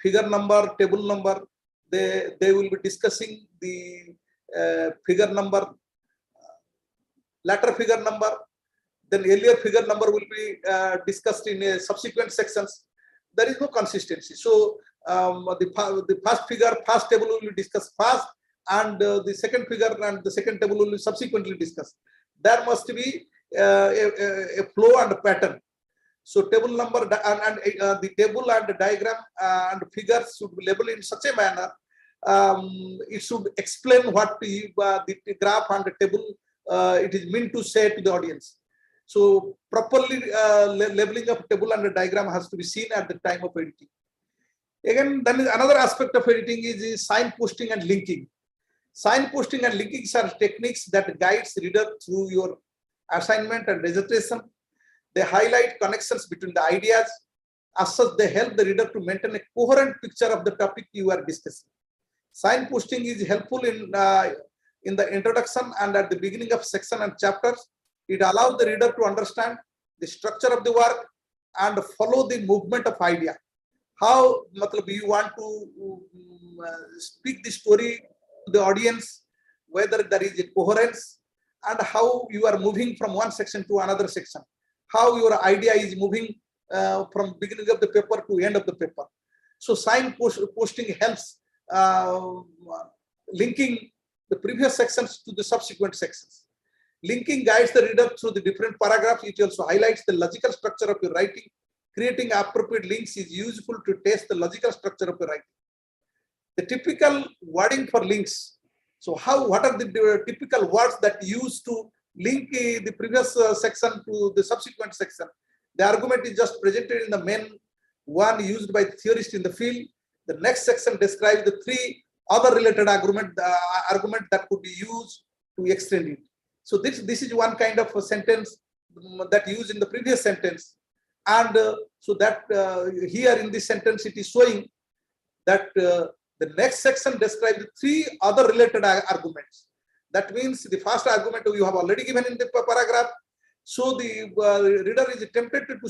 figure number, table number, they will be discussing the figure number, latter figure number, then earlier figure number will be discussed in subsequent sections. There is no consistency. So the first figure, first table will be discussed first, and the second figure and the second table will be subsequently discussed. There must be a flow and a pattern. So table number and the table and the diagram and figures should be labeled in such a manner it should explain what the graph and the table it is meant to say to the audience. So properly labeling of table and the diagram has to be seen at the time of editing. Again, then another aspect of editing is signposting and linking. Signposting and linking are techniques that guides reader through your assignment and dissertation. They highlight connections between the ideas. As such, they help the reader to maintain a coherent picture of the topic you are discussing. Signposting is helpful in the introduction and at the beginning of section and chapters. It allows the reader to understand the structure of the work and follow the movement of idea. How you want to speak the story to the audience, whether there is a coherence, and how you are moving from one section to another section, how your idea is moving from beginning of the paper to end of the paper. So signposting helps linking the previous sections to the subsequent sections. Linking guides the reader through the different paragraphs. It also highlights the logical structure of your writing. Creating appropriate links is useful to test the logical structure of your writing. The typical wording for links. So what are the typical words that used to link the previous section to the subsequent section? The argument is just presented in the main one used by theorists in the field. The next section describes the three other related argument that could be used to extend it. So this is one kind of a sentence that used in the previous sentence. And so that here in this sentence, it is showing that the next section describes three other related arguments. That means the first argument you have already given in the paragraph. So the reader is tempted to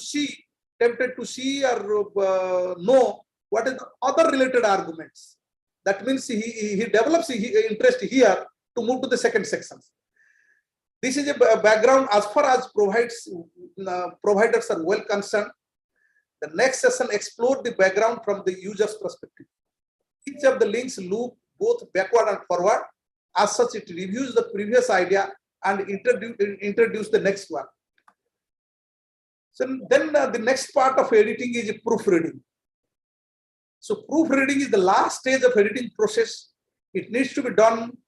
see or know what is the other related arguments. That means he develops interest here to move to the second section. This is a background as far as providers are well concerned. The next session explored the background from the user's perspective. Each of the links loop both backward and forward. As such, it reviews the previous idea and introduce the next one. So then the next part of editing is proofreading. So proofreading is the last stage of editing process. It needs to be done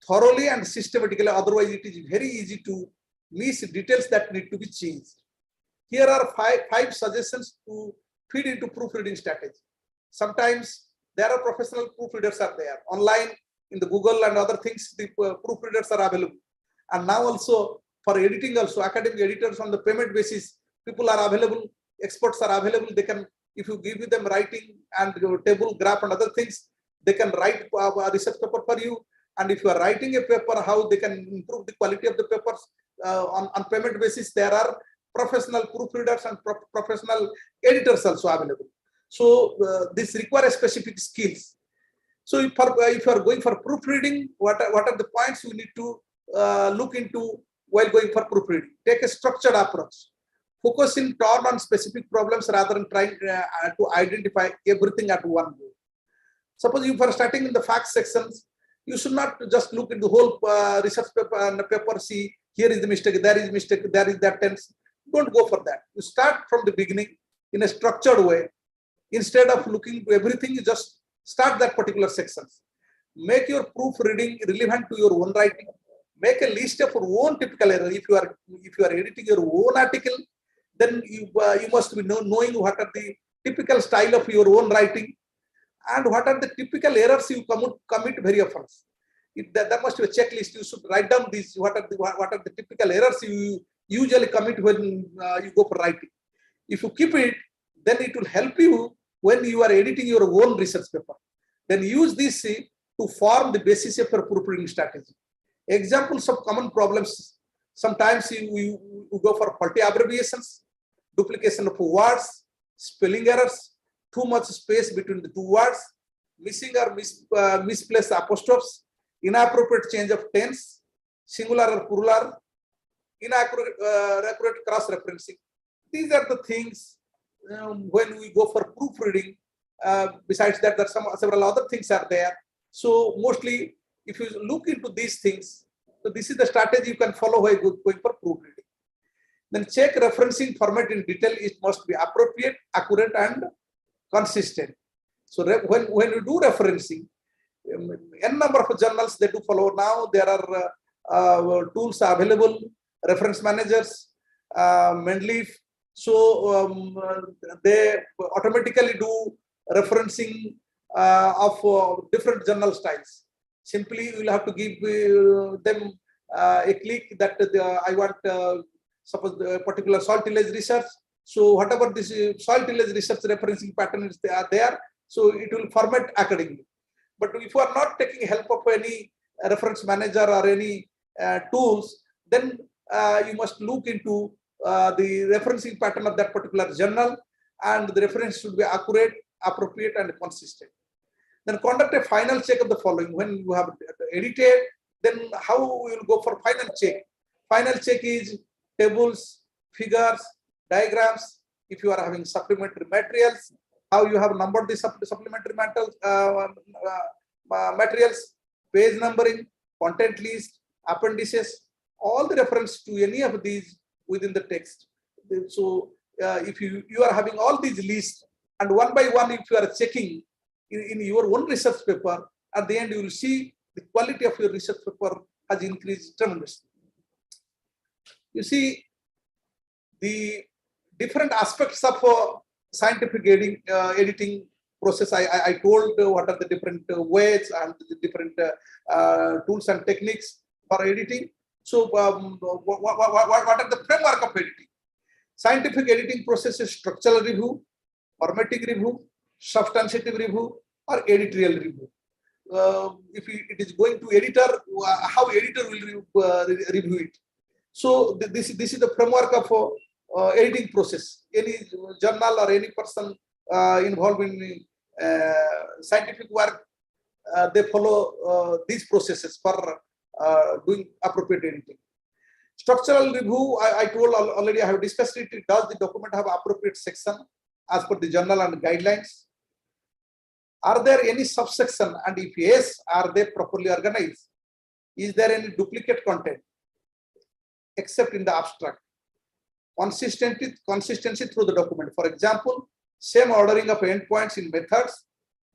thoroughly and systematically, otherwise it is very easy to miss details that need to be changed. Here are five suggestions to feed into proofreading strategy. Sometimes there are professional proofreaders are there. Online, in the Google and other things, the proofreaders are available. And now also for editing also, academic editors on the payment basis, people are available, experts are available. They can, if you give them writing and table, graph and other things, they can write a research paper for you. And if you are writing a paper, how they can improve the quality of the papers on payment basis, there are professional proofreaders and professional editors also available. So this requires specific skills. So if you are going for proofreading, what are the points you need to look into while going for proofreading? Take a structured approach. Focus in turn on specific problems rather than trying to identify everything at one go. Suppose you are starting in the facts sections, you should not just look into the whole research paper and the paper, see here is the mistake, there is mistake, there is that tense. Don't go for that. You start from the beginning in a structured way. Instead of looking to everything, you just start that particular section. Make your proofreading relevant to your own writing. Make a list of your own typical error. If you are editing your own article, then you must be knowing what are the typical style of your own writing and what are the typical errors you commit very often. There must be a checklist. You should write down these. What are the typical errors you usually commit when you go for writing. If you keep it, then it will help you when you are editing your own research paper. Then use this to form the basis of your proofreading strategy. Examples of common problems. Sometimes you go for faulty abbreviations, duplication of words, spelling errors, too much space between the two words, missing or misplaced apostrophes, inappropriate change of tense, singular or plural, inaccurate cross-referencing. These are the things when we go for proofreading. Besides that, there are several other things are there. So mostly, if you look into these things, so this is the strategy you can follow while going for proofreading. Then check referencing format in detail. It must be appropriate, accurate, and consistent. So when you do referencing, n number of journals they do follow. Now there are tools available, reference managers, Mendleaf. So they automatically do referencing of different journal styles. Simply, you will have to give them a click that I want, suppose the particular soil tillage research. So whatever this soil tillage research referencing pattern is there, so it will format accordingly. But if you are not taking help of any reference manager or any tools, then you must look into the referencing pattern of that particular journal, and the reference should be accurate, appropriate, and consistent. Then conduct a final check of the following. When you have edited, then how we will go for final check? Final check is tables, figures, diagrams. If you are having supplementary materials, how you have numbered the supplementary materials, page numbering, content list, appendices, all the reference to any of these within the text. So if you are having all these lists, and one by one, if you are checking in your own research paper, at the end you will see the quality of your research paper has increased tremendously. You see, the different aspects of scientific editing process, I told what are the different ways and the different tools and techniques for editing. So what are the framework of editing? Scientific editing process is structural review, formatting review, substantive review, or editorial review. If it is going to editor, how editor will review it. So this is the framework of editing process. Any journal or any person involved in scientific work, they follow these processes for doing appropriate editing. Structural review, I told already, I have discussed it. Does the document have appropriate section as per the journal and guidelines? Are there any subsection, and if yes, are they properly organized? Is there any duplicate content except in the abstract? Consistency through the document. For example, same ordering of endpoints in methods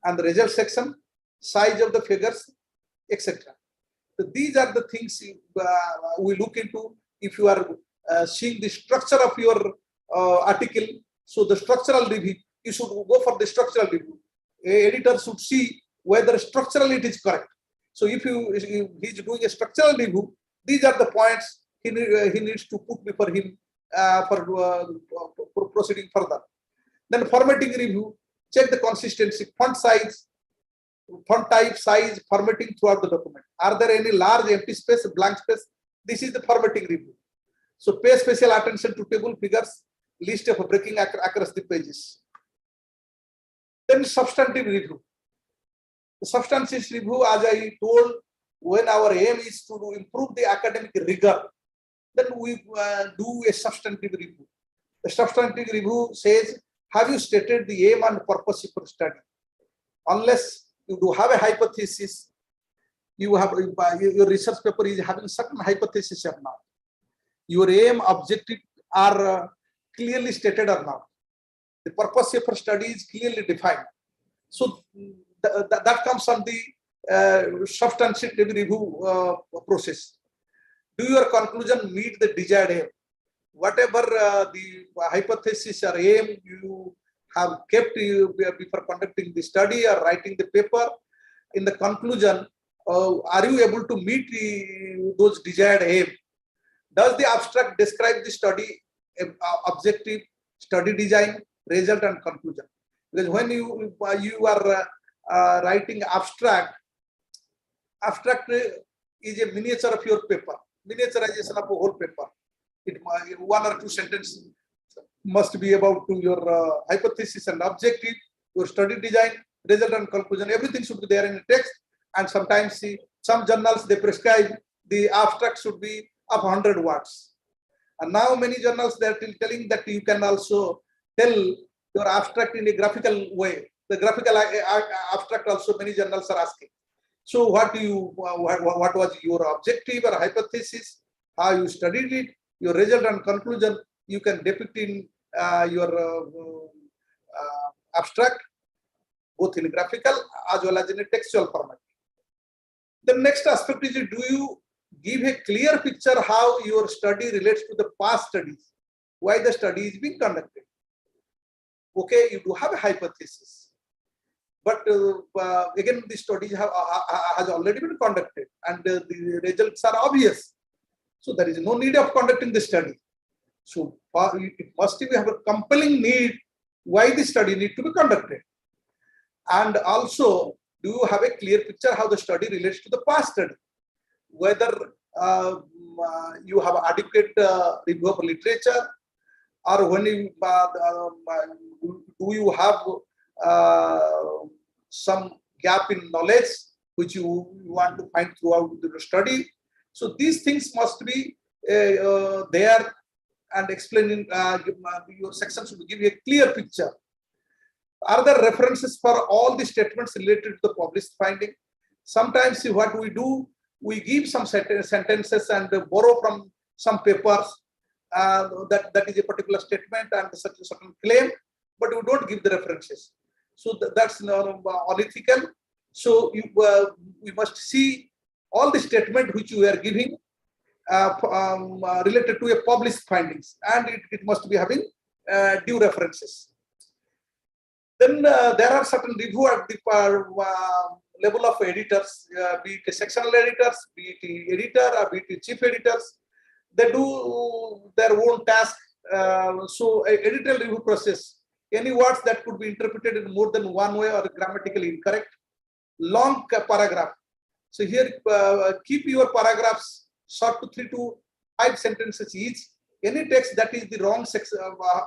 and the result section, size of the figures, etc. So these are the things we look into if you are seeing the structure of your article. So the structural review, you should go for the structural review. An editor should see whether structurally it is correct. So if he is doing a structural review, these are the points he needs to put before him for proceeding further. Then formatting review, check the consistency, font size, font type, size, formatting throughout the document. Are there any large empty space, blank space? This is the formatting review. So pay special attention to table, figures, list of breaking across the pages. Then substantive review. The substantive review, as I told, when our aim is to improve the academic rigor, then we do a substantive review. The substantive review says, have you stated the aim and purpose of your study? Unless you do have a hypothesis, you have your research paper is having certain hypothesis or not. Your aim, objective are clearly stated or not. The purpose of your study is clearly defined. So that comes on the substantive review process. Do your conclusion meet the desired aim? Whatever the hypothesis or aim you have kept before conducting the study or writing the paper, in the conclusion, are you able to meet those desired aim? Does the abstract describe the study objective, study design, result, and conclusion? Because when you are writing abstract is a miniature of your paper, miniaturization of a whole paper. One or two sentences must be about your hypothesis and objective, your study design, result, and conclusion. Everything should be there in the text. And sometimes some journals they prescribe the abstract should be of 100 words. And now many journals they are telling that you can also tell your abstract in a graphical way. The graphical abstract also many journals are asking. So what was your objective or hypothesis? How you studied it? Your result and conclusion you can depict in your abstract. both in graphical as well as in a textual format. The next aspect is, do you give a clear picture how your study relates to the past studies, why the study is being conducted. Okay, you do have a hypothesis, but again, the studies has already been conducted and the results are obvious. So there is no need of conducting the study. So it must have a compelling need why the study need to be conducted. And also, do you have a clear picture how the study relates to the past study? Whether you have adequate review of literature, or when you do you have some gap in knowledge which you want to find throughout the study. So these things must be there, and explaining your section should give you a clear picture. Are there references for all the statements related to the published finding? Sometimes what we do, we give some sentences and borrow from some papers that is a particular statement and such a certain claim, but we don't give the references. So that's unethical. So we must see all the statement which you are giving related to a published findings, and it must be having due references. Then there are certain review at the level of editors, be it sectional editors, be it editor, or be it chief editors. They do their own task. So editorial review process, any words that could be interpreted in more than one way or grammatically incorrect, long paragraph. So here, keep your paragraphs short to 3 to 5 sentences each. Any text that is the wrong section,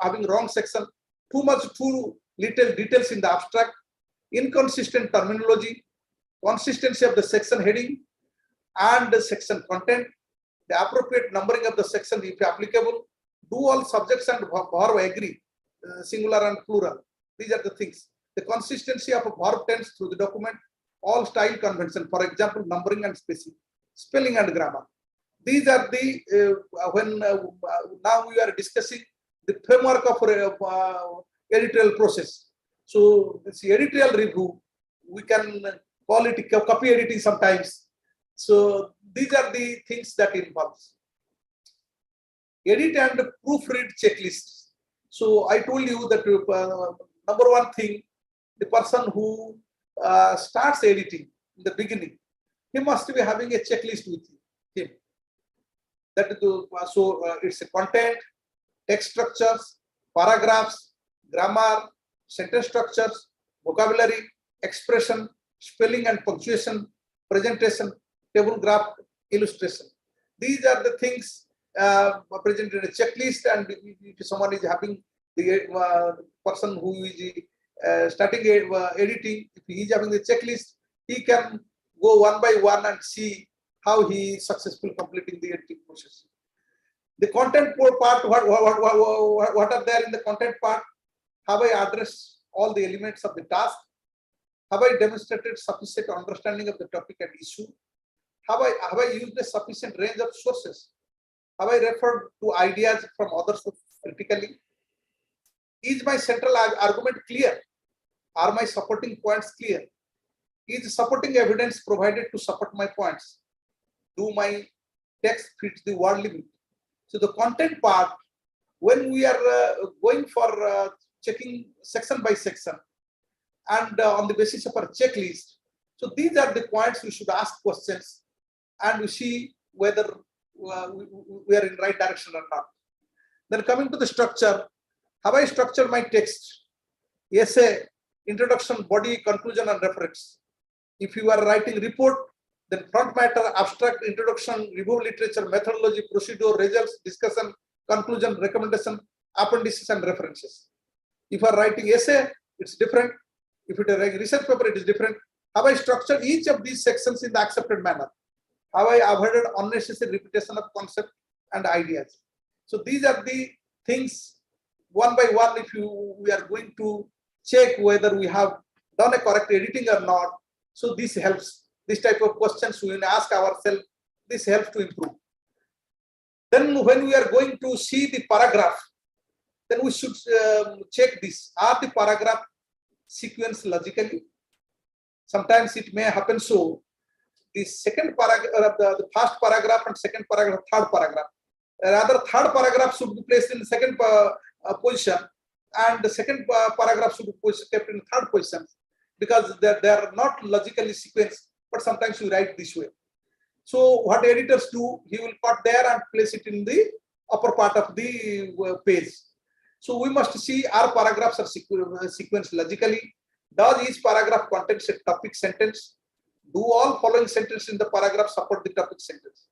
having wrong section, too little details in the abstract, inconsistent terminology, consistency of the section heading and the section content, the appropriate numbering of the section if applicable, do all subjects and verb agree, singular and plural. These are the things. The consistency of a verb tense through the document, all style convention, for example, numbering and spacing, spelling and grammar. These are the, now we are discussing the framework of editorial process. So this editorial review, we can call it copy editing sometimes. So these are the things that involves. Edit and proofread checklists. So I told you that number one thing, the person who starts editing in the beginning, he must be having a checklist with him. That is it's a content, text structures, paragraphs, grammar, sentence structures, vocabulary, expression, spelling and punctuation, presentation, table graph, illustration. These are the things presented in a checklist, and if someone is having the person who is starting editing, if he is having the checklist, he can go one by one and see how he is successfully completing the editing process. The content part, what are there in the content part? Have I addressed all the elements of the task? Have I demonstrated sufficient understanding of the topic and issue? Have I used a sufficient range of sources? Have I referred to ideas from others critically? Is my central argument clear? Are my supporting points clear? Is supporting evidence provided to support my points? Do my text fit the word limit? So the content part, when we are going for checking section by section and on the basis of our checklist, so these are the points we should ask questions and we see whether we are in right direction or not. Then coming to the structure, have I structured my text? Essay, introduction, body, conclusion and reference. If you are writing report, then front matter, abstract, introduction, review literature, methodology, procedure, results, discussion, conclusion, recommendation, appendices and references. If you are writing essay, it's different. If it is a research paper, it is different. Have I structured each of these sections in the accepted manner? Have I avoided unnecessary repetition of concept and ideas? So these are the things one by one. If we are going to check whether we have done a correct editing or not. So this helps. This type of questions we will ask ourselves. This helps to improve. Then when we are going to see the paragraph, then we should check this. Are the paragraph sequence logically. Sometimes it may happen so. The second paragraph, the first paragraph and second paragraph, third paragraph. Rather, third paragraph should be placed in the second position, and the second paragraph should be kept in third position, because they are not logically sequenced, but sometimes we write this way. So what editors do, he will cut there and place it in the upper part of the page. So we must see our paragraphs are sequenced logically. Does each paragraph contains a topic sentence? Do all following sentences in the paragraph support the topic sentence?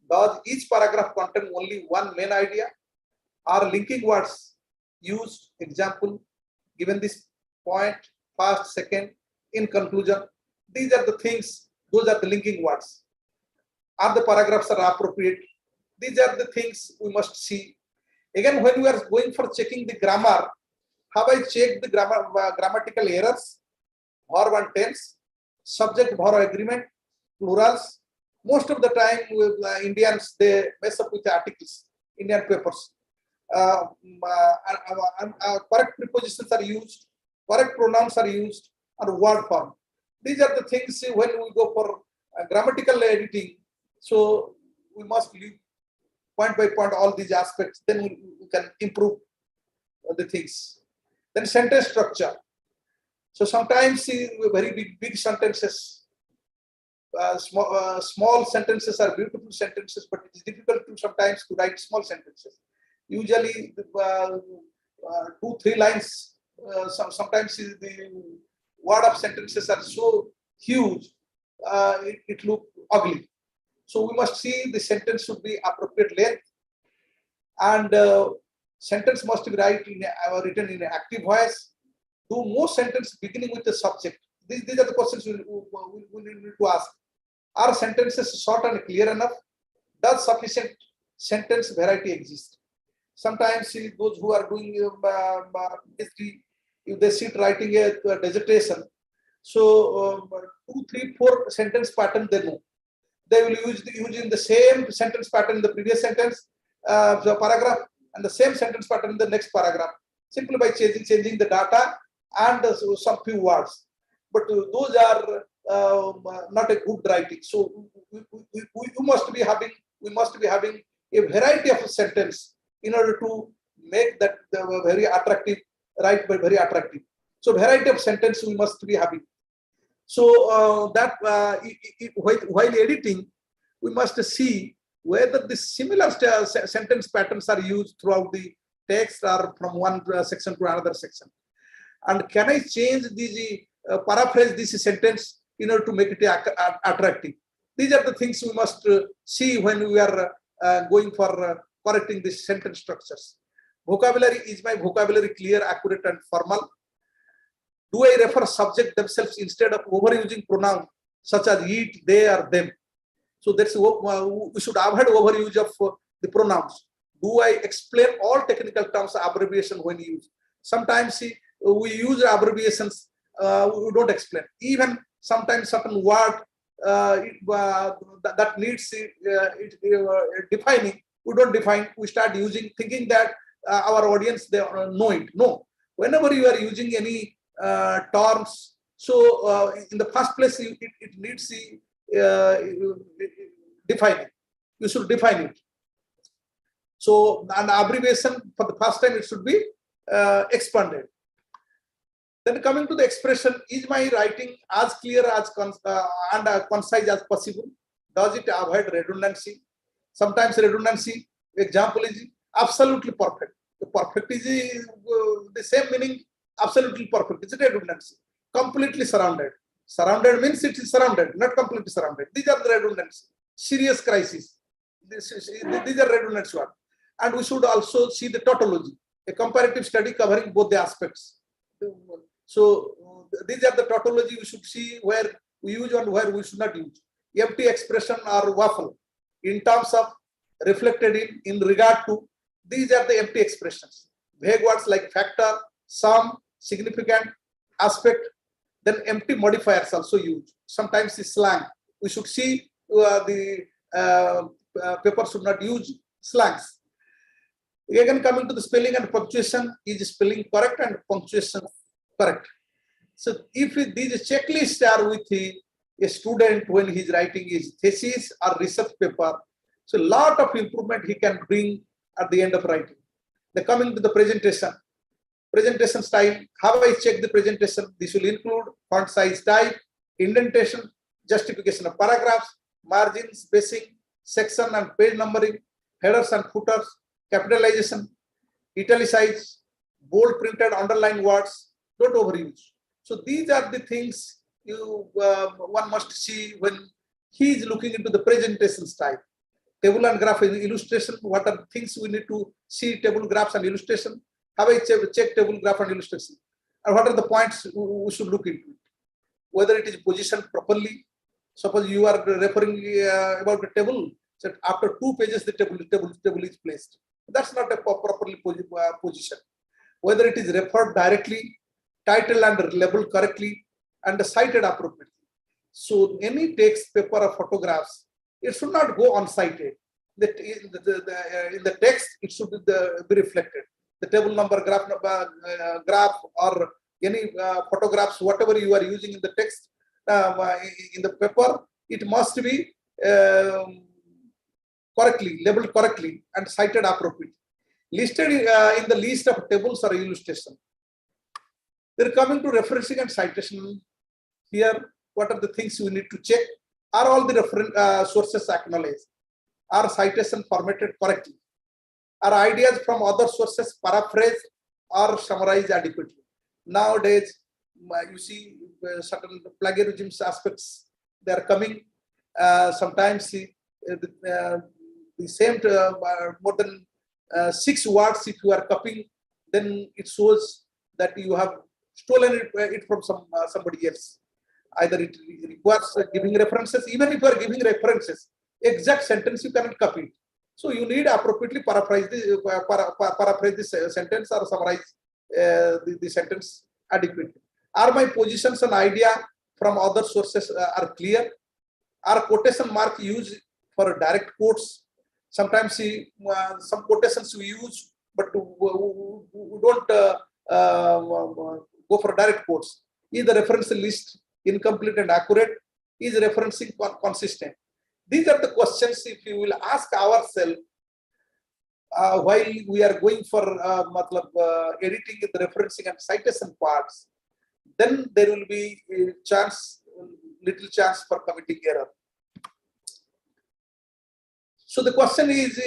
Does each paragraph contain only one main idea? Are linking words used? Example, given this point, first, second, in conclusion. These are the things, those are the linking words. Are the paragraphs are appropriate? These are the things we must see. Again, when we are going for checking the grammar, have I checked the grammatical errors, verb and tense, subject verb agreement, plurals? Most of the time, Indians, they mess up with the articles, Indian papers. Correct prepositions are used, correct pronouns are used, and word form. These are the things when we go for grammatical editing. So we must leave point by point all these aspects, then we can improve the things. Then sentence structure. So sometimes very big sentences, small sentences are beautiful sentences, but it is difficult to sometimes to write small sentences. Usually 2-3 lines, sometimes the word of sentences are so huge, it looks ugly. So we must see the sentence should be appropriate length, and sentence must be written in active voice. Do most sentences beginning with the subject? These are the questions we need to ask. Are sentences short and clear enough? Does sufficient sentence variety exist? Sometimes those who are doing history, if they sit writing a dissertation, so 2, 3, 4 sentence pattern they know. They will use using the same sentence pattern in the previous sentence, the paragraph, and the same sentence pattern in the next paragraph, simply by changing the data and some few words. But those are not a good writing. So we must be having a variety of sentence in order to make that very attractive, write by very attractive. So variety of sentence we must be having. So while editing, we must see whether the similar sentence patterns are used throughout the text or from one section to another section. And can I change the paraphrase this sentence in order to make it attractive? These are the things we must see when we are going for correcting the sentence structures. Vocabulary, is my vocabulary clear, accurate, and formal? Do I refer subject themselves instead of overusing pronoun such as it, they, or them? So that's we should avoid overuse of the pronouns. Do I explain all technical terms, abbreviation when used? Sometimes we use abbreviations, we don't explain. Even sometimes certain word that needs defining, we don't define. We start using, thinking that our audience, they know it. No, whenever you are using any terms, so in the first place it needs defining. You should define it. So an abbreviation for the first time, it should be expanded. Then coming to the expression, is my writing as clear as and concise as possible? Does it avoid redundancy? Sometimes redundancy, example is absolutely perfect. The perfect is the same meaning, absolutely perfect. It's a redundancy. Completely surrounded. Surrounded means it is surrounded, not completely surrounded. These are the redundancy. Serious crisis. These are redundant words. And we should also see the tautology, a comparative study covering both the aspects. So these are the tautology we should see where we use and where we should not use. Empty expression or waffle in terms of reflected in regard to, these are the empty expressions. Vague words like factor, sum, significant, aspect. Then empty modifiers also used. Sometimes it's slang. We should see the paper should not use slangs. Again, coming to the spelling and punctuation, is spelling correct and punctuation correct? So if these checklists are with a student when he's writing his thesis or research paper, so a lot of improvement he can bring at the end of writing. Then coming to the presentation style, how I check the presentation? This will include font size type, indentation, justification of paragraphs, margins, spacing, section and page numbering, headers and footers, capitalization, italicize, bold printed, underlined words, don't overuse. So these are the things one must see when he is looking into the presentation style. Table and graph illustration, what are things we need to see, table, graphs and illustration. How I check table, graph and illustration. And what are the points we should look into? Whether it is positioned properly. Suppose you are referring about a table, so after 2 pages the table is placed. That's not a properly position. Whether it is referred directly, title and labeled correctly, and cited appropriately. So any text, paper or photographs, it should not go uncited. In the text, it should be reflected. The table number, graph or any photographs, whatever you are using in the text, in the paper, it must be correctly, labeled correctly and cited appropriately. Listed in the list of tables or illustration. They're coming to referencing and citation. Here, what are the things we need to check? Are all the reference sources acknowledged? Are citation formatted correctly? Are ideas from other sources paraphrased or summarized adequately? Nowadays, you see certain plagiarism aspects, they are coming. Sometimes the same more than 6 words, if you are copying, then it shows that you have stolen it from somebody else. Either it requires giving references, even if you are giving references, exact sentence you cannot copy it. So you need appropriately paraphrase this sentence or summarize the sentence adequately. Are my positions and idea from other sources are clear? Are quotation marks used for direct quotes? Sometimes some quotations we use, but we don't go for direct quotes. Is the reference list incomplete and accurate? Is referencing consistent? These are the questions if you will ask ourselves while we are going for editing the referencing and citation parts, then there will be a little chance for committing error. So the question is,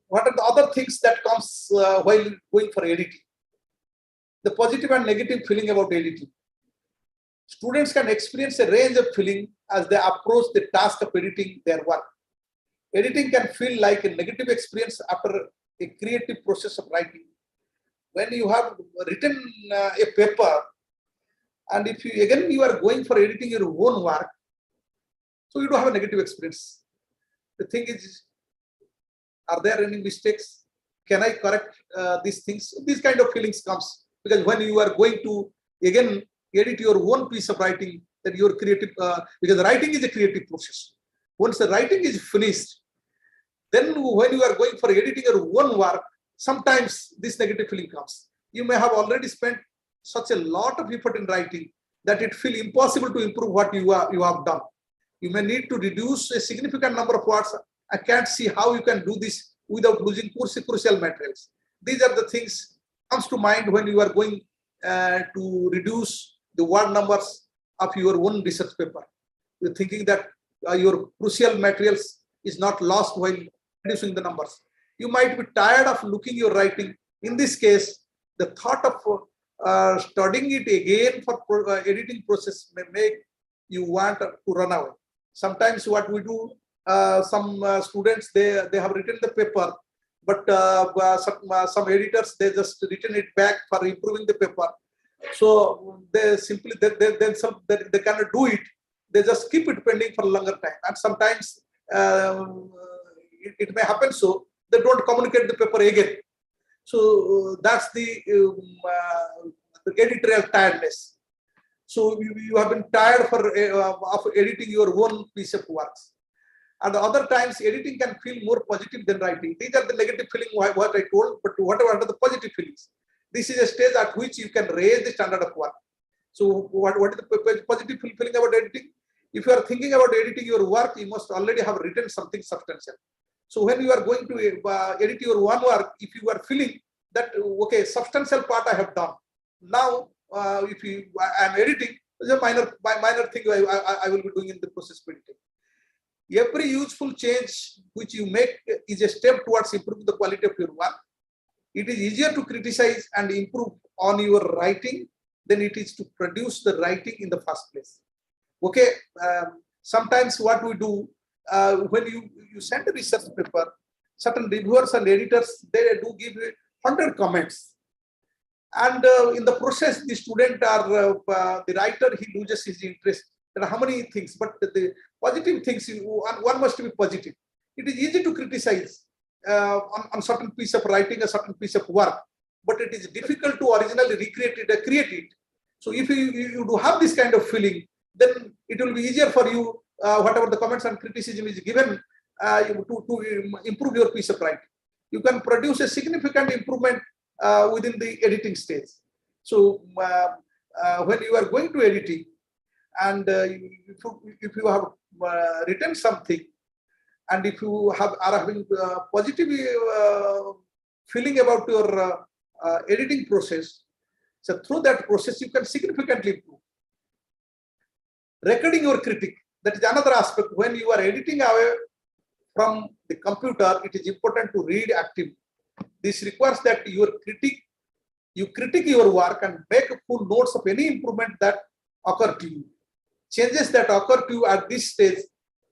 what are the other things that comes while going for editing? The positive and negative feeling about editing. Students can experience a range of feeling as they approach the task of editing their work. Editing can feel like a negative experience after a creative process of writing. When you have written a paper, and if you are going for editing your own work, so you don't have a negative experience. The thing is, are there any mistakes? Can I correct these things? These kind of feelings comes because when you are going to again edit your own piece of writing, that your creative because writing is a creative process. Once the writing is finished, then when you are going for editing your own work, sometimes this negative feeling comes. You may have already spent such a lot of effort in writing that it feels impossible to improve what you have done. You may need to reduce a significant number of words. I can't see how you can do this without losing crucial materials. These are the things comes to mind when you are going to reduce the word numbers of your own research paper. You're thinking that your crucial materials is not lost while reducing the numbers. You might be tired of looking your writing. In this case, the thought of studying it again for editing process may make you want to run away. Sometimes what we do, some students, they have written the paper, but some editors, they just written it back for improving the paper. So they simply, they cannot do it. They just keep it pending for a longer time. And sometimes it may happen so they don't communicate the paper again. So that's the editorial tiredness. So you have been tired of editing your own piece of works. And other times editing can feel more positive than writing. These are the negative feeling what I told, but whatever are the positive feelings. This is a stage at which you can raise the standard of work. So what is the positive feeling about editing? If you are thinking about editing your work, you must already have written something substantial. So when you are going to edit your one work, if you are feeling that, okay, substantial part I have done. Now, if I am editing, it's a minor thing I will be doing in the process of editing. Every useful change which you make is a step towards improving the quality of your work. It is easier to criticize and improve on your writing than it is to produce the writing in the first place. Okay, sometimes what we do, when you send a research paper, certain reviewers and editors, they do give 100 comments. And in the process, the student or the writer, he loses his interest. There are how many things, but the positive things, one must be positive. It is easy to criticize on certain piece of writing, a certain piece of work, but it is difficult to originally recreate it, create it. So if you do have this kind of feeling, then it will be easier for you, whatever the comments and criticism is given, to improve your piece of writing. You can produce a significant improvement within the editing stage. So when you are going to editing, and if you have written something, and if you are having positive feeling about your editing process, so through that process you can significantly improve. Recording your critique, that is another aspect. When you are editing away from the computer, it is important to read actively. This requires that you critique your work and make full notes of any improvement that occur to you. Changes that occur to you at this stage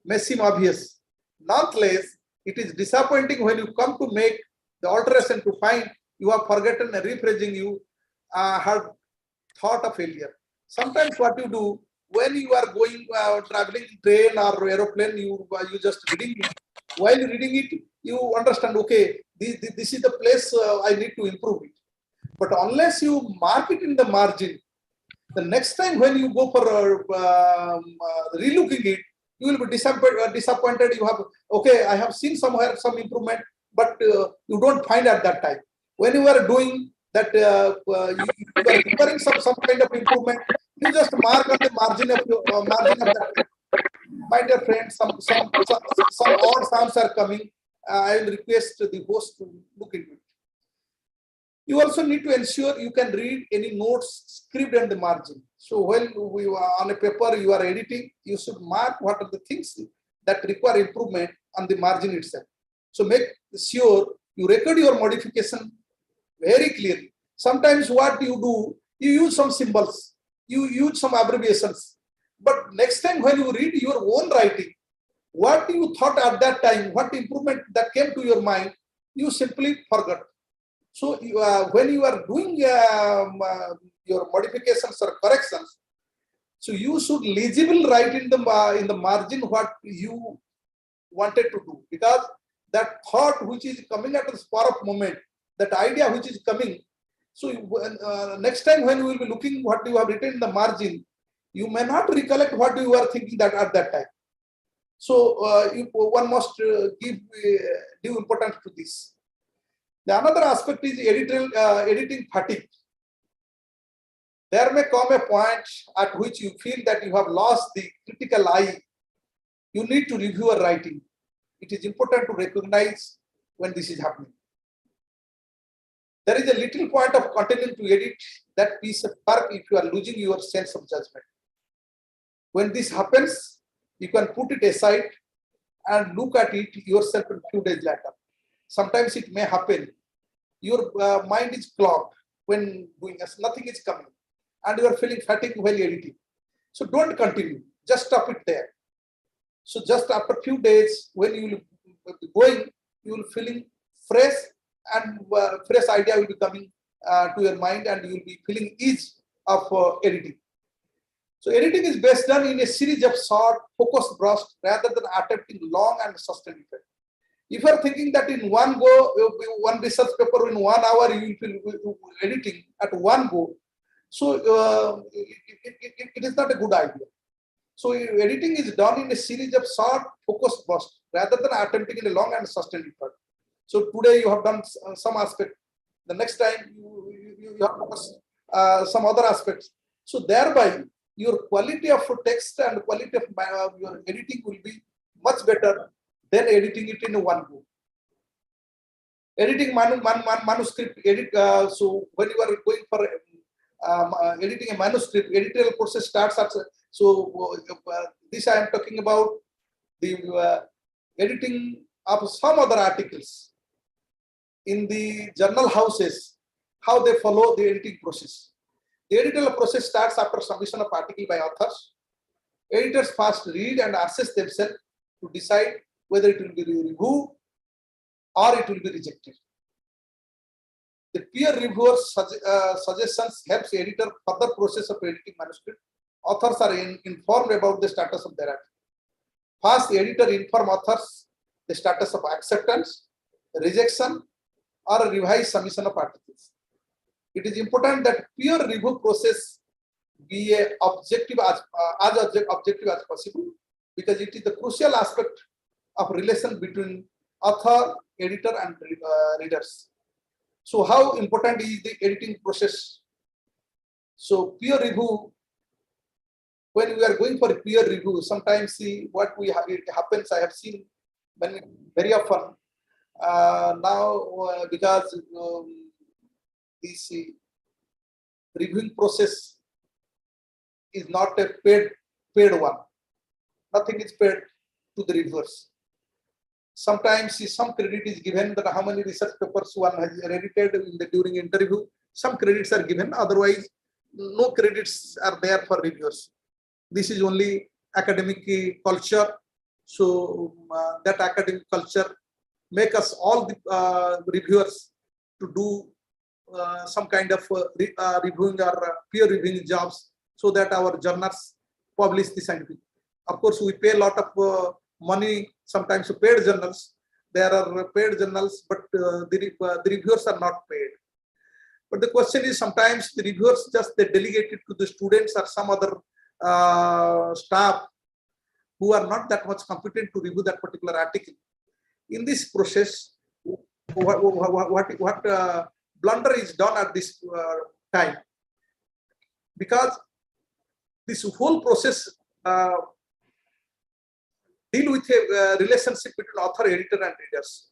may seem obvious. Nonetheless, it is disappointing when you come to make the alteration to find you have forgotten and rephrasing you had thought of failure. Sometimes what you do, when you are going traveling train or aeroplane, you just reading it. While reading it, you understand, okay, this is the place I need to improve it. But unless you mark it in the margin, the next time when you go for relooking it, you will be disappointed. You have, okay, I have seen somewhere some improvement, but you don't find at that time. When you are doing that, you are requiring some kind of improvement, you just mark on the margin of your margin of that. My dear friends, some odd sounds are coming. I will request the host to look into it. You also need to ensure you can read any notes scribbled on the margin. So when on a paper you are editing, you should mark what are the things that require improvement on the margin itself. So make sure you record your modification very clearly. Sometimes what you do, you use some symbols, you use some abbreviations. But next time when you read your own writing, what you thought at that time, what improvement that came to your mind, you simply forgot. So when you are doing your modifications or corrections, so you should legibly write in the margin what you wanted to do, because that thought which is coming at the spur of moment, that idea which is coming. So next time when you will be looking what you have written in the margin, you may not recollect what you were thinking that at that time. So one must give due importance to this. The another aspect is editing fatigue. There may come a point at which you feel that you have lost the critical eye. You need to review your writing. It is important to recognize when this is happening. There is a little point of continuing to edit that piece of work if you are losing your sense of judgment. When this happens, you can put it aside and look at it yourself a few days later. Sometimes it may happen. Your mind is clogged when doing as nothing is coming, and you are feeling fatigue while editing. So don't continue. Just stop it there. So just after a few days, when you will be going, you will feeling fresh, and fresh idea will be coming to your mind, and you will be feeling ease of editing. So editing is best done in a series of short, focused bursts rather than attempting long and sustained effect. If you are thinking that in one go, one research paper in 1 hour, you will be editing at one go, so it is not a good idea. So editing is done in a series of short, focused bursts rather than attempting in a long and sustained effort. So today you have done some aspect. The next time you have focused some other aspects. So thereby, your quality of text and quality of your editing will be much better than editing it in one go. Editing manuscript, so when you are going for editing a manuscript, editorial process starts at, so this I am talking about the editing of some other articles in the journal houses, how they follow the editing process. The editorial process starts after submission of article by authors. Editors first read and assess themselves to decide whether it will be reviewed or it will be rejected. The peer reviewer's suggestions helps editor further process of editing manuscript. Authors are informed about the status of their article. First, the editor informs authors the status of acceptance, rejection, or a revised submission of articles. It is important that peer review process be as objective as possible, because it is the crucial aspect of relation between author, editor, and readers. So how important is the editing process? So peer review, when we are going for a peer review, sometimes see what we have, it happens, I have seen very often now because this reviewing process is not a paid one. Nothing is paid to the reviewers. Sometimes some credit is given that how many research papers one has edited during interview. Some credits are given, otherwise no credits are there for reviewers. This is only academic culture. So that academic culture make us all the reviewers to do some kind of reviewing or peer reviewing jobs, so that our journals publish the scientific. Of course, we pay a lot of money sometimes to paid journals. There are paid journals, but the reviewers are not paid. But the question is, sometimes the reviewers just they delegate it to the students or some other staff who are not that much competent to review that particular article. In this process, what blunder is done at this time, because this whole process deal with a relationship between author, editor, and readers.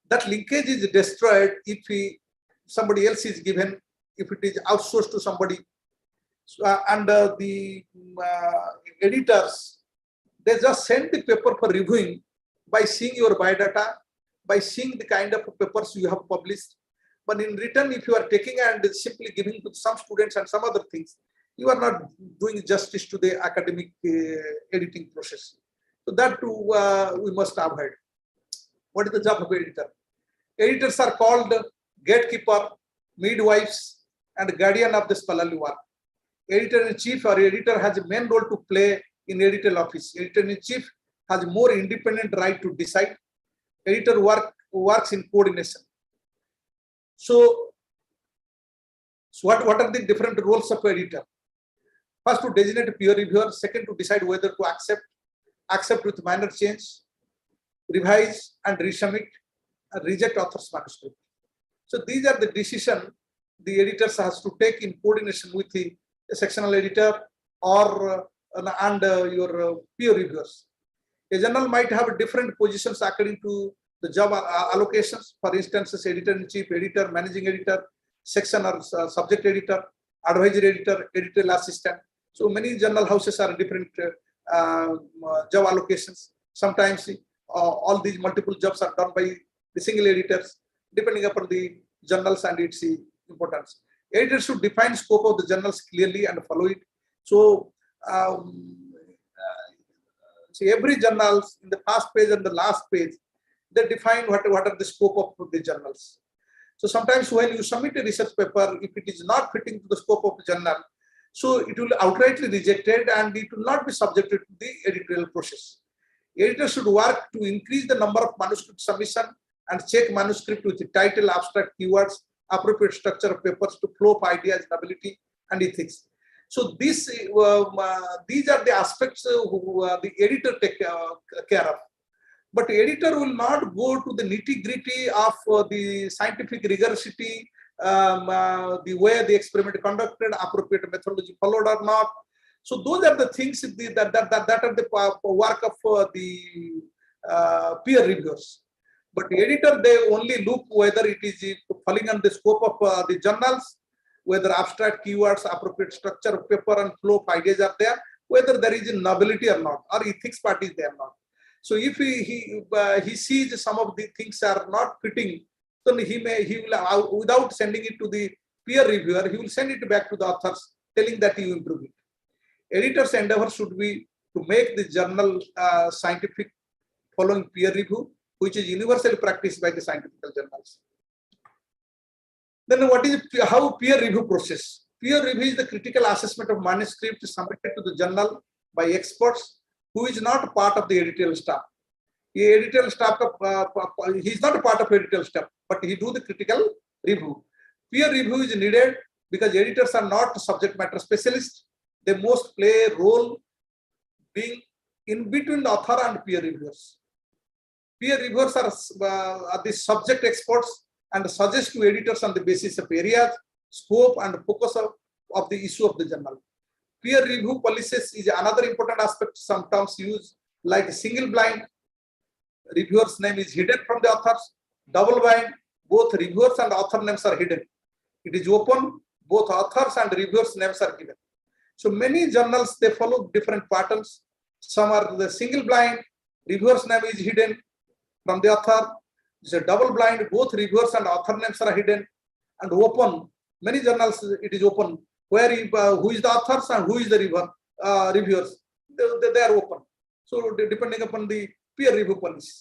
That linkage is destroyed if somebody else is given, if it is outsourced to somebody. So, and the editors, they just send the paper for reviewing by seeing your biodata, by seeing the kind of papers you have published. But in return, if you are taking and simply giving to some students and some other things, you are not doing justice to the academic editing process. So that too, we must avoid. What is the job of editor? Editors are called gatekeeper, midwives, and guardian of the scholarly work. Editor-in-chief or editor has a main role to play in editorial office. Editor-in-chief has more independent right to decide. Editor works in coordination. So what are the different roles of editor? First, to designate a peer reviewer. Second, to decide whether to accept with minor change, revise and resubmit, and reject author's manuscript. So these are the decisions the editors has to take in coordination with the sectional editor or your peer reviewers. A journal might have different positions according to the job allocations. For instance, editor-in-chief, editor, managing editor, section or subject editor, advisory editor, editorial assistant. So many journal houses are different job allocations. Sometimes all these multiple jobs are done by the single editors, depending upon the journals and its importance. Editors should define scope of the journals clearly and follow it. So every journal in the first page and the last page, they define what are the scope of the journals. So sometimes when you submit a research paper, if it is not fitting to the scope of the journal, so it will outrightly rejected and it will not be subjected to the editorial process. Editors should work to increase the number of manuscript submission and check manuscript with the title, abstract keywords, appropriate structure of papers to flow of ideas, ability, and ethics. So these are the aspects the editor take care of. But the editor will not go to the nitty-gritty of the scientific rigorosity the way the experiment conducted, appropriate methodology followed or not. So those are the things that are the work of the peer reviewers. But the editor, they only look whether it is falling on the scope of the journals, whether abstract keywords, appropriate structure of paper and flow of ideas are there, whether there is a novelty or not, or ethics part is there or not. So if he sees some of the things are not fitting, then he will, without sending it to the peer reviewer, he will send it back to the authors, telling that you improve it. Editor's endeavor should be to make the journal scientific following peer review, which is universally practiced by the scientific journals. Then what is how peer review process? Peer review is the critical assessment of manuscript submitted to the journal by experts who is not part of the editorial staff. The editorial staff, he is not a part of editorial staff, but he do the critical review. Peer review is needed because editors are not subject matter specialists. They most play a role being in between the author and peer reviewers. Peer reviewers are the subject experts and suggest to editors on the basis of areas, scope, and focus of the issue of the journal. Peer review policies is another important aspect, sometimes used like single blind. Reviewer's name is hidden from the authors. Double blind, both reviewers and author names are hidden. It is open, both authors and reviewers' names are given. So many journals, they follow different patterns. Some are the single blind, reviewer's name is hidden from the author. It's a double blind, both reviewers and author names are hidden. And open, many journals it is open, where who is the authors and who is the reviewers. They are open. So depending upon the peer review policy.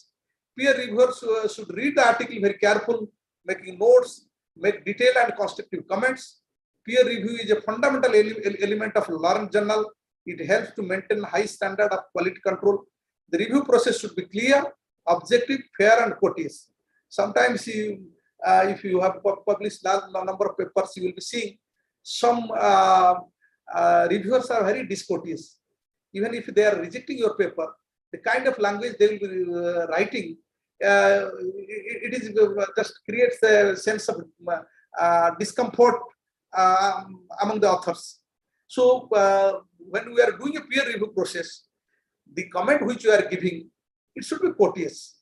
Peer reviewers should read the article very careful, making notes, make detailed and constructive comments. Peer review is a fundamental element of learned journal. It helps to maintain high standard of quality control. The review process should be clear, objective, fair, and courteous. Sometimes if you have published large number of papers, you will be seeing some reviewers are very discourteous. Even if they are rejecting your paper, the kind of language they will be writing, it is just creates a sense of discomfort among the authors. So when we are doing a peer review process, the comment which you are giving, it should be courteous.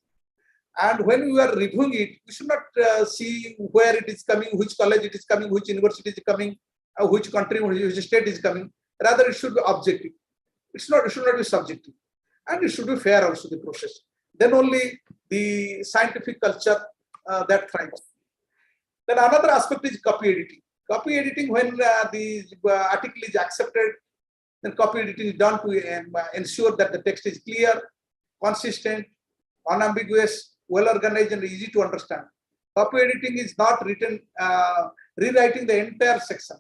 And when we are reviewing it, we should not see where it is coming, which college it is coming, which university is coming, which country, which state is coming. Rather, it should be objective. It should not be subjective. And it should be fair also, the process. Then only the scientific culture that thrives. Then another aspect is copy editing. Copy editing, when the article is accepted, then copy editing is done to ensure that the text is clear, consistent, unambiguous, well organized, and easy to understand. Copy editing is not written, rewriting the entire section.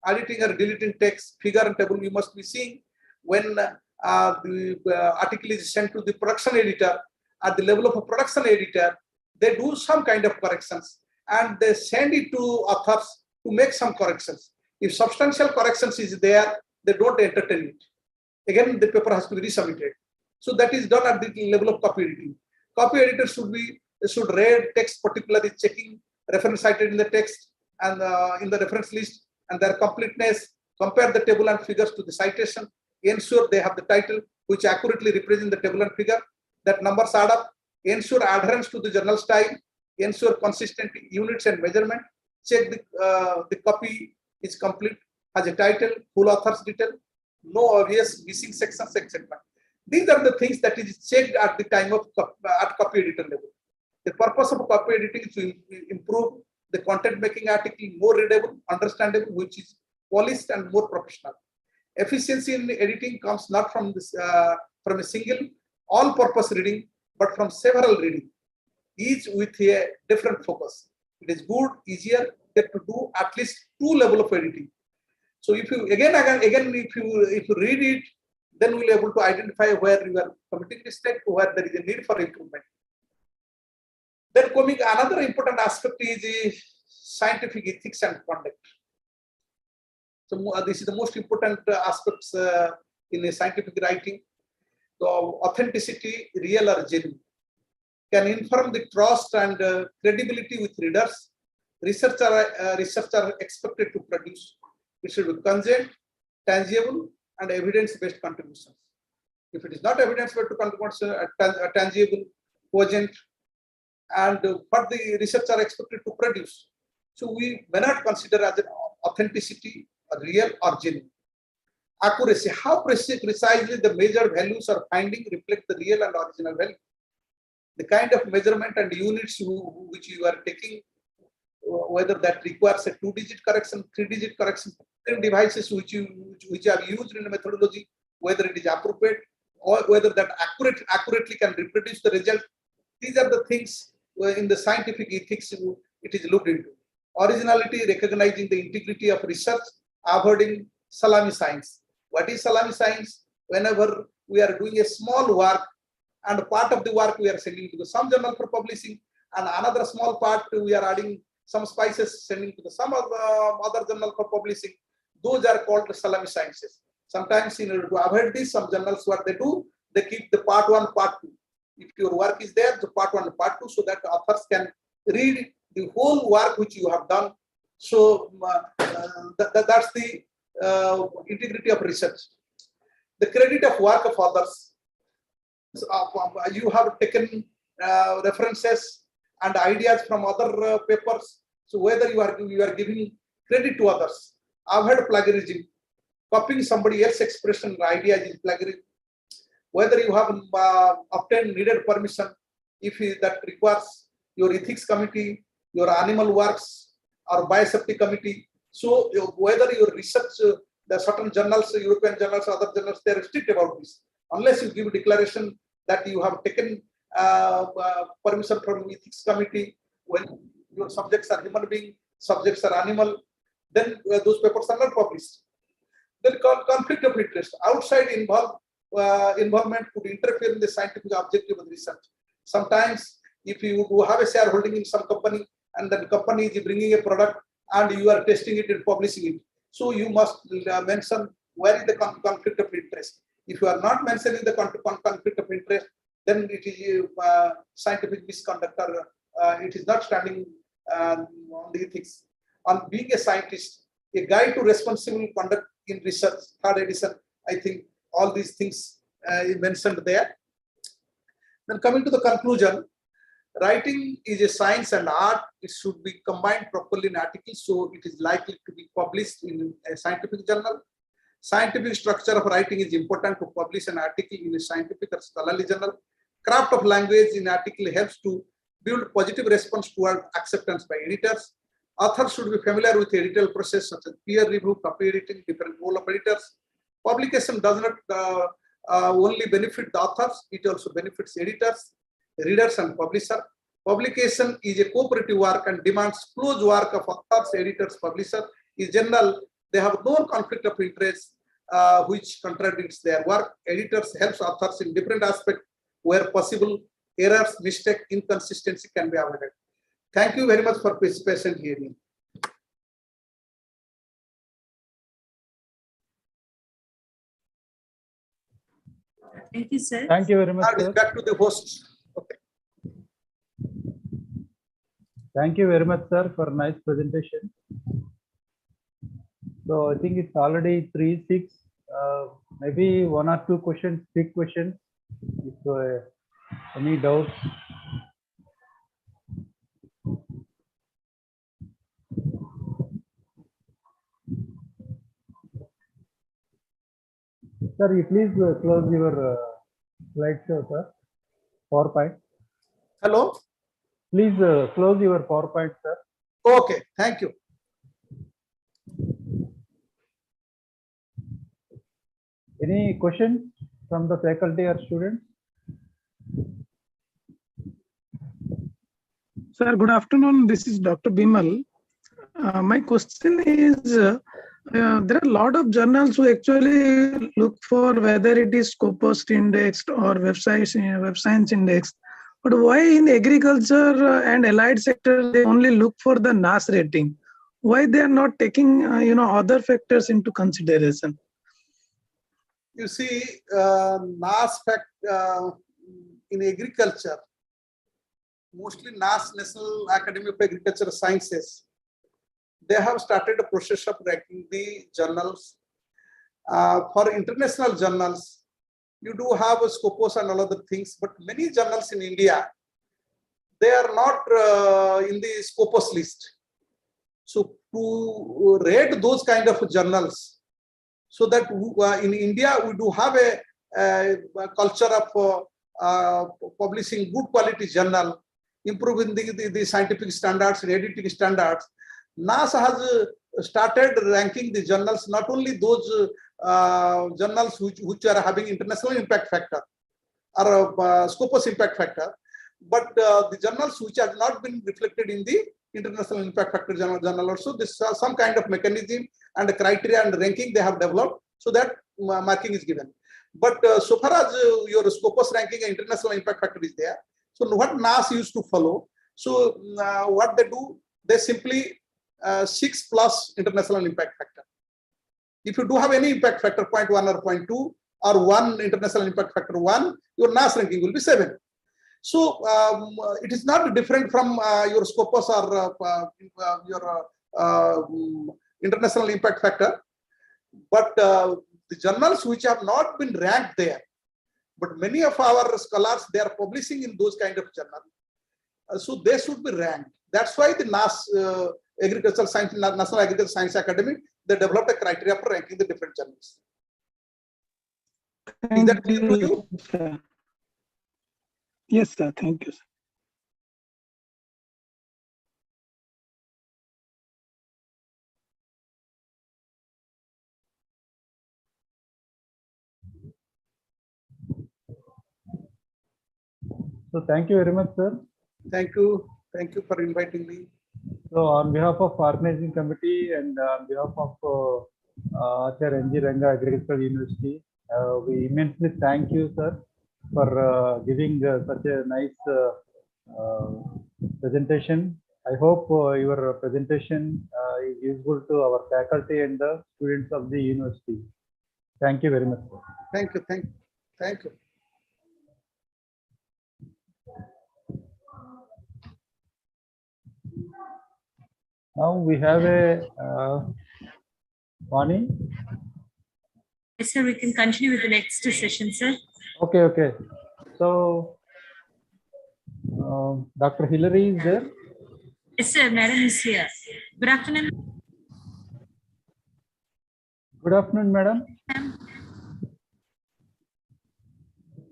Editing or deleting text, figure, and table, you must be seeing when the article is sent to the production editor. At the level of a production editor, they do some kind of corrections and they send it to authors to make some corrections. If substantial corrections is there, they don't entertain it. Again, the paper has to be resubmitted. So that is done at the level of copy editing. Copy editor should read text, particularly checking reference cited in the text and in the reference list and their completeness, compare the table and figures to the citation, ensure they have the title which accurately represent the table and figure, that numbers add up, ensure adherence to the journal style, ensure consistent units and measurement, check the copy is complete, has a title, full author's detail, no obvious missing sections, etc. These are the things that is checked at the time of at copy editor level. The purpose of copy editing is to improve the content making article more readable, understandable, which is polished and more professional. Efficiency in editing comes not from this from a single all-purpose reading, but from several reading, each with a different focus. It is good, easier to do at least 2 levels of editing. So if you again if you read it, then we'll be able to identify where you are committing mistake, where there is a need for improvement. Then coming another important aspect is scientific ethics and conduct. So this is the most important aspects in a scientific writing. So authenticity, real or genuine, can inform the trust and credibility with readers. research are expected to produce. It should be congruent, tangible, and evidence-based contributions. If it is not evidence-based contribution, tangible, cogent, and what the research are expected to produce, so we may not consider as an authenticity, or real or genuine. Accuracy, how precisely the measured values or finding reflect the real and original value. The kind of measurement and units which you are taking, whether that requires a 2-digit correction, 3-digit correction, devices which are used in the methodology, whether it is appropriate or whether that accurately can reproduce the result. These are the things in the scientific ethics it is looked into. Originality, recognizing the integrity of research, avoiding salami science. What is salami science? Whenever we are doing a small work and part of the work we are sending to some journal for publishing, and another small part we are adding some spices, sending to some other journal for publishing. Those are called salami sciences. Sometimes in order to avoid this, some journals what they do, they keep the part 1, part 2. If your work is there, the part 1 and part 2, so that authors can read the whole work which you have done. So that's the integrity of research. The credit of work of others. You have taken references and ideas from other papers. So whether you are giving credit to others. I've heard plagiarism. Copying somebody else's expression or ideas is plagiarism. Whether you have obtained needed permission, if that requires your ethics committee, your animal works, or biosafety committee. So whether your research, the certain journals, European journals, other journals, they are strict about this. Unless you give a declaration that you have taken permission from ethics committee, when your subjects are human being, subjects are animal, then those papers are not published. Then conflict of interest. Outside involvement could interfere in the scientific objective of the research. Sometimes, if you have a shareholding in some company and that company is bringing a product and you are testing it and publishing it, so you must mention where is the conflict of interest. If you are not mentioning the conflict of interest, then it is scientific misconduct, or it is not standing on the ethics. On being a scientist, a guide to responsible conduct in research, 3rd edition, I think all these things mentioned there. Then coming to the conclusion, writing is a science and art. It should be combined properly in articles, so it is likely to be published in a scientific journal. Scientific structure of writing is important to publish an article in a scientific or scholarly journal. Craft of language in article helps to build positive response toward acceptance by editors. Authors should be familiar with the editorial process such as peer review, copy editing, different role of editors. Publication does not only benefit the authors, it also benefits editors, readers, and publisher. Publication is a cooperative work and demands close work of authors, editors, publisher. In general, they have no conflict of interest which contradicts their work. Editors helps authors in different aspects where possible errors, mistake, inconsistency can be avoided. Thank you very much for participation hearing. Thank you, sir. Thank you very much, sir. Back to the host. Okay. Thank you very much, sir, for nice presentation. So I think it's already 3:06. Maybe 1 or 2 questions, quick questions. If any doubts. Sir, you please close your slideshow, sir. PowerPoint. Hello. Please close your PowerPoint, sir. Okay, thank you. Any questions from the faculty or students? Sir, good afternoon. This is Dr. Bimal. My question is, there are a lot of journals who actually look for whether it is Scopus indexed or Web Science indexed. But why in agriculture and allied sector they only look for the NAS rating? Why they are not taking other factors into consideration? You see, NAS in agriculture, mostly NAS, National Academy of Agricultural Sciences, they have started a process of ranking the journals. For international journals, you do have a Scopus and all other things, but many journals in India, they are not in the Scopus list. So to rate those kind of journals, so that in India we do have a culture of publishing good quality journal, improving the scientific standards and editing standards. NASA has started ranking the journals, not only those journals which are having international impact factor or Scopus impact factor, but the journals which have not been reflected in the international impact factor journal also. This some kind of mechanism and criteria and ranking they have developed, so that marking is given. But so far as your Scopus ranking and international impact factor is there, so what NASA used to follow, so what they do, they simply 6 plus international impact factor. If you do have any impact factor 0.1 or 0.2 or 1 international impact factor 1, your NAS ranking will be 7. So it is not different from your Scopus or your international impact factor, but the journals which have not been ranked there, but many of our scholars, they are publishing in those kind of journals, so they should be ranked. That's why the NAS Agricultural Science, National Agricultural Science Academy, they developed a criteria for ranking the different journals. Is that clear to you? Sir. Yes, sir. Thank you, sir. So thank you very much, sir. Thank you. Thank you for inviting me. So on behalf of organizing committee and on behalf of Acharya N.G. Ranga Agricultural University, we immensely thank you, sir, for giving such a nice presentation. I hope your presentation is useful to our faculty and the students of the university. Thank you very much, sir. Thank you. Thank you. Thank you. Now we have a Vani. Yes, sir, we can continue with the next session, sir. Okay, okay. So Dr. Hillary is there? Yes, sir, madam is here. Good afternoon. Good afternoon, madam.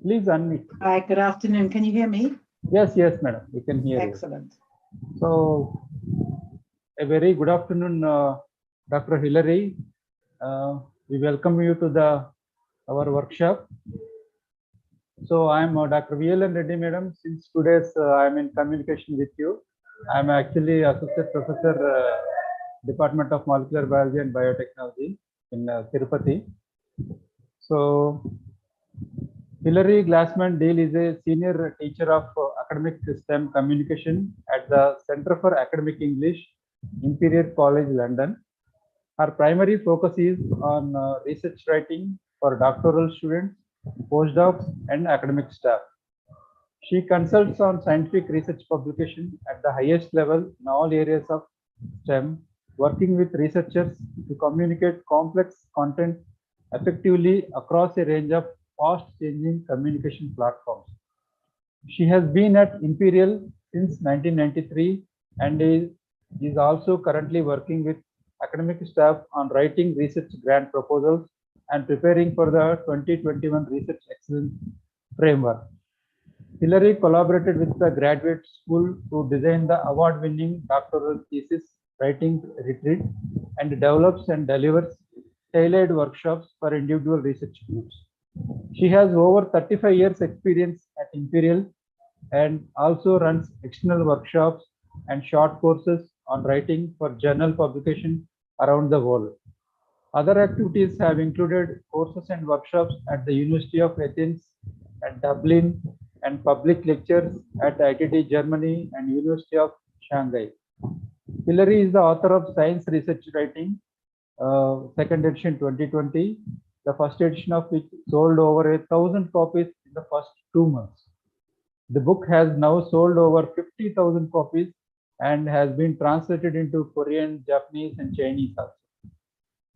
Please unmute. Hi, good afternoon. Can you hear me? Yes, yes, madam. We can hear Excellent. you. So, a very good afternoon, Dr. Hillary. We welcome you to our workshop. So, I am Dr. VLN Reddy, madam. Since today's I am in communication with you. I am actually Associate Professor, Department of Molecular Biology and Biotechnology in Tirupati. So, Hillary Glassman Deal is a senior teacher of academic STEM communication at the Center for Academic English, Imperial College, London. Her primary focus is on research writing for doctoral students, postdocs, and academic staff. She consults on scientific research publication at the highest level in all areas of STEM, working with researchers to communicate complex content effectively across a range of fast-changing communication platforms. She has been at Imperial since 1993 and is also currently working with academic staff on writing research grant proposals and preparing for the 2021 Research Excellence Framework. Hillary collaborated with the graduate school to design the award-winning doctoral thesis writing retreat and develops and delivers tailored workshops for individual research groups. She has over 35 years experience at Imperial and also runs external workshops and short courses on writing for journal publication around the world. Other activities have included courses and workshops at the University of Athens and Dublin and public lectures at ITT Germany and University of Shanghai. Hillary is the author of Science Research Writing, second edition 2020, the first edition of which sold over 1,000 copies in the first 2 months. The book has now sold over 50,000 copies and has been translated into Korean, Japanese, and Chinese also.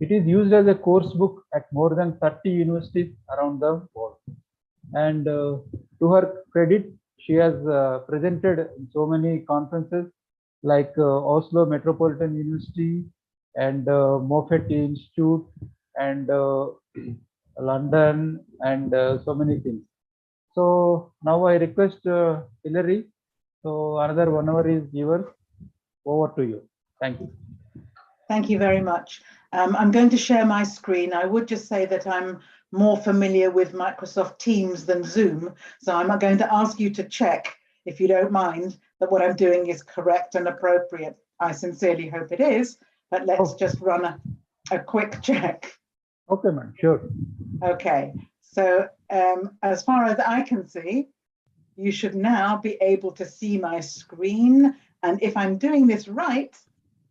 It is used as a course book at more than 30 universities around the world. And to her credit, she has presented in so many conferences like Oslo Metropolitan University and Moffat Institute and London and so many things. So now I request Hillary. So another 1 hour is yours. Over to you. Thank you. Thank you very much. I'm going to share my screen. I would just say that I'm more familiar with Microsoft Teams than Zoom. So I'm going to ask you to check, if you don't mind, that what I'm doing is correct and appropriate. I sincerely hope it is, but let's just run a quick check. Okay, ma'am, sure. Okay, so as far as I can see, you should now be able to see my screen. And if I'm doing this right,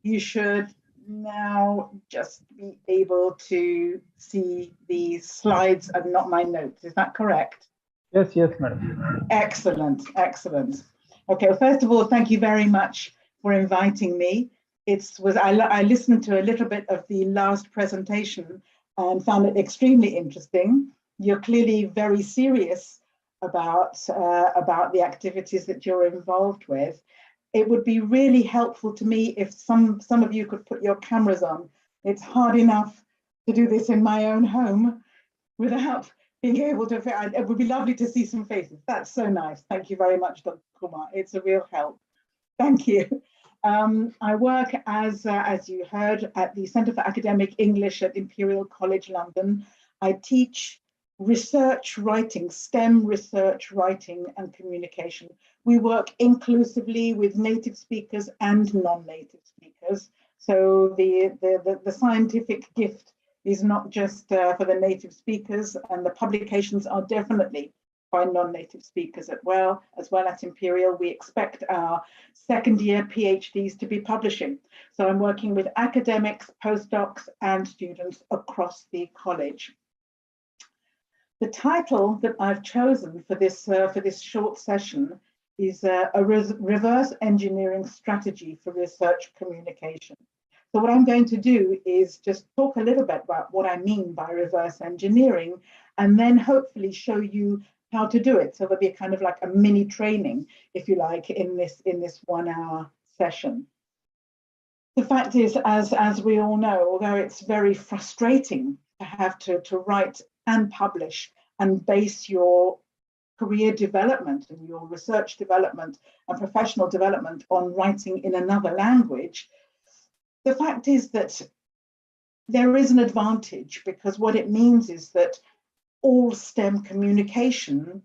you should now just be able to see the slides and not my notes. Is that correct? Yes, yes, madam. Excellent, excellent. Okay, well, first of all, thank you very much for inviting me. I listened to a little bit of the last presentation and found it extremely interesting. You're clearly very serious about the activities that you're involved with. It would be really helpful to me if some of you could put your cameras on. It's hard enough to do this in my own home without being able to. It would be lovely to see some faces. That's so nice. Thank you very much, Dr. Kumar. It's a real help. Thank you. I work, as you heard, at the Centre for Academic English at Imperial College London. I teach research writing, STEM research writing and communication. We work inclusively with native speakers and non-native speakers. So the scientific gift is not just for the native speakers, and the publications are definitely by non-native speakers as well at Imperial. We expect our second year PhDs to be publishing. So I'm working with academics, postdocs, and students across the college. The title that I've chosen for this short session is a reverse engineering strategy for research communication. So what I'm going to do is just talk a little bit about what I mean by reverse engineering, and then hopefully show you how to do it. So there'll be a kind of like a mini training, if you like, in this 1 hour session. The fact is, as we all know, although it's very frustrating to have to write and publish and base your career development and your research development and professional development on writing in another language, the fact is that there is an advantage, because what it means is that all STEM communication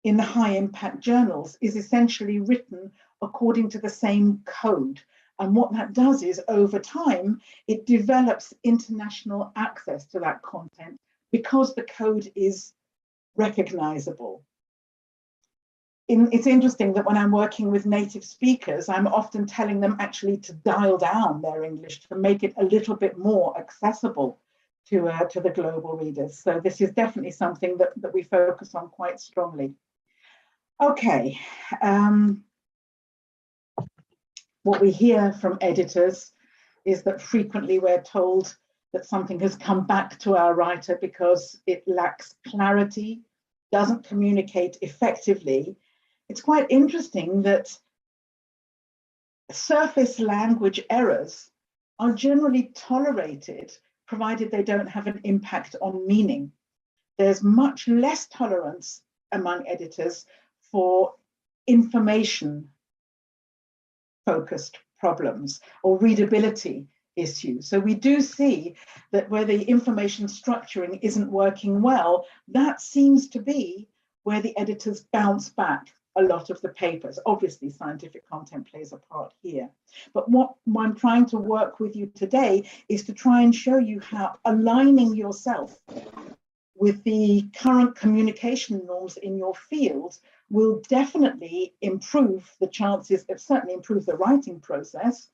in the high impact journals is essentially written according to the same code. And what that does is, over time, it develops international access to that content because the code is recognizable. It's interesting that when I'm working with native speakers, I'm often telling them actually to dial down their English to make it a little bit more accessible to the global readers. So this is definitely something that we focus on quite strongly. Okay. What we hear from editors is that frequently we're told that something has come back to our writer because it lacks clarity, doesn't communicate effectively. It's quite interesting that surface language errors are generally tolerated, provided they don't have an impact on meaning. There's much less tolerance among editors for information-focused problems or readability issues. So we do see that where the information structuring isn't working well, that seems to be where the editors bounce back a lot of the papers. Obviously, scientific content plays a part here. But what I'm trying to work with you today is to try and show you how aligning yourself with the current communication norms in your field will definitely improve the chances, it certainly improve the writing process,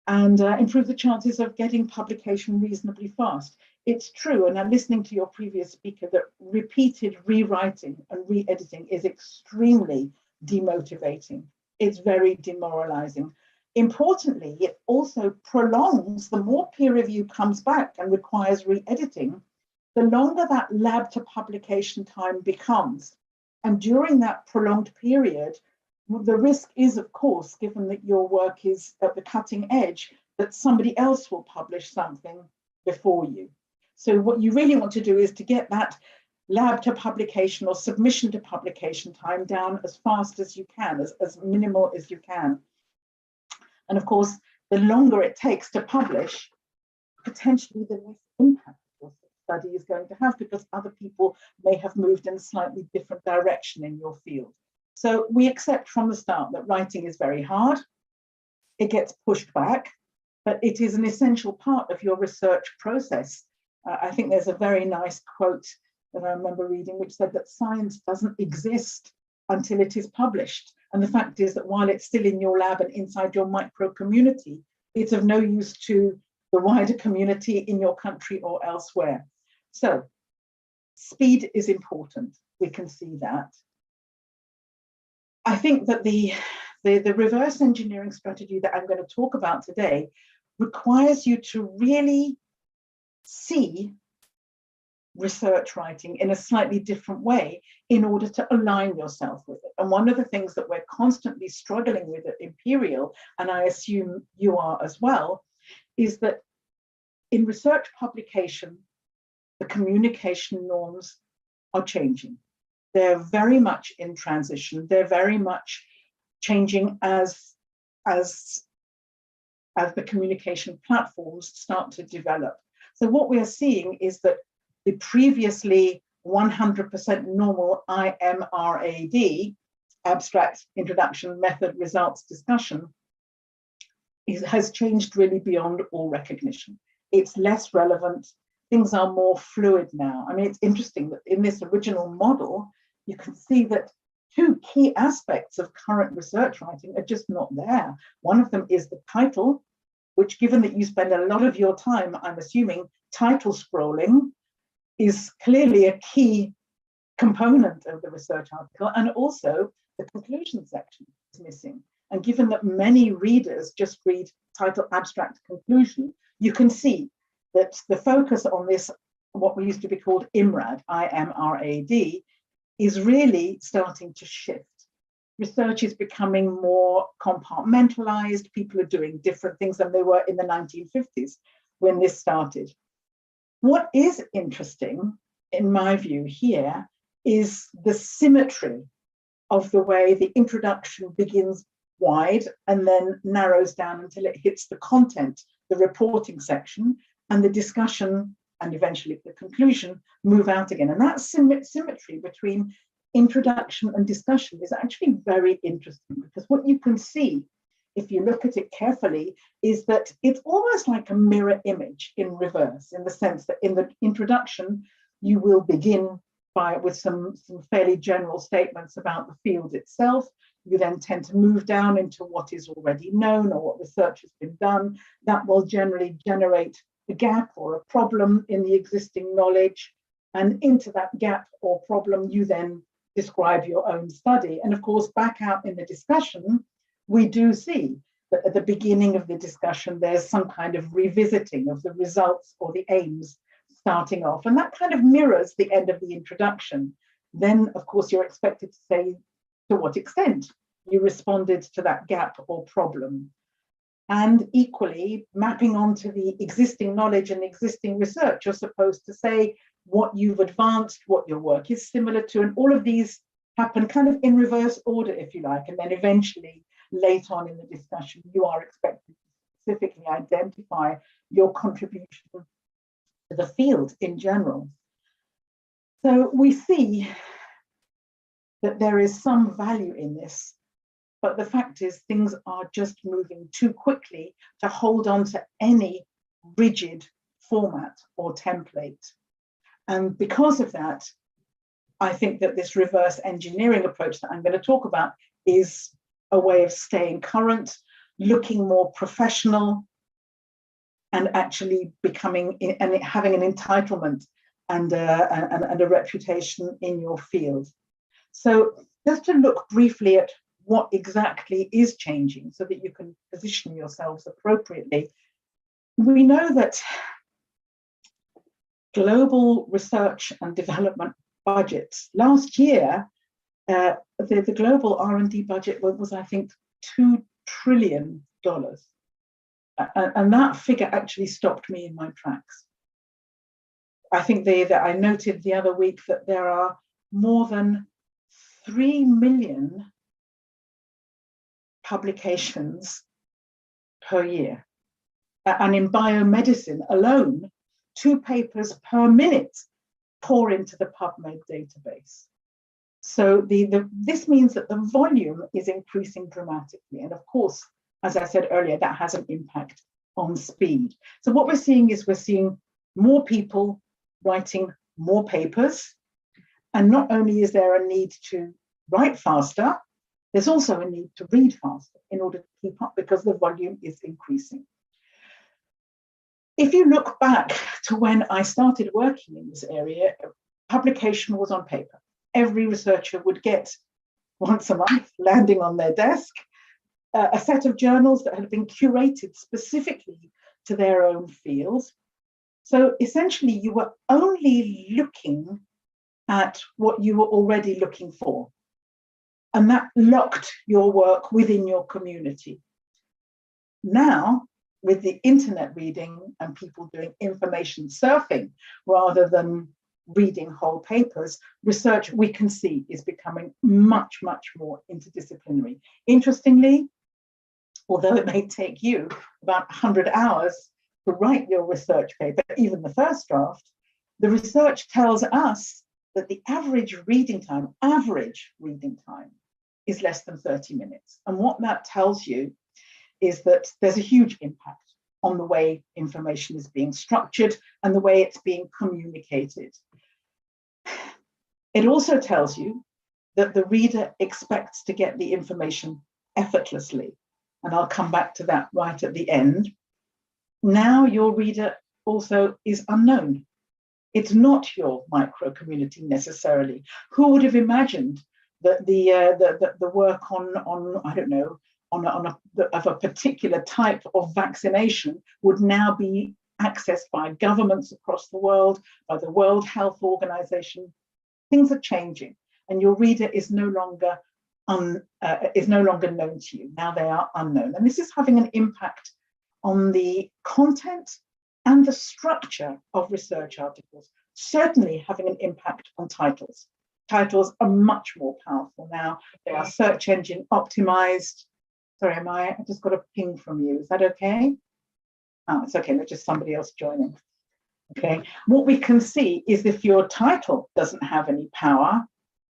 and improve the chances of getting publication reasonably fast. It's true, and I'm listening to your previous speaker, that repeated rewriting and re-editing is extremely demotivating. It's very demoralizing. Importantly, it also prolongs, the more peer review comes back and requires re-editing, the longer that lab to publication time becomes. And during that prolonged period, the risk is, of course, given that your work is at the cutting edge, that somebody else will publish something before you. So what you really want to do is to get that lab to publication or submission to publication time down as fast as you can, as minimal as you can. And of course, the longer it takes to publish, potentially the less impact your study is going to have, because other people may have moved in a slightly different direction in your field. So we accept from the start that writing is very hard. It gets pushed back, but it is an essential part of your research process. I think there's a very nice quote that I remember reading, which said that science doesn't exist until it is published. And the fact is that while it's still in your lab and inside your micro community, it's of no use to the wider community in your country or elsewhere. So speed is important. We can see that. I think that the reverse engineering strategy that I'm going to talk about today requires you to really see research writing in a slightly different way in order to align yourself with it. And one of the things that we're constantly struggling with at Imperial, and I assume you are as well, is that in research publication, the communication norms are changing. They're very much in transition. They're very much changing as the communication platforms start to develop. So what we are seeing is that the previously 100% normal IMRAD, abstract introduction, method, results, discussion, has changed really beyond all recognition. It's less relevant. Things are more fluid now. I mean, it's interesting that in this original model, you can see that two key aspects of current research writing are just not there. One of them is the title, which, given that you spend a lot of your time, I'm assuming, title scrolling, is clearly a key component of the research article, and also the conclusion section is missing. And given that many readers just read title, abstract, conclusion, you can see that the focus on this, what we used to be called IMRAD, IMRAD, is really starting to shift. Research is becoming more compartmentalized. People are doing different things than they were in the 1950s when this started. What is interesting, in my view here, is the symmetry of the way the introduction begins wide and then narrows down until it hits the content, the reporting section, and the discussion and eventually the conclusion move out again. And that symmetry between introduction and discussion is actually very interesting, because what you can see, if you look at it carefully, is that it's almost like a mirror image in reverse, in the sense that in the introduction, you will begin with some fairly general statements about the field itself. You then tend to move down into what is already known or what research has been done. That will generally generate a gap or a problem in the existing knowledge. And into that gap or problem, you then describe your own study. And of course, back out in the discussion, we do see that at the beginning of the discussion, there's some kind of revisiting of the results or the aims starting off. And that kind of mirrors the end of the introduction. Then, of course, you're expected to say to what extent you responded to that gap or problem. And equally, mapping onto the existing knowledge and existing research, you're supposed to say what you've advanced, what your work is similar to, and all of these happen kind of in reverse order, if you like, and then eventually, late on in the discussion, you are expected to specifically identify your contribution to the field in general. So we see that there is some value in this, but the fact is things are just moving too quickly to hold on to any rigid format or template. And because of that, I think that this reverse engineering approach that I'm going to talk about is a way of staying current, looking more professional, and actually becoming and having an entitlement and a reputation in your field. So just to look briefly at what exactly is changing so that you can position yourselves appropriately. We know that global research and development budgets last year, the global R&D budget was, I think, $2 trillion. And that figure actually stopped me in my tracks. I think that I noted the other week that there are more than 3 million publications per year. And in biomedicine alone, 2 papers per minute pour into the PubMed database. So this means that the volume is increasing dramatically. And of course, as I said earlier, that has an impact on speed. So what we're seeing is we're seeing more people writing more papers. And not only is there a need to write faster, there's also a need to read faster in order to keep up because the volume is increasing. If you look back to when I started working in this area, publication was on paper. Every researcher would get once a month landing on their desk a set of journals that had been curated specifically to their own field. So essentially you were only looking at what you were already looking for. And that locked your work within your community. Now, with the internet reading and people doing information surfing rather than reading whole papers, research we can see is becoming much, much more interdisciplinary. Interestingly, although it may take you about 100 hours to write your research paper, even the first draft, the research tells us that the average reading time is less than 30 minutes. And what that tells you is that there's a huge impact on the way information is being structured and the way it's being communicated. It also tells you that the reader expects to get the information effortlessly. And I'll come back to that right at the end. Now your reader also is unknown. It's not your micro community necessarily. Who would have imagined that the work on I don't know, of a particular type of vaccination would now be accessed by governments across the world, by the World Health Organization? Things are changing, and your reader is no longer known to you. Now they are unknown, and this is having an impact on the content and the structure of research articles. Certainly having an impact on titles. Titles are much more powerful now. They are search engine optimized. Sorry, I just got a ping from you. Is that okay? Oh, it's okay. There's just somebody else joining. Okay. What we can see is if your title doesn't have any power,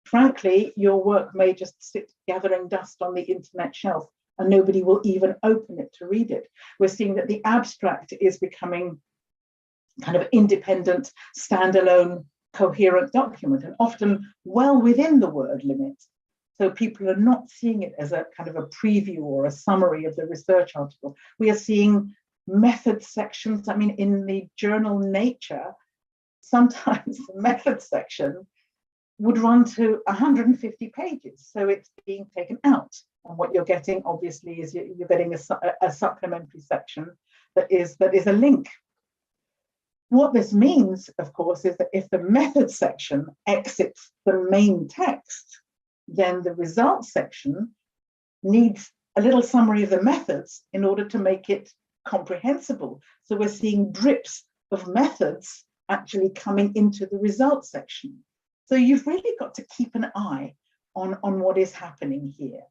frankly, your work may just sit gathering dust on the internet shelf and nobody will even open it to read it. We're seeing that the abstract is becoming kind of independent, standalone, coherent document, and often well within the word limit. So people are not seeing it as a kind of a preview or a summary of the research article. We are seeing method sections. I mean, in the journal Nature, sometimes the method section would run to 150 pages. So it's being taken out. And what you're getting, obviously, is you're getting a supplementary section that is a link. What this means, of course, is that if the method section exits the main text, then the results section needs a little summary of the methods in order to make it comprehensible. So we're seeing drips of methods actually coming into the results section. So you've really got to keep an eye on what is happening here.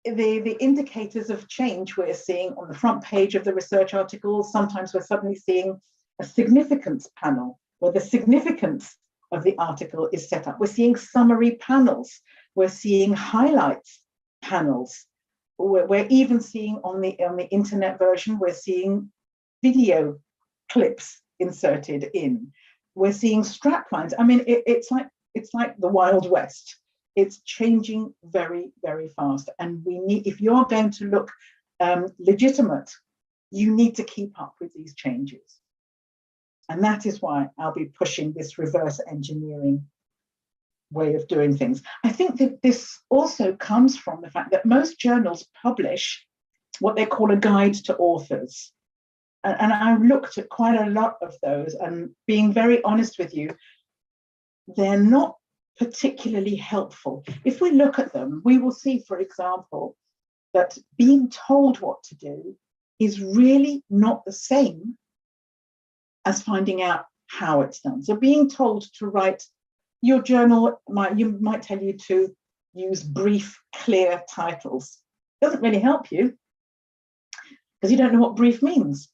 The indicators of change we're seeing on the front page of the research articles. Sometimes we're suddenly seeing a significance panel where the significance of the article is set up. We're seeing summary panels. We're seeing highlights panels. We're even seeing on the internet version, we're seeing video clips inserted in. We're seeing strap lines. I mean, it's like the Wild West. It's changing very, very fast. And we need, if you're going to look legitimate, you need to keep up with these changes. And that is why I'll be pushing this reverse engineering way of doing things. I think that this also comes from the fact that most journals publish what they call a guide to authors. And I've looked at quite a lot of those, and being very honest with you, they're not particularly helpful. If we look at them, we will see, for example, that being told what to do is really not the same as finding out how it's done. So being told to write your journal, might tell you to use brief, clear titles. Doesn't really help you because you don't know what brief means.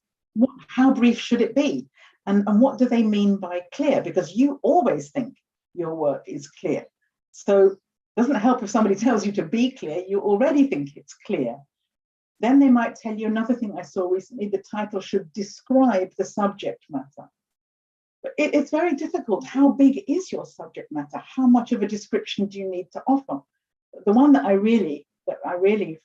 How brief should it be? And what do they mean by clear? Because you always think your work is clear. So it doesn't help if somebody tells you to be clear, you already think it's clear. Then they might tell you another thing I saw recently, the title should describe the subject matter. But it's very difficult. How big is your subject matter? How much of a description do you need to offer? The one that I really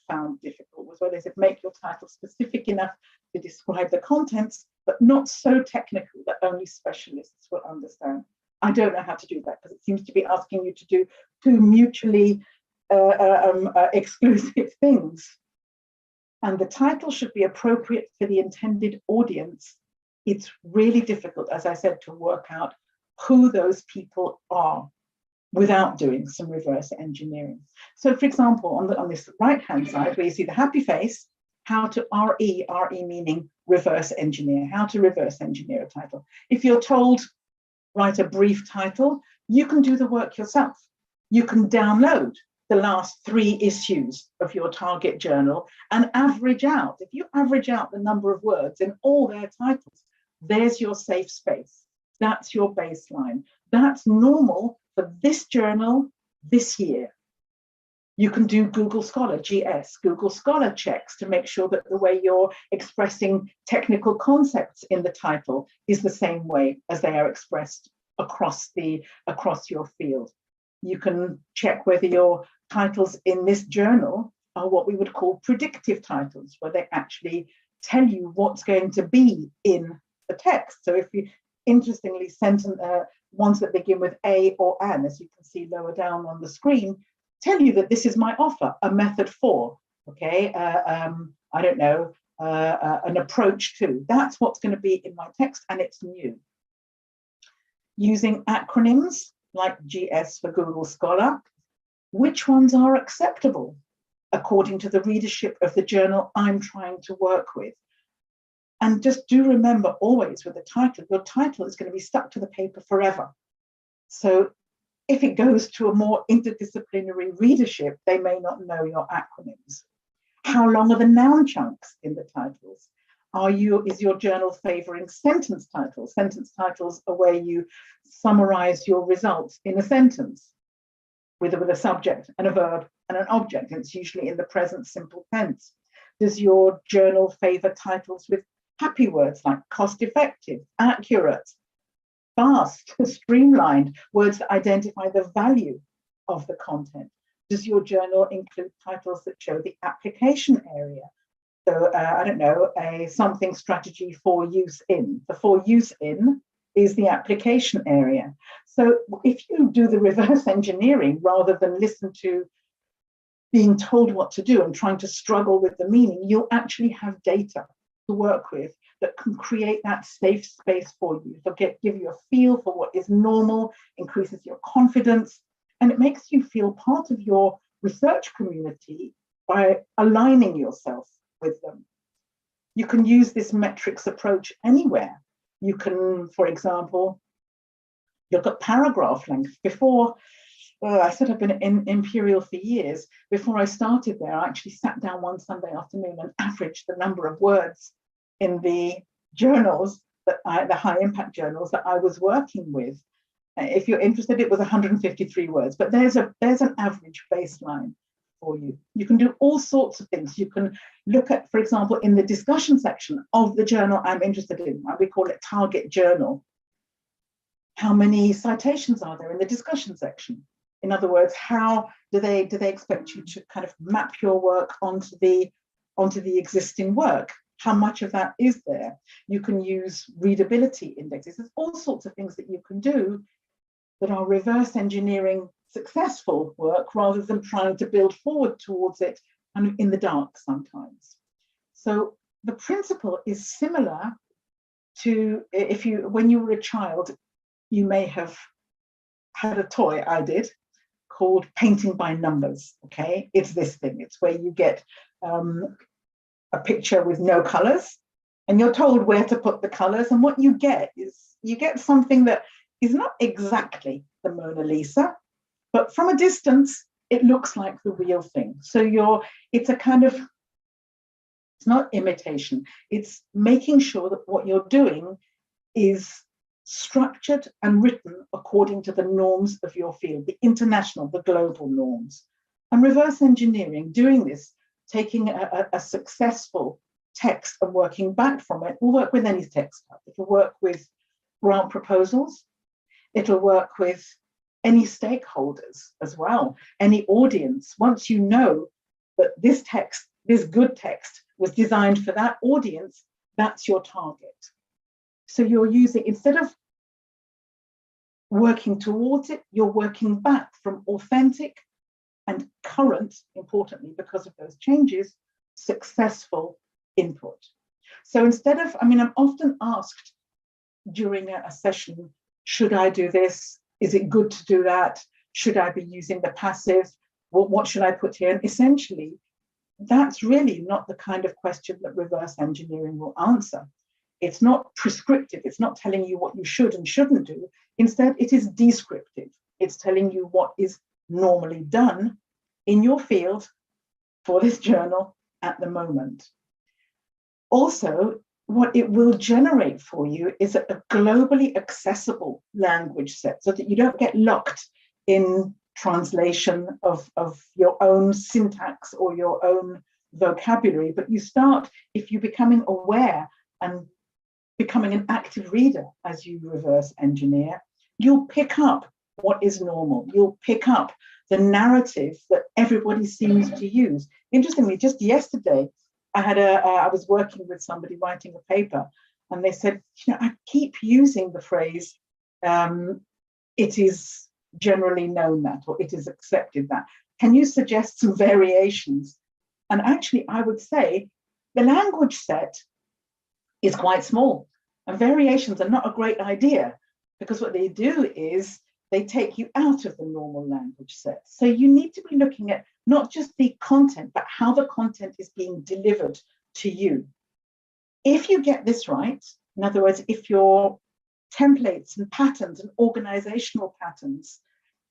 found difficult was where they said, make your title specific enough to describe the contents, but not so technical that only specialists will understand. I don't know how to do that because it seems to be asking you to do two mutually exclusive things. And the title should be appropriate for the intended audience. It's really difficult, as I said, to work out who those people are without doing some reverse engineering. So for example, on this right-hand side, where you see the happy face, how to RE meaning reverse engineer, how to reverse engineer a title. If you're told, write a brief title, you can do the work yourself. You can download the last 3 issues of your target journal and average out. If you average out the number of words in all their titles, there's your safe space. That's your baseline. That's normal for this journal this year. You can do Google Scholar, GS, Google Scholar checks to make sure that the way you're expressing technical concepts in the title is the same way as they are expressed across your field. You can check whether your titles in this journal are what we would call predictive titles, where they actually tell you what's going to be in the text. So if you, interestingly, ones that begin with A or an, as you can see lower down on the screen, tell you that this is my offer, a method for, okay, I don't know, an approach to. That's what's going to be in my text, and it's new. Using acronyms like GS for Google Scholar, which ones are acceptable according to the readership of the journal I'm trying to work with? And just do remember always with the title, your title is going to be stuck to the paper forever. So if it goes to a more interdisciplinary readership, they may not know your acronyms. How long are the noun chunks in the titles? Is your journal favoring sentence titles? Sentence titles are where you summarize your results in a sentence with a subject and a verb and an object, and it's usually in the present simple tense. Does your journal favor titles with happy words like cost-effective, accurate, fast, streamlined, words that identify the value of the content? Does your journal include titles that show the application area? So, I don't know, a something strategy for use in. The for use in is the application area. So if you do the reverse engineering rather than listen to being told what to do and trying to struggle with the meaning, you'll actually have data to work with that can create that safe space for you. It'll give you a feel for what is normal, increases your confidence, and it makes you feel part of your research community by aligning yourself with them. You can use this metrics approach anywhere. You can, for example, look at paragraph length. Before, I set up in Imperial for years. Before I started there, I actually sat down one Sunday afternoon and averaged the number of words in the journals, the high impact journals that I was working with. If you're interested, it was 153 words, but there's an average baseline for you. You can do all sorts of things. You can look at, for example, in the discussion section of the journal I'm interested in, we call it target journal. How many citations are there in the discussion section? In other words, how do they expect you to kind of map your work onto the existing work? How much of that is there? You can use readability indexes. There's all sorts of things that you can do that are reverse engineering successful work rather than trying to build forward towards it kind of in the dark sometimes. So the principle is similar to when you were a child, you may have had a toy, I did, called painting by numbers. Okay, it's this thing. It's where you get a picture with no colors, and you're told where to put the colors. And what you get is something that is not exactly the Mona Lisa, but from a distance, it looks like the real thing. So it's a kind of, it's not imitation. It's making sure that what you're doing is structured and written according to the norms of your field, the international, the global norms. And reverse engineering, doing this, taking a successful text and working back from it, will work with any text type. It'll work with grant proposals. It'll work with any stakeholders as well, any audience. Once you know that this text, this good text, was designed for that audience, that's your target. So you're using, instead of working towards it, you're working back from authentic and current, importantly, because of those changes, successful input. So instead of, I'm often asked during a session, should I do this? Is it good to do that? Should I be using the passive? What should I put here? And essentially, that's really not the kind of question that reverse engineering will answer. It's not prescriptive. It's not telling you what you should and shouldn't do. Instead, it is descriptive. It's telling you what is normally done in your field for this journal at the moment. Also, what it will generate for you is a globally accessible language set so that you don't get locked in translation of your own syntax or your own vocabulary, but you start, if you're becoming aware and becoming an active reader as you reverse engineer, you'll pick up what is normal. You'll pick up the narrative that everybody seems to use. Interestingly, just yesterday, I was working with somebody writing a paper, and they said, I keep using the phrase, it is generally known that, or it is accepted that. Can you suggest some variations? And actually, I would say the language set is quite small, and variations are not a great idea, because what they do is they take you out of the normal language set. So you need to be looking at not just the content, but how the content is being delivered to you. If you get this right, in other words, if your templates and patterns and organizational patterns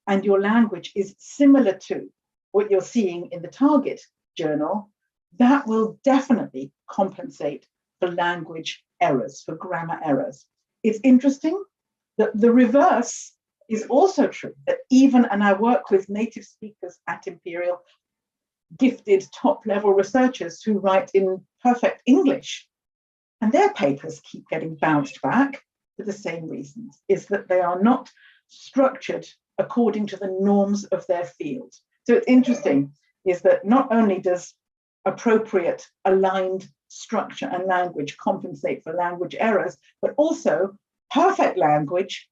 and your language is similar to what you're seeing in the target journal, that will definitely compensate for language errors, for grammar errors. It's interesting that the reverse is also true, that even, and I work with native speakers at Imperial, gifted top-level researchers who write in perfect English, and their papers keep getting bounced back for the same reasons, is that they are not structured according to the norms of their field. So it's interesting, is that not only does appropriate aligned structure and language compensate for language errors, but also perfect language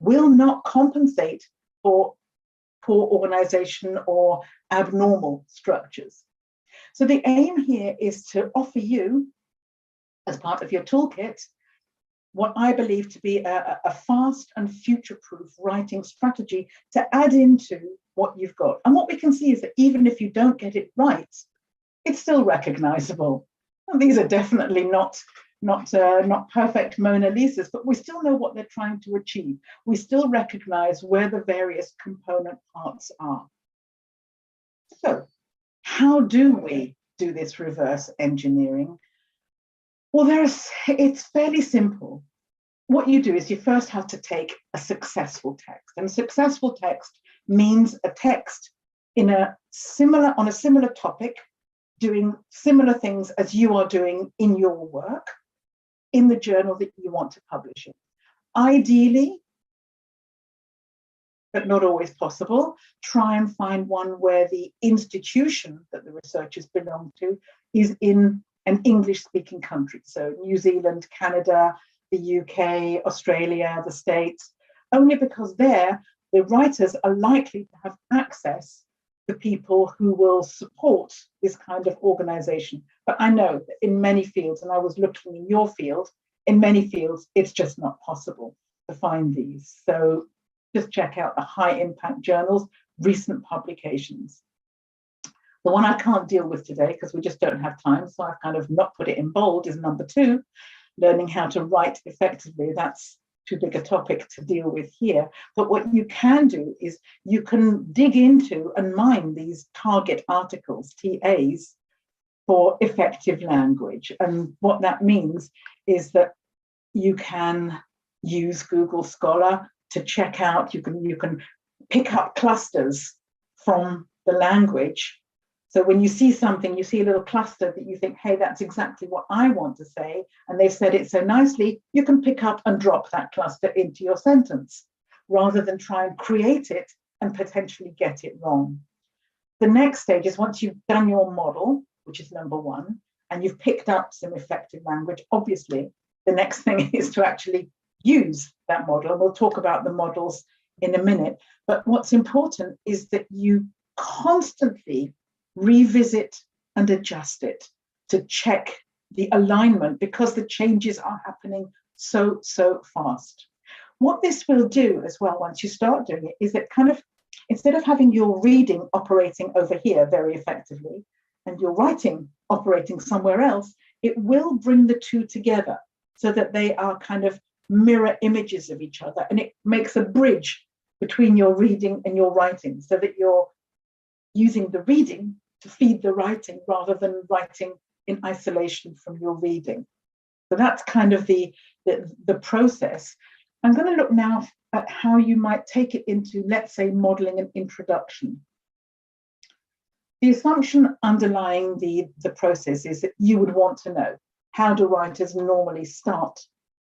will not compensate for poor organization or abnormal structures. So the aim here is to offer you, as part of your toolkit, what I believe to be a fast and future-proof writing strategy to add into what you've got. And what we can see is that even if you don't get it right, it's still recognizable. And these are definitely not perfect Mona Lisas, but we still know what they're trying to achieve. We still recognize where the various component parts are. So how do we do this reverse engineering? Well, it's fairly simple. What you do is you first have to take a successful text, and successful text means a text on a similar topic, doing similar things as you are doing in your work, in the journal that you want to publish in. Ideally, but not always possible, try and find one where the institution that the researchers belong to is in an English-speaking country. So New Zealand, Canada, the UK, Australia, the States, only because there the writers are likely to have access to people who will support this kind of organization. But I know that in many fields, and I was looking in your field, in many fields, it's just not possible to find these. So just check out the high impact journals, recent publications. The one I can't deal with today because we just don't have time, so I've kind of not put it in bold, is number 2, learning how to write effectively. That's too big a topic to deal with here. But what you can do is you can dig into and mine these target articles, TAs, for effective language. And what that means is that you can use Google Scholar to check out, you can pick up clusters from the language. So when you see something, you see a little cluster that you think, hey, that's exactly what I want to say, and they've said it so nicely, you can pick up and drop that cluster into your sentence, rather than try and create it and potentially get it wrong. The next stage is once you've done your model, which is number 1, and you've picked up some effective language, obviously, the next thing is to actually use that model. And we'll talk about the models in a minute. But what's important is that you constantly revisit and adjust it to check the alignment, because the changes are happening so fast. What this will do as well, once you start doing it, is it kind of, instead of having your reading operating over here very effectively and your writing operating somewhere else, it will bring the two together so that they are kind of mirror images of each other, and it makes a bridge between your reading and your writing, so that you're using the reading to feed the writing rather than writing in isolation from your reading. So that's kind of the process. I'm going to look now at how you might take it into, let's say, modeling an introduction. The assumption underlying the process is that you would want to know, how do writers normally start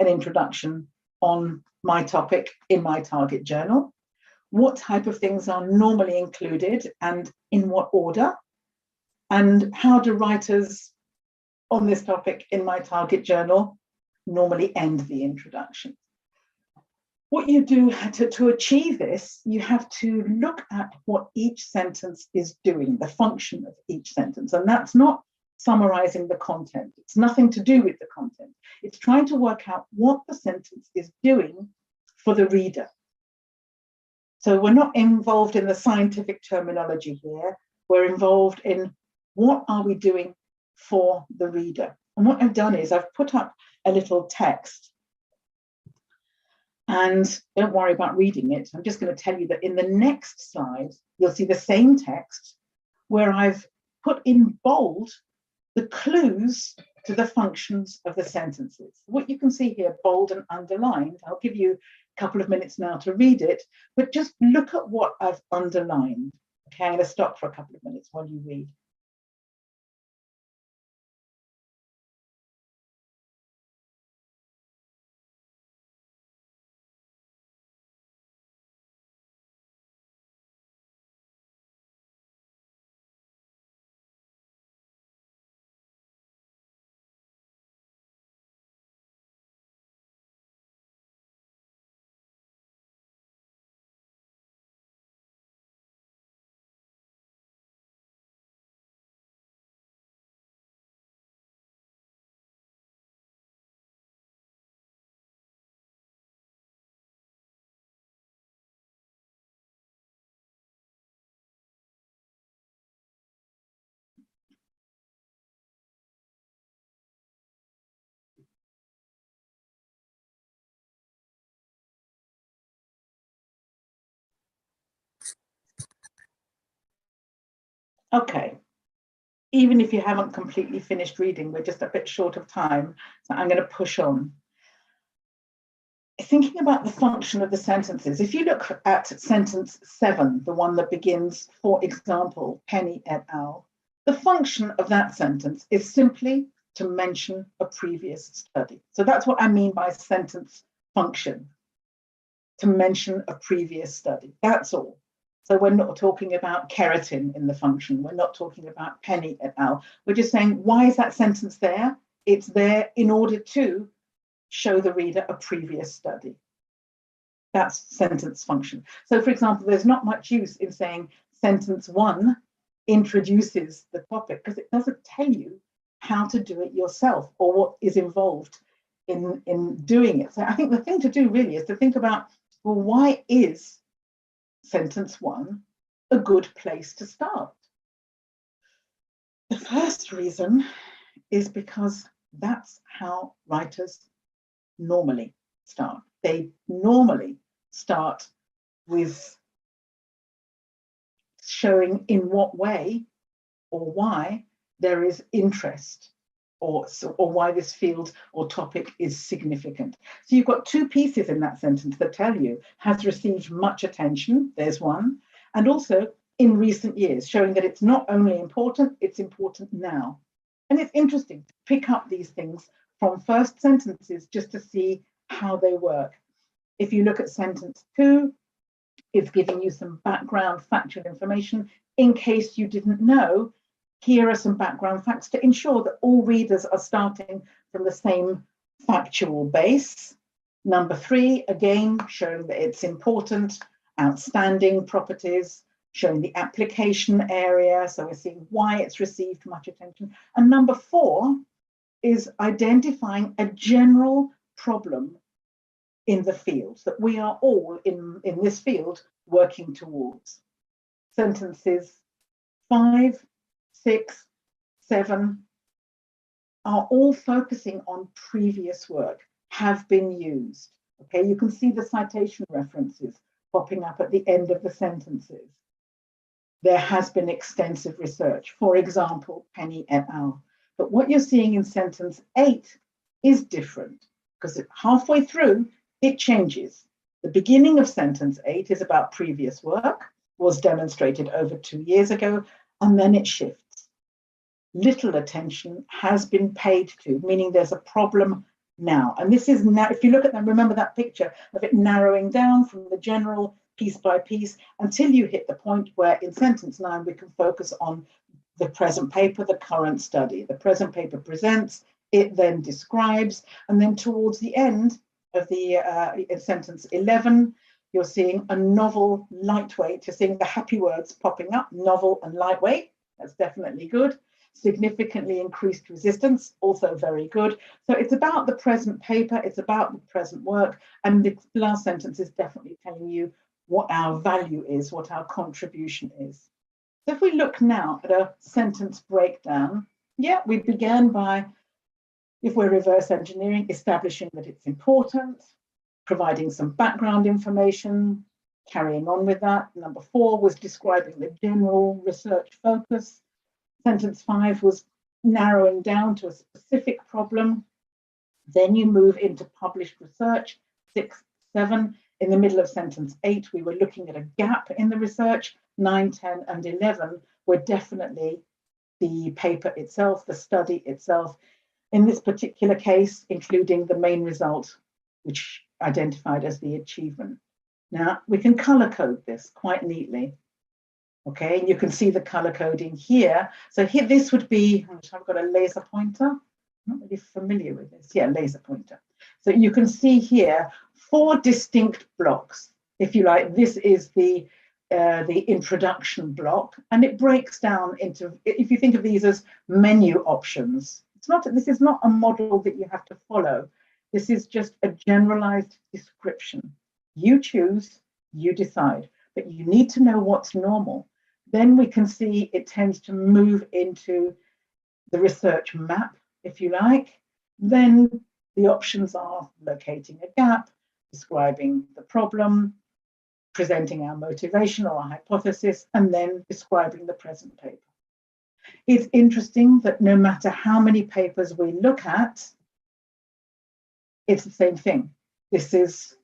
an introduction on my topic in my target journal? What type of things are normally included and in what order? And how do writers on this topic in my target journal normally end the introduction? What you do to achieve this, you have to look at what each sentence is doing, the function of each sentence. And that's not summarizing the content. It's nothing to do with the content. It's trying to work out what the sentence is doing for the reader. So we're not involved in the scientific terminology here. We're involved in what are we doing for the reader. And what I've done is I've put up a little text. And don't worry about reading it. I'm just going to tell you that in the next slide, you'll see the same text where I've put in bold the clues to the functions of the sentences. What you can see here, bold and underlined, I'll give you a couple of minutes now to read it, but just look at what I've underlined. Okay, I'm going to stop for a couple of minutes while you read. Okay, even if you haven't completely finished reading, we're just a bit short of time, so I'm going to push on. Thinking about the function of the sentences, if you look at sentence 7, the one that begins, for example, Penny et al., the function of that sentence is simply to mention a previous study. So that's what I mean by sentence function, to mention a previous study, that's all. So we're not talking about keratin in the function. We're not talking about Penny et al. We're just saying, why is that sentence there? It's there in order to show the reader a previous study. That's sentence function. So for example, there's not much use in saying sentence 1 introduces the topic because it doesn't tell you how to do it yourself or what is involved in doing it. So I think the thing to do really is to think about, well, why is sentence 1 a good place to start? The first reason is because that's how writers normally start. They normally start with showing in what way or why there is interest or why this field or topic is significant. So you've got two pieces in that sentence that tell you has received much attention, there's one, and also in recent years, showing that it's not only important, it's important now. And it's interesting to pick up these things from first sentences just to see how they work. If you look at sentence 2, it's giving you some background factual information in case you didn't know. Here are some background facts to ensure that all readers are starting from the same factual base. Number 3, again, showing that it's important, outstanding properties, showing the application area. So we're seeing why it's received much attention. And number 4 is identifying a general problem in the field that we are all in this field working towards. Sentences 5, 6, 7 are all focusing on previous work, have been used. Okay, you can see the citation references popping up at the end of the sentences. There has been extensive research, for example, Penny et al. But what you're seeing in sentence 8 is different because halfway through it changes. The beginning of sentence 8 is about previous work, was demonstrated over 2 years ago, and then it shifts. Little attention has been paid to, meaning there's a problem now. And this is now, if you look at them, remember that picture of it narrowing down from the general piece by piece until you hit the point where in sentence 9 we can focus on the present paper, the current study. The present paper presents, it then describes, and then towards the end of the in sentence 11, you're seeing a novel, lightweight. You're seeing the happy words popping up, novel and lightweight. That's definitely good. Significantly increased resistance, also very good. So it's about the present paper, it's about the present work, and the last sentence is definitely telling you what our value is, what our contribution is. So if we look now at a sentence breakdown, yeah, we began by, if we're reverse engineering, establishing that it's important, providing some background information, carrying on with that. Number 4 was describing the general research focus. Sentence 5 was narrowing down to a specific problem. Then you move into published research, 6, 7. In the middle of sentence 8, we were looking at a gap in the research. 9, 10, and 11 were definitely the paper itself, the study itself. In this particular case, including the main result, which identified as the achievement. Now, we can color code this quite neatly. Okay, and you can see the color coding here. So here, this would be, I've got a laser pointer. I'm not really familiar with this. Yeah, laser pointer. So you can see here 4 distinct blocks. If you like, this is the introduction block, and it breaks down into, if you think of these as menu options, this is not a model that you have to follow. This is just a generalized description. You choose, you decide, but you need to know what's normal. Then we can see it tends to move into the research map, if you like. Then the options are locating a gap, describing the problem, presenting our motivation or our hypothesis, and then describing the present paper. It's interesting that no matter how many papers we look at, it's the same thing. This is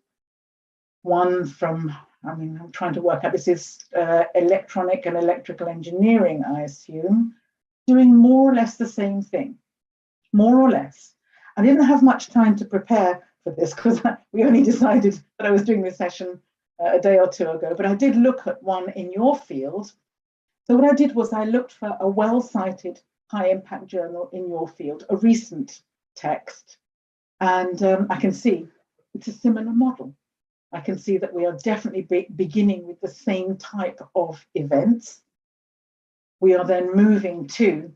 one from, I'm trying to work out, this is electronic and electrical engineering, I assume, doing more or less the same thing, more or less. I didn't have much time to prepare for this because we only decided that I was doing this session a day or 2 ago, but I did look at one in your field. So what I did was I looked for a well-cited high-impact journal in your field, a recent text, and I can see it's a similar model. I can see that we are definitely beginning with the same type of events. We are then moving to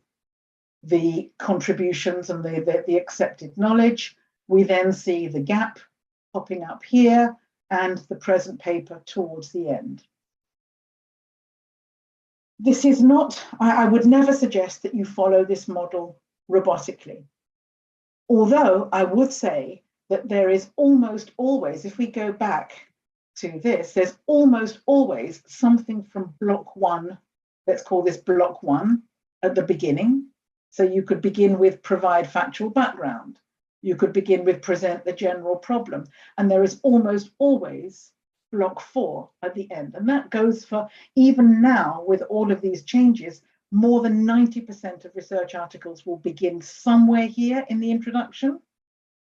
the contributions and the accepted knowledge. We then see the gap popping up here and the present paper towards the end. This is not, I would never suggest that you follow this model robotically. Although I would say that there is almost always, if we go back to this, there's almost always something from block one, let's call this block one, at the beginning. So you could begin with provide factual background. You could begin with present the general problem. And there is almost always block 4 at the end. And that goes for, even now with all of these changes, more than 90% of research articles will begin somewhere here in the introduction,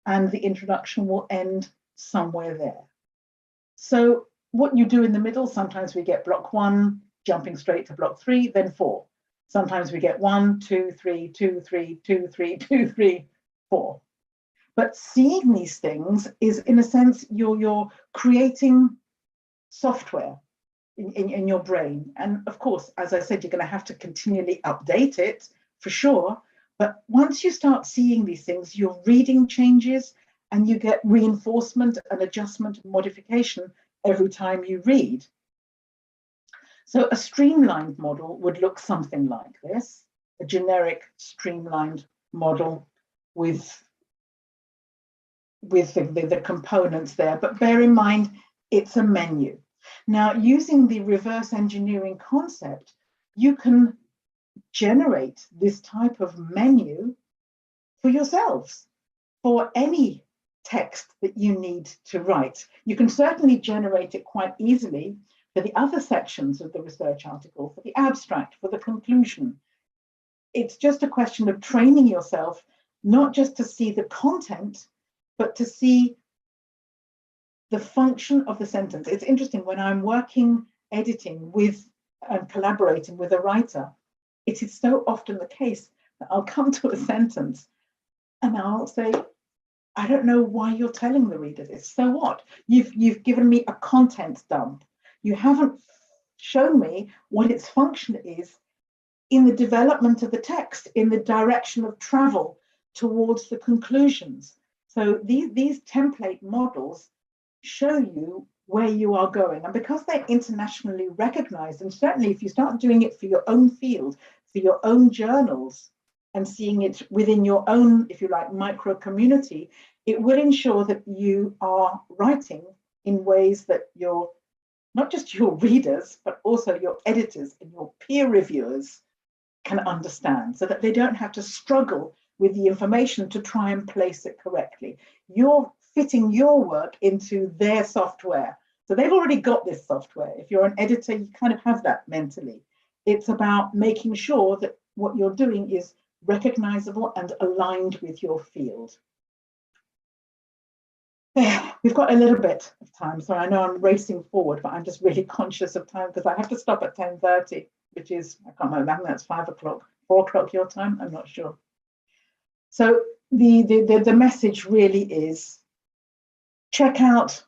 and the introduction will end somewhere there. So what you do in the middle, sometimes we get block 1, jumping straight to block 3, then 4. Sometimes we get 1, 2, 3, 2, 3, 2, 3, 2, 3, 4. But seeing these things is, in a sense, you're creating software in your brain. And of course, as I said, you're going to have to continually update it for sure. But once you start seeing these things, your reading changes and you get reinforcement and adjustment and modification every time you read. So a streamlined model would look something like this, a generic streamlined model with the components there. But bear in mind, it's a menu. Now, using the reverse engineering concept, you can generate this type of menu for yourselves, for any text that you need to write. You can certainly generate it quite easily for the other sections of the research article, for the abstract, for the conclusion. It's just a question of training yourself, not just to see the content, but to see the function of the sentence. It's interesting, when I'm working, editing with and collaborating with a writer, it is so often the case that I'll come to a sentence and I'll say, I don't know why you're telling the reader this. So what? You've given me a content dump. You haven't shown me what its function is in the development of the text, in the direction of travel towards the conclusions. So these template models show you where you are going. And because they're internationally recognized, and certainly if you start doing it for your own field, for your own journals, and seeing it within your own, if you like, micro community, it will ensure that you are writing in ways that your, not just your readers, but also your editors and your peer reviewers can understand, so that they don't have to struggle with the information to try and place it correctly. You're fitting your work into their software. So they've already got this software. If you're an editor, you kind of have that mentally. It's about making sure that what you're doing is recognizable and aligned with your field. We've got a little bit of time, so I know I'm racing forward, but I'm just really conscious of time because I have to stop at 10:30, which is, I can't remember, I think that's 5 o'clock, 4 o'clock your time, I'm not sure. So the message really is, check out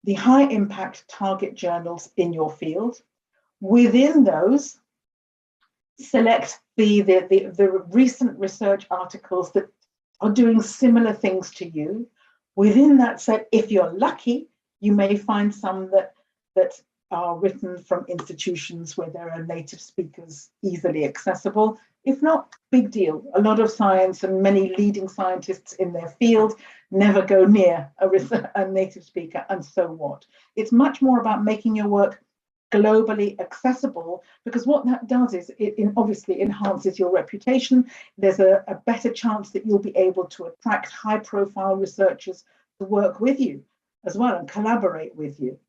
the high impact target journals in your field. Within those, select the recent research articles that are doing similar things to you. Within that set, if you're lucky, you may find some that are written from institutions where there are native speakers easily accessible. If not, big deal. A lot of science and many leading scientists in their field never go near a native speaker, and so what? It's much more about making your work globally accessible, because what that does is it obviously enhances your reputation. There's a better chance that you'll be able to attract high profile researchers to work with you as well and collaborate with you.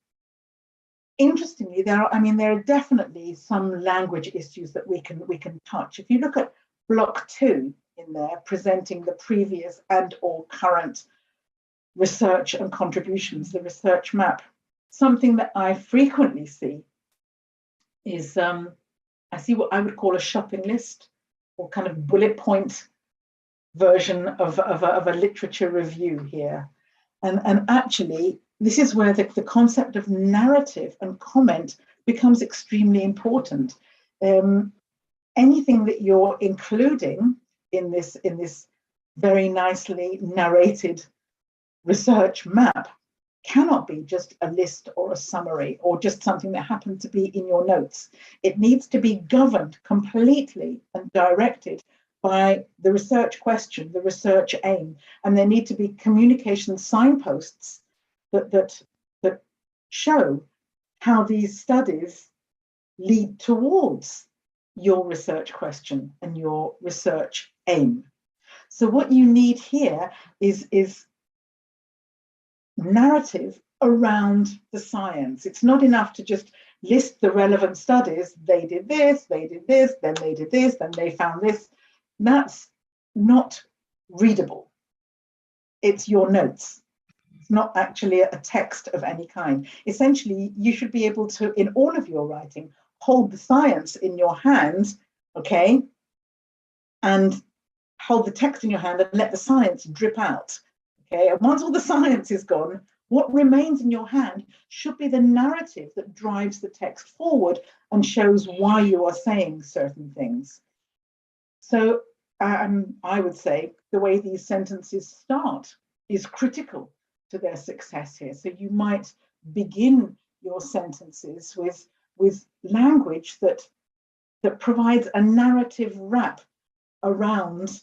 Interestingly, there are definitely some language issues that we can touch. If you look at block 2 in there, presenting the previous and or current research and contributions, the research map, something that I frequently see is I see what I would call a shopping list, or kind of bullet point version of a literature review here. And actually, this is where the concept of narrative and comment becomes extremely important. Anything that you're including in this very nicely narrated research map cannot be just a list or a summary or just something that happened to be in your notes. It needs to be governed completely and directed by the research question, the research aim, and there need to be communication signposts that show how these studies lead towards your research question and your research aim. So what you need here is narrative around the science. It's not enough to just list the relevant studies. They did this, then they did this, then they found this. That's not readable. It's your notes. It's not actually a text of any kind. Essentially, you should be able to, in all of your writing, hold the science in your hand, okay, and hold the text in your hand and let the science drip out, okay? And once all the science is gone, what remains in your hand should be the narrative that drives the text forward and shows why you are saying certain things. So I would say the way these sentences start is critical to their success here. So you might begin your sentences with language that provides a narrative wrap around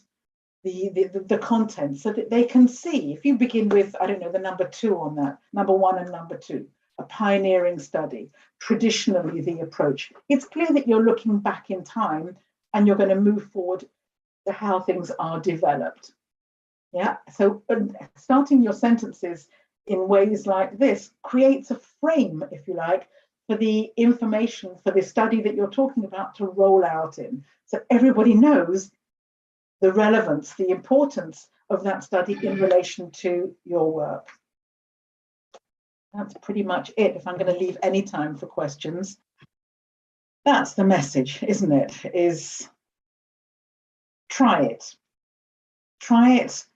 the content so that they can see. If you begin with, I don't know, the number 2 on that, number 1 and number 2, a pioneering study, traditionally the approach, it's clear that you're looking back in time and you're going to move forward to how things are developed. Yeah, so starting your sentences in ways like this creates a frame, if you like, for the information, for the study that you're talking about to roll out in. So everybody knows the relevance, the importance of that study in relation to your work. That's pretty much it. If I'm going to leave any time for questions, that's the message, isn't it? Is try it. Try it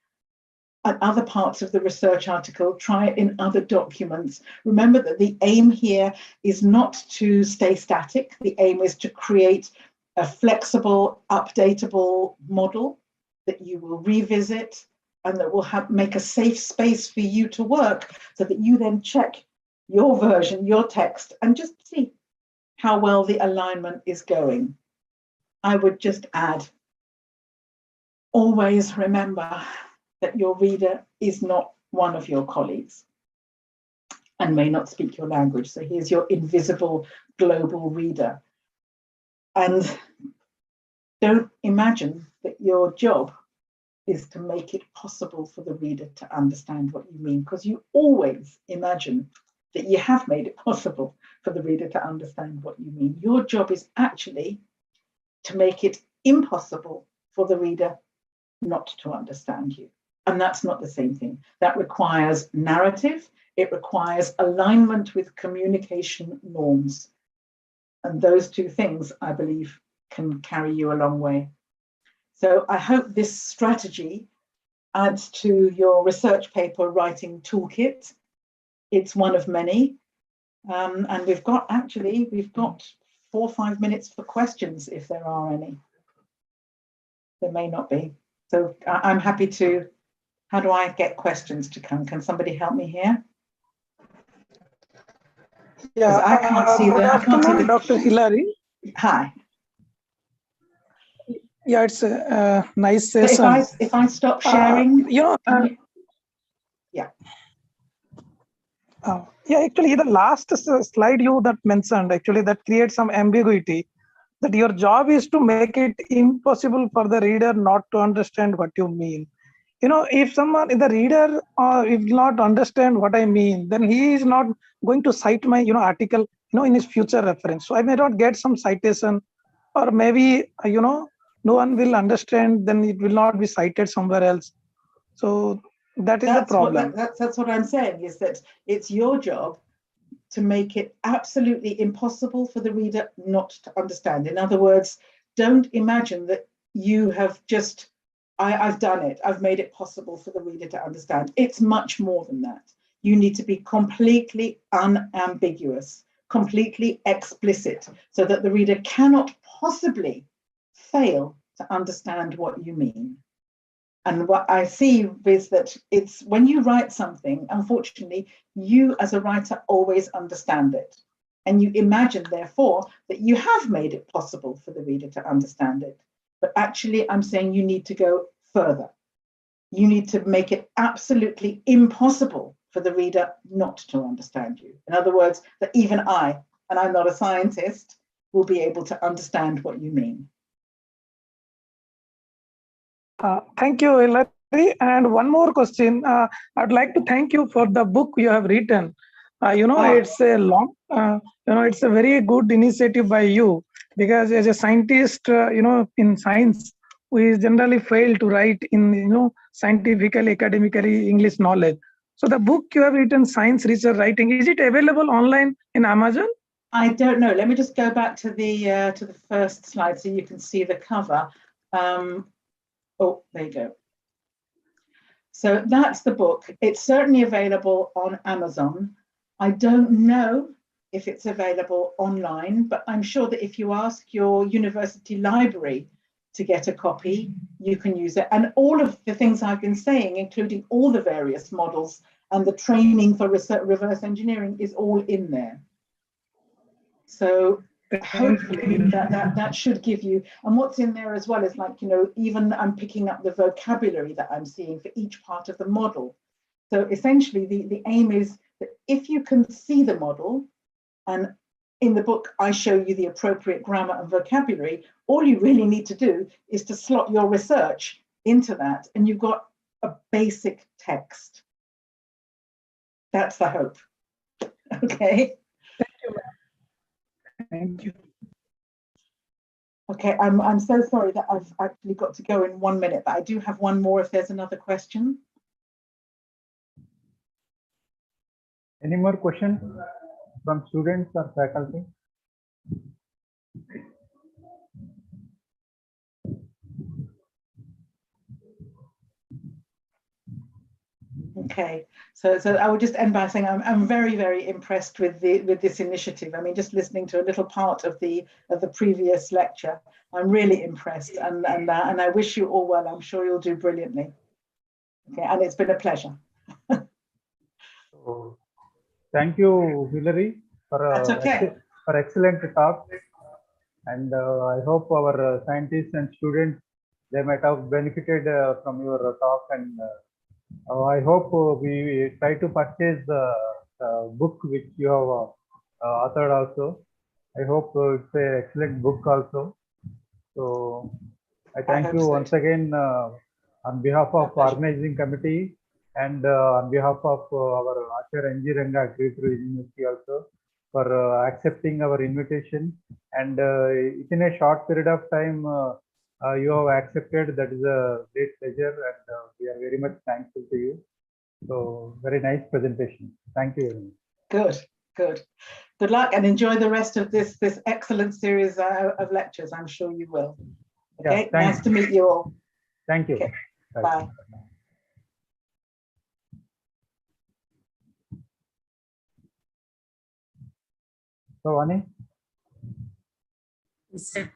at other parts of the research article, try it in other documents. Remember that the aim here is not to stay static. The aim is to create a flexible, updatable model that you will revisit and that will make a safe space for you to work so that you then check your version, your text, and just see how well the alignment is going. I would just add, always remember that your reader is not one of your colleagues and may not speak your language. So here's your invisible global reader. And don't imagine that your job is to make it possible for the reader to understand what you mean, because you always imagine that you have made it possible for the reader to understand what you mean. Your job is actually to make it impossible for the reader not to understand you. And that's not the same thing. That requires narrative. It requires alignment with communication norms. And those two things, I believe, can carry you a long way. So I hope this strategy adds to your research paper writing toolkit. It's one of many. And we've got 4 or 5 minutes for questions if there are any. There may not be. So I'm happy to. How do I get questions to come? Can somebody help me here? Yeah, I can't see good afternoon, Dr. Hilary. Hi. Yeah, it's a nice session. So if I stop sharing, yeah, actually, the last slide you that mentioned, actually, that creates some ambiguity. That your job is to make it impossible for the reader not to understand what you mean. If the reader will not understand what I mean, then he is not going to cite my, article, in his future reference. So I may not get some citation, or maybe, no one will understand, then it will not be cited somewhere else. So that is the problem. That's what I'm saying, is that it's your job to make it absolutely impossible for the reader not to understand. In other words, don't imagine that you have just, I've done it, I've made it possible for the reader to understand. It's much more than that. you need to be completely unambiguous, completely explicit, so that the reader cannot possibly fail to understand what you mean. And what I see is that it's when you write something, unfortunately, you as a writer always understand it. And you imagine, therefore, that you have made it possible for the reader to understand it. But actually, I'm saying you need to go further. You need to make it absolutely impossible for the reader not to understand you. In other words, that even I, and I'm not a scientist, will be able to understand what you mean. Thank you, Hilary. And one more question. I'd like to thank you for the book you have written. It's a long, it's a very good initiative by you, because as a scientist, in science, we generally fail to write in, scientifically, academically English knowledge. So the book you have written, Science Research Writing, is it available online in Amazon? I don't know. Let me just go back to the first slide so you can see the cover. Oh, there you go. So that's the book. It's certainly available on Amazon. I don't know if it's available online, but I'm sure that if you ask your university library to get a copy, you can use it. And all of the things I've been saying, including all the various models and the training for reverse engineering, is all in there. So hopefully that should give you, and what's in there as well is, like, even I'm picking up the vocabulary that I'm seeing for each part of the model. So essentially the aim is that if you can see the model, and in the book I show you the appropriate grammar and vocabulary, all you really need to do is to slot your research into that, and you've got a basic text. That's the hope. Okay. Thank you. Okay, I'm so sorry that I've actually got to go in 1 minute, but I do have one more if there's another question. Any more questions from students or faculty? Okay, so I would just end by saying I'm very, very impressed with this initiative. I mean, just listening to a little part of the previous lecture, I'm really impressed, and I wish you all well. I'm sure you'll do brilliantly. Okay, and it's been a pleasure. So, thank you, Hilary, for excellent talk, and I hope our scientists and students, they might have benefited from your talk, and I hope we try to purchase the book which you have authored also. I hope it's an excellent book also. So I thank you once again on behalf of organizing committee, and on behalf of our Acharya N.G. Ranga Agricultural University also, for accepting our invitation. And within a short period of time, you have accepted. That is a great pleasure, and we are very much thankful to you. So very nice presentation. Thank you very much. Good. Good luck, and enjoy the rest of this excellent series of lectures. I'm sure you will. Okay, yeah, nice to meet you all. Thank you. Okay. Bye. So, Ani? Sir,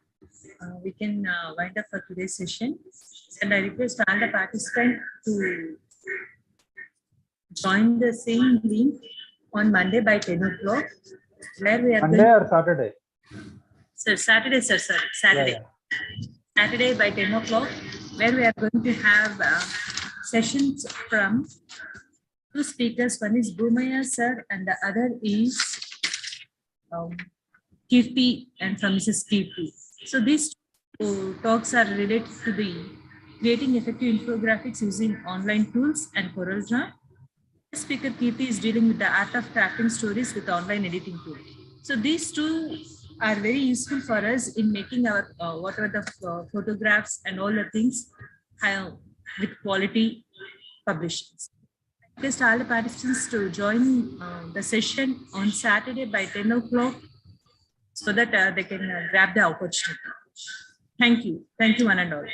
we can wind up for today's session, and I request all the participants to join the same link on Monday by 10 o'clock, where we are Monday or Saturday? Sir, Saturday, sir, Saturday. Yeah. Saturday by 10 o'clock, where we are going to have sessions from two speakers. One is Bhumaya sir, and the other is Kirti, and from Mrs. Kirti. So these two talks are related to the creating effective infographics using online tools and CorelDRAW. Speaker Kirti is dealing with the art of crafting stories with online editing tool. So these two are very useful for us in making our whatever the photographs and all the things with quality publishings. I request all the participants to join the session on Saturday by 10 o'clock so that they can grab the opportunity. Thank you. Thank you, one and all.